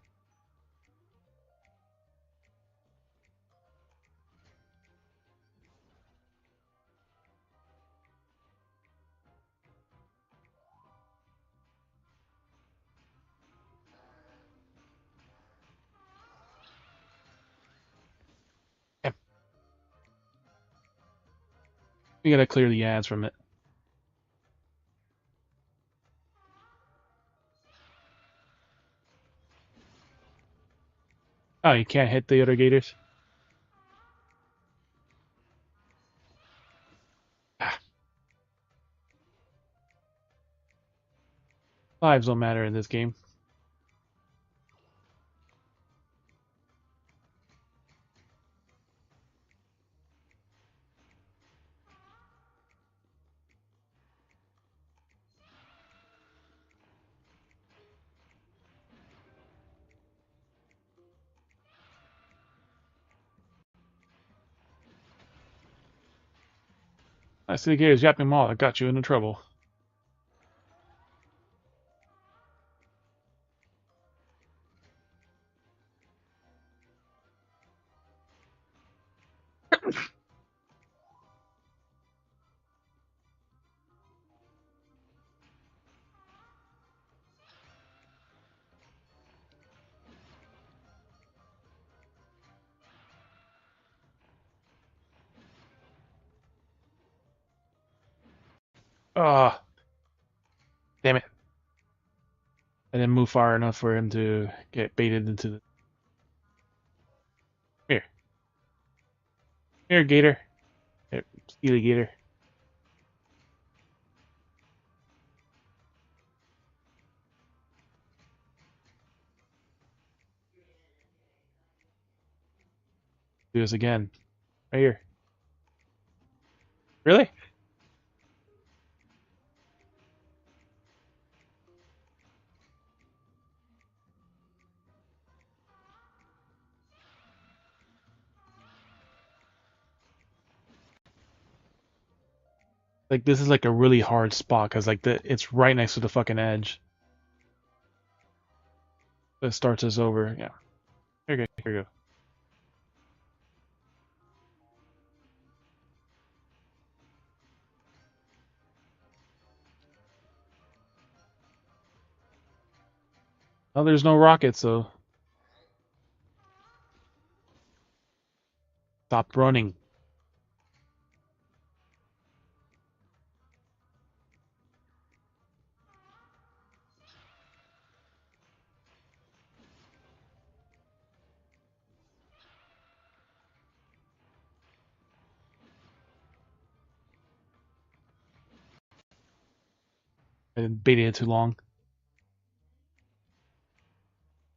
A: We gotta clear the ads from it. Oh, you can't hit the other gators? Ah. Lives don't matter in this game. I see the gators yapping them all. I got you into trouble. Ah, damn it. I didn't move far enough for him to get baited into the... Here. Here, gator. Here, steely gator. Do this again. Right here. Really? Like, this is like a really hard spot, because like it's right next to the fucking edge. That starts us over. Yeah. Here we go. Here we go. Oh, there's no rockets, so... Stop running. I didn't bait it too long.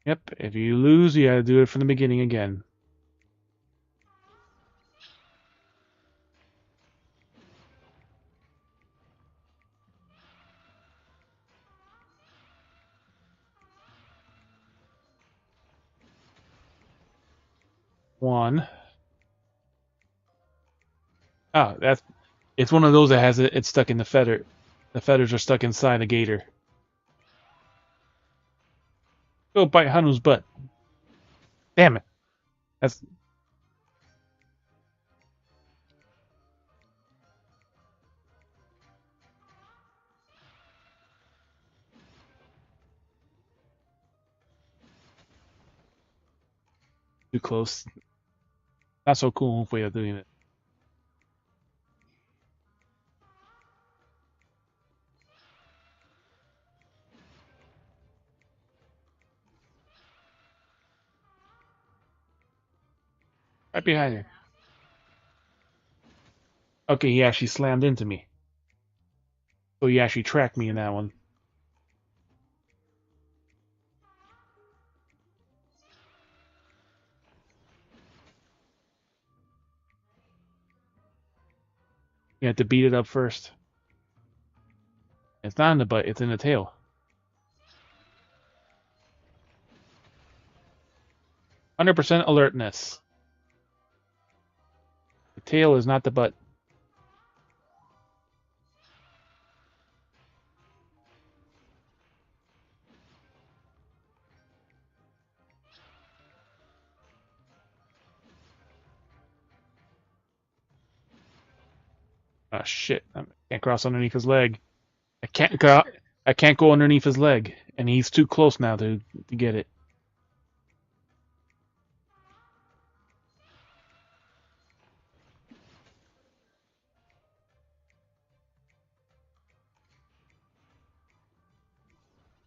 A: Yep, if you lose, you gotta do it from the beginning again. One. Oh, that's... It's one of those that has it's stuck in the feather. The feathers are stuck inside the gator. Go bite Hanu's butt. Damn it. That's... too close. Not so cool way of doing it. Right behind you. Okay, he actually slammed into me. So he actually tracked me in that one. You have to beat it up first. It's not in the butt, it's in the tail. 100% alertness. The tail is not the butt. Oh shit! I can't cross underneath his leg. I can't go. I can't go underneath his leg, and he's too close now to get it.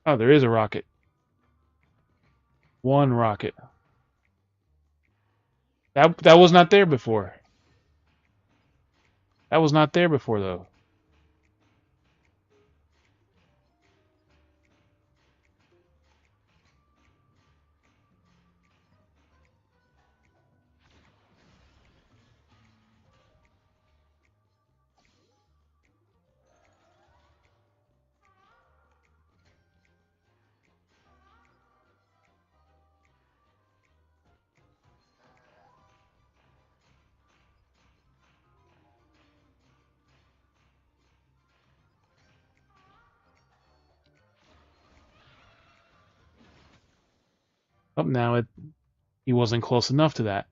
A: Oh, there is a rocket. One rocket. That was not there before. That was not there before, though. Oh, now he wasn't close enough to that.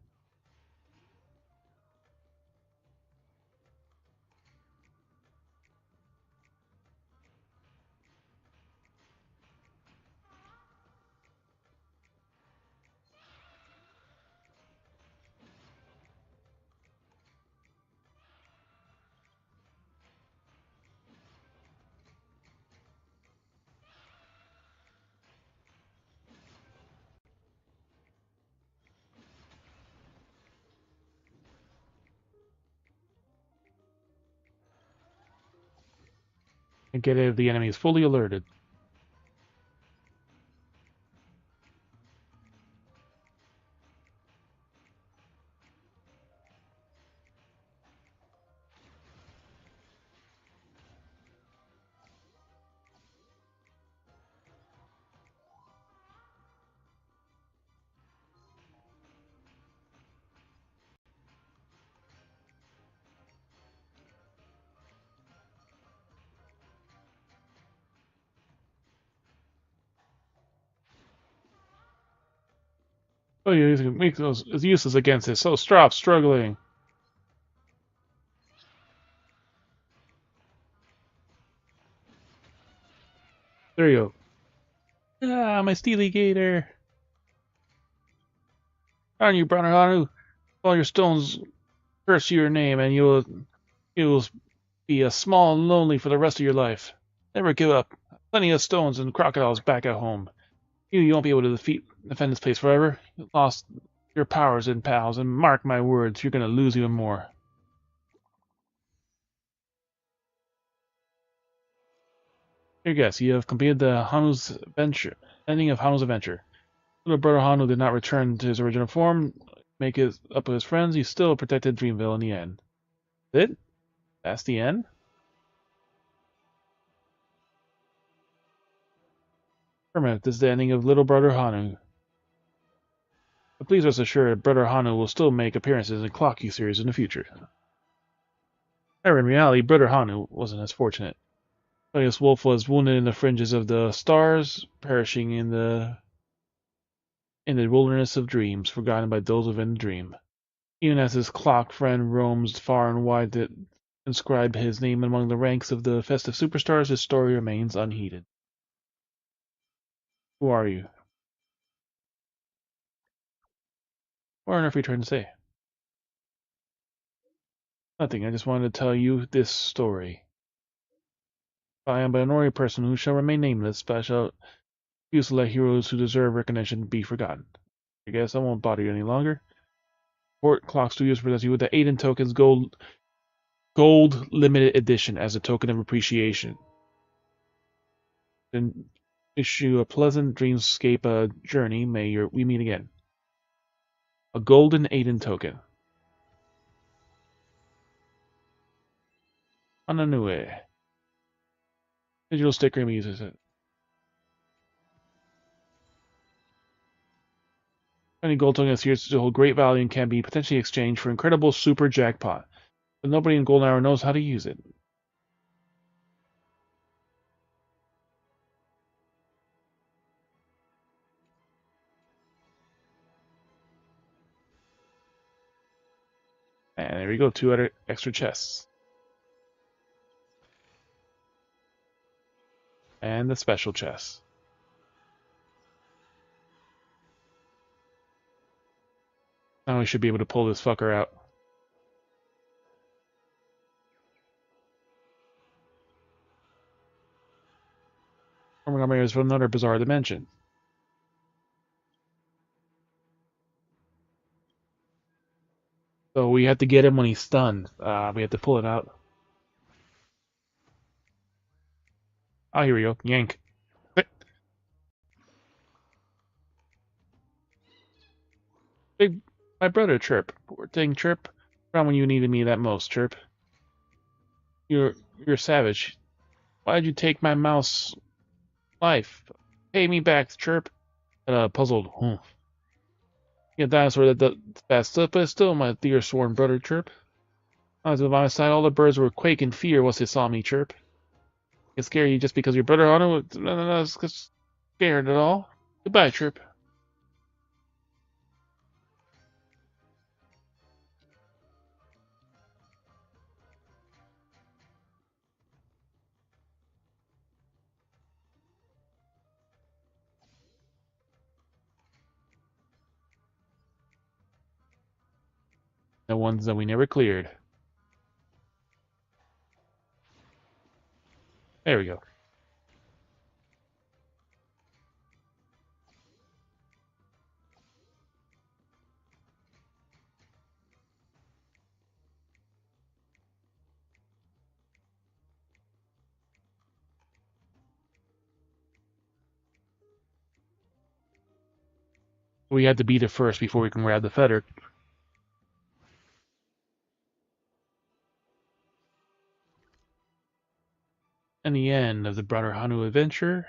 A: And get it if the enemy is fully alerted. Oh, yeah, he's make those useless against it. So stop struggling. There you go. Ah, my Steely Gator. Aren't you, Brother Hanu? All your stones curse your name, and you'll be small and lonely for the rest of your life. Never give up. Plenty of stones and crocodiles back at home. You won't be able to defend this place forever. You lost your powers and pals, and mark my words, you're gonna lose even more. Here, guess you have completed the Hanu's adventure. Ending of Hanu's adventure. Little brother Hanu did not return to his original form, make it up with his friends. He still protected Dreamville in the end. That's it? That's the end? Permanent, this is the ending of Little Brother Hanu. But please rest assured, Brother Hanu will still make appearances in Clock U series in the future. However, in reality, Brother Hanu wasn't as fortunate. Claudius Wolf was wounded in the fringes of the stars, perishing in the wilderness of dreams, forgotten by those within the dream. Even as his clock friend roams far and wide to inscribe his name among the ranks of the festive superstars, his story remains unheeded. Who are you? What on earth are you trying to say? Nothing, I just wanted to tell you this story. I am but an ordinary person who shall remain nameless, but I shall refuse to let heroes who deserve recognition be forgotten. I guess I won't bother you any longer. Port Clock Studios presents you with the Aiden Tokens Gold Limited Edition as a token of appreciation. Then issue a pleasant dreamscape journey. May we meet again. A golden Aiden token. Ananue. Digital sticker uses it. Any gold token is here to hold great value and can be potentially exchanged for incredible super jackpot. But nobody in Golden Hour knows how to use it. And there we go, 2 other extra chests. And the special chest. Now we should be able to pull this fucker out. nightmares from another bizarre dimension. So we have to get him when he's stunned. We have to pull it out. Oh, here we go. Yank. Big, my brother, Chirp. Poor thing, Chirp. Around when you needed me that most, Chirp. You're a savage. Why'd you take my mouse life? Pay me back, Chirp. Puzzled. Yeah, dinosaur that does fast stuff, but still my dear sworn brother, Chirp. I was by my side, all the birds were quake in fear once they saw me, Chirp. Get scared you just because your brother on it? No, it's scared at all. Goodbye, Chirp. The ones that we never cleared. There we go. We had to beat it first before we can grab the feather. And the end of the Brother Hanu adventure.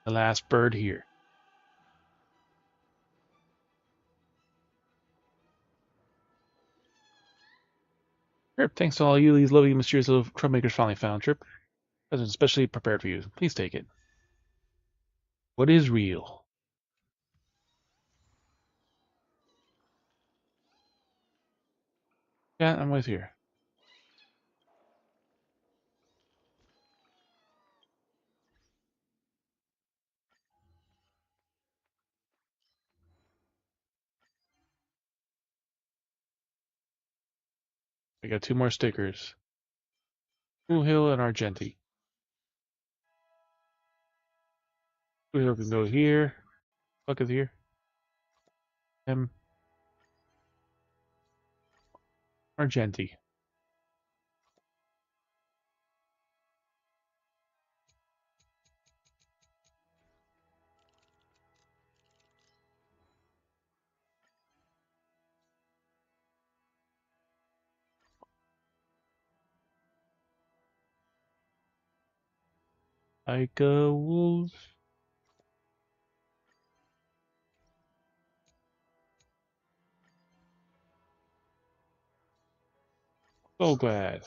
A: The last bird here. Trip, thanks to all you, these lovely, mysterious little troublemakers finally found. Trip, present especially prepared for you. Please take it. What is real? Yeah, I'm with you. We got 2 more stickers. Blue Hill and Argenti. Blue Hill can go here. Fuck is here. Argenti. Like a wolf. So glad.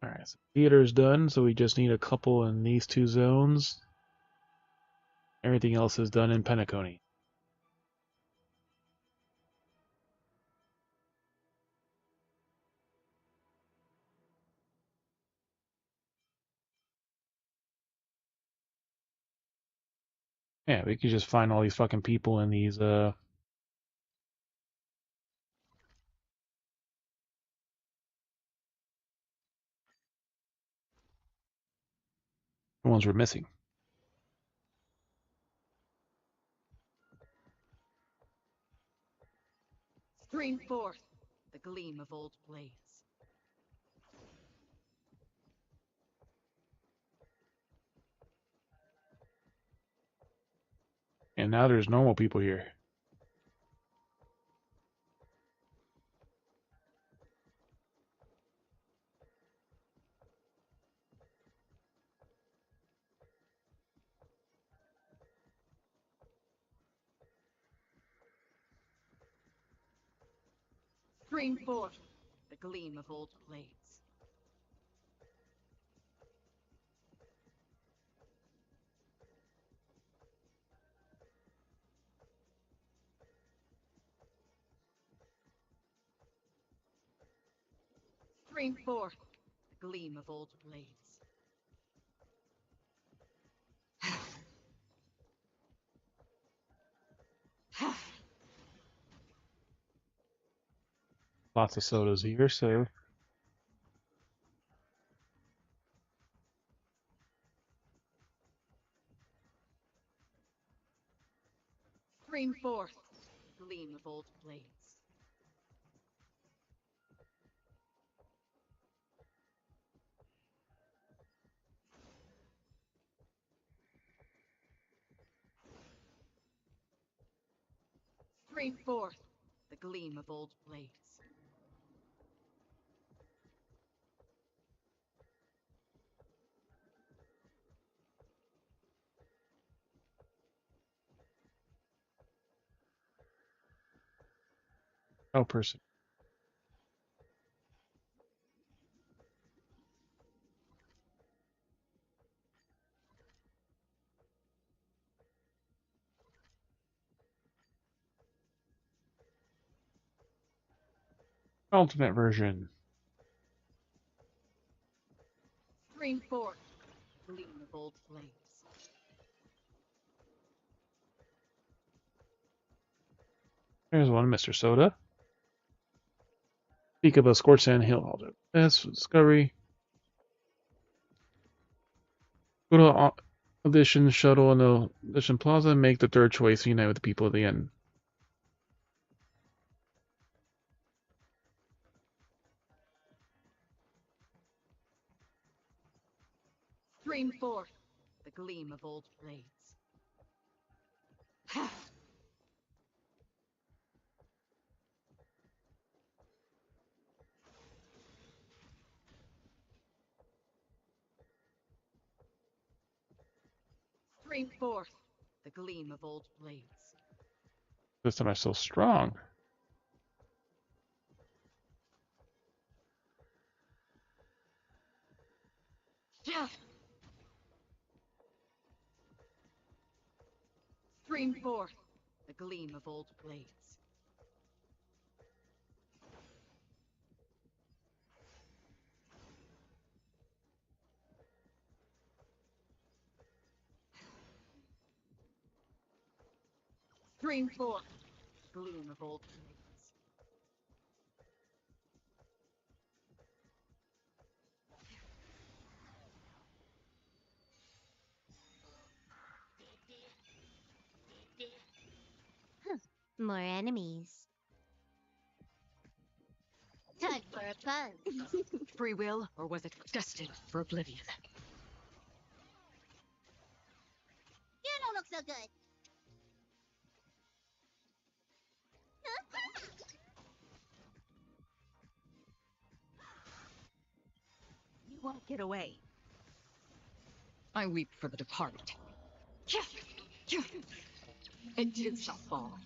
A: Alright, so theater's done, so we just need a couple in these 2 zones. Everything else is done in Penacony. Yeah, we could just find all these fucking people in these, the ones we're missing.
D: Stream forth the gleam of old blades.
A: And now there's normal people here.
D: Stream 4. The gleam of old blades. Stream 4. The gleam of old blades.
A: Lots of sodas here, so
D: Stream 4. Gleam of old blades. Stream 4. The gleam of old blades.
A: no person. Ultimate version.
D: Stream 4. Gleam of old blades.
A: There's one, Mr. Soda. Speak of a scorched sand hill altar. Best discovery. Go to Audition Shuttle in the Audition Plaza and make the third choice to unite with the people at the end.
D: Stream 4. The gleam of old blades. Stream 4. The gleam of old blades.
A: This time I'm so strong.
D: Stream 4. The gleam of old blades. Stream 4. Gleam of old blades.
C: More enemies. Time for a fun.
D: Free will, or was it destined for oblivion?
C: You don't look so good.
G: You won't get away.
D: I weep for the departed. It too shall fall.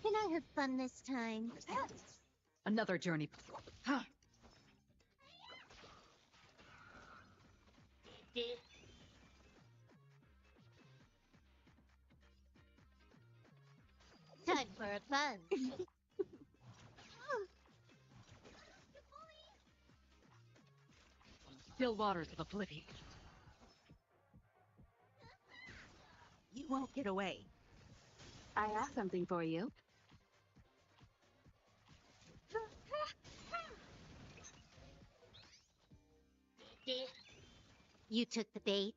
C: Can I have fun this time?
D: Another journey before.
C: Time for a fun.
D: Still waters of oblivion.
G: You won't get away.
E: I have something for you.
C: You took the bait.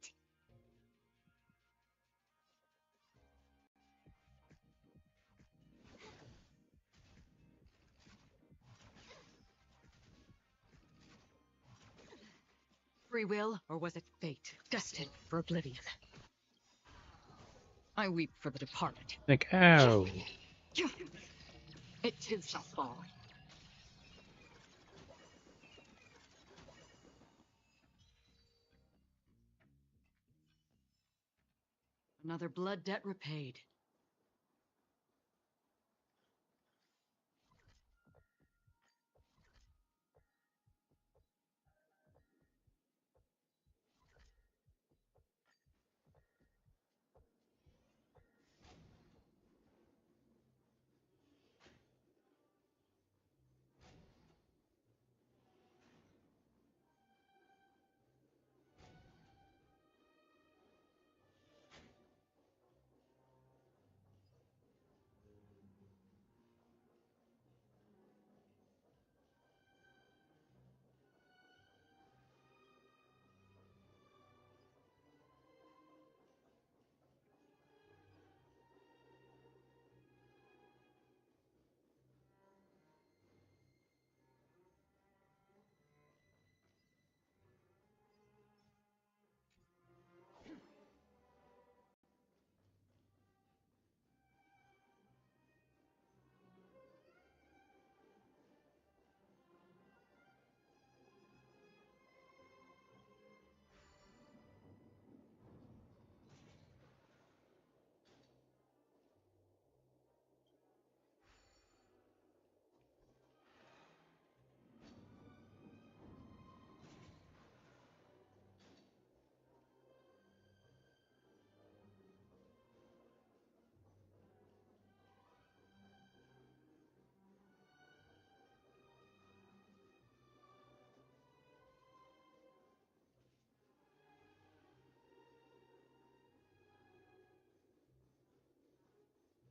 D: Free will, or was it fate, destined for oblivion? I weep for the departed.
A: Think, ow.
D: It too shall fall. Another blood debt repaid.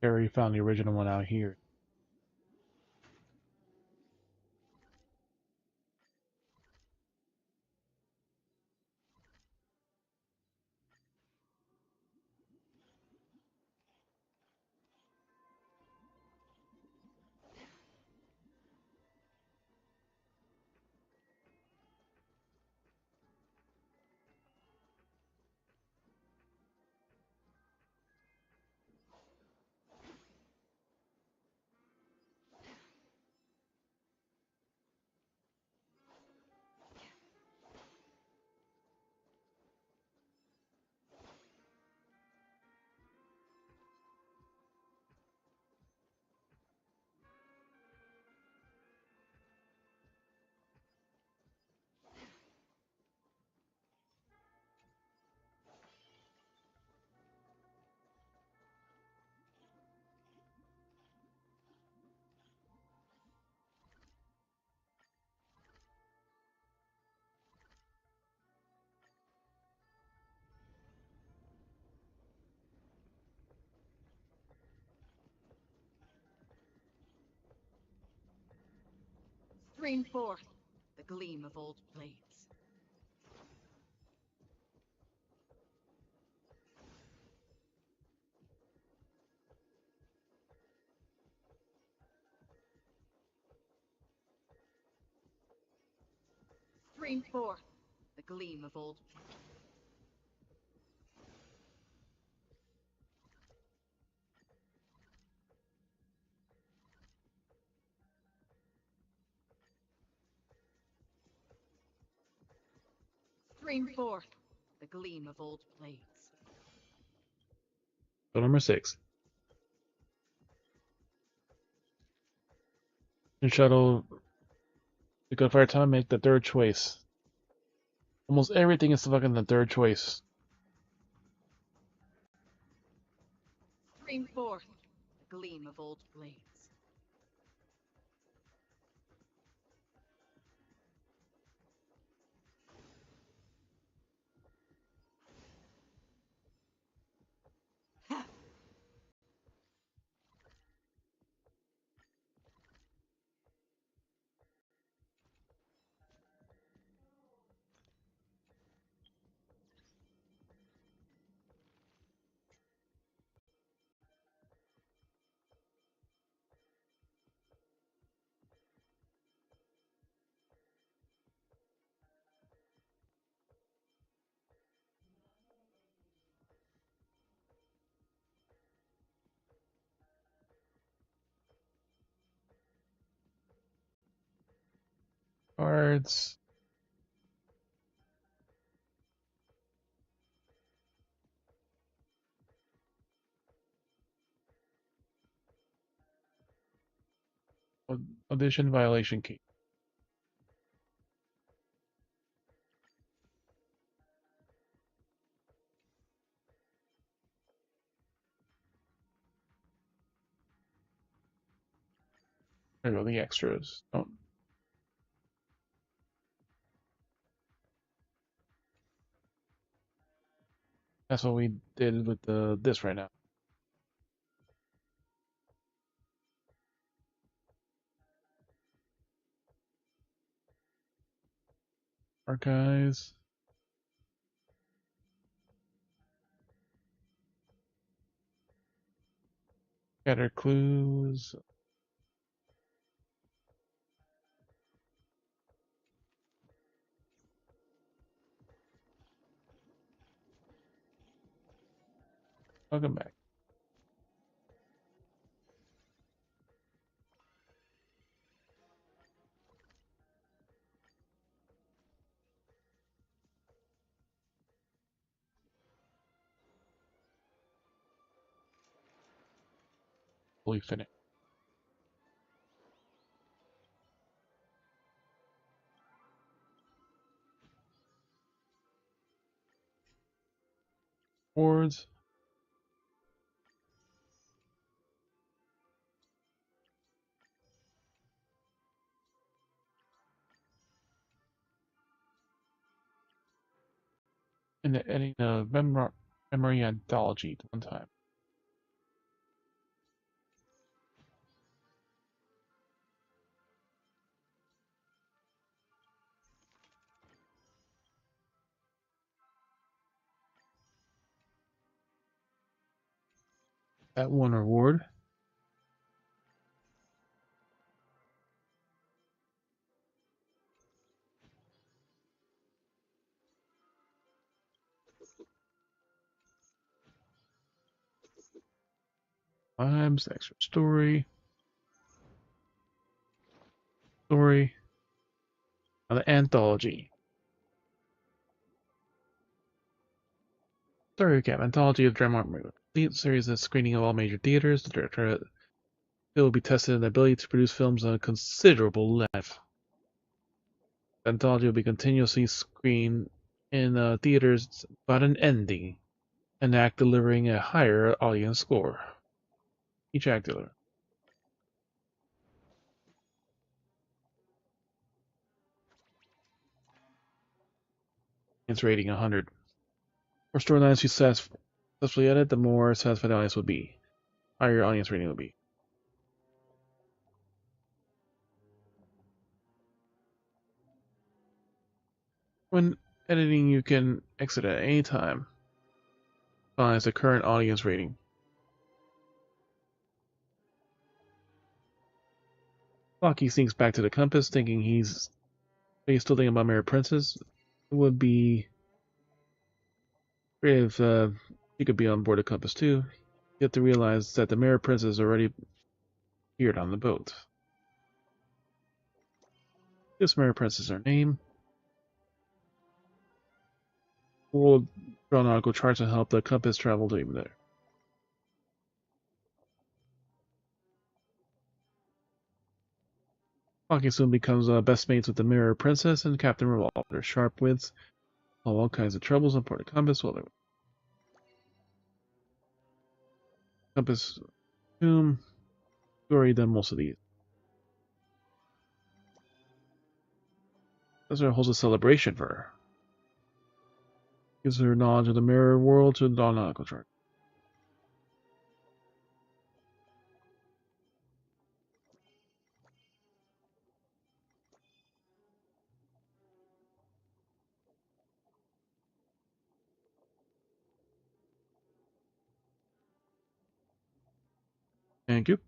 A: Harry found the original one out here.
D: Stream forth the gleam of old blades. Stream forth the gleam of old. Stream forth the gleam of old blades.
A: So number 6. The shuttle to go for our time, make the third choice. Almost everything is fucking the third choice.
D: Stream forth the gleam of old blades.
A: Cards. Audition violation key. There go the extras. Don't. That's what we did with this right now. Archives. Scatter clues. Welcome back. Fully finished. Boards. And adding a memory anthology at one time. At one reward. Vibes, extra story. Story. Now the anthology. Story recap. Anthology of Drama complete series of screening of all major theaters. The director will be tested in the ability to produce films on a considerable level. The anthology will be continuously screened in theaters, but an ending. An act delivering a higher audience score. Each act delivers. Its rating 100. The more storylines you successfully edit, the more satisfied the audience will be. Higher your audience rating will be. When editing, you can exit at any time. Finalize the current audience rating. Loki sneaks back to the compass, thinking he's still thinking about Mary Princess. It would be great if he could be on board the compass too. You have to realize that the Mary Princess already appeared on the boat. Gives Mary Princess her name. World nautical charts to help the compass travel to even there. Loki soon becomes best mates with the Mirror Princess and Captain Revolver. Sharp wits, all kinds of troubles on board the compass. Well, compass tomb. You already done most of these. Ezra holds a celebration for her. Gives her knowledge of the mirror world to the nautical chart. Thank you.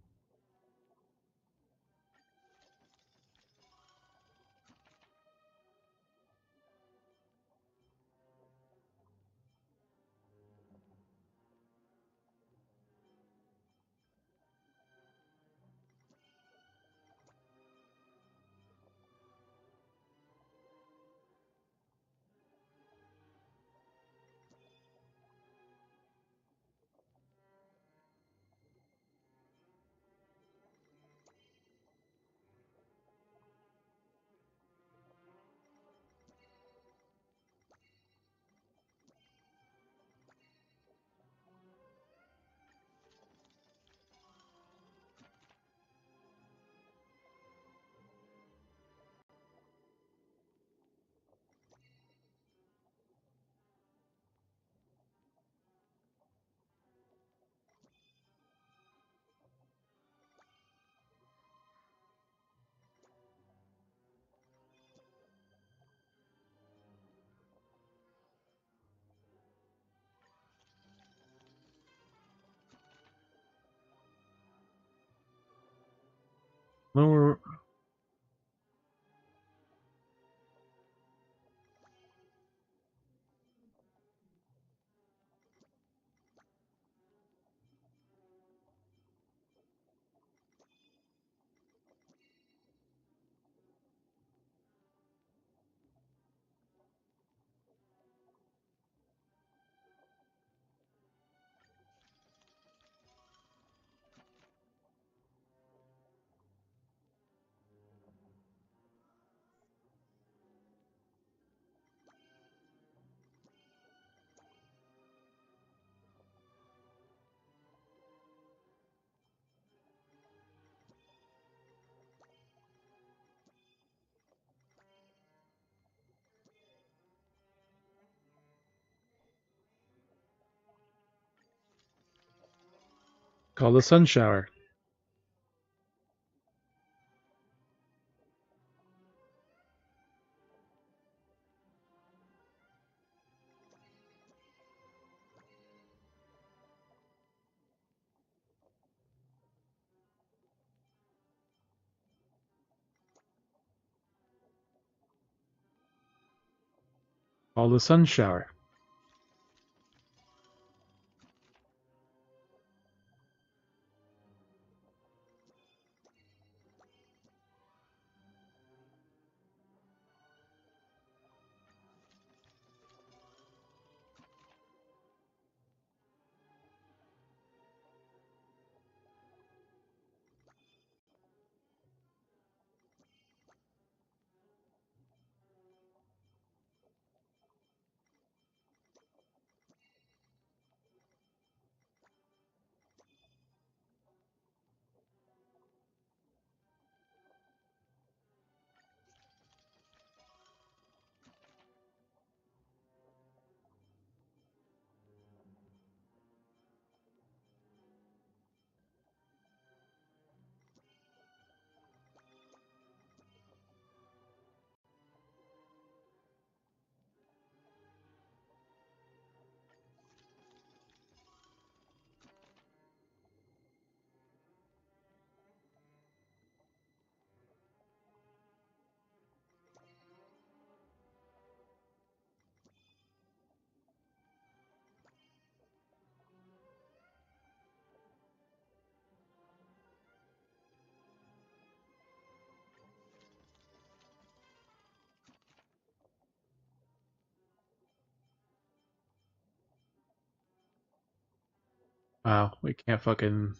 A: Lower. Called the sun shower. All the sun shower. Wow, we can't fucking...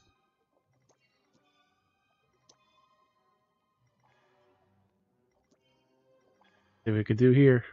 A: See what we could do here.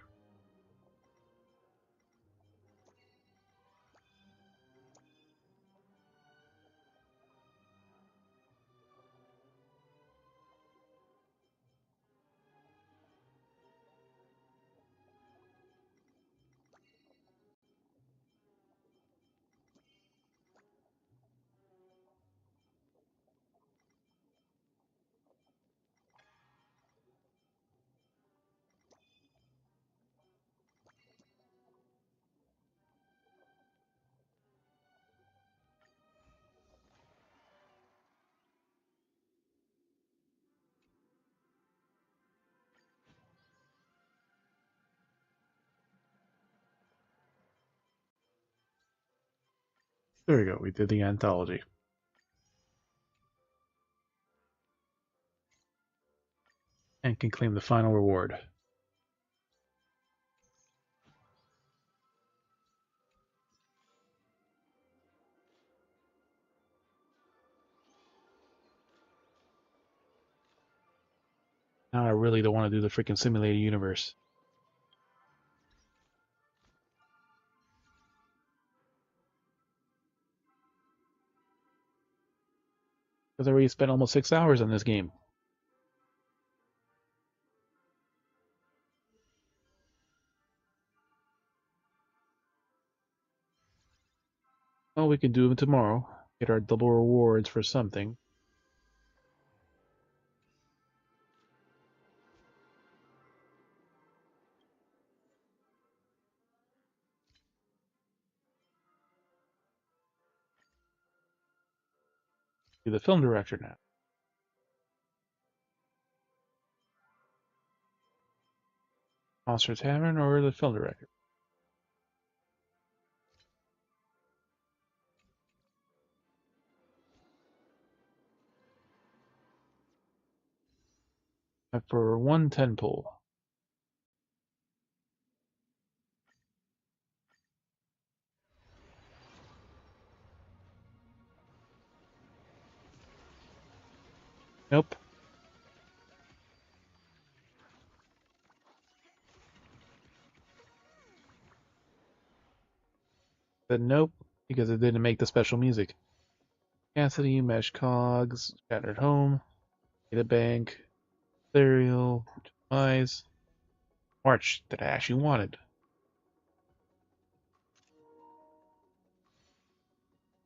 A: There we go, we did the anthology. And can claim the final reward. Now I really don't want to do the freaking simulated universe. Because I already spent almost 6 hours on this game. Well, we can do them tomorrow. Get our double rewards for something. Be the film director now. Monster Tavern or the film director? For 110 pull. Nope. Said nope, because it didn't make the special music. Cassidy, Mesh Cogs, Shattered Home, Data Bank, Serial, Eyes, March that I actually wanted.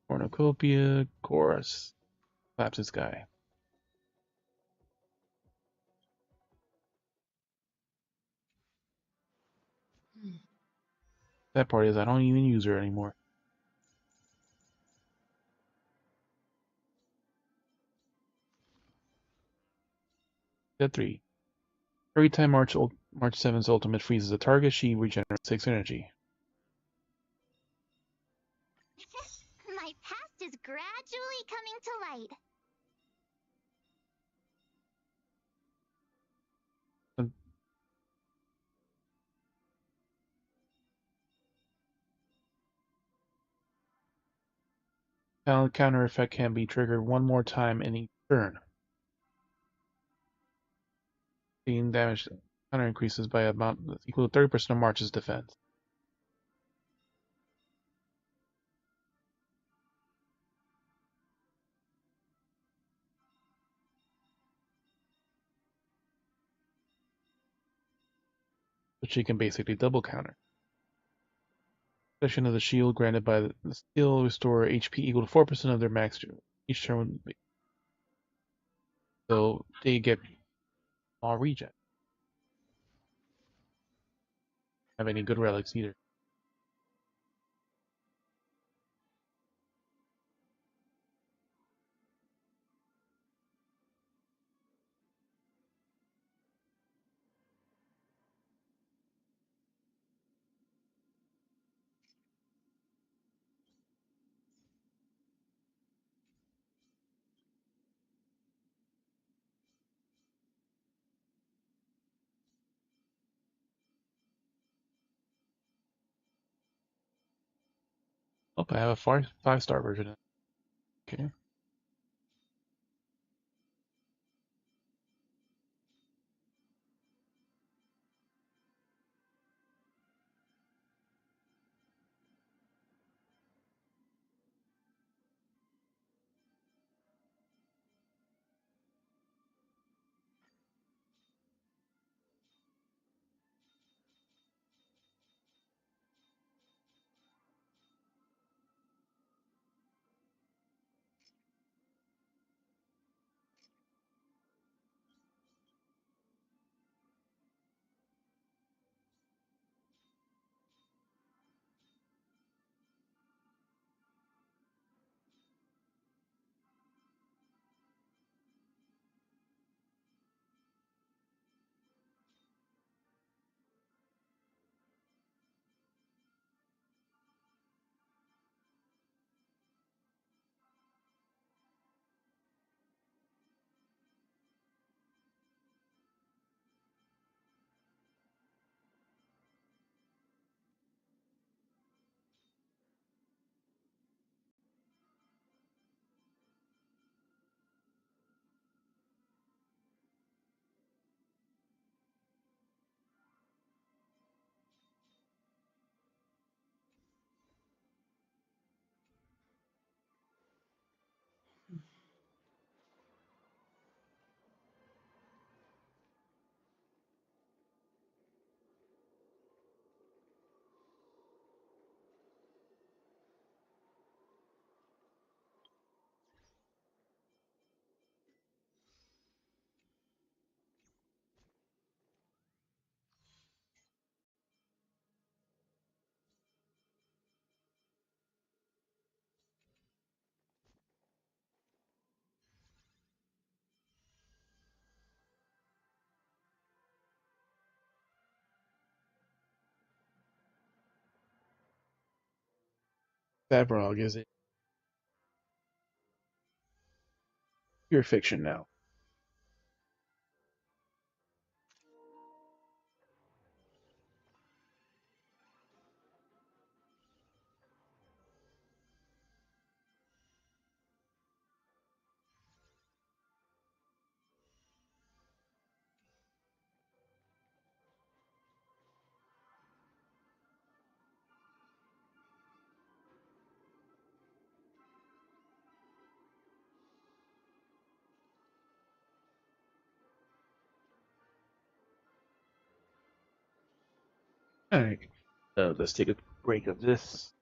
A: Cornucopia, Chorus, Collapse Sky. That part is I don't even use her anymore. Step 3. Every time March March 7's ultimate freezes a target. She regenerates 6 energy.
K: My past is gradually coming to light.
A: Counter effect can be triggered one more time in each turn. Being damage counter increases by amount that's equal to 30% of March's defense. So she can basically double counter. Possession of the shield granted by the skill restore HP equal to 4% of their max each turn would be. So they get all regen. Have any good relics either. Oh, I have a 5-star version. Okay. Babrog is it pure fiction now. Alright. Let's take a break of this.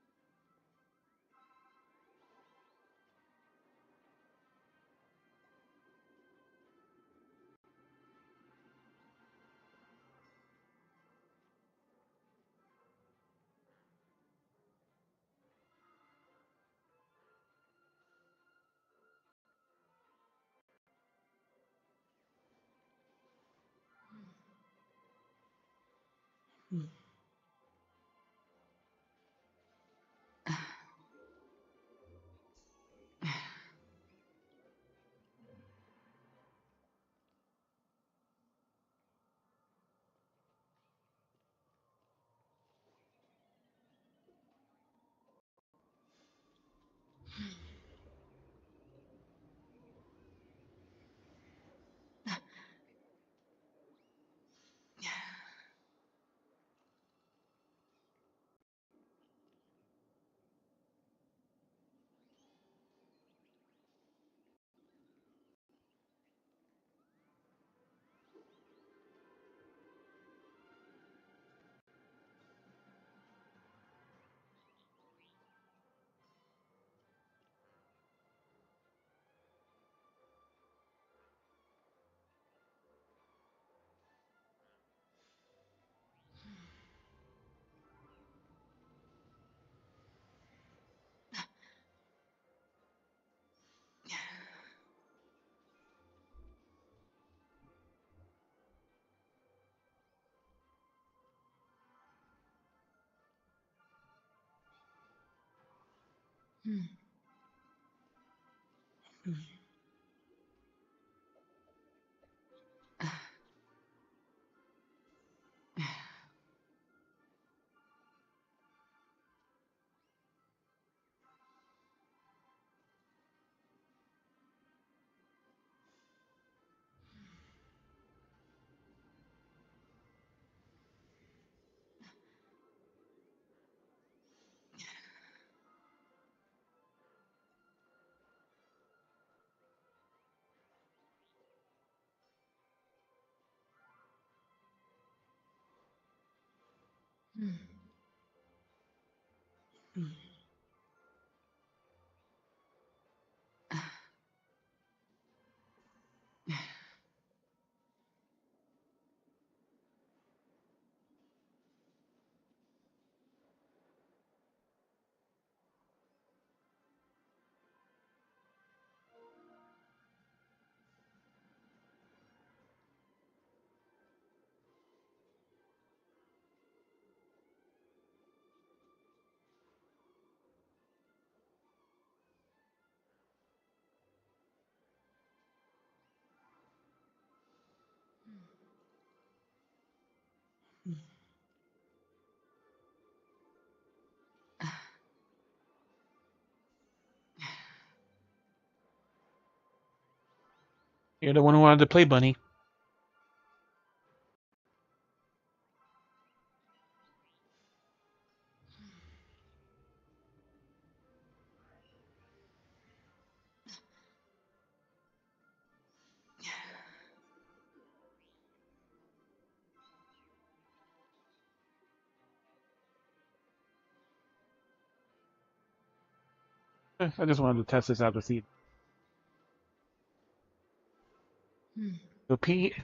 A: You're the one who wanted to play Bunny. I just wanted to test this out to see. So P.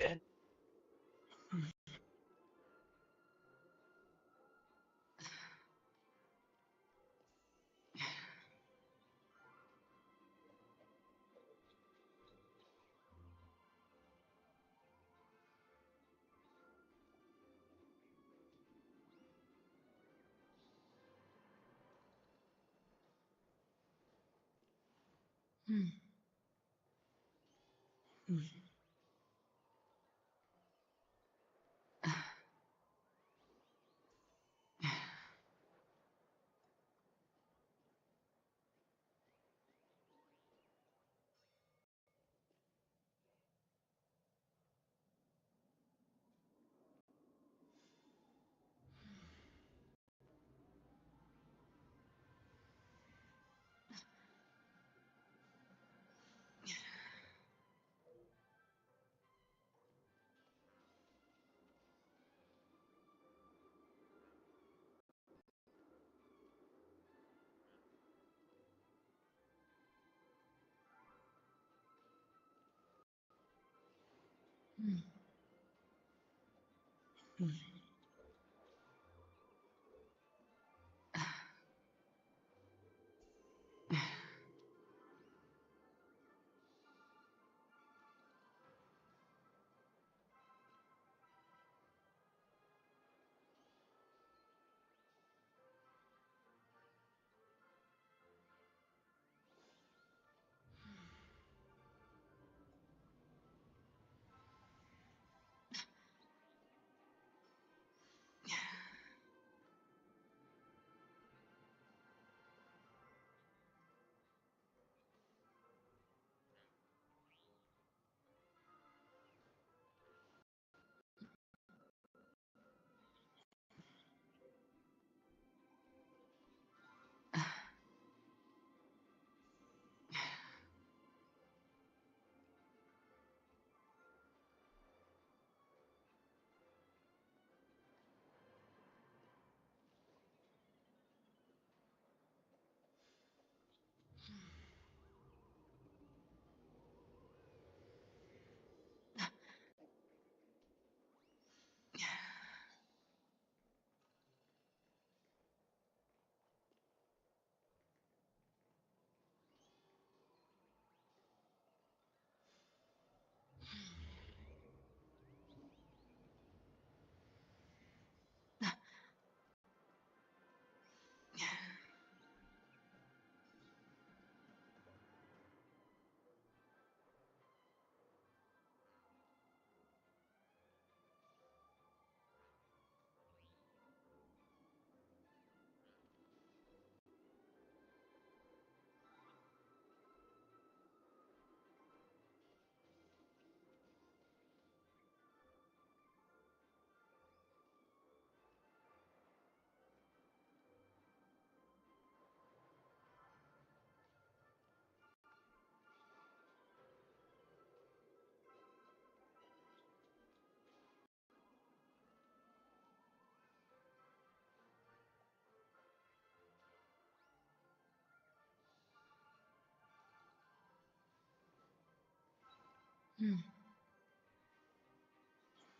D: Hmm.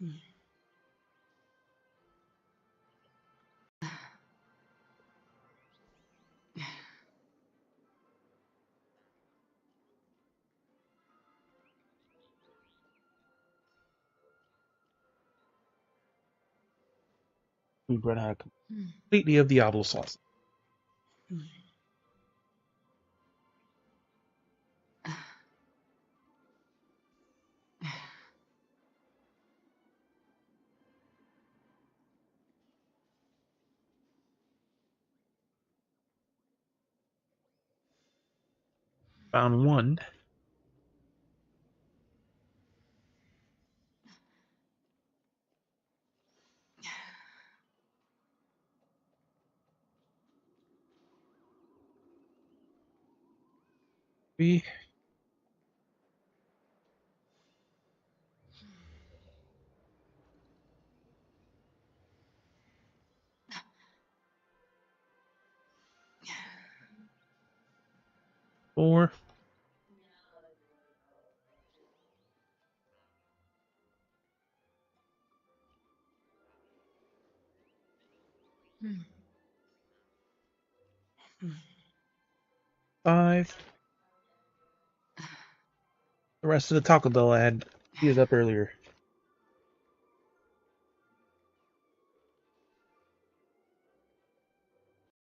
D: Hmm.
A: We've run out completely of Diablo sauce.
D: Hmm.
A: Found one. Three. Four.
D: Hmm. Hmm.
A: Five. The rest of the Taco Bell I had heated up earlier.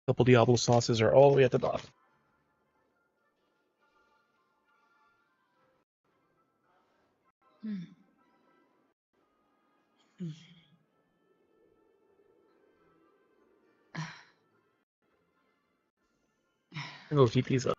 A: Couple Diablo sauces are all the way at the bottom.
D: Hmm. Hmm.
A: I'm gonna heat these up.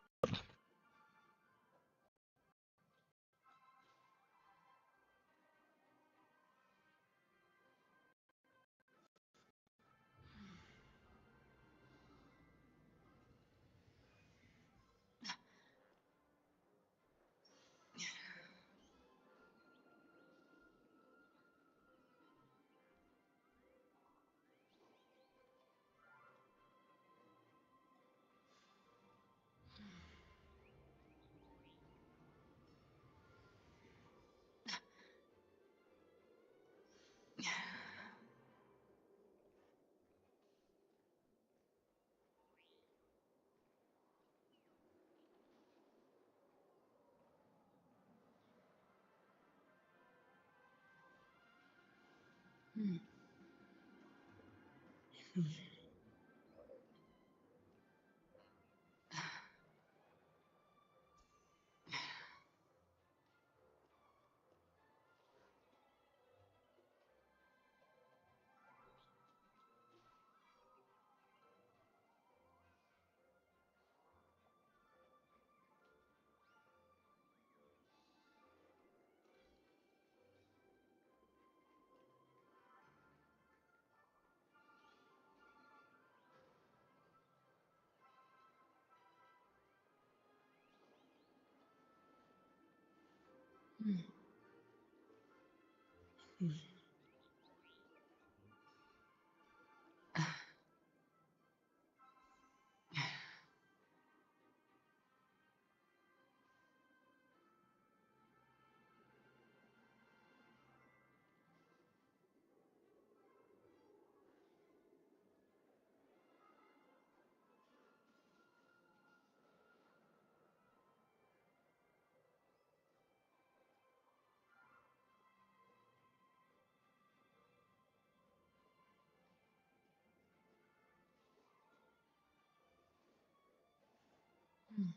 D: Hmm. Hmm. Hmm. Hmm. Hmm.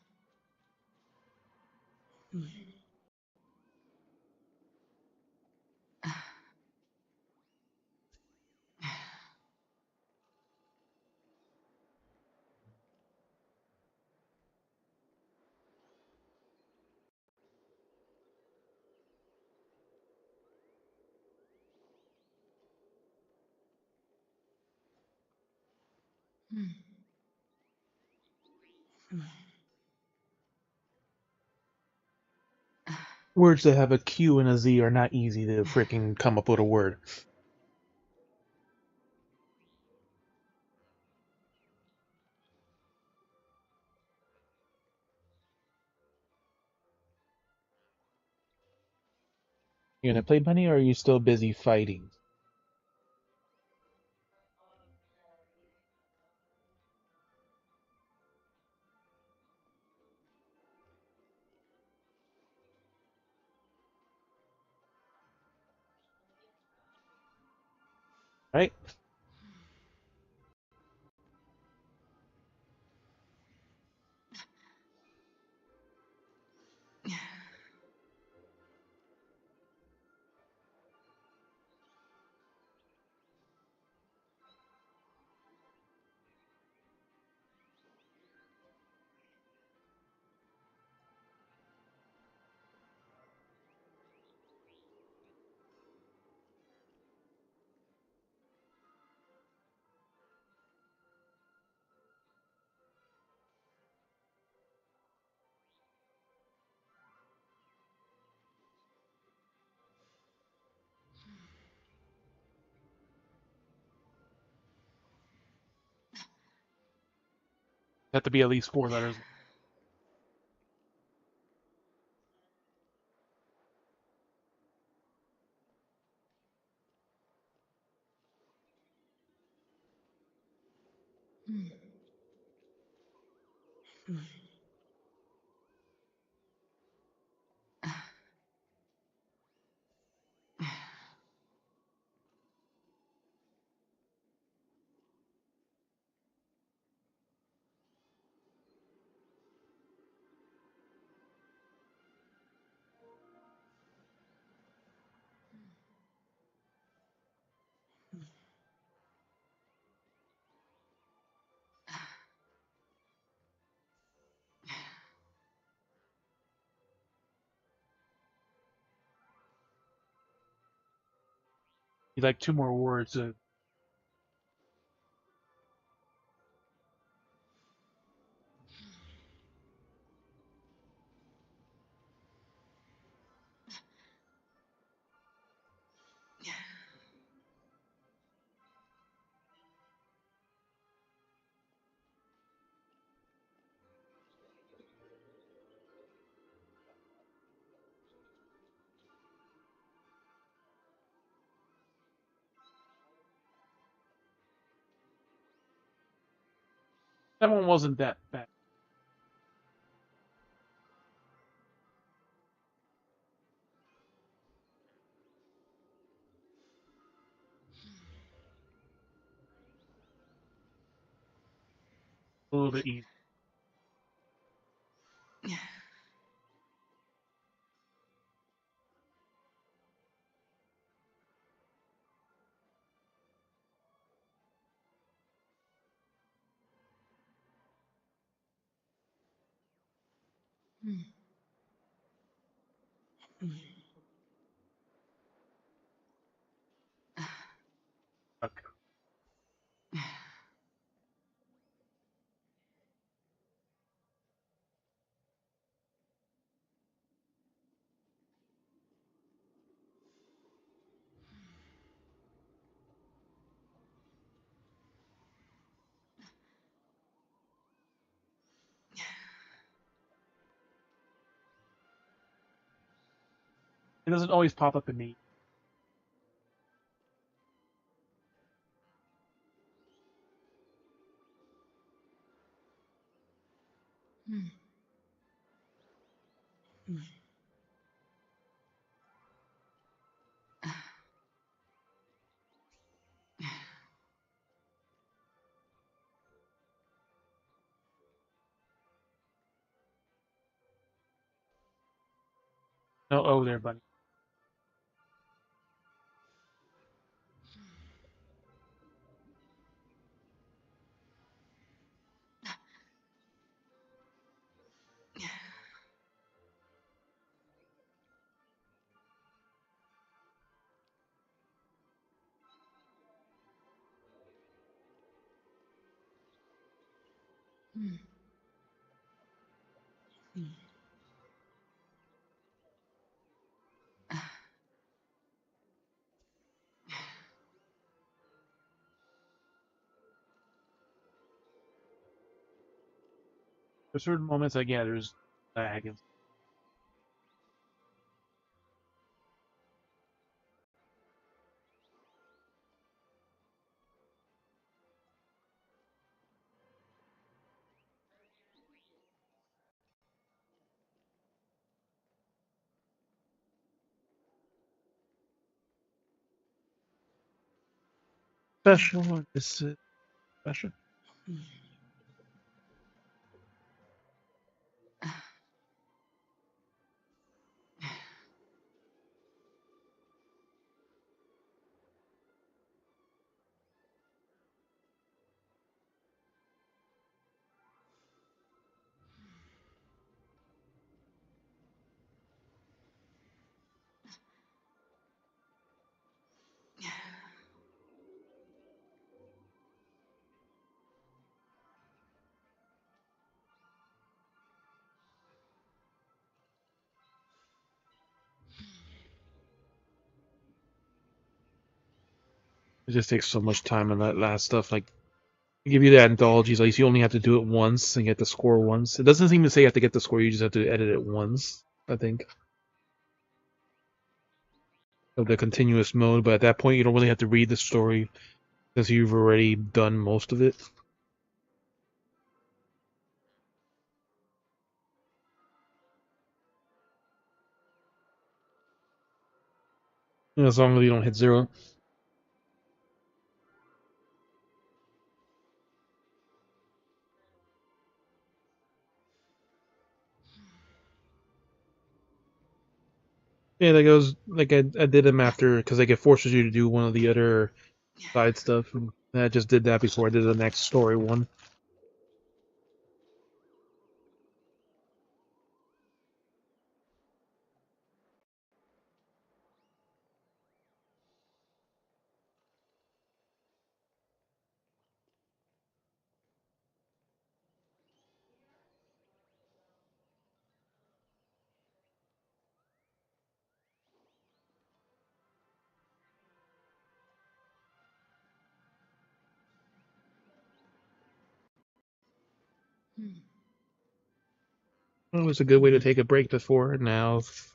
D: Hmm. Hmm.
A: Words that have a Q and a Z are not easy to freaking come up with a word. You gonna play Bunny, or are you still busy fighting? Right? Have to be at least 4 letters. You like 2 more words. That one wasn't that bad. A little bit easy. Okay. It doesn't always pop up in me. No O there, buddy. There's certain moments, like, yeah, there's lag and Special. This is special. It just takes so much time on that last stuff. Like, they give you the anthologies, at least you only have to do it once and get the score once. It doesn't seem to say you have to get the score, you just have to edit it once, I think. Of the continuous mode, but at that point you don't really have to read the story because you've already done most of it. As long as you don't hit 0. Yeah, that goes like I did them after because like it forces you to do one of the other side stuff. And I just did that before I did the next story one. It was a good way to take a break before. Now, if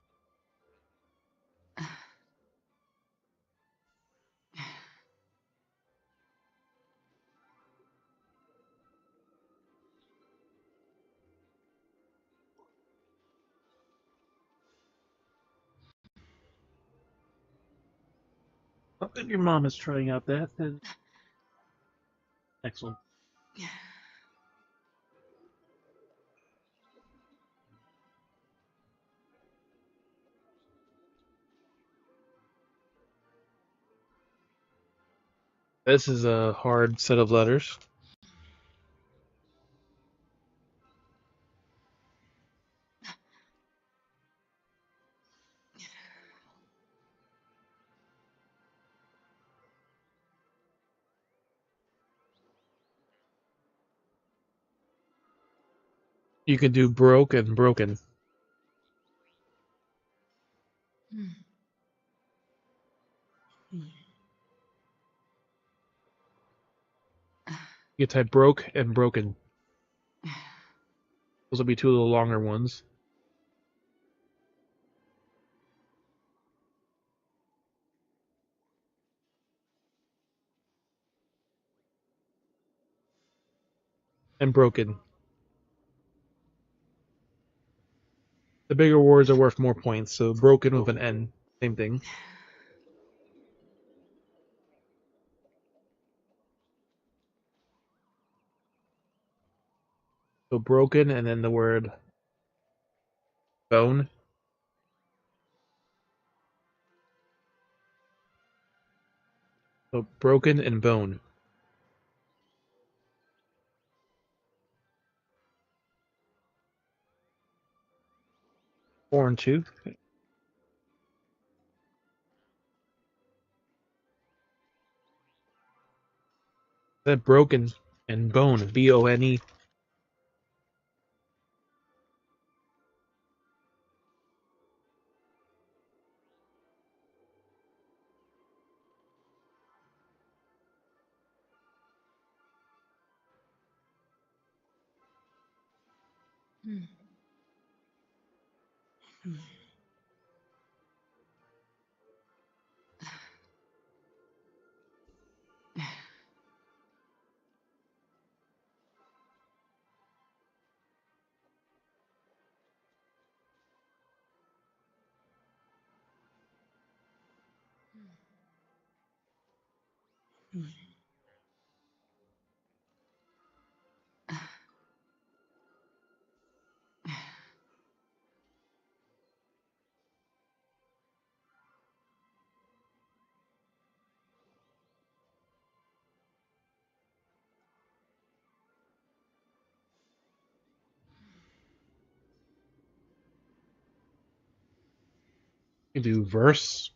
A: your mom is trying out that, then excellent. This is a hard set of letters. You can do broke and broken. You can type broke and broken. Those will be two of the longer ones. And broken. The bigger words are worth more points, so broken with an N. Same thing. So broken and then the word bone. So broken and bone. 4 and 2. Then broken and bone. B-O-N-E. You do verse.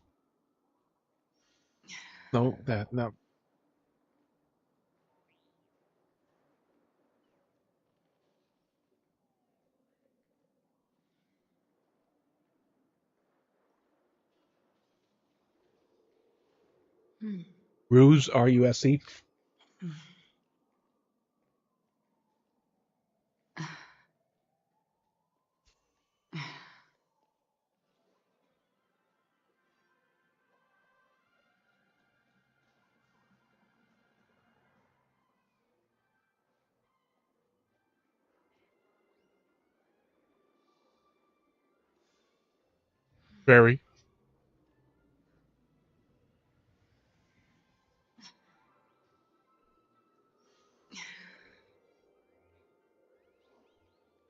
A: No, that no. Ruse, R-U-S-E. Very.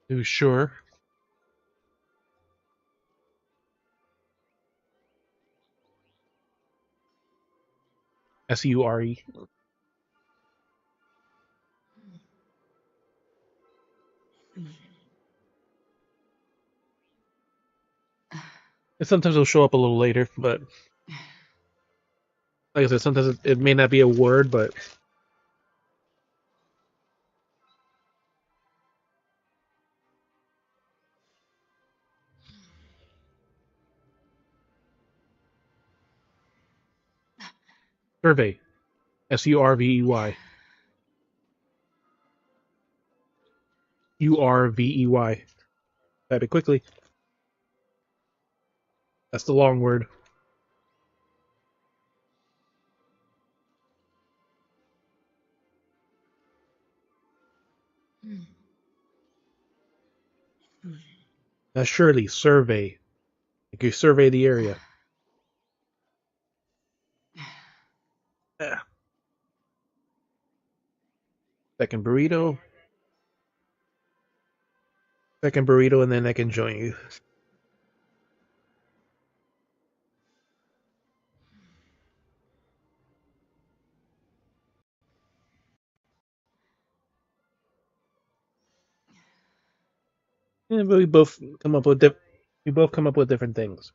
A: Do sure. S-U-R-E. And sometimes it'll show up a little later, but like I said, sometimes it may not be a word, but survey. S-U-R-V-E-Y. U-R-V-E-Y. Type it quickly. That's the long word. That's surely survey. Like you survey the area. Yeah. Second burrito. Second burrito, and then I can join you. Yeah, but we both come up with different things.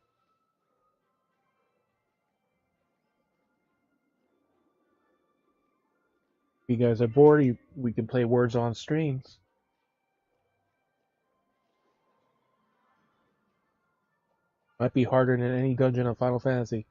A: If you guys are bored, we can play words on strings. Might be harder than any dungeon of Final Fantasy.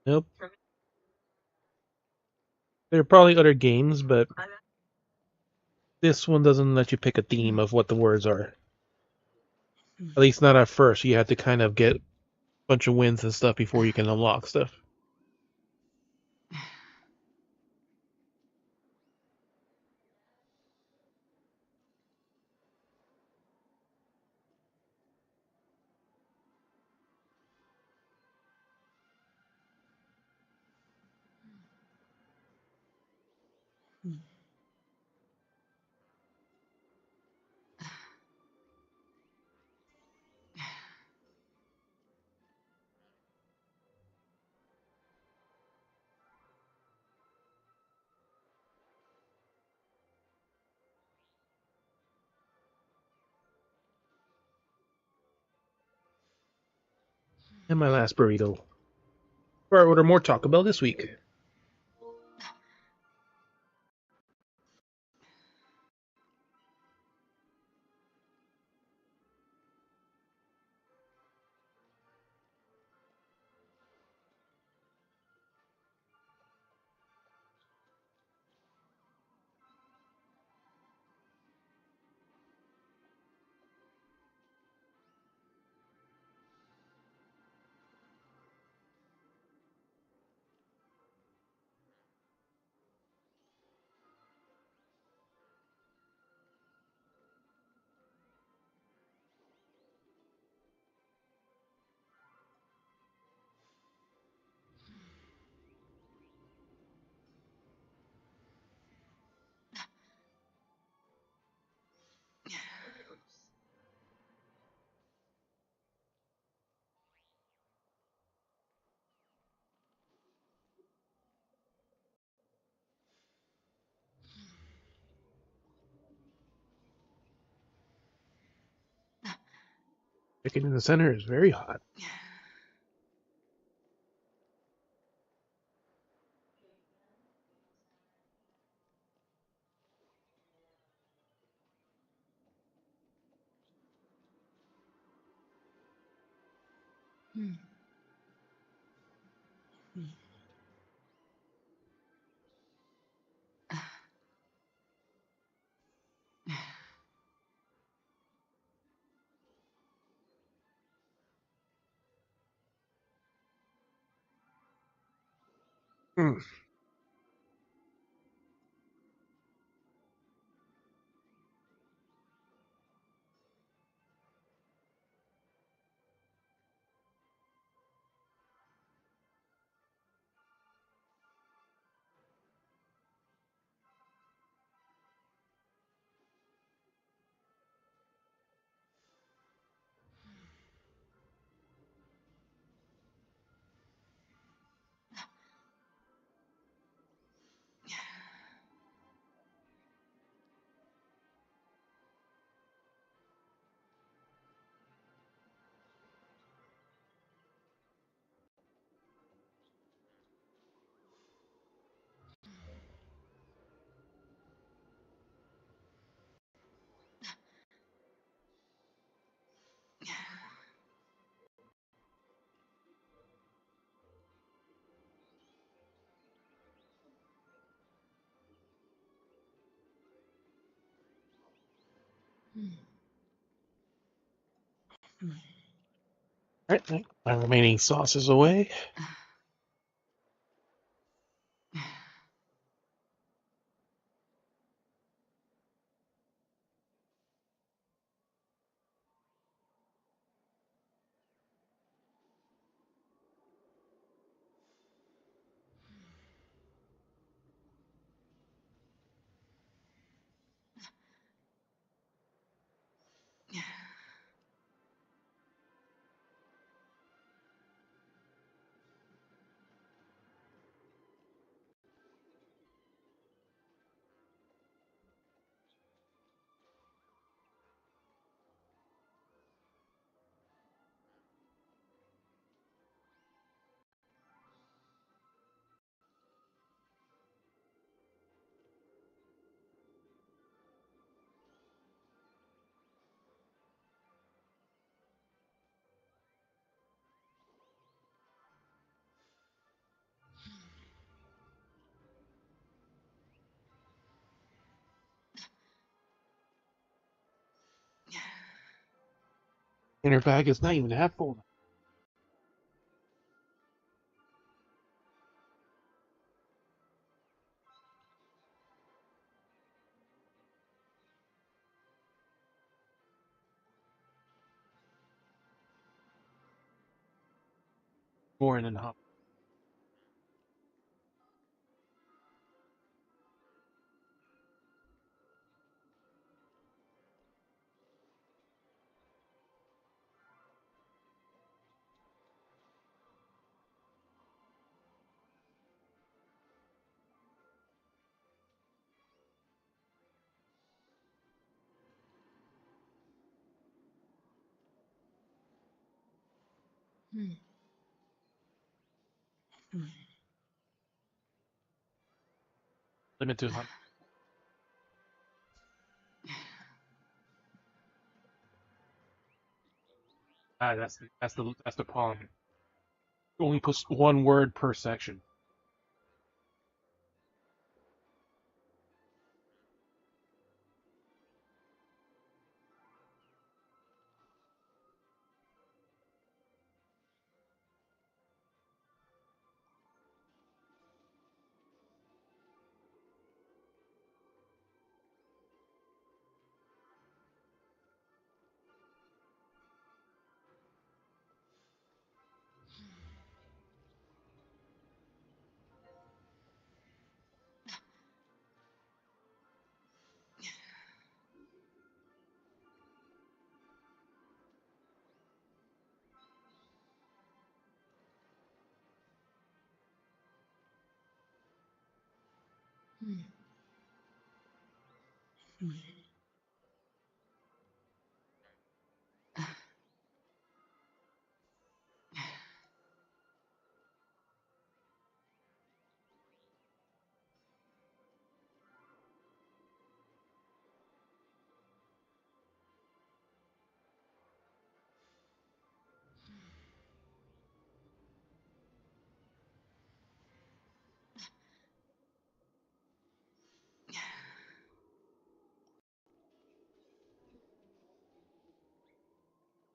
A: Nope. There are probably other games, but this one doesn't let you pick a theme of what the words are. At least not at first. You have to kind of get a bunch of wins and stuff before you can unlock stuff. And my last burrito. Before I order more Taco Bell this week. Chicken in the center is very hot. Mm. Alright, my remaining sauces away. Inner bag is not even half full. More than half. Limit to 100. That's the problem. Only puts one word per section.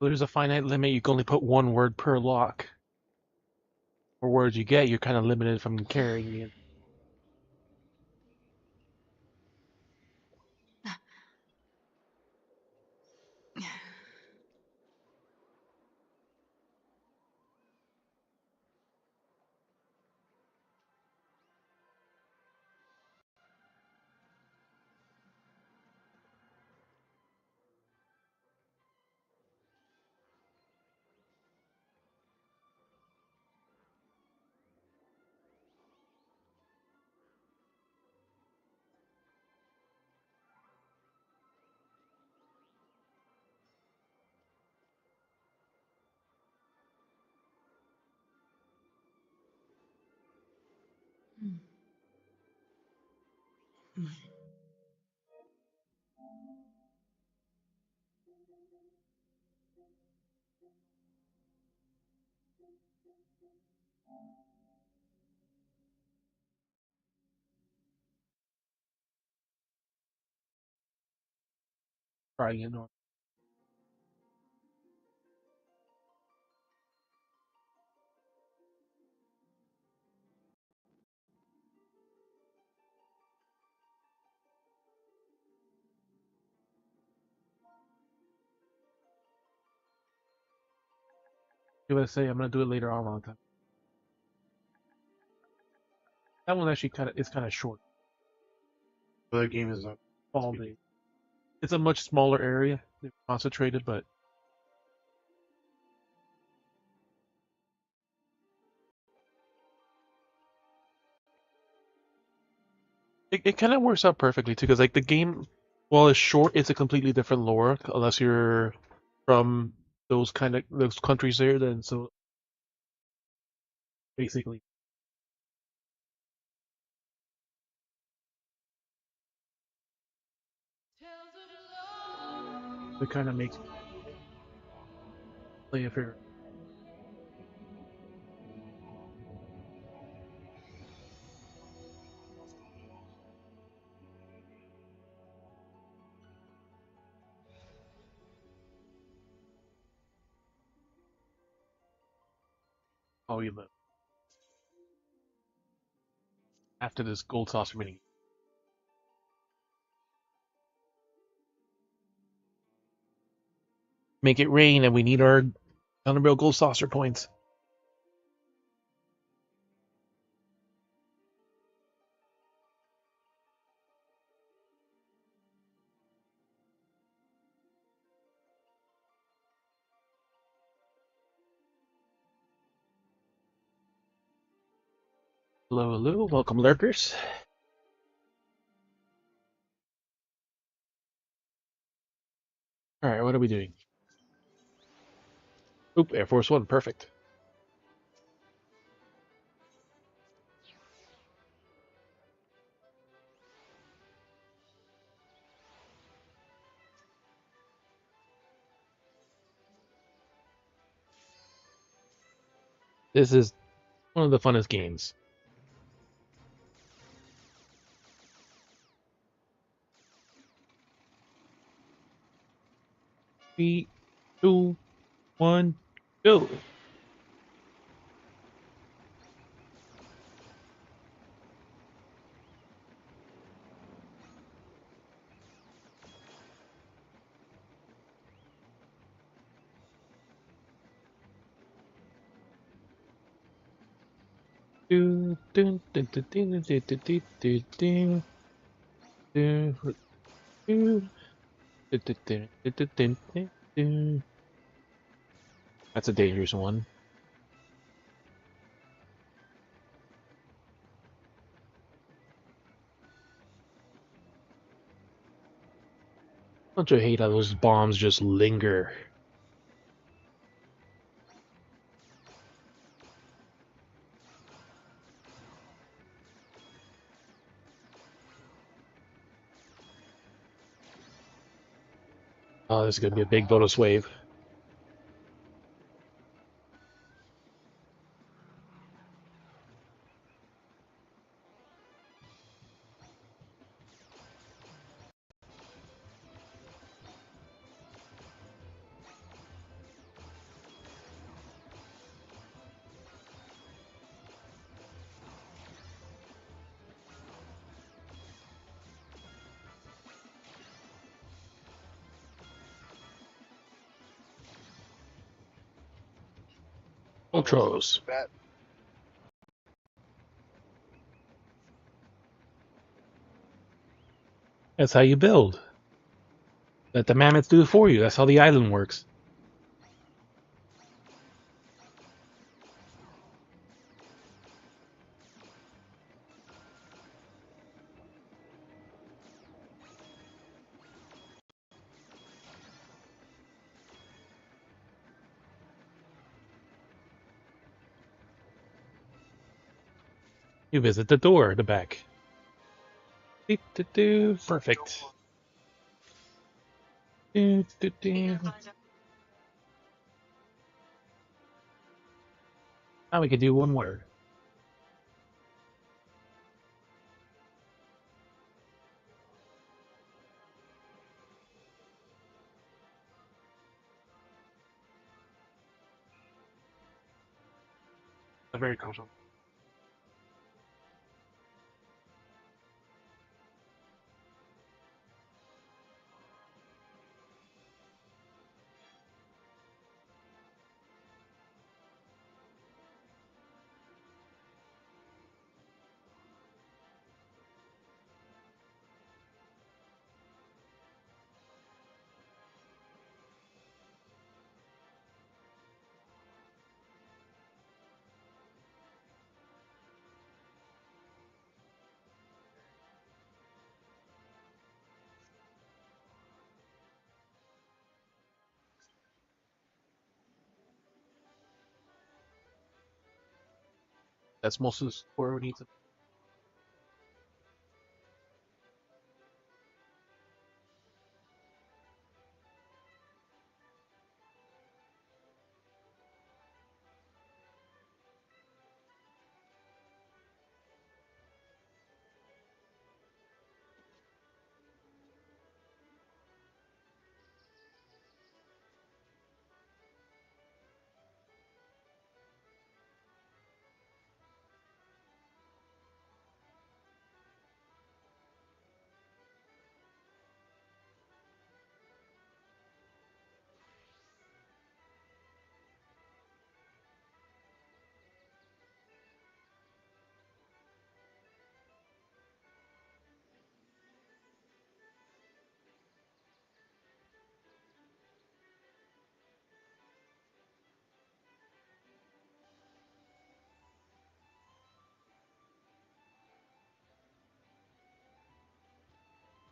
A: There's a finite limit. You can only put one word per lock. The more words you get, you're kind of limited from carrying it. Trying it on. USA, I'm gonna do it later on a long time. That one actually is kind of short. The other game is all day. It's a much smaller area. They're concentrated, but it kind of works out perfectly too. Because like the game, while it's short, it's a completely different lore. Unless you're from those countries there, then so basically it kind of makes play a fair. How you live after this gold saucer mini. Make it rain, and we need our Underrail gold saucer points. Hello, hello, welcome lurkers. Alright, what are we doing? Oop, Air Force One, perfect. This is one of the funnest games. Three, two, one, go. Do, do, do, do, do, do, do, do, do, do, do, do, do, do, do, do, do, do, do. That's a dangerous one. Don't you hate how those bombs just linger? Oh, this is gonna be a big bonus wave. Outros. That's how you build. Let the mammoths do it for you. That's how the island works. You visit the door at the back. Perfect. Now we can do one word. Very comfortable. That's most of the score we need to.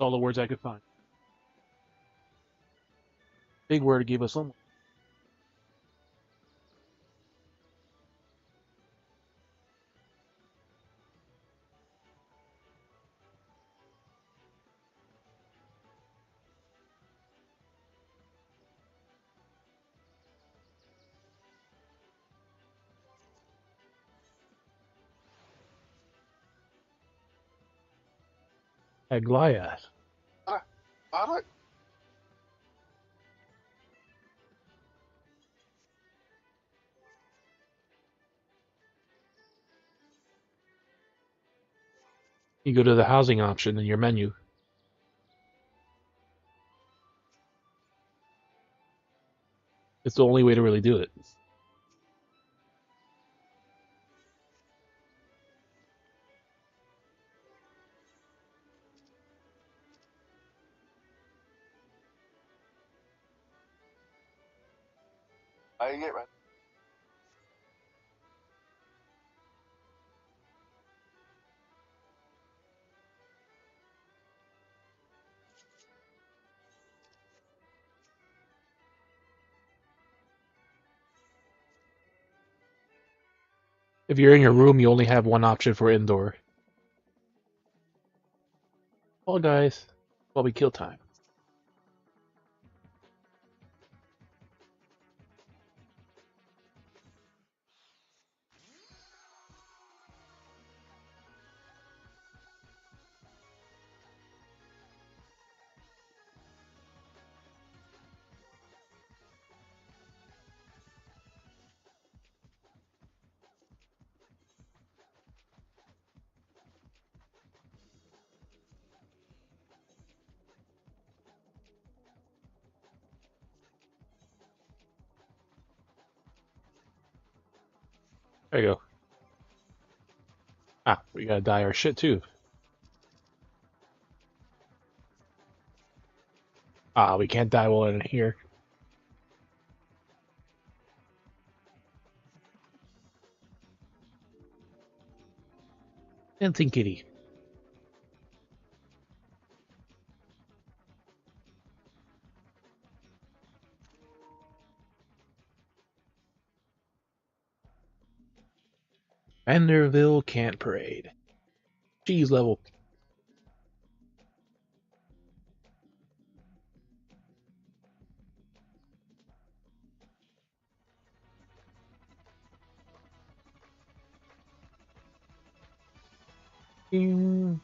A: All the words I could find. Big word gave us some. Aglaia. You go to the housing option in your menu. It's the only way to really do it.
J: I get right.
A: If you're in your room, you only have one option for indoor. Well, guys, while we kill time. There you go. Ah, we gotta dye our shit too. Ah, we can't dye while in here. Dancing kitty. Vanderville Can't Parade. Cheese level. Ding.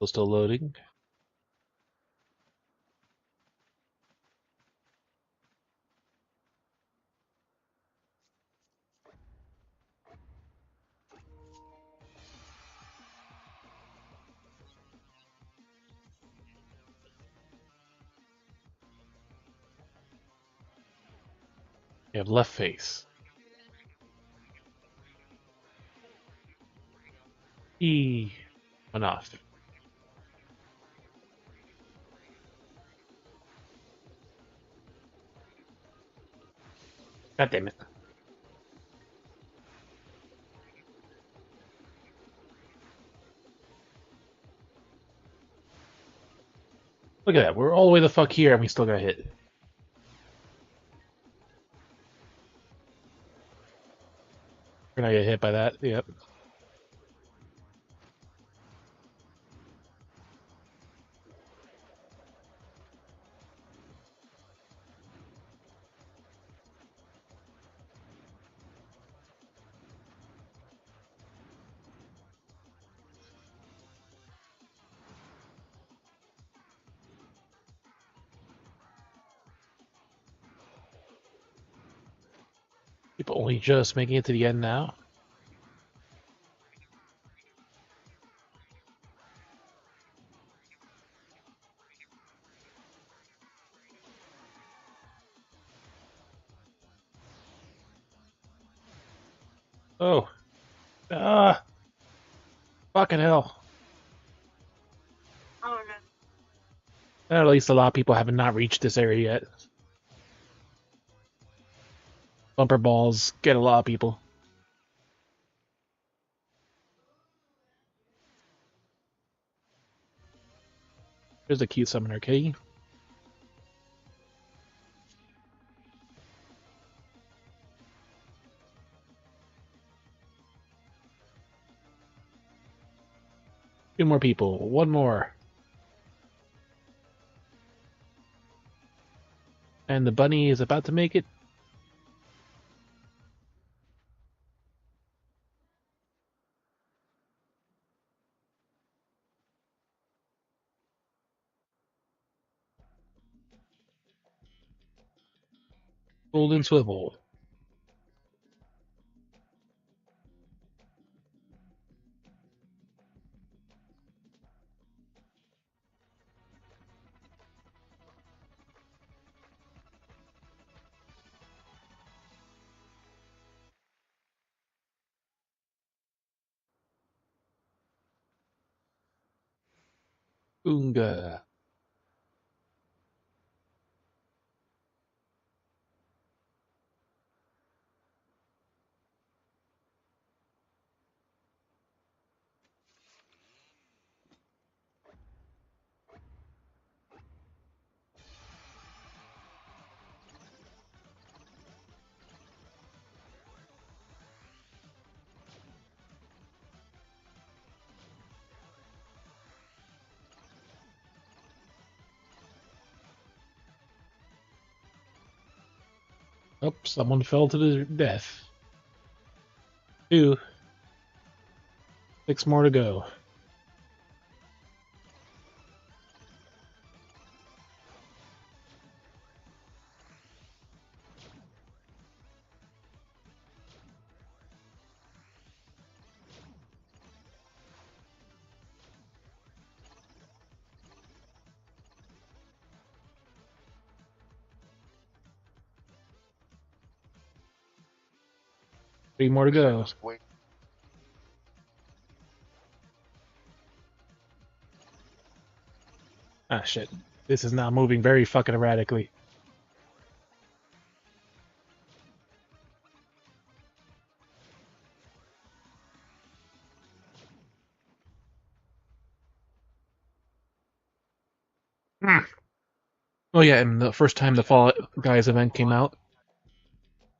A: Still loading. You have left face. E. Enough. God damn it. Look at that. We're all the way the fuck here and we still got hit. We're gonna get hit by that. Yep. People only just making it to the end now. Oh. Ah. Fucking hell.
B: Oh no.
A: At least a lot of people have not reached this area yet. Bumper balls get a lot of people. There's a cute summoner kitty. Two more people. One more. And the bunny is about to make it. Golden swivel. Oonga. Oh, someone fell to their death. 2. 6 more to go. 3 more to go.
J: Wait.
A: Ah, shit. This is now moving very fucking erratically. Oh yeah, and the first time the Fall Guys event came out,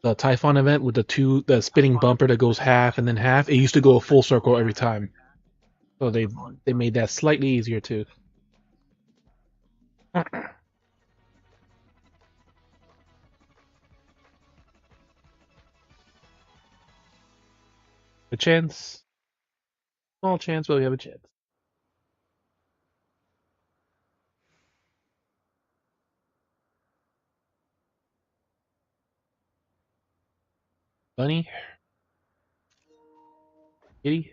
A: the Typhon event with the spinning bumper that goes half and then half, it used to go a full circle every time. So they made that slightly easier too. A chance, small chance, but we have a chance. Bunny, kitty.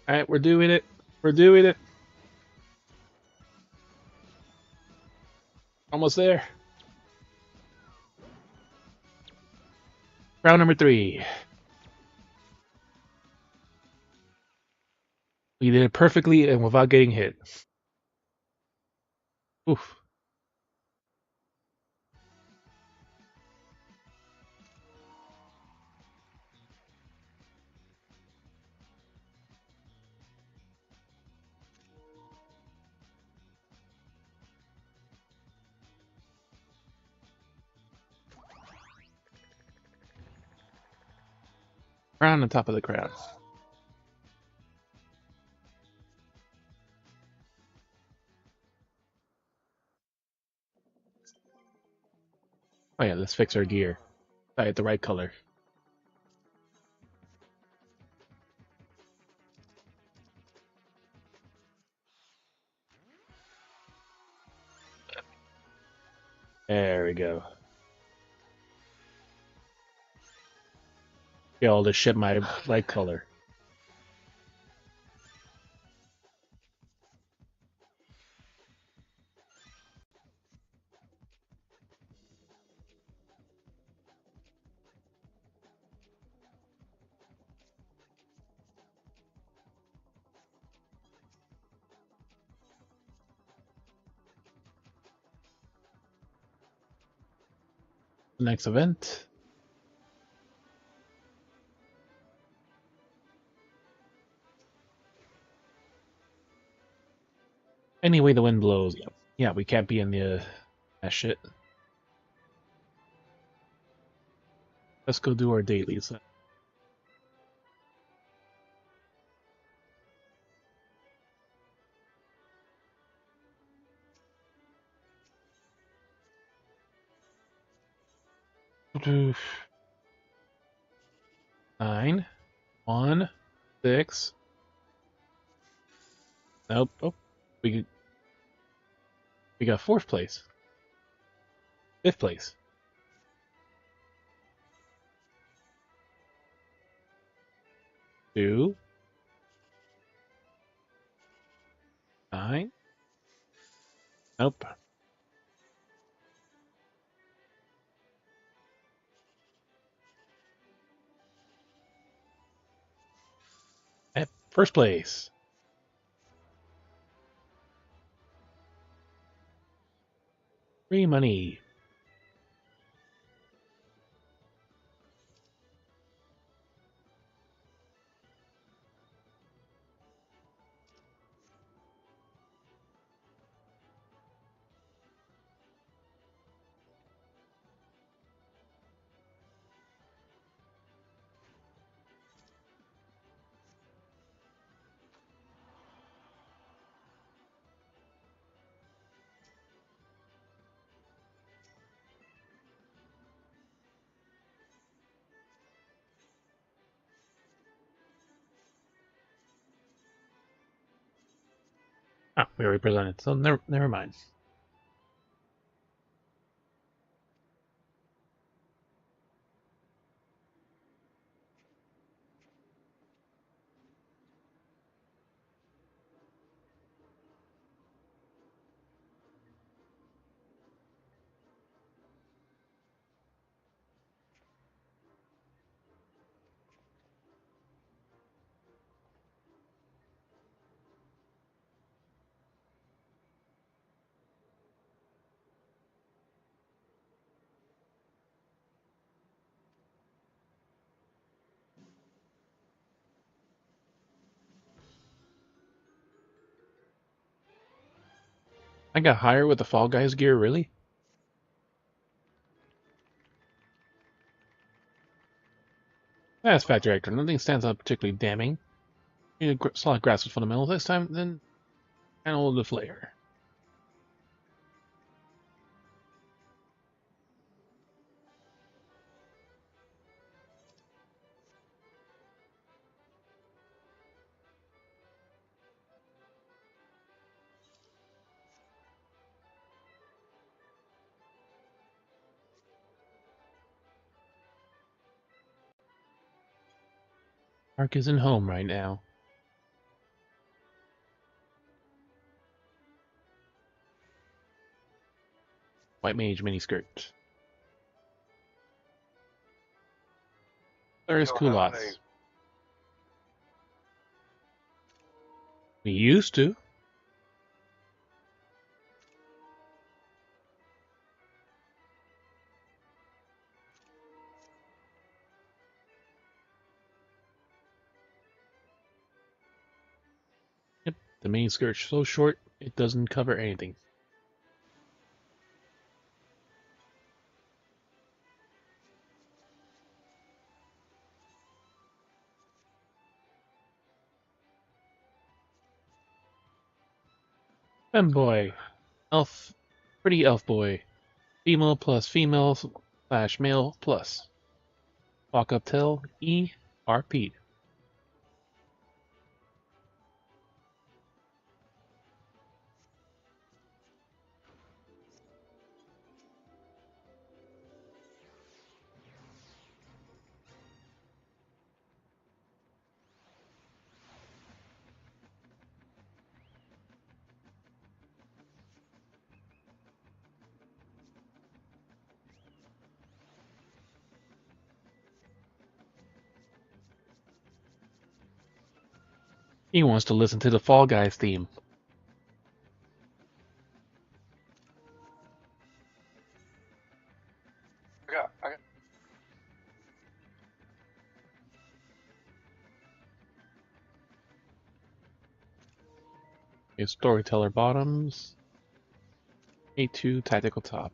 A: All right, we're doing it. We're doing it. Almost there. Round number 3. We did it perfectly and without getting hit. Oof. Round on top of the crowd. Oh yeah, let's fix our gear. Dye it the right color. There we go. Get all this shit my light color. Next event. Any way the wind blows. Yeah, yeah, we can't be in the that shit. Let's go do our dailies. Nine, 1, 6. Nope. Oh, we got 4th place. 5th place. 2, 9. Nope. At 1st place. Free money. we already presented, so never mind. I got higher with the Fall Guys gear, really? That's factory actor. Nothing stands out particularly damning. You need a solid grasp of fundamentals this time, then handle the flair. Mark isn't home right now. White mage miniskirt. There's culottes. We used to. Yep, the miniskirt's so short it doesn't cover anything. Femboy. Elf. Pretty elf boy. Female plus female slash male plus. Walk up till E. RP. He wants to listen to the Fall Guys theme.
J: I got
A: His storyteller bottoms. A2 tactical top.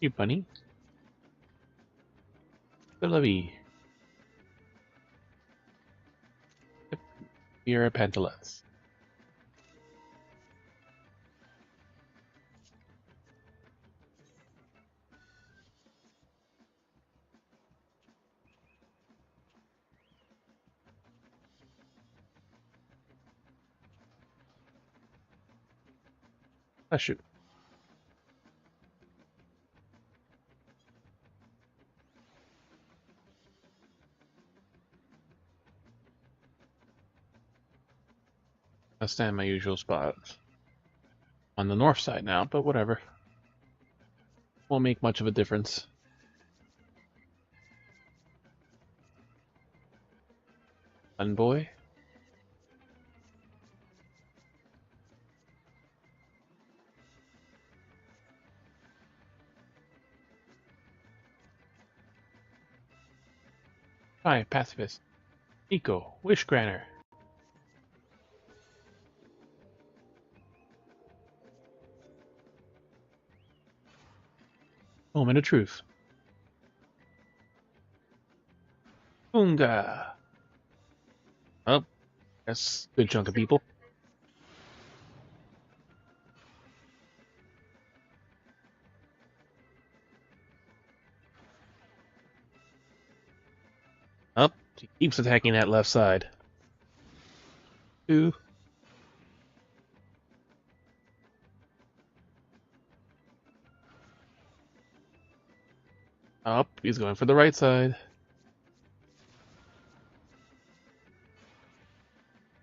A: You bunny. Lovey. Here are pantalettes. Shoot. I stand my usual spot. On the north side now, but whatever. Won't make much of a difference. Fun boy. Hi, pacifist. Eco, wish granter. Moment of truth. Boonga. Oh, that's a good chunk of people. Up, he keeps attacking that left side. Two. Up, he's going for the right side.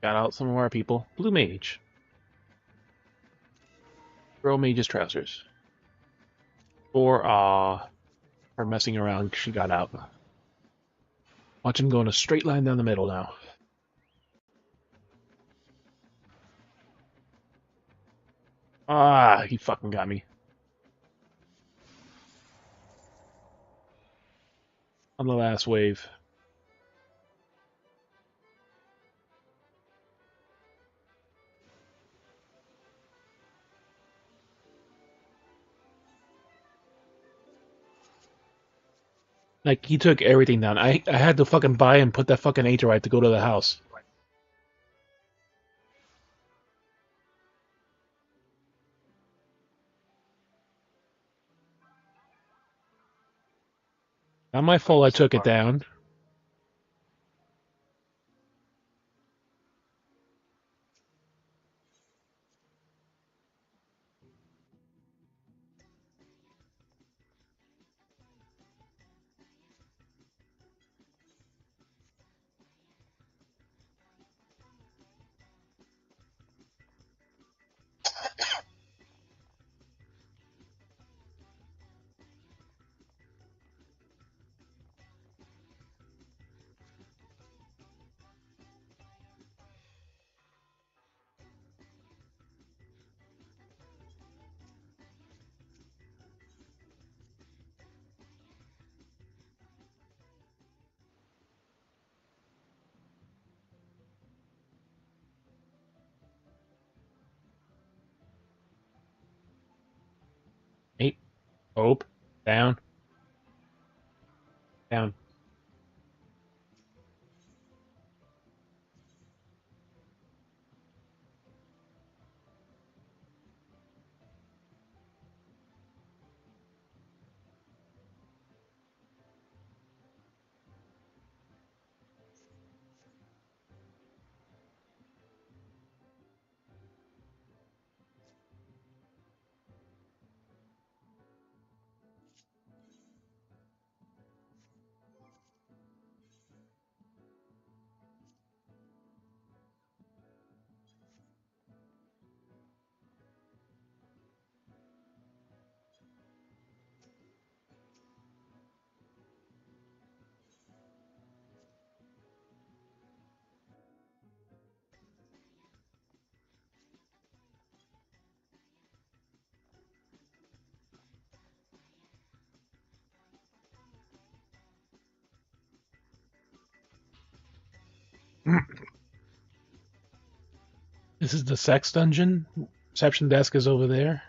A: Got out some of our people. Blue mage. Girl mage's trousers. Or, her messing around, she got out. Watch him go in a straight line down the middle now. Ah, he fucking got me. On the last wave. Like, he took everything down. I had to fucking buy and put that fucking Aetheryte to go to the house. Not my fault I took it down. Eight. Hope. Down. Down. This is the sex dungeon. Reception desk is over there.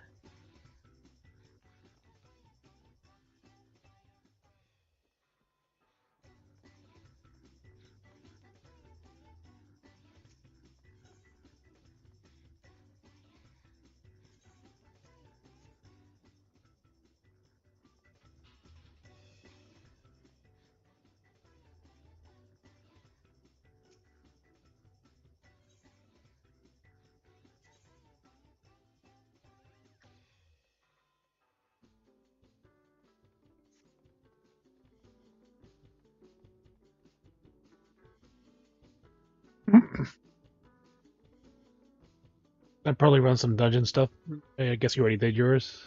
A: I'd probably run some dungeon stuff. I guess you already did yours.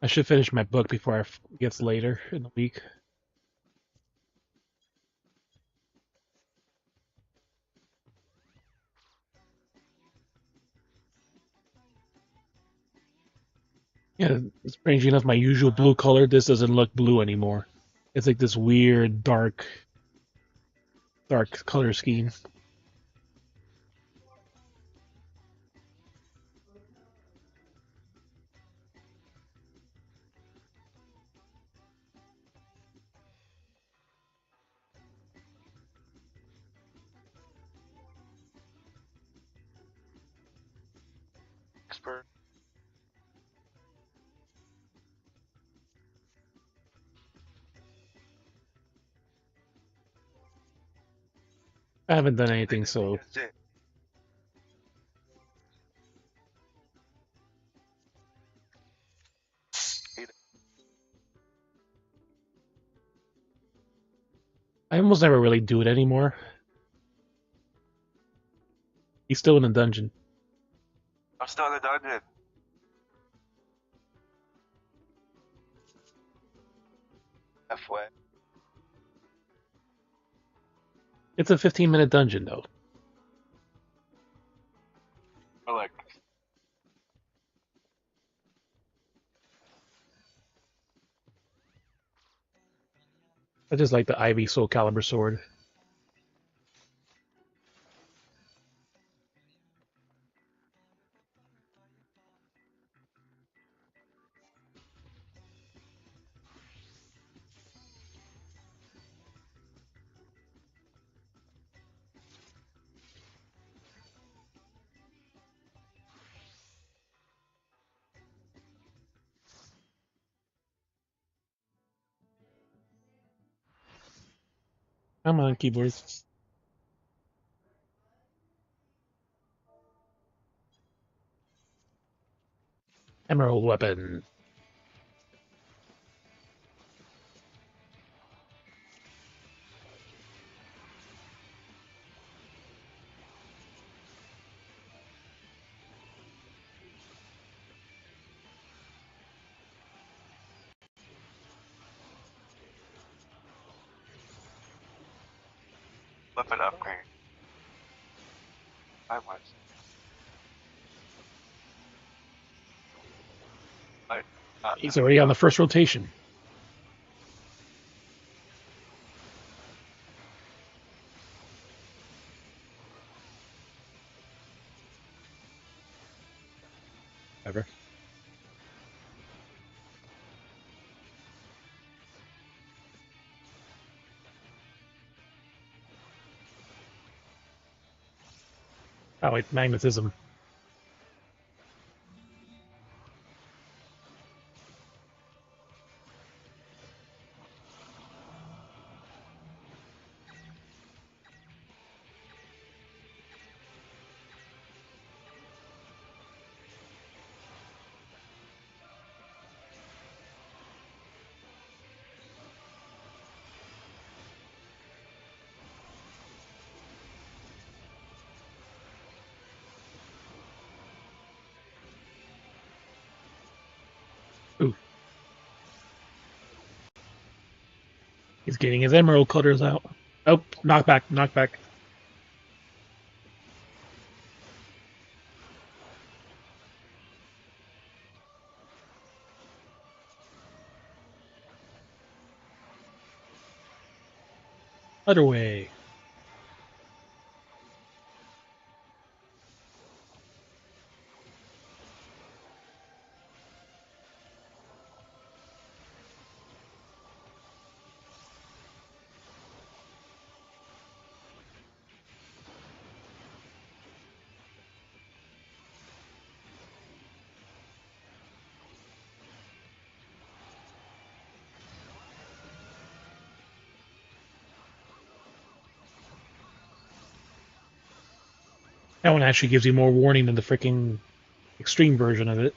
A: I should finish my book before it gets later in the week. Yeah, strangely enough, my usual blue color, this doesn't look blue anymore. It's like this weird, dark color scheme.
L: Expert.
A: I haven't done anything, so I almost never really do it anymore. He's still in the dungeon.
L: I'm still in the dungeon. Halfway.
A: It's a 15-minute dungeon, though.
L: Or like,
A: I just like the Ivy Soul Calibur sword. Come on, keyboards. Emerald weapon.
L: weapon upgrade. I was.
A: He's already on the first rotation. Ever. Oh, wait, magnetism. Ooh. He's getting his emerald cutters out. Oh, knockback, knockback. Other way. That one actually gives you more warning than the freaking extreme version of it.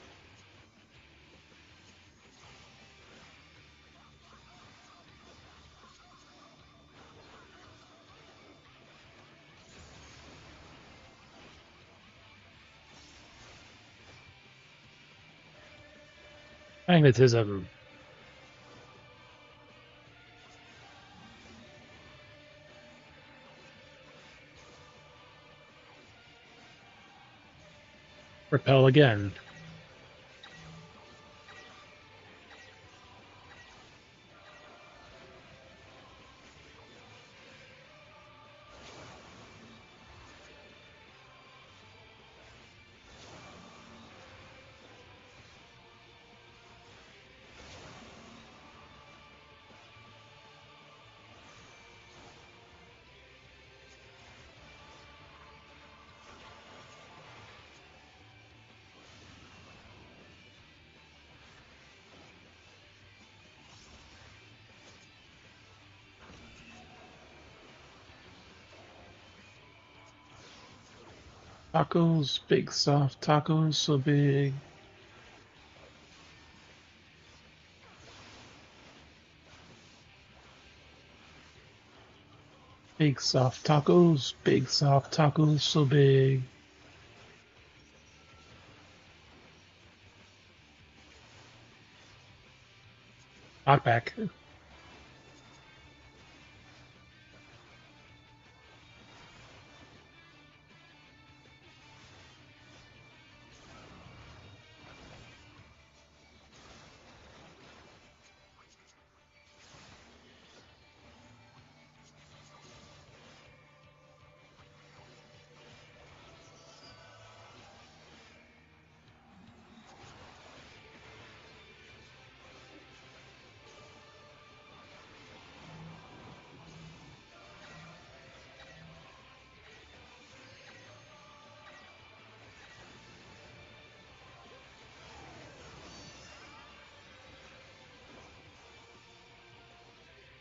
A: Magnetism. Repel again. Tacos, big soft tacos, so big. Big soft tacos, so big. Knockback.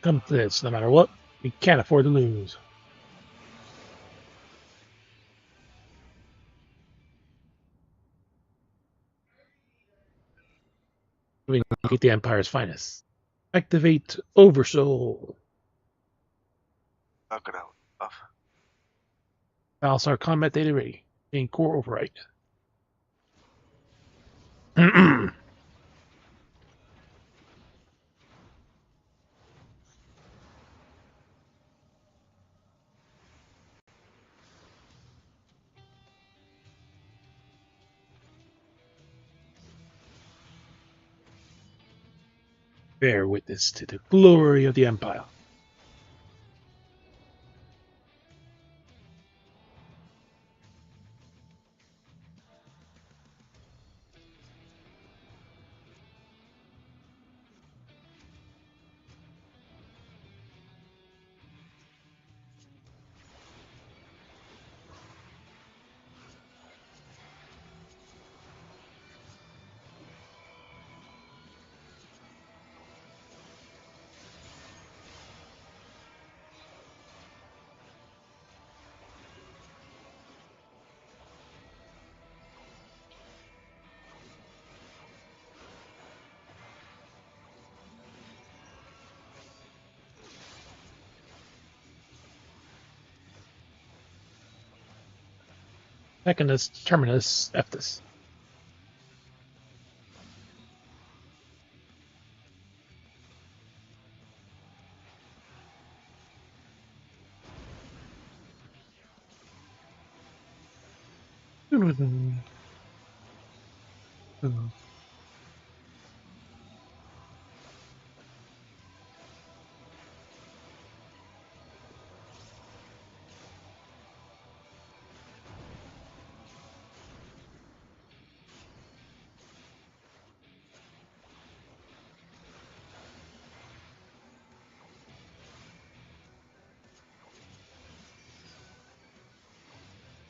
A: Come to this, no matter what, we can't afford to lose. We get the Empire's finest. Activate Oversoul.
L: Knock it out. Off.
A: Battlestar combat data ready. Gain core override. Bear witness to the glory of the Empire. Secondus Terminus Eptis.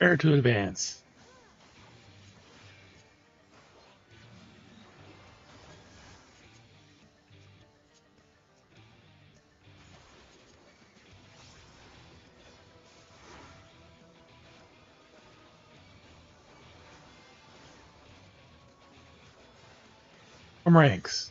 A: Prepare to advance. From ranks.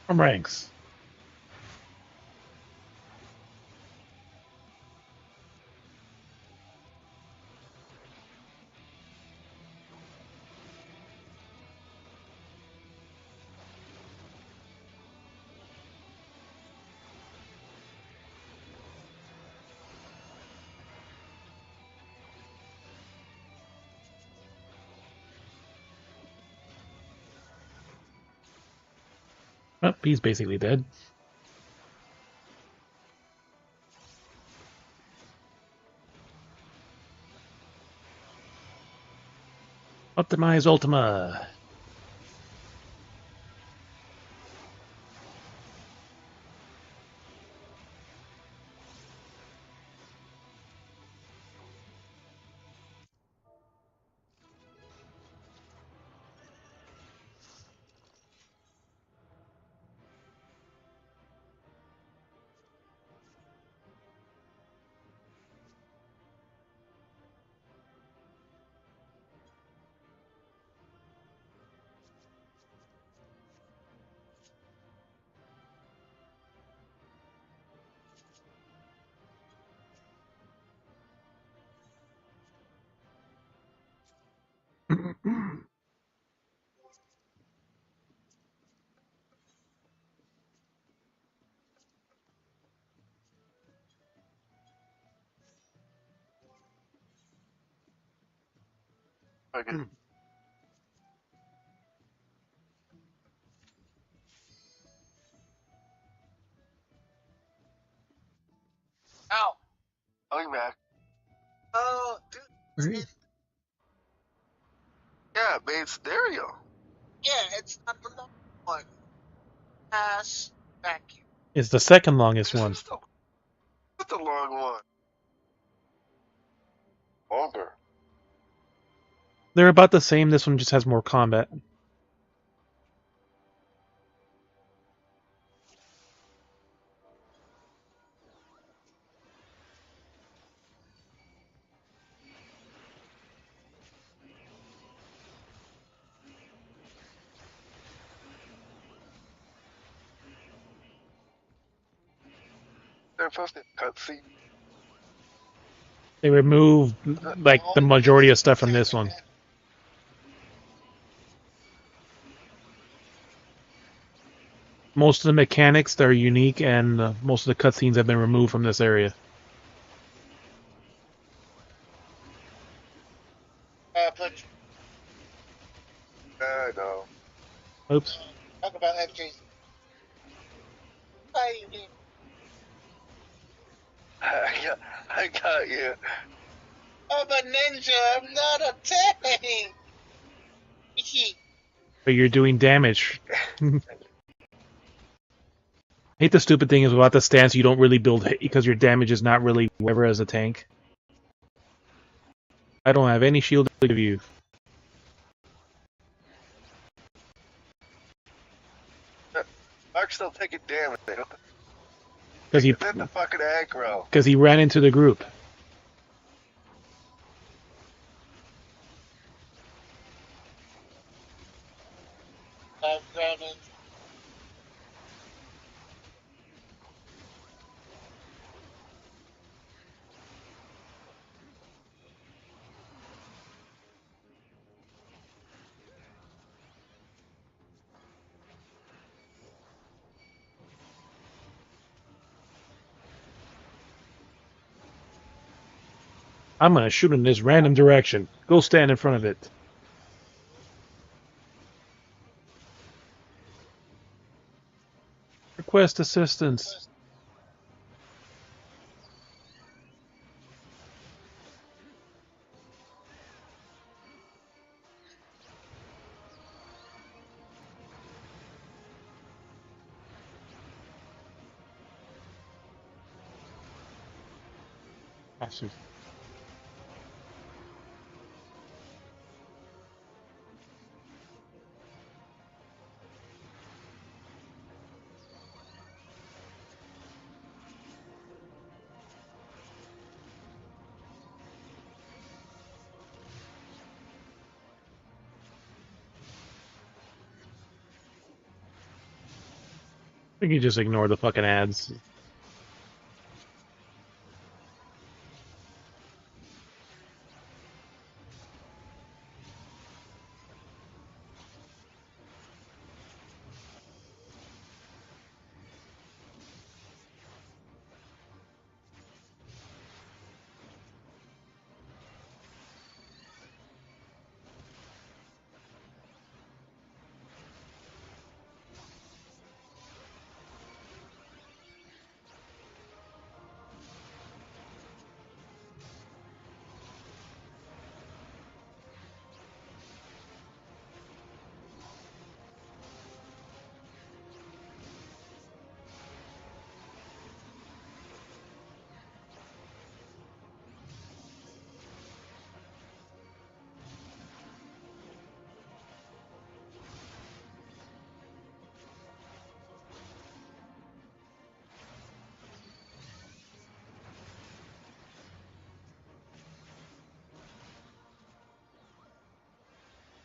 A: From ranks. Oh, he's basically dead. Optimize Ultima.
L: Okay.
J: Ow!
L: Coming back.
J: Oh, dude.
L: Yeah, made stereo.
J: Yeah, it's not the long one. Pass vacuum.
A: It's the second longest one.
L: What's the long one? Longer.
A: They're about the same. This one just has more combat.
L: They're supposed to cutscene.
A: They removed like the majority of stuff from this one. Most of the mechanics that are unique, and most of the cutscenes have been removed from this area.
J: Put.
L: I know.
A: Oops.
J: Talk about FJ's. Why you mean?
L: I got you.
J: I'm a ninja. I'm not a tank.
A: But you're doing damage. I hate the stupid thing is about the stance you don't really build because your damage is not really whatever as a tank. I don't have any shield to give you.
L: Mark's still taking damage.
A: Because he
L: the fucking aggro.
A: Because he ran into the group.
J: Grounded.
A: I'm gonna shoot in this random direction. Go stand in front of it. Request assistance. Bastards. We can just ignore the fucking ads.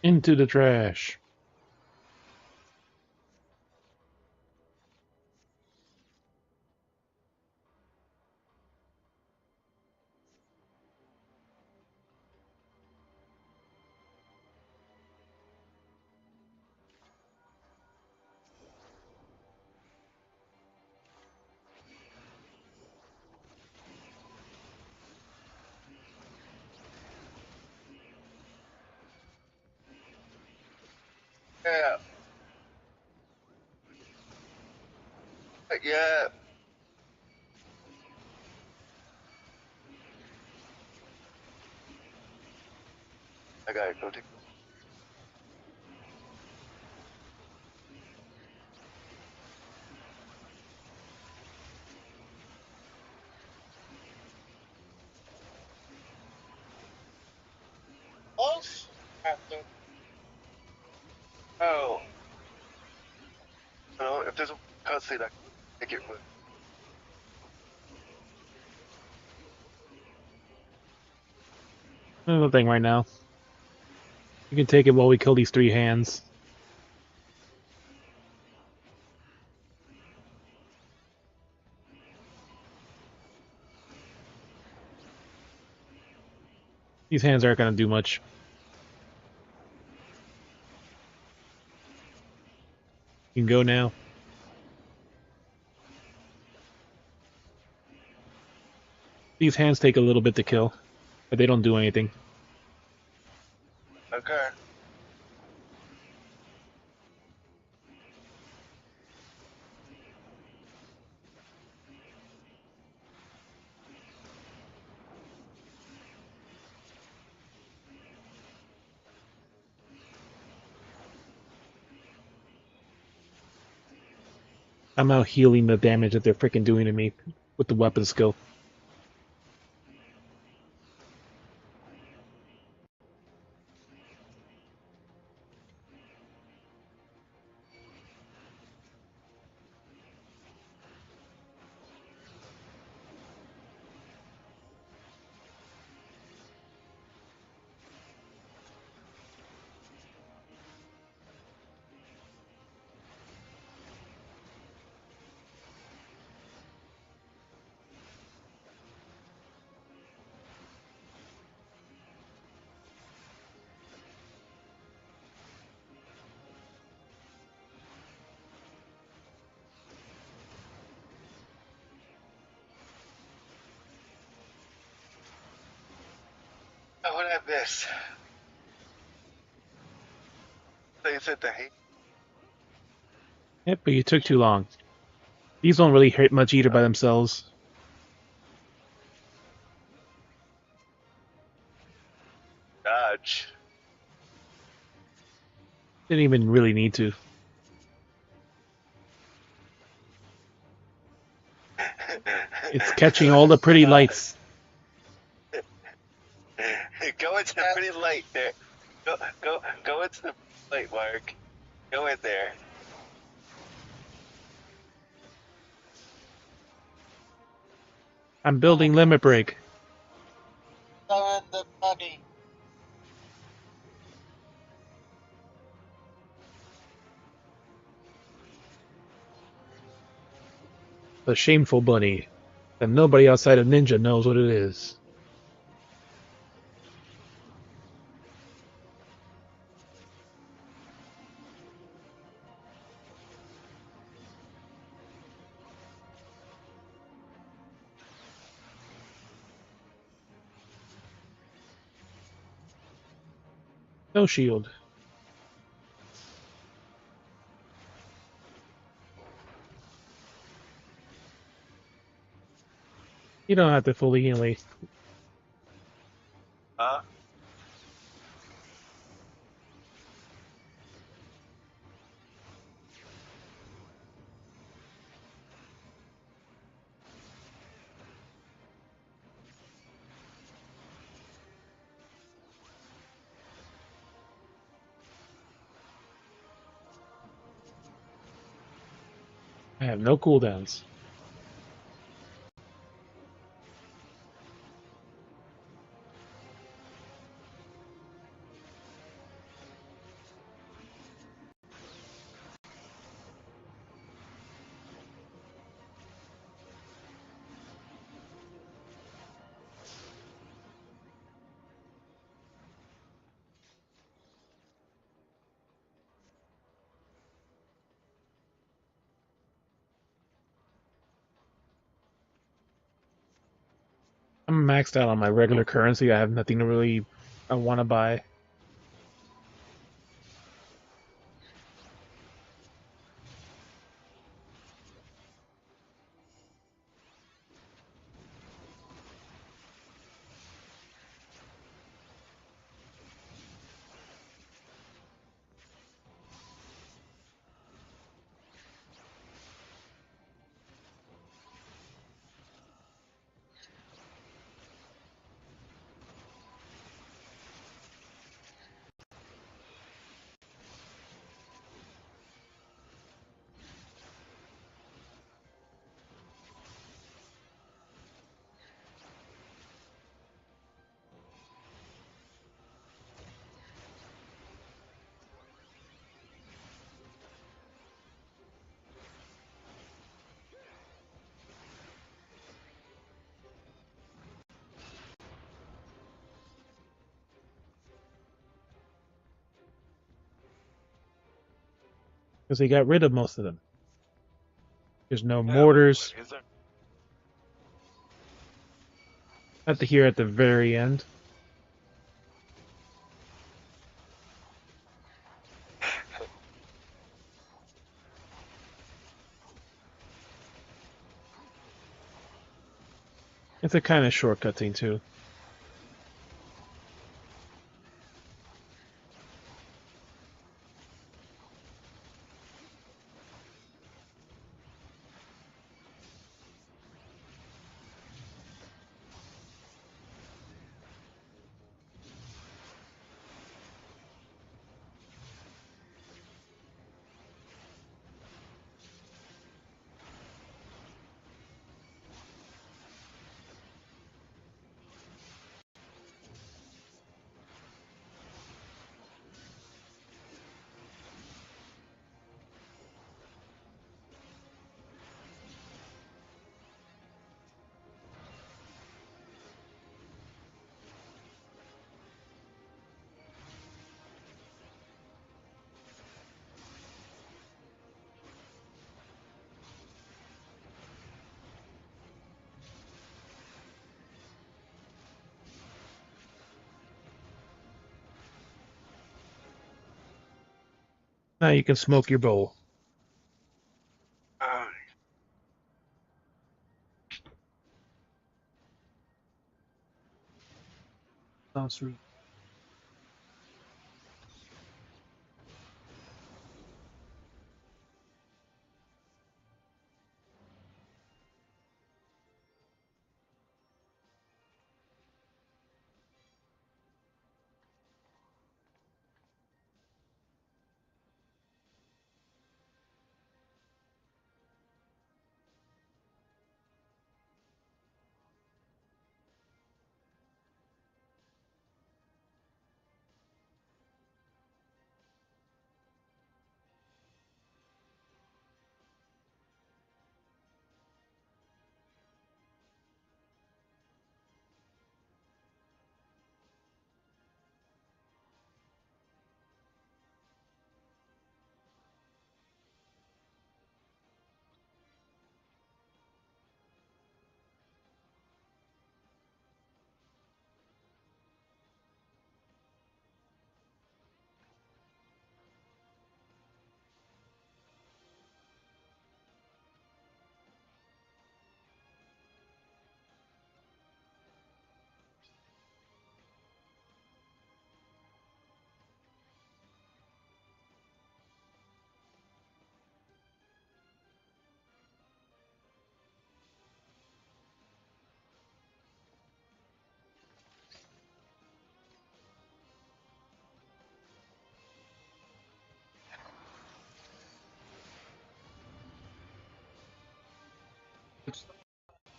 A: Into the trash.
L: Yeah. I gotta go take. Oh, crap, dude. Oh. No, if there's a cutscene, I can take it with.
A: Another thing right now. You can take it while we kill these 3 hands. These hands aren't gonna do much. You can go now. These hands take a little bit to kill, but they don't do anything.
L: Okay.
A: I'm out healing the damage that they're freaking doing to me with the weapon skill.
L: Oh, what did I miss? So you said the hate.
A: Yep, but you took too long. These don't really hurt much either by themselves.
L: Dodge.
A: Didn't even really need to. It's catching all the pretty lights.
L: Go into the pretty light there. Go into the light, Mark. Go in there.
A: I'm building limit break.
J: Go in the body.
A: The shameful bunny. And nobody outside of Ninja knows what it is. No shield. You don't have to fully heal me.
L: Huh?
A: I have no cooldowns. I'm maxed out on my regular currency. I have nothing to really I want to buy. Because they got rid of most of them. There's no
L: Yeah,
A: mortars.
L: is there?
A: At the here at the very end. It's a kind of shortcut thing too. Now you can smoke your bowl. Sounds sweet.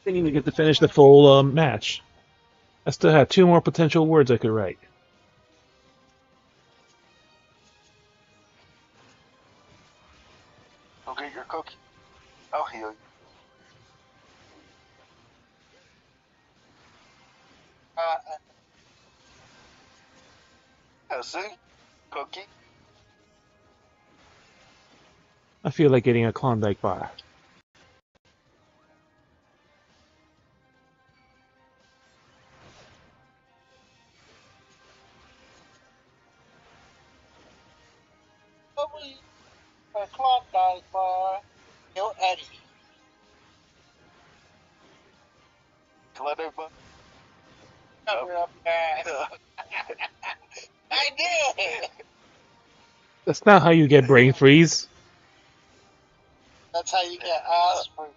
A: They need to get to finish the full match. I still have two more potential words I could write.
L: Go get your cookie. I'll heal you. See? Cookie.
A: I feel like getting a Klondike bar.
J: A Klondike bar. Yo, Eddie.
L: Clutter bar.
J: Cover up that. I did.
A: That's not how you get brain freeze.
J: That's how you get asked for.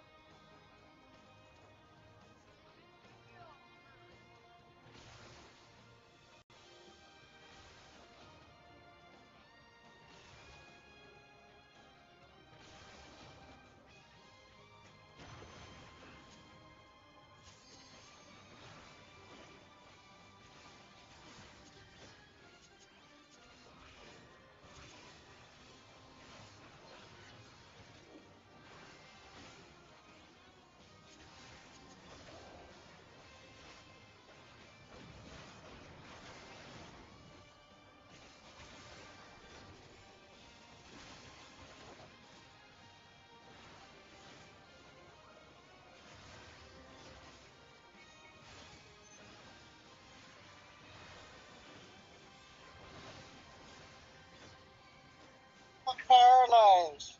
J: paralyzed.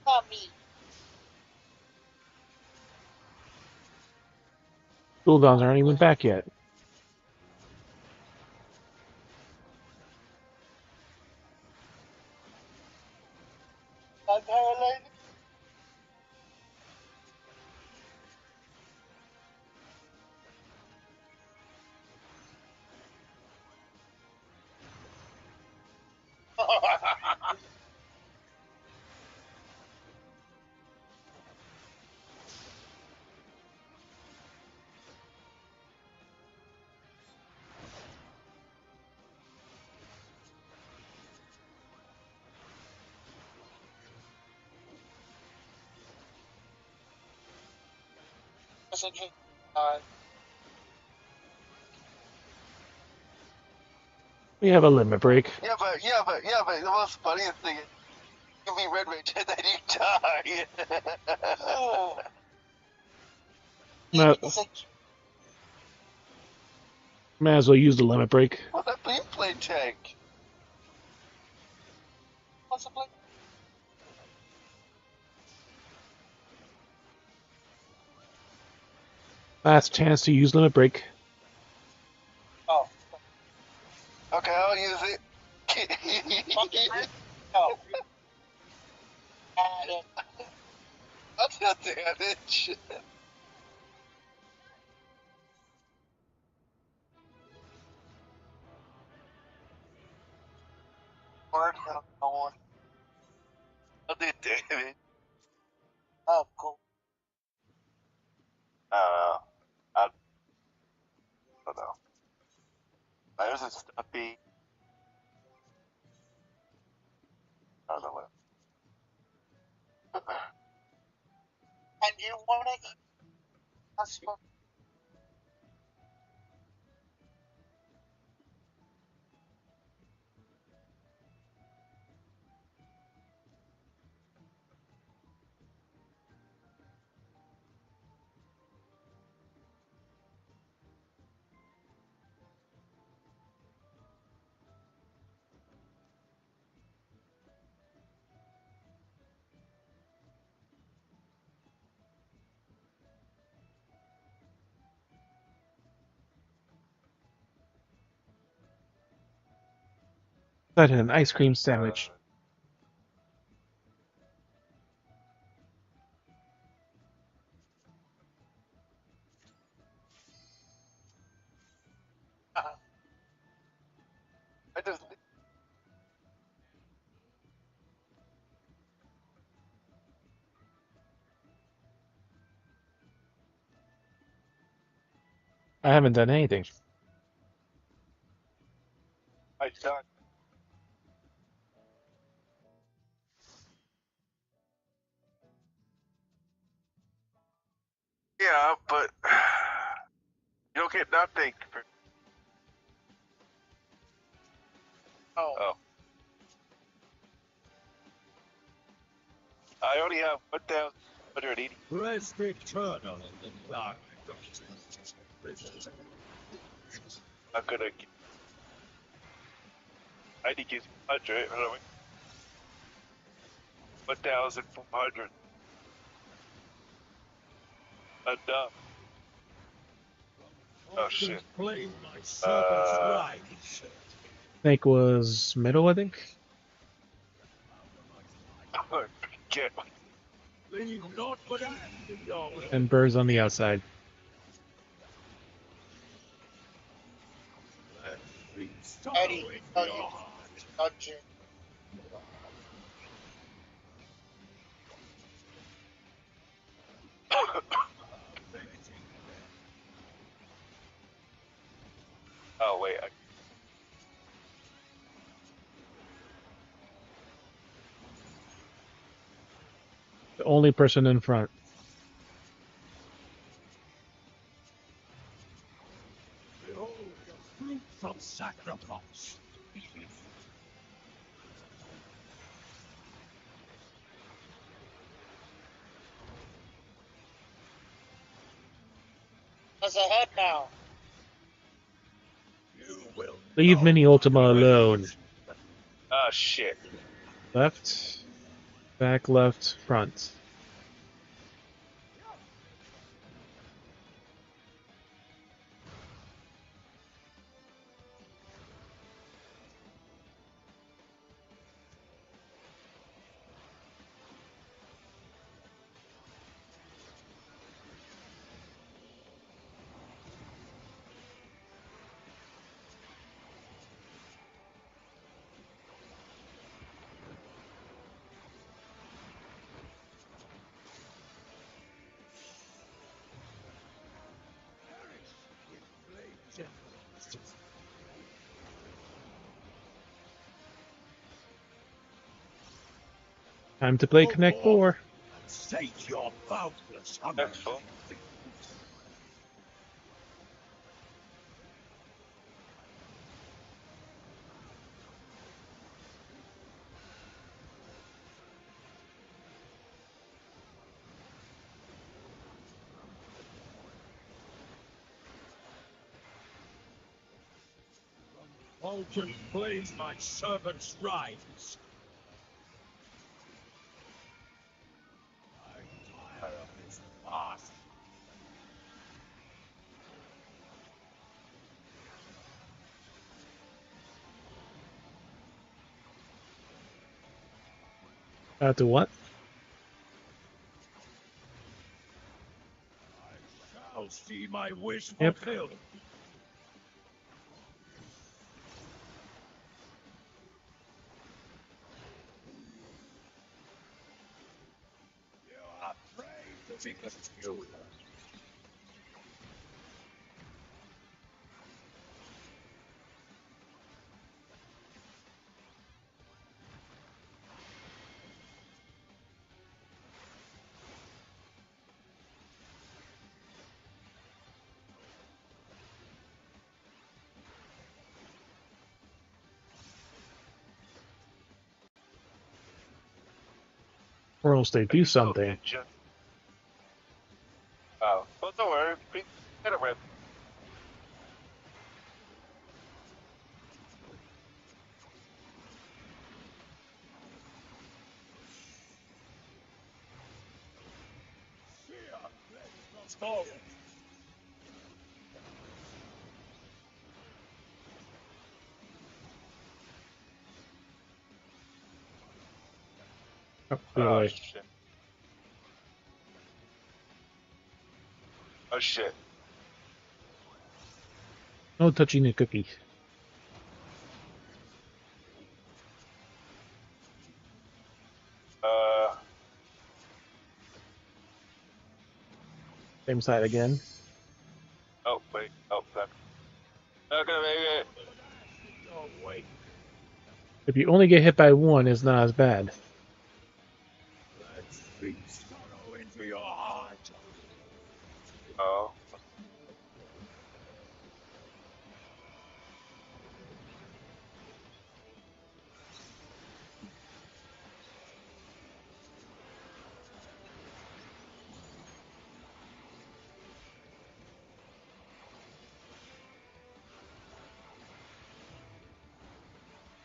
J: Not me.
A: Cooldowns aren't even back yet.
J: I'm paralyzed.
A: We have a limit break.
L: Yeah, but the most funniest thing is you be red rage and then you die.
A: Might as well use the limit break.
L: What's that beam plate tank? What's the plate?
A: Last chance to use limit break.
L: Oh. Okay, I'll use it.
J: Oh.
L: I'll still damage. Word, I'll do damage.
J: Oh, cool.
L: I don't know. There's a stuffy. I don't know what.
J: And you want it? That's what.
A: That an ice cream sandwich.
L: I just.
A: I haven't done anything.
L: I done. Yeah, but you don't get nothing. Oh. I only have 1,180.
F: Let's return on the dark.
L: I'm gonna. I think it's 100. 1,400. Enough. Oh shit.
F: Play my servant's right.
A: Snake was middle, I think.
L: Get.
F: Leave not but
A: And Bird's on the outside.
J: Eddie, dungeon.
L: Oh wait.
A: The only person in front.
F: Behold the fruits of sacrifice.
J: As ahead now.
F: You will
A: Leave Mini Ultima alone.
L: Oh shit.
A: Left, back, left, front. Time to play Connect 4.
F: State your boundless hunger.
L: That's full.
F: Vulcan plays my servant's rights. I'm tired of this farce.
A: To what?
F: I'll see my wish
A: Yep.
F: fulfilled. You are brave to be confused.
A: Or else they do something.
L: Oh, well, don't worry. We get it right.
F: Let's go.
A: Oh,
L: Oh,
A: really?
L: shit. Oh, shit.
A: No touching the cookie. Same side again.
L: Oh, wait. Oh, fuck. Not gonna make it.
F: Oh, wait.
A: If you only get hit by one, it's not as bad.
F: Let's beat sorrow into your heart.
L: Oh.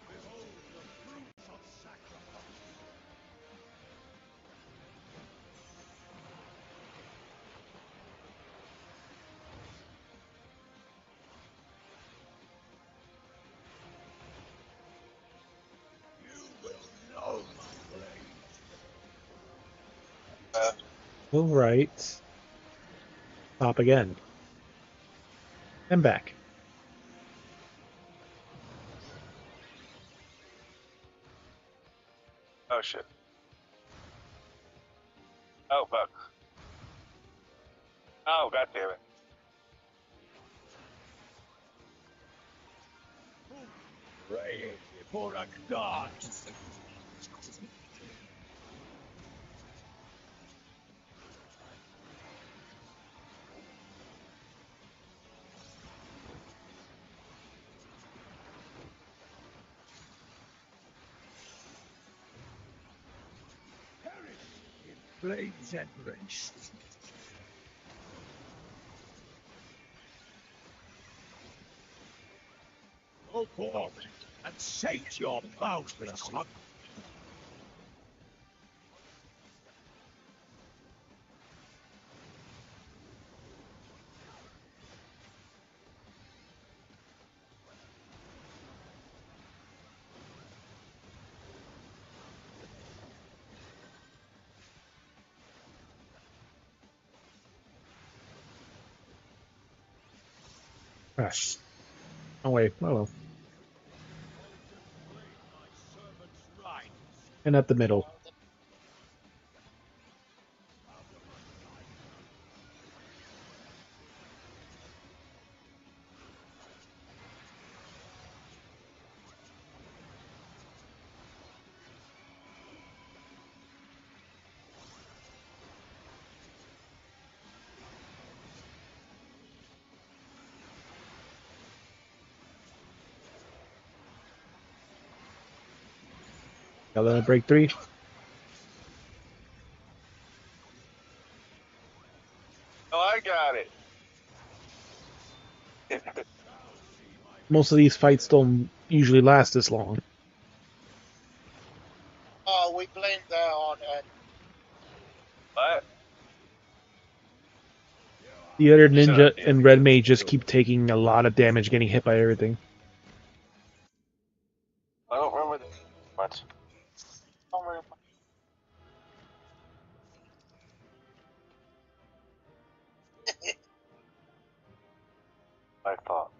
F: Behold the fruits of sacrifice. You will know my blade.
A: All right. Stop again. And back.
L: Oh, shit. Oh, fuck. Oh, god damn it.
F: Pray before a god. Perish in flames and rage. Go forth and sate your boundless hunger.
A: Gosh. Oh wait, oh well. And at the middle. Got let it break 3.
L: Oh, I got it.
A: Most of these fights don't usually last this long.
J: Oh, we blame that on Ed.
L: What?
A: The other
L: Shut
A: ninja
L: up, dude.
A: and red mage just keep taking a lot of damage getting hit by everything.
L: I don't remember that much.
J: Don't worry about it.
L: My fault.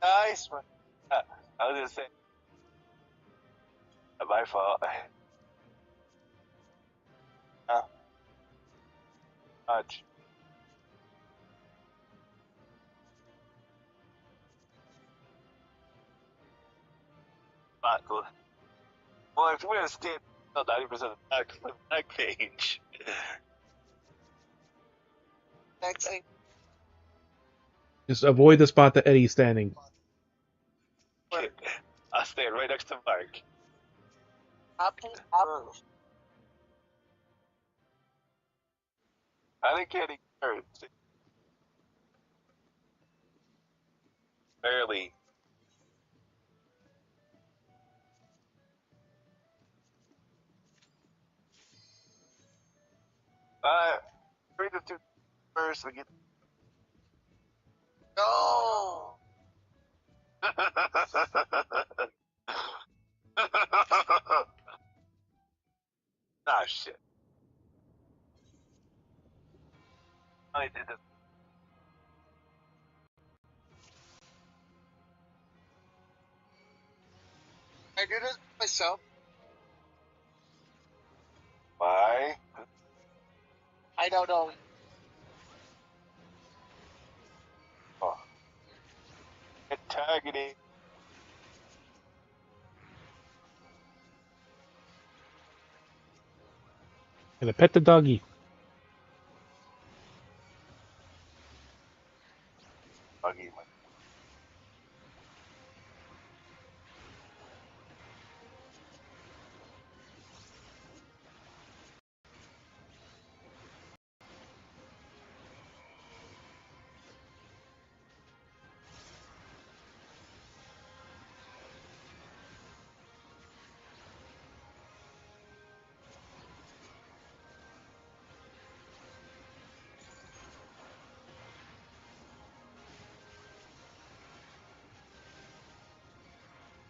L: Nice one. I was gonna say, my fault. Much. Not cool. Well, if we're gonna stay 90% of the back page.
J: Next thing.
A: Just avoid the spot that Eddie's standing.
L: I'll stand right next to Mark. I think Kenny hurt. Barely. Read the 2 first and get.
J: No.
L: Ah, shit. I did this.
J: I did it myself.
L: Why?
J: I don't know.
L: Oh. Antagonist.
A: Gonna pet the doggy.
L: Buggy.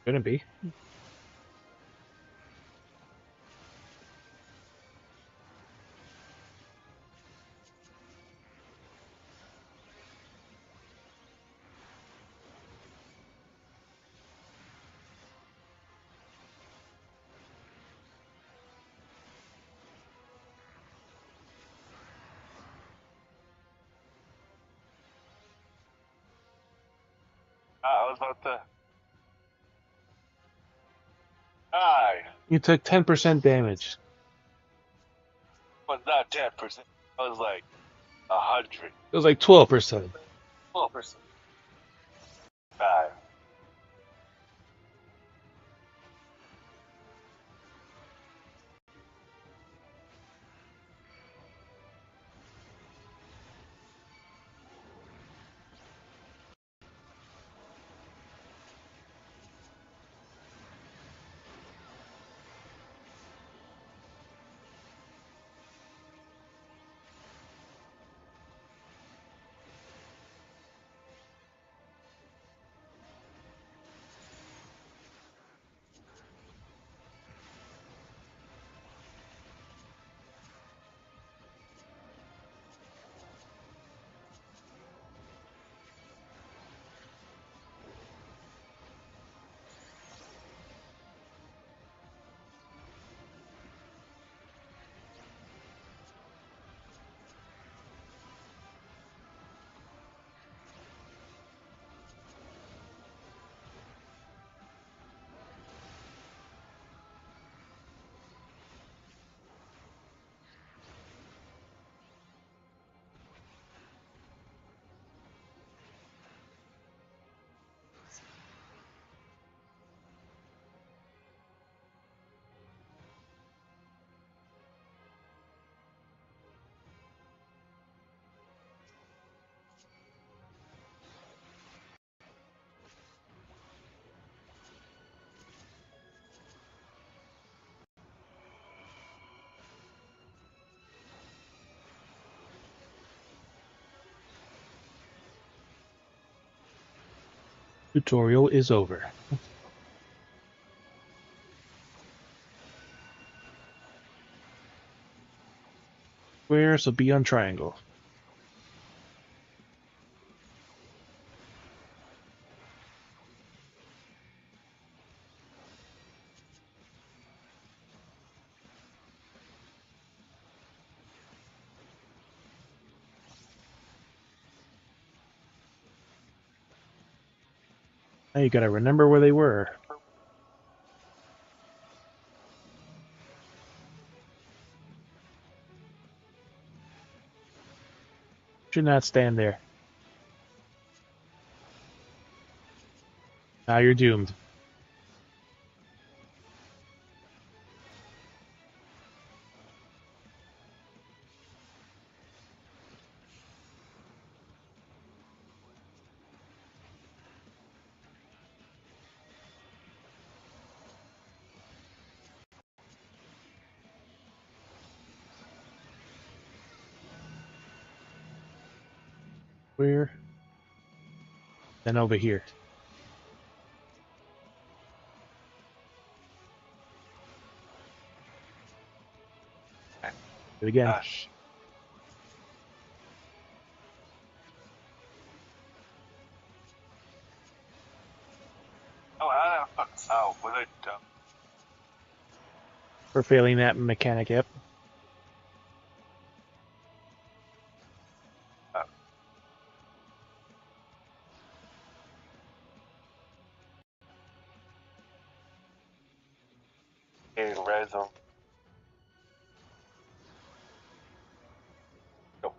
A: Shouldn't be.
L: I was about to. Die.
A: You took 10% damage.
L: Was not 10%. I was like 100.
A: It was like 12%.
L: 12%. 5.
A: Tutorial is over. Square, so be on triangle. Now you gotta remember where they were. Should not stand there. Now you're doomed. Where? Then over here. Do it again.
L: Gosh. Oh, how the fuck? Oh, was I dumb?
A: For failing that mechanic, yep.
L: Okay, red zone. Go.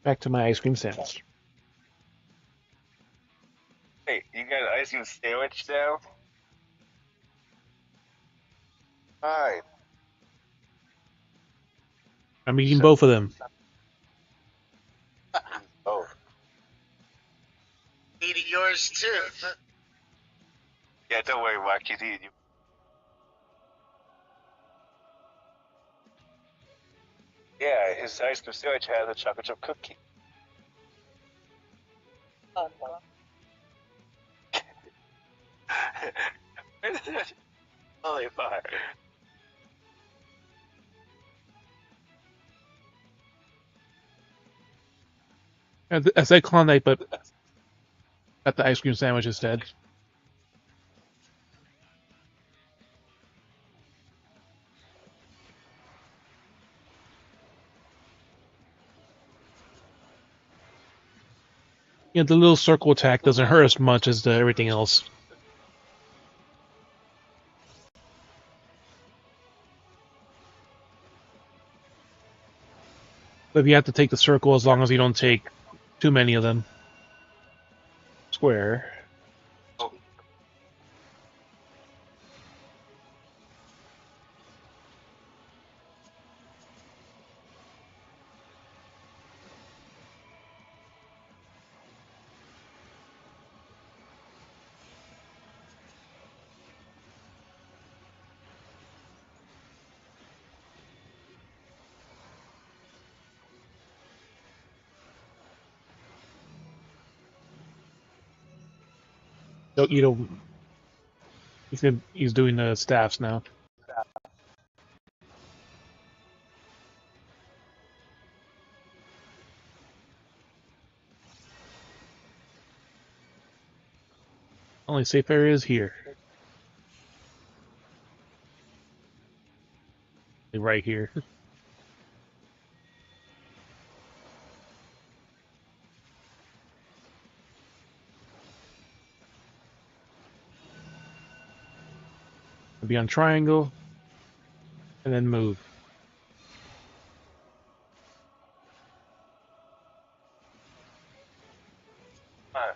A: Back to my ice cream sandwich.
L: Hey, you got an ice cream sandwich now? Fine.
A: I'm eating both of them.
L: Oh.
J: Eat yours too.
L: Yeah, don't worry, Mark. He's eating you. Yeah, his ice cream sandwich has a chocolate chip cookie. Holy fire.
A: I said Klondike, but got the ice cream sandwich instead. Yeah, the little circle attack doesn't hurt as much as everything else. But you have to take the circle as long as you don't take too many of them. Square.
L: Oh.
A: No, you know, he's doing the staffs now. Only safe area is here. Right here. Be on triangle, and then move.
L: Fine.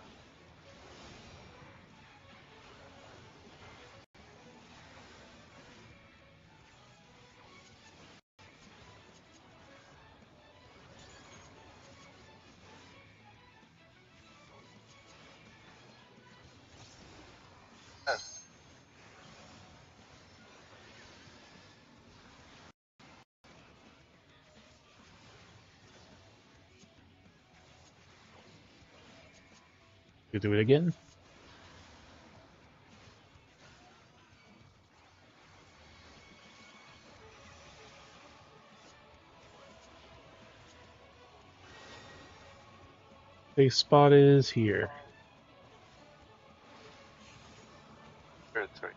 A: You do it again. The spot is here.
L: Sorry.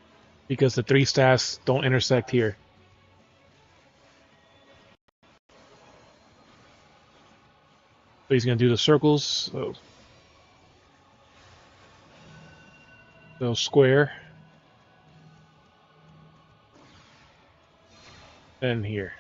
A: Because the 3 staffs don't intersect here. So he's going to do the circles. So square. And here.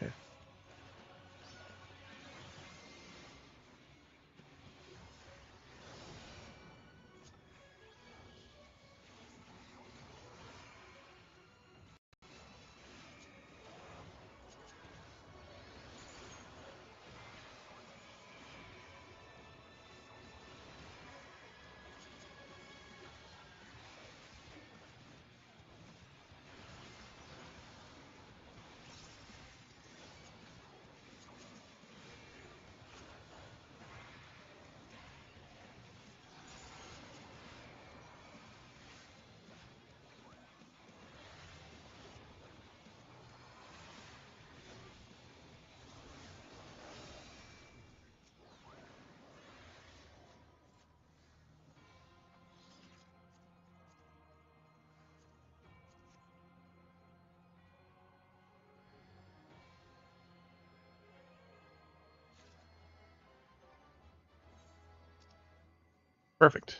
A: Perfect.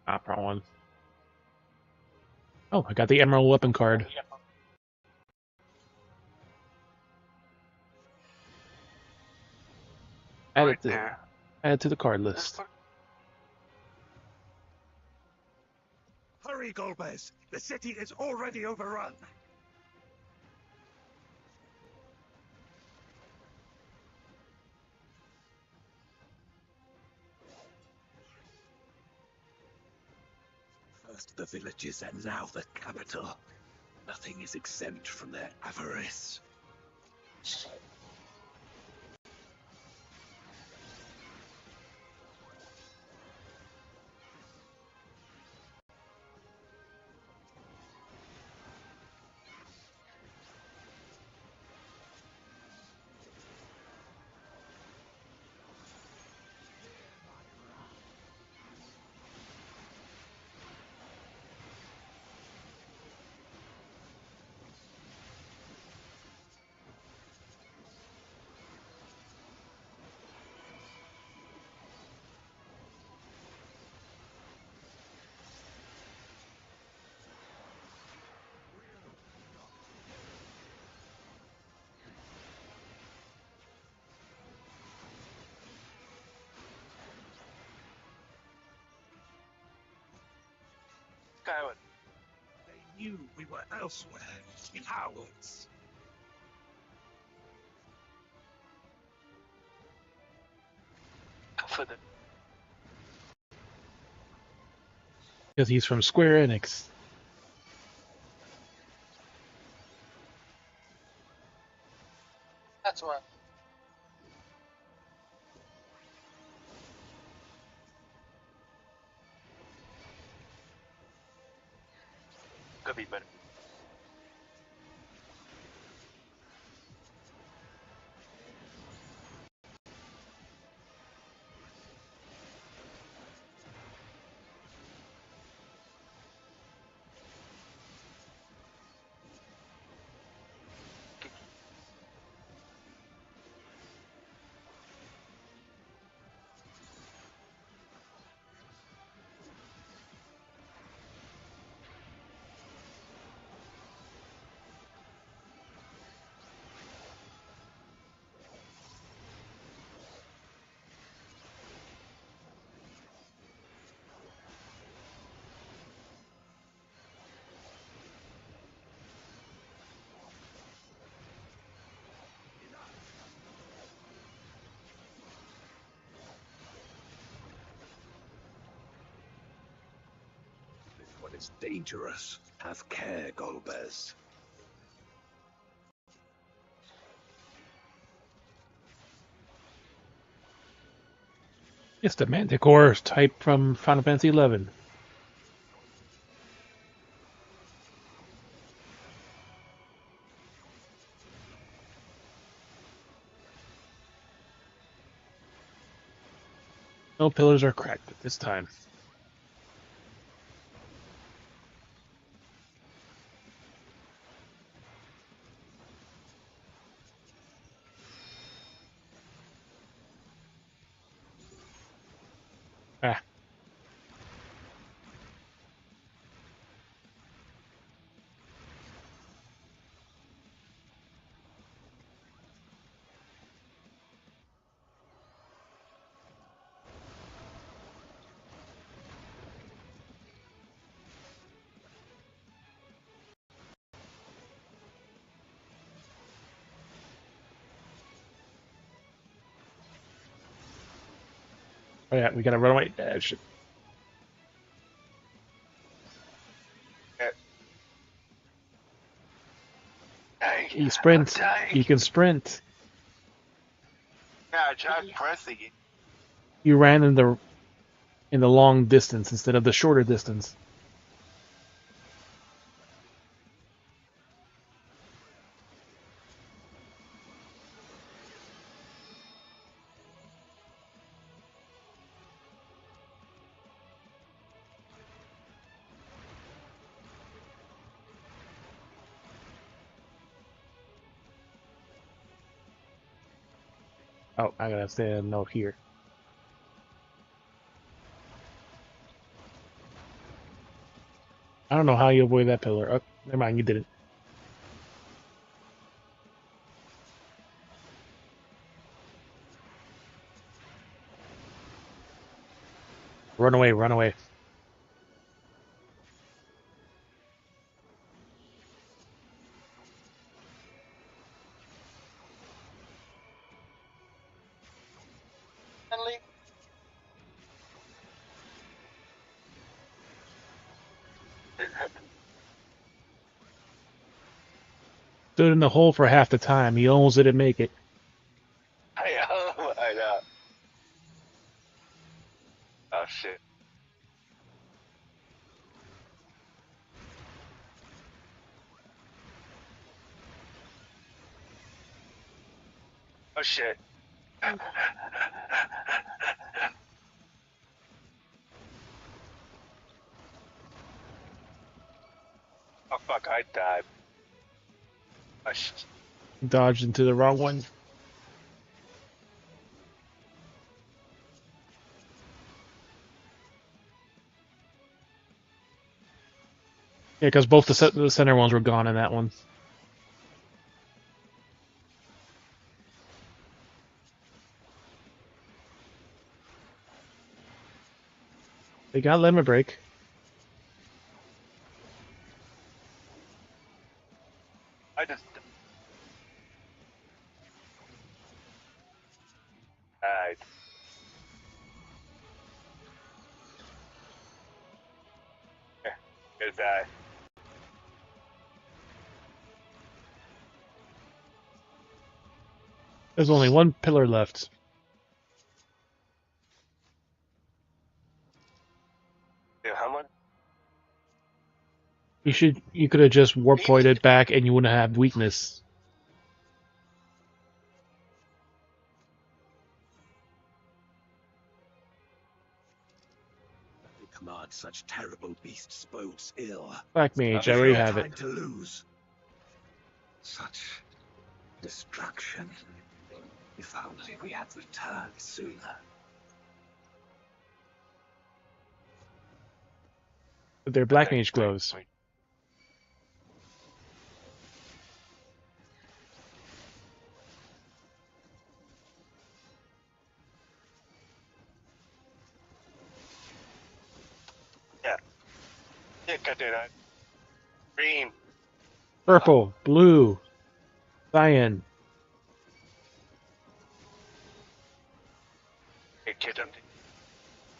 A: Not wrong one. Oh, I got the Emerald Weapon card. Add it to the card list.
F: Hurry, Golbez! The city is already overrun! First the villages and now the capital. Nothing is exempt from their avarice.
L: Skyward.
F: They knew we were elsewhere. Cowards.
L: Go for the.
A: Because he's from Square Enix.
J: That's right.
L: Could be better.
F: This one is dangerous. Have care, Golbez.
A: It's the Manticore type from Final Fantasy XI. No pillars are cracked at this time. Ah. Oh yeah, we gotta run away. Shit. You sprint. You can sprint.
L: Yeah, I tried pressing it.
A: You ran in the long distance instead of the shorter distance. Oh, I gotta say a note here. I don't know how you avoid that pillar. Oh, never mind, you didn't. Run away, run away. Stood in the hole for half the time. He almost didn't make it.
L: I know. Oh shit. Oh shit. Oh fuck, I died. Oh shit.
A: Dodged into the wrong one. Yeah, because both the center ones were gone in that one. They got limit break.
L: I just died. Good die.
A: There's only one pillar left.
L: Dude, how much?
A: You could have just warp pointed back and you wouldn't have weakness.
F: Command such terrible beasts bodes ill.
A: Black Mage, I already
F: No
A: have it.
F: time to lose. Such destruction. If only we had returned sooner.
A: But they're Black Mage glows.
L: Yeah. Yeah, got that. Green.
A: Purple, blue, cyan.
L: Hey, kid, I'm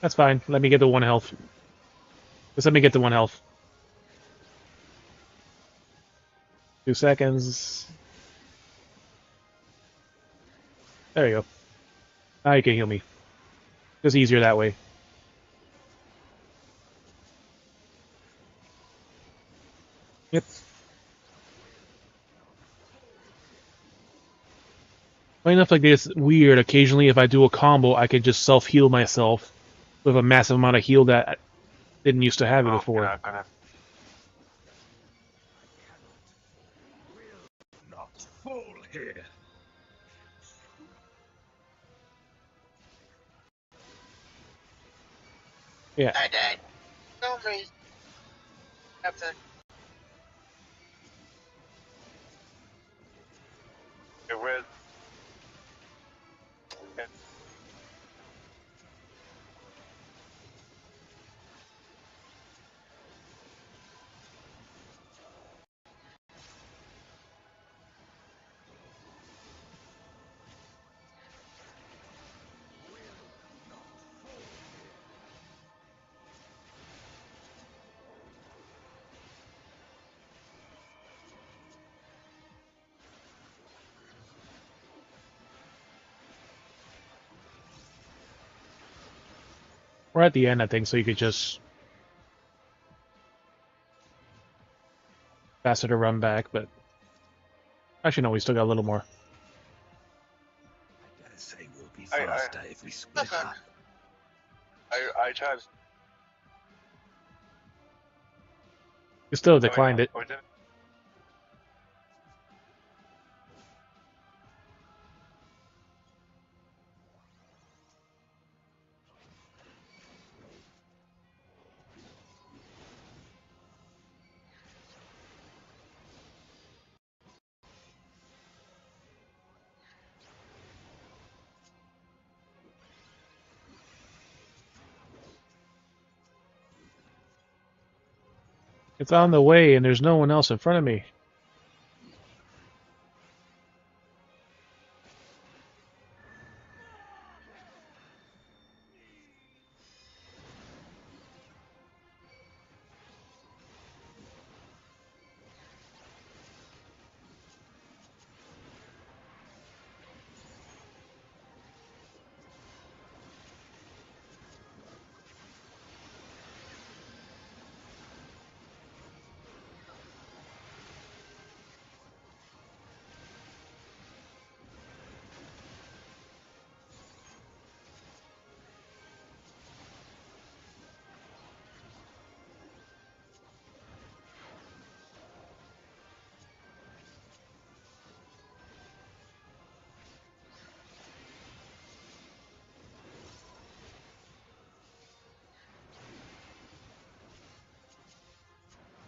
A: That's fine. Let me get the 1 health. Just let me get the 1 health. 2 seconds. There you go. Now you can heal me. It's easier that way. Yep. Funny enough, like it's weird. Occasionally, if I do a combo, I can just self-heal myself with a massive amount of heal that I didn't used to have it before.
F: Not fall here.
A: Yeah.
J: I died. No reason. After.
L: Where's
A: We're at the end, I think, so you could just faster to run back, but actually no, we still got a little more.
F: I dare say we'll be faster if we split up.
L: I tried.
A: You still declined it. It's on the way, and there's no one else in front of me.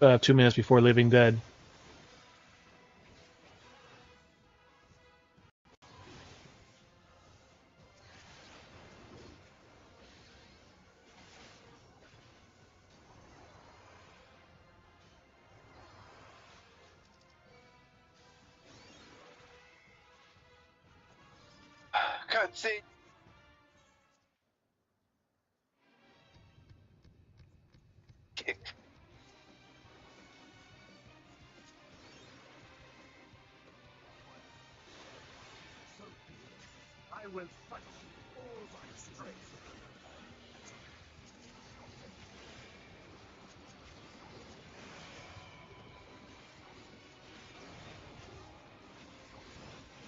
A: About 2 minutes before Living Dead.
L: Cutscene.
F: I will fight you all my strength.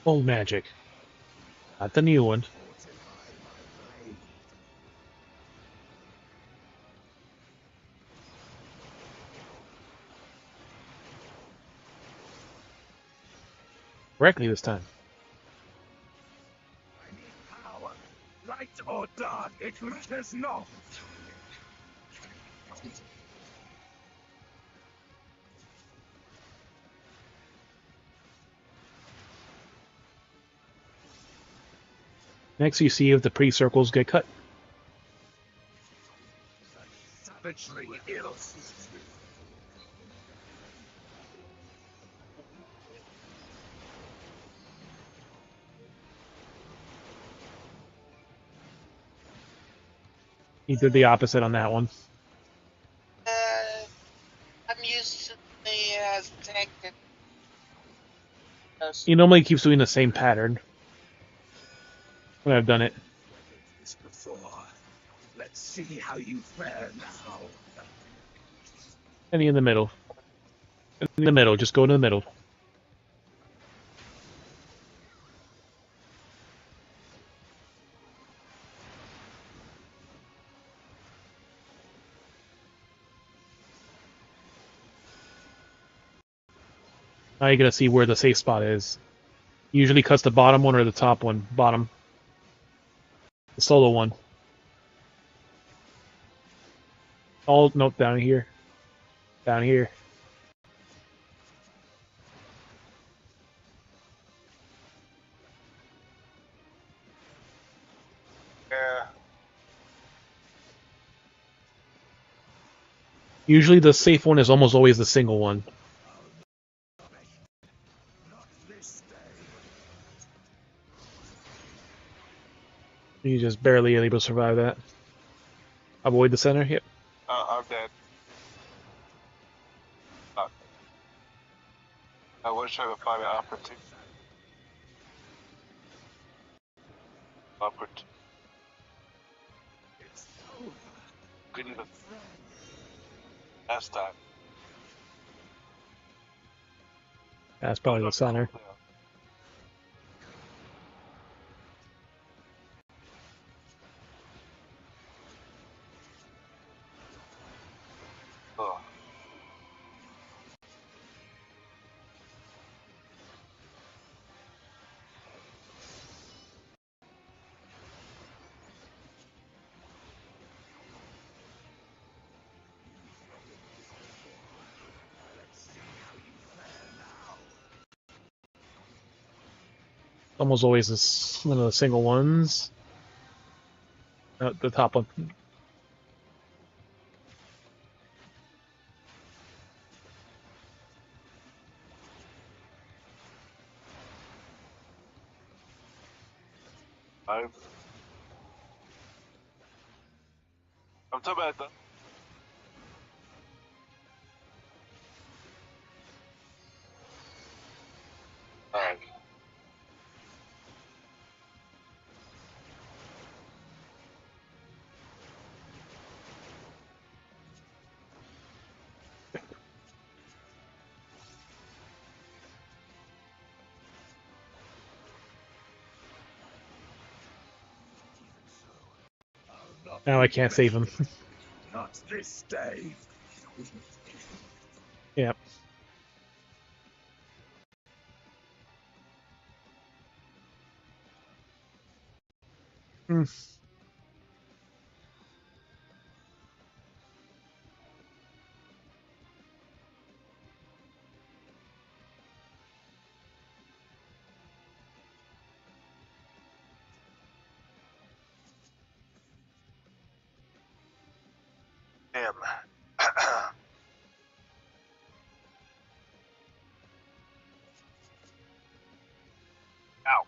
A: Old magic. Not the new one. Correctly this time.
F: I need power. Light or dark, it matters not.
A: Next, you see if the pre-circles get cut.
F: Savagely ill.
A: He did the opposite on that one.
J: I'm used to the tank.
A: He normally keeps doing the same pattern when I've done it.
F: this before. Let's see how you fare now.
A: Any in the middle. In the middle, just go to the middle. Now you're gonna see where the safe spot is. Usually cuts the bottom one or the top one. Bottom. The solo one. Oh, nope, down here. Down here.
L: Yeah.
A: Usually the safe one is almost always the single one. You just barely able to survive that. Avoid the center. Yep.
L: I'm dead. I was trying to find an opportunity. Couldn't even. Last time.
A: That's probably the center.
L: Oh.
A: Almost always this one of the single ones. The top one.
L: I'm talking about the.
A: Now I can't save him.
F: Not this day.
A: Yep. Hmm.
L: Damn. Ow.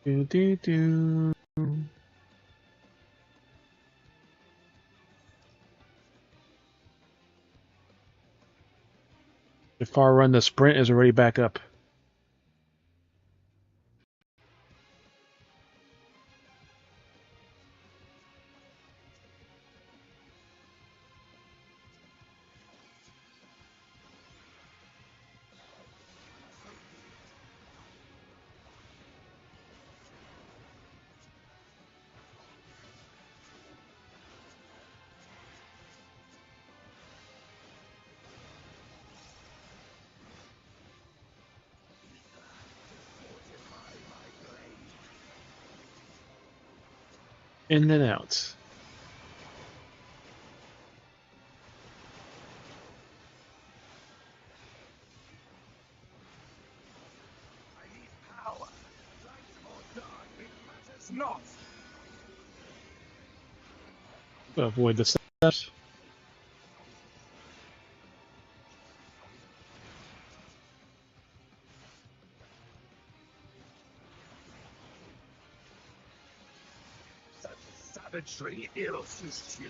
A: Do do do. The far run, the sprint is already back up. In and out.
F: It's not.
A: Avoid the steps.
F: Savagery ill-suits you.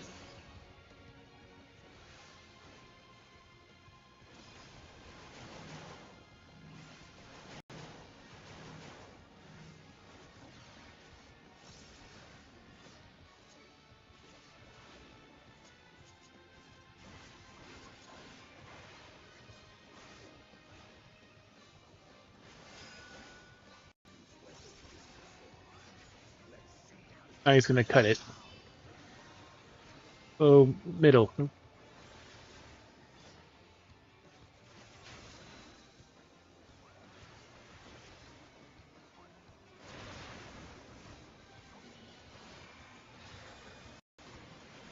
A: Now he's gonna cut it. Oh, middle.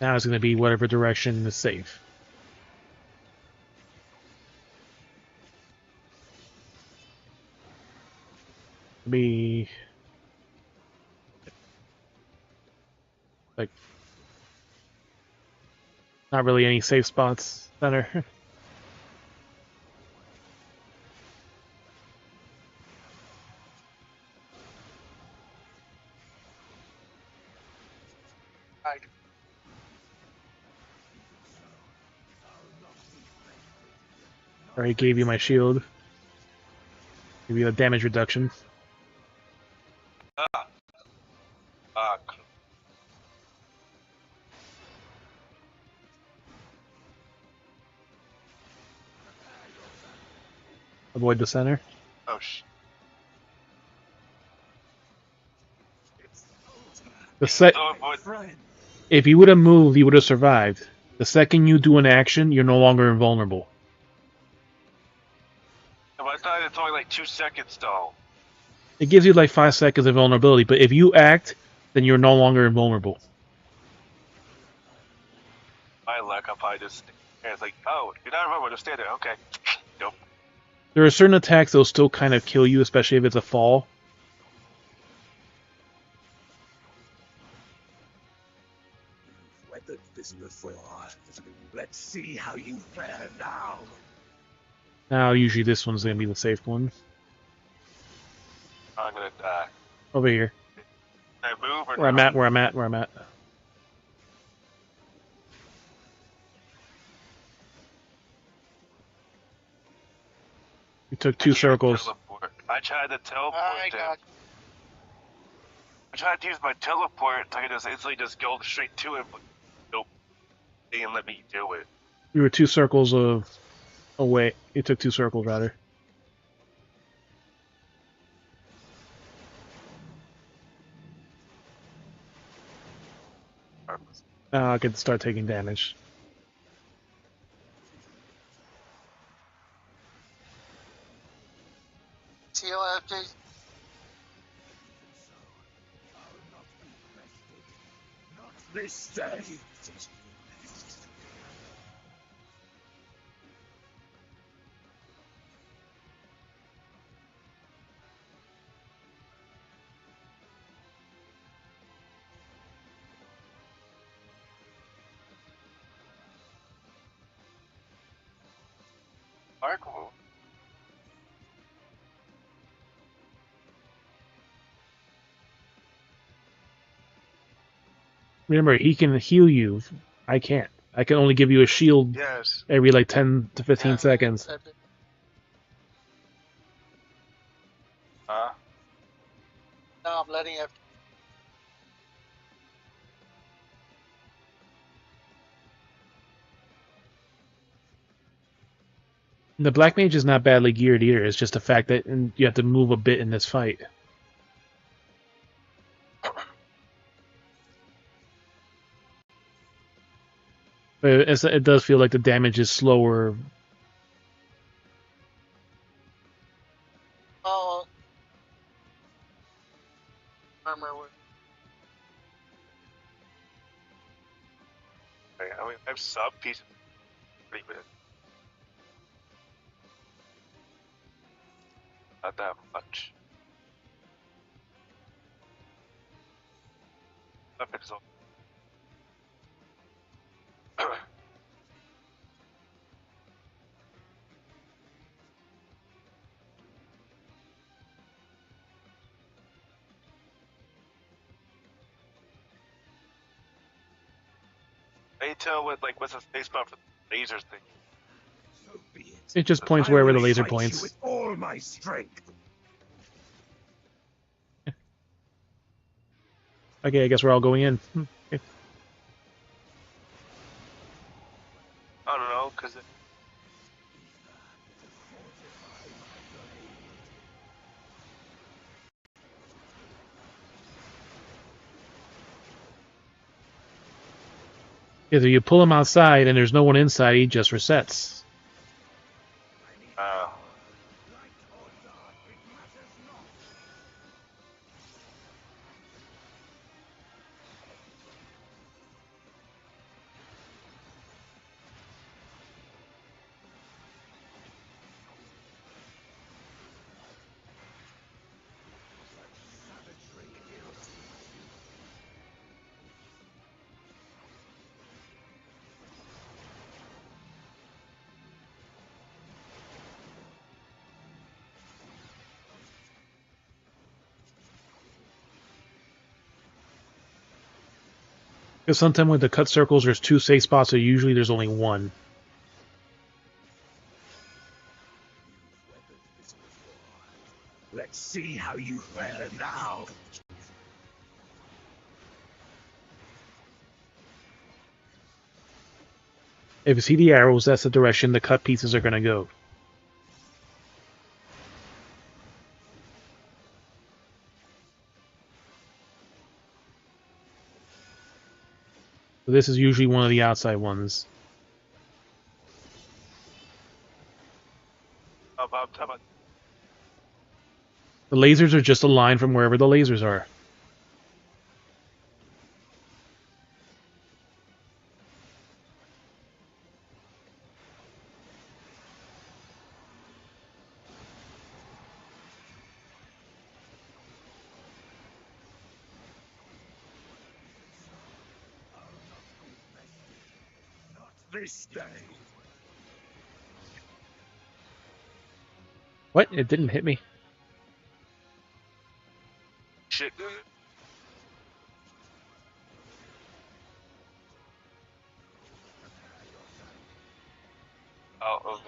A: Now it's gonna be whatever direction is safe. Be like not really any safe spots. Center.
J: Right.
A: Already gave you my shield. Give you a damage reduction. Avoid the center.
L: Oh sh.
A: If you would have moved, you would have survived. The second you do an action, you're no longer invulnerable.
L: I thought it's only like 2 seconds though.
A: It gives you like 5 seconds of vulnerability, but if you act, then you're no longer invulnerable.
L: My luck, I'll probably just. And it's like, oh, you're not invulnerable, just stay there. Okay. Nope.
A: There are certain attacks that'll still kind of kill you, especially if it's a fall.
F: You've weathered this before. Let's see how you fare now.
A: Now, usually this one's gonna be the safe one.
L: I'm gonna die.
A: Over here.
L: Can I move or
A: Where I'm
L: not?
A: at, where I'm at, where I'm at. You took 2 circles.
L: I tried to teleport there. I tried to use my teleport to just instantly just go straight to it, but nope. They didn't let me do it.
A: You were 2 circles away. You took 2 circles, rather. Now I can start taking damage.
J: TOFJ.
F: This day.
L: Markle.
A: Remember, he can heal you. I can't. I can only give you a shield every like 10 to 15 seconds.
L: Huh?
J: No, I'm letting it.
A: The Black Mage is not badly geared either. It's just the fact that you have to move a bit in this fight. But it does feel like the damage is slower.
J: Oh. Armor.
L: I mean, I'm sub piece. Pretty good. Not that much. weapons. They tell with like what's a space bar for the lasers thing.
F: So be it.
A: It just points
F: I
A: wherever
F: will
A: the laser
F: fight you
A: points.
F: with all my strength.
A: Okay, I guess we're all going in. Okay.
L: I don't know, cause
A: Either you pull him outside and there's no one inside, he just resets. Because sometimes with the cut circles, there's 2 safe spots, so usually there's only 1.
F: Let's see how you fare now.
A: If you see the arrows, that's the direction the cut pieces are going to go. So this is usually one of the outside ones. The lasers are just a line from wherever the lasers are.
F: This day.
A: What? It didn't hit me.
L: shit. Oh,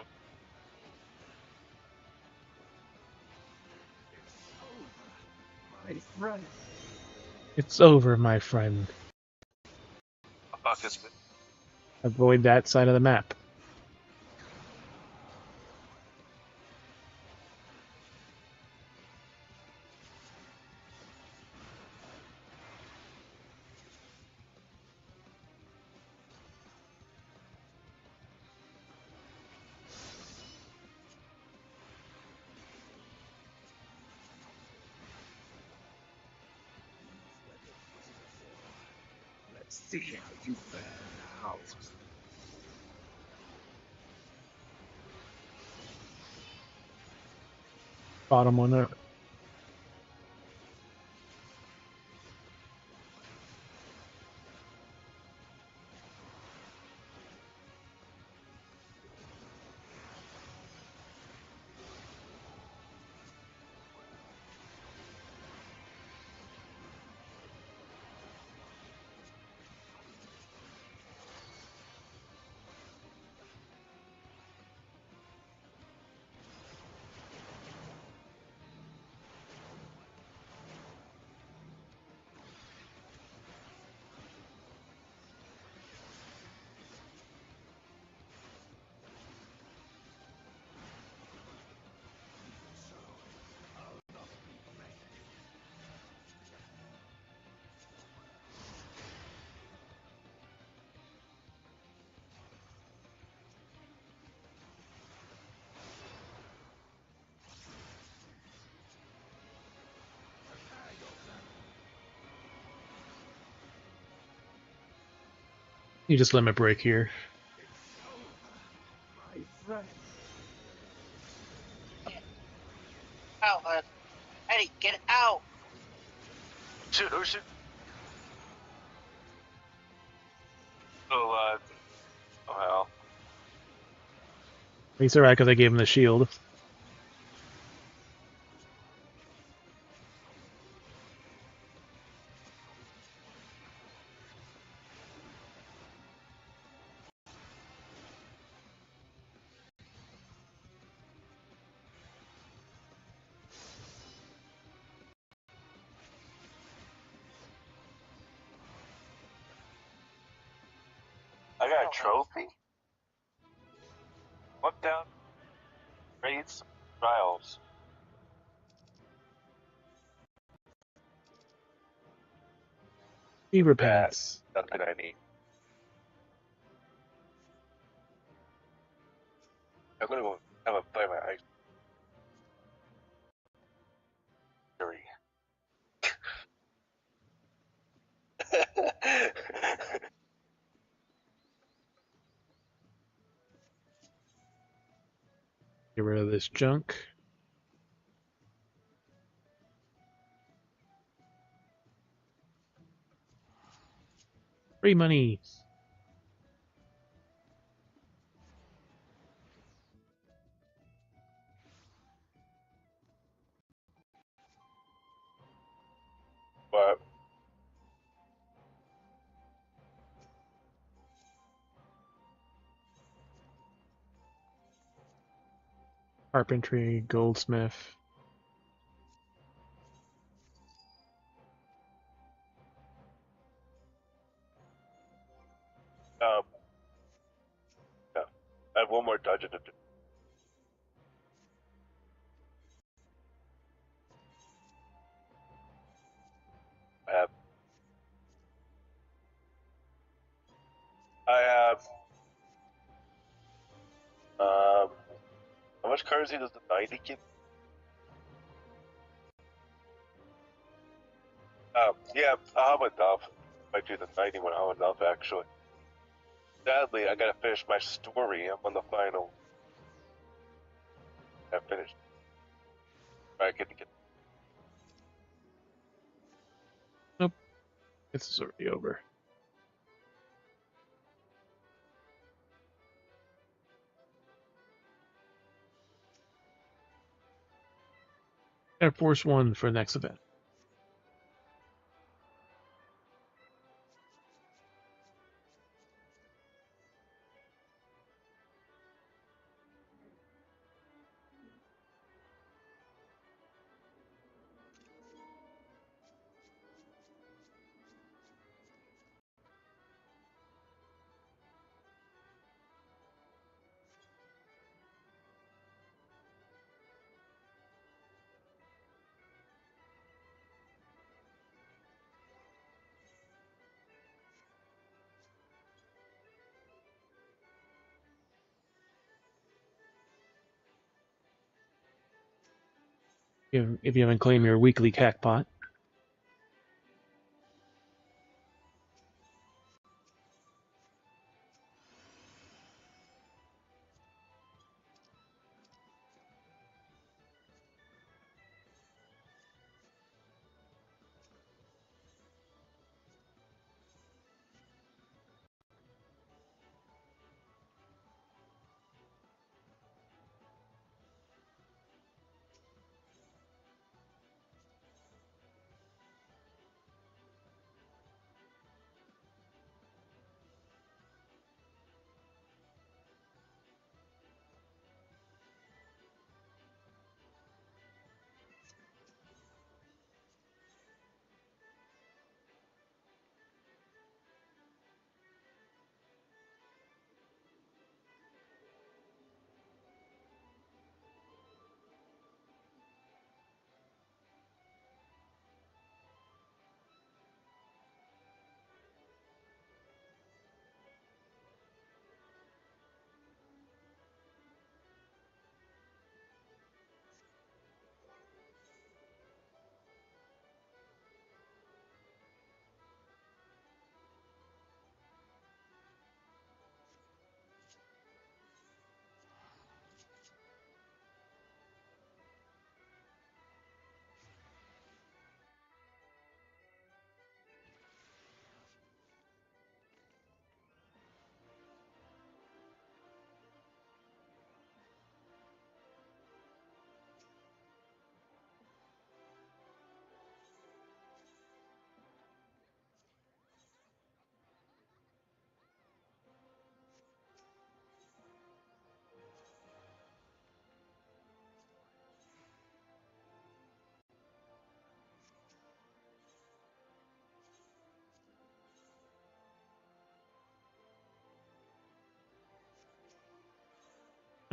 F: My friend.
A: It's over, my friend.
L: fuck this.
A: Avoid that side of the map.
F: Let's see how you fare now.
A: Bottom one up. You just let me break here.
F: My friend.
J: Out, Eddie, get out!
L: Shit, oh shit. So, well,
A: He's alright because I gave him the shield.
L: I got a trophy? Look down. Raids, trials.
A: Fever pants.
L: That's what I need. I'm gonna go have a play my ice. Fury.
A: Get rid of this junk. Free money.
L: But
A: Carpentry, goldsmith.
L: yeah. I have one more dungeon to do. I have how much currency does the 90 give? Yeah, I'll have enough. I do the 90 when I'll have enough actually. Sadly, I gotta finish my story. I'm on the final. I finished. I get to get.
A: Nope. This is already over. Air Force One for next event. If you haven't claimed your weekly cackpot.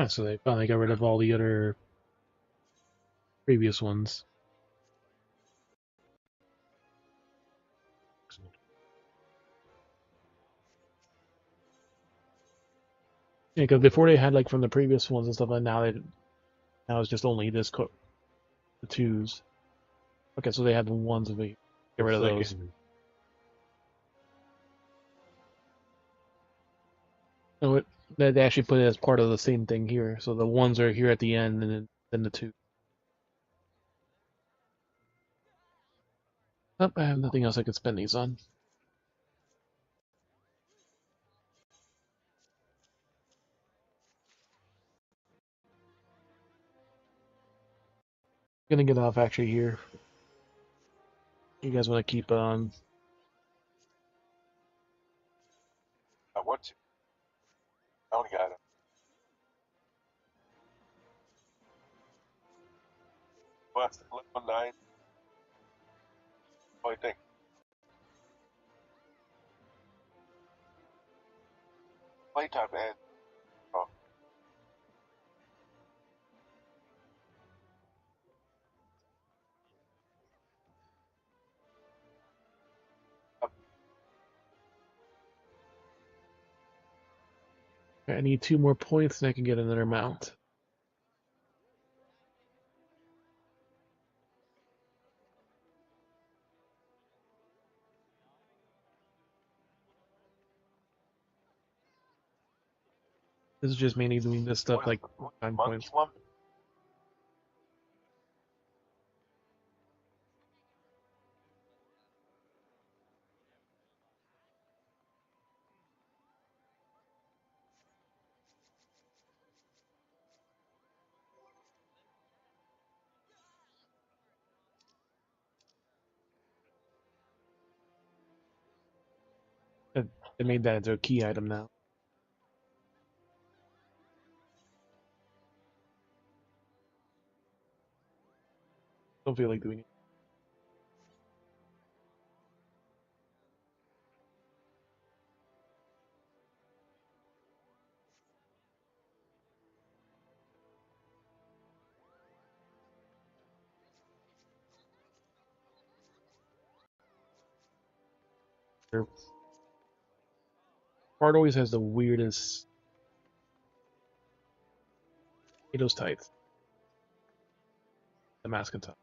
A: So they finally got rid of all the other previous ones. Yeah, because before they had like from the previous ones and stuff, and now it's just only this the twos. Okay, so they had the ones and they get rid of those. No, they actually put it as part of the same thing here. So the ones are here at the end, and then the two. Oh, I have nothing else I could spend these on. Gonna get off actually here. You guys want to keep on?
L: I want to. I only got it. What's level 9? What do you think? Playtime ends. Oh.
A: I need 2 more points and I can get another mount. This is just mainly doing this stuff like 9 points. They made that into a key item now. Don't feel like doing it. Sure. Part always has the weirdest those tights. The mask and top.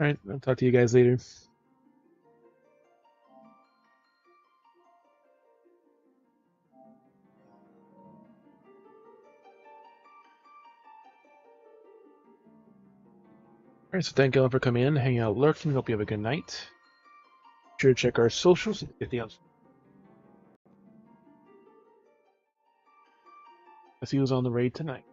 A: Alright, I'll talk to you guys later. Alright, so thank you all for coming in, hanging out, lurking. Hope you have a good night. Be sure to check our socials. Anything else? I see who's on the raid tonight.